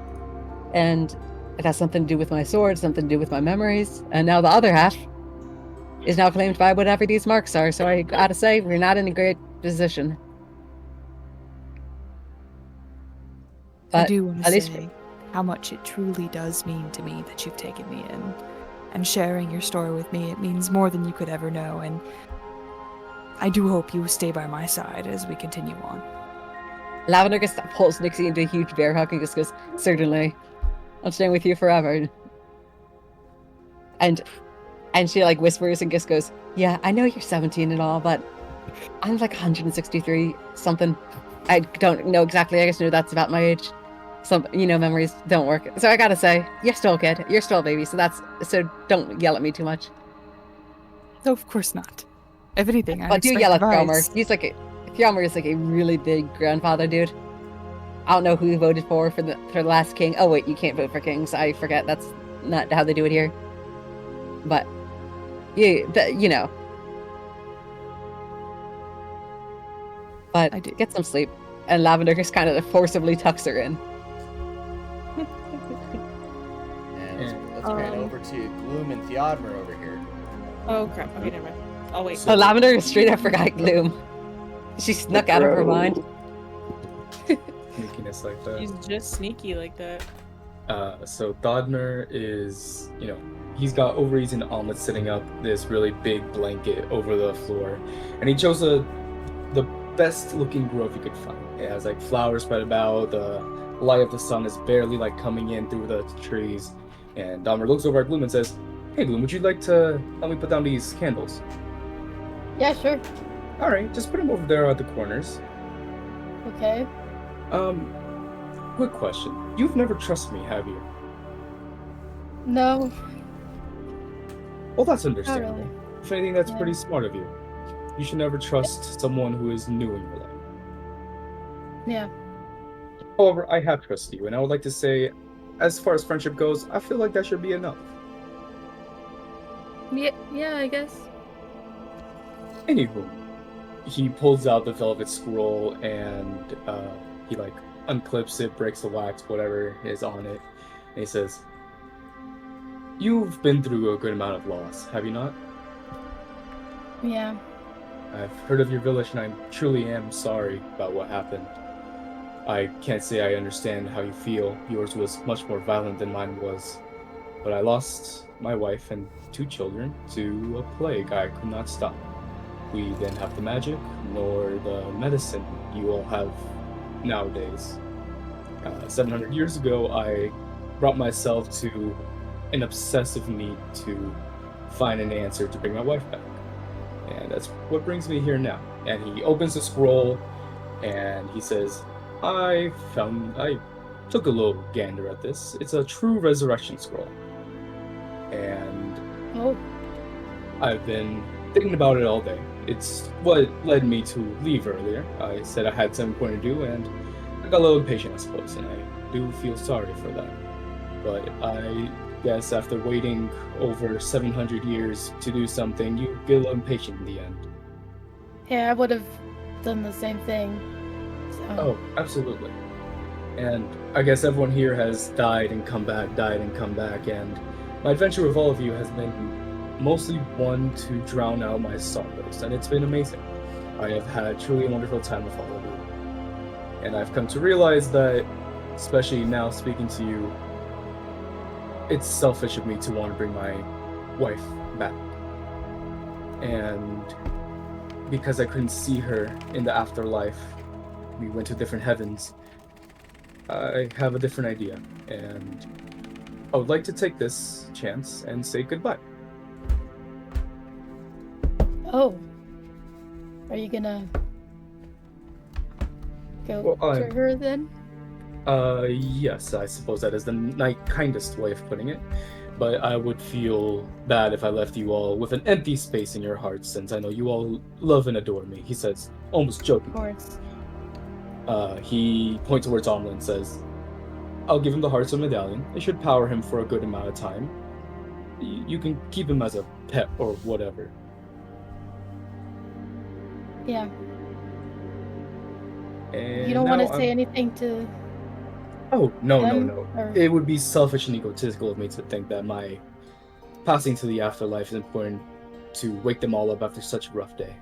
and it has something to do with my sword, something to do with my memories, and now the other half is now claimed by whatever these marks are, so I gotta say, we're not in a great position. But I do want to say how much it truly does mean to me that you've taken me in, and sharing your story with me. It means more than you could ever know, and I do hope you stay by my side as we continue on. Lavender just pulls Nixie into a huge bear hug and just goes, "Certainly, I'll stay with you forever." And she like whispers and just goes, "Yeah, I know you're 17 and all, but I'm like 163 something. I don't know exactly. I just know that's about my age. Some memories don't work. So I gotta say, you're still a kid. You're still a baby. So don't yell at me too much. No, of course not. If anything, I But do expect yell at advice. Thromer. Thromer is like a really big grandfather dude. I don't know who voted for the last king. Oh wait, you can't vote for kings. I forget. That's not how they do it here. But But I do. get some sleep. And Lavender just kind of forcibly tucks her in. And let's pan over to Gloom and Theodmer over here. Oh crap. Okay, never mind. Oh wait. So Lavender straight up forgot Gloom. She snuck out of her mind. Sneakiness like that. She's just sneaky like that. So Dodmer is, he's got ovaries and omelets sitting up this really big blanket over the floor, and he chose the best looking grove you could find. It has like flowers spread about. The light of the sun is barely like coming in through the trees, and Dodmer looks over at Gloom and says, "Hey Gloom, would you like to help me put down these candles?" Yeah, sure. All right, just put them over there at the corners. Okay. Quick question. You've never trusted me, have you? No. Well, that's understandable. really. If anything, that's Yeah. pretty smart of you. You should never trust someone who is new in your life. Yeah. However, I have trusted you, and I would like to say, as far as friendship goes, I feel like that should be enough. Yeah, I guess. Anywho, he pulls out the velvet scroll and he like unclips it, breaks the wax, whatever is on it, and he says, "You've been through a good amount of loss, have you not? Yeah. I've heard of your village, and I truly am sorry about what happened. I can't say I understand how you feel. Yours was much more violent than mine was. But I lost my wife and 2 children to a plague I could not stop. We didn't have the magic, nor the medicine you all have nowadays. 700 years ago, I brought myself to an obsessive need to find an answer to bring my wife back. And that's what brings me here now." And he opens the scroll, and he says, I took a little gander at this. It's a true resurrection scroll. And Oh. I've been thinking about it all day. It's what led me to leave earlier. I said I had something important to do, and I got a little impatient, I suppose, and I do feel sorry for that. But I guess after waiting over 700 years to do something, you get a little impatient in the end. Yeah, I would have done the same thing. So. Oh, absolutely. And I guess everyone here has died and come back, and my adventure with all of you has been mostly one to drown out my sorrows, and it's been amazing. I have had truly a wonderful time with all of you. And I've come to realize that, especially now speaking to you, it's selfish of me to want to bring my wife back. And because I couldn't see her in the afterlife, we went to different heavens. I have a different idea, and I would like to take this chance and say goodbye. Oh. Are you gonna go to her then? Yes, I suppose that is the kindest way of putting it. But I would feel bad if I left you all with an empty space in your hearts, since I know you all love and adore me, he says, almost joking. Of course. He points towards Omlin and says, I'll give him the Hearts of Medallion. It should power him for a good amount of time. You can keep him as a pet or whatever. Yeah. And You don't want to now say anything to... Oh, no. or- It would be selfish and egotistical of me to think that my passing to the afterlife is important to wake them all up after such a rough day.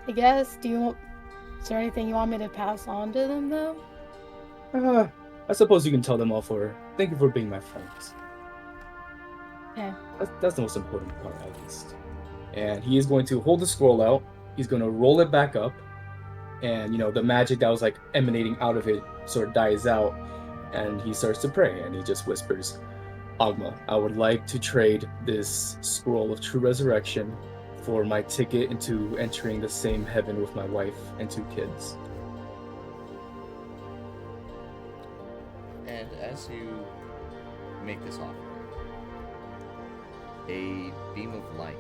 I guess. Is there anything you want me to pass on to them, though? I suppose you can tell them all thank you for being my friends. Yeah. That's the most important part, at least. And he is going to hold the scroll out. He's going to roll it back up, and the magic that was like emanating out of it sort of dies out, and he starts to pray, and he just whispers, Agma, I would like to trade this scroll of true resurrection for my ticket into entering the same heaven with my wife and 2 kids. And as you make this offering, a beam of light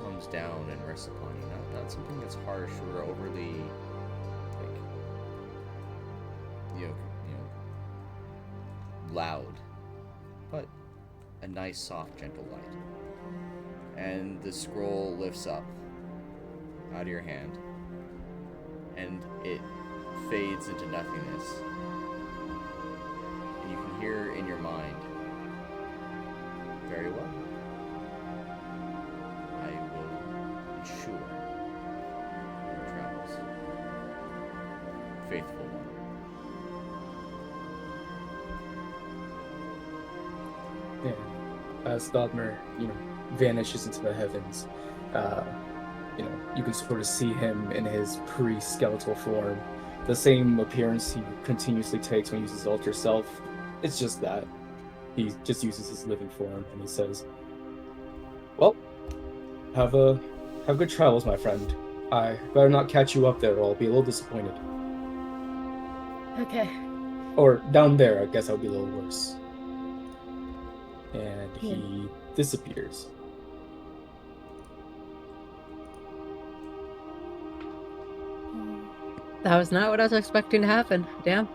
comes down and rests upon you. Not something that's harsh or overly, like, loud, but a nice, soft, gentle light. And the scroll lifts up out of your hand, and it fades into nothingness. And you can hear in your mind, very well. I will ensure your travels. Faithful one. And as Dogmer, vanishes into the heavens, you can sort of see him in his pre-skeletal form. The same appearance he continuously takes when he uses alter self. It's just that he just uses his living form, and he says, well, have good travels, my friend. I better not catch you up there, or I'll be a little disappointed. Okay. Or down there, I guess I'll be a little worse. And he disappears. That was not what I was expecting to happen. Damn.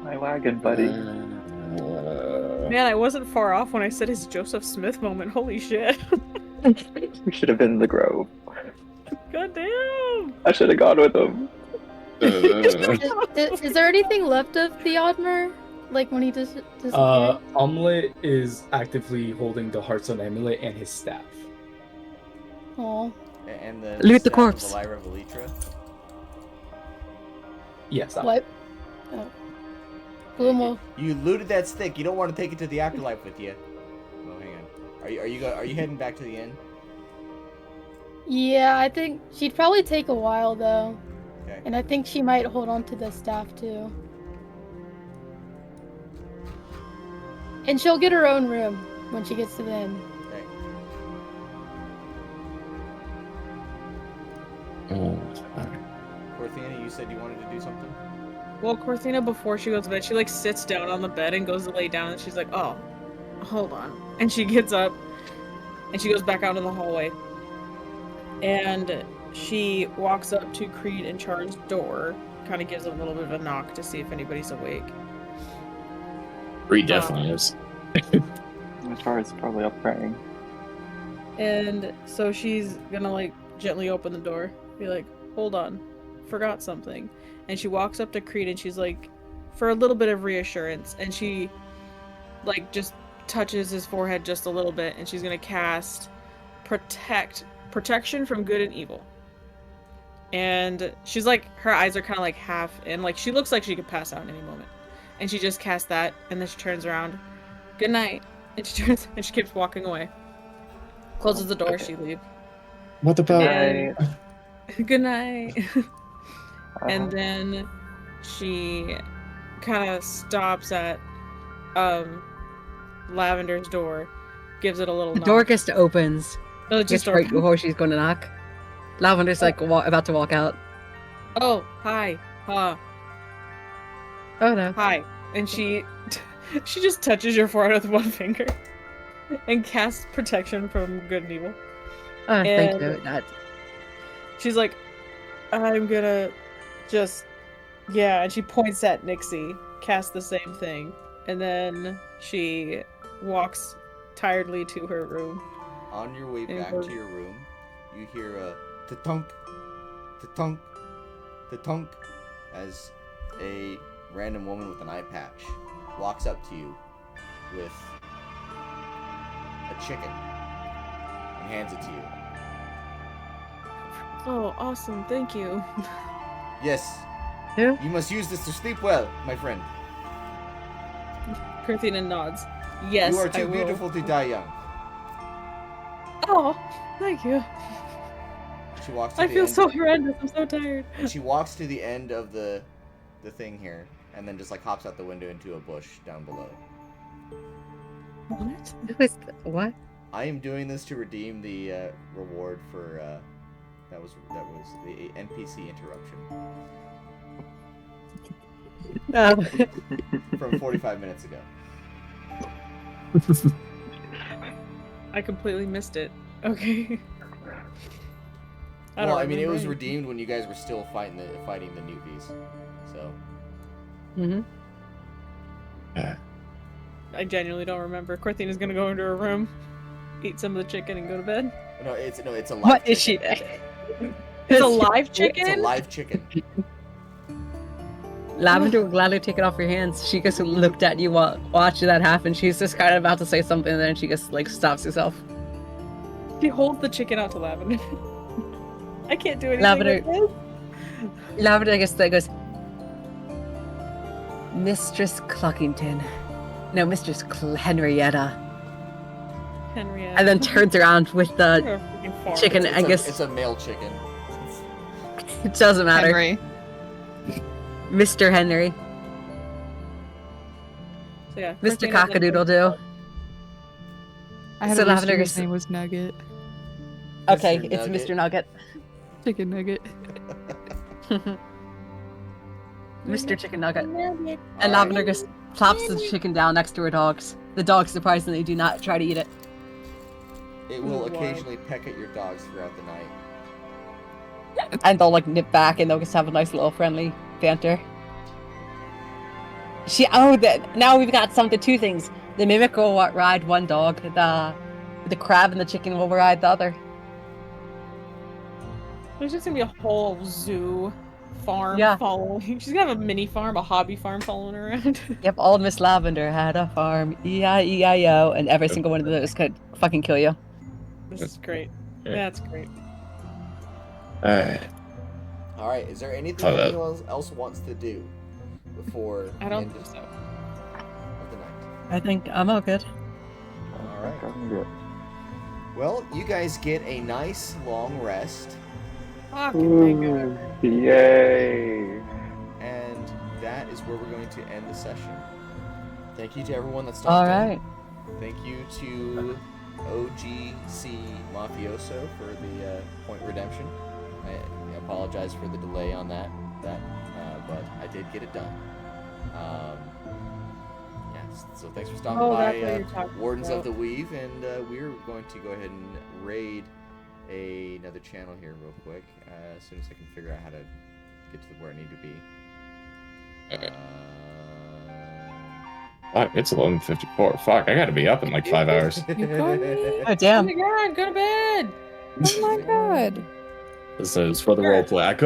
My wagon, buddy. Man, I wasn't far off when I said his Joseph Smith moment. Holy shit. We should have been in the grove. God damn. I should have gone with him. Is there anything left of the Oddmer? Like when he disappeared? Omelette is actively holding the Heartstone amulet and his staff. Oh. And the Loot the staff corpse. of Elira Velitra. Yes. What? Oh. Gloom. You looted that stick. You don't want to take it to the afterlife with you. Oh, hang on. Are you heading back to the inn? Yeah, I think she'd probably take a while though. Okay. And I think she might hold on to the staff too. And she'll get her own room when she gets to the inn. Okay. Corthina, you said you wanted to do something? Well, Corthina, before she goes to bed, she like sits down on the bed and goes to lay down, and she's like, oh, hold on. And she gets up and she goes back out in the hallway. And she walks up to Creed and Char's door, kind of gives a little bit of a knock to see if anybody's awake. Creed definitely is. Char's probably up praying. And so she's gonna like gently open the door, be like, hold on, forgot something. And she walks up to Creed and she's like, for a little bit of reassurance, and she like just touches his forehead just a little bit, and she's gonna cast protection from good and evil. And she's like, her eyes are kind of like half in, like she looks like she could pass out in any moment. And she just casts that, and then she turns around, good night, and she turns and she keeps walking away. Closes the door, she leaves. What about... Good night. And then she kind of stops at Lavender's door, gives it a little The knock. door opens. No, it Just just right before she's going to knock. Lavender's like about to walk out. Oh, hi. Oh no. Hi. And she just touches your forehead with one finger and casts protection from good and evil. Oh, thank And you. That. she's like, I'm gonna just, yeah, and she points at Nixie, casts the same thing, and then she walks tiredly to her room. On your way And back her- to your room, you hear a ta-tunk, ta-tunk, ta-tunk, as a random woman with an eye patch walks up to you with a chicken and hands it to you. Oh, awesome, thank you. Yes, Yeah. you must use this to sleep well, my friend. Corthina nods. Yes, You are I too will. beautiful to die young. Oh, thank you. She walks to I the feel end. so horrendous. I'm so tired. She walks to the end of the thing here, and then just like hops out the window into a bush down below. What? I am doing this to redeem the reward for that was the NPC interruption from 45 minutes ago. I completely missed it. Okay. Well, I mean, it was remember redeemed when you guys were still fighting the newbies. So. Mm-hmm. I genuinely don't remember. Corthina's gonna go into her room, eat some of the chicken, and go to bed. No, it's a live What chicken. is she? It's a live chicken? It's a live chicken. Lavender will gladly take it off your hands. She just looked at you while watching that happen. She's just kind of about to say something, and then she just like stops herself. She holds the chicken out to Lavender. I can't do anything Lavender- with this. Lavender just goes, Mistress Cluckington. No, Mistress Henrietta. Henriette. And then turns around with the You're a freaking farm. chicken. I guess It's a male chicken. it doesn't matter. Henry. Mr. Henry. So, yeah, Mr. Corthina then- Cockadoodle-doo. I had So a rooster Lavender whose is- name was Nugget. Okay, Mr. it's Nugget. Mr. Nugget. Chicken Nugget. Mr. Chicken Nugget. And Alright. Lavender just plops the chicken down next to her dogs. The dogs surprisingly do not try to eat it. It will Wild. occasionally peck at your dogs throughout the night. And they'll like nip back and they'll just have a nice little friendly banter. Now we've got two things. The mimic will ride one dog, the crab and the chicken will ride the other. There's just gonna be a whole zoo farm Yeah. following. She's gonna have a mini farm, a hobby farm following her around. Yep, old Miss Lavender had a farm, E-I-E-I-O, and every single one of those could fucking kill you. This is great. Yeah. That's great. Alright. Alright, is there anything Oh, that- anyone else wants to do before I don't the end think so. of the night? I think I'm all good. Alright. I'm good. Well, you guys get a nice long rest, Fucking thank you. Yay! and that is where we're going to end the session. Thank you to everyone that stopped All in. right. Thank you to OGC Mafioso for the point redemption. I apologize for the delay on that, but I did get it done. Yes, so thanks for stopping Oh, by, that's what you're talking Wardens about. of the Weave, and we're going to go ahead and raid another channel here real quick as soon as I can figure out how to get to where I need to be. Okay. Fuck, it's 11:54. Fuck, I gotta be up in like 5 hours. You got me? Oh, damn. Oh my god, go to bed! Oh my god. This is for the roleplay.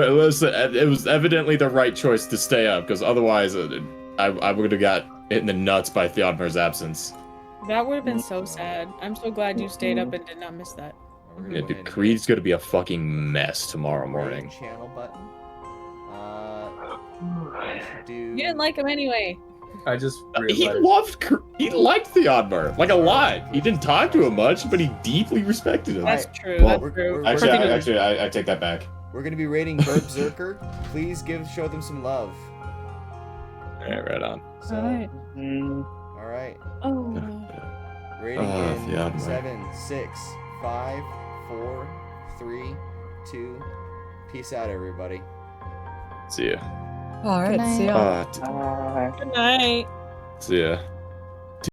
It was evidently the right choice to stay up, because otherwise I would have got hit in the nuts by Theodmer's absence. That would have been so sad. I'm so glad you stayed up and did not miss that. We're gonna Yeah, go dude, ahead and Creed's gonna be a fucking mess tomorrow raid morning. channel button. Do You didn't like him anyway. I just He realized. liked Theodmer, like a lot. He didn't talk to him much, but he deeply respected him. That's true. Well, That's true. Actually, I take that back. We're gonna be raiding Burp Zerker. Please show them some love. Yeah, right on. So, Alright. all right. Oh. Rating in Theodmer. 7, 6, 5, 4, 3, 2. Peace out, everybody. See ya. All right, Good see ya. night. Good night. See ya.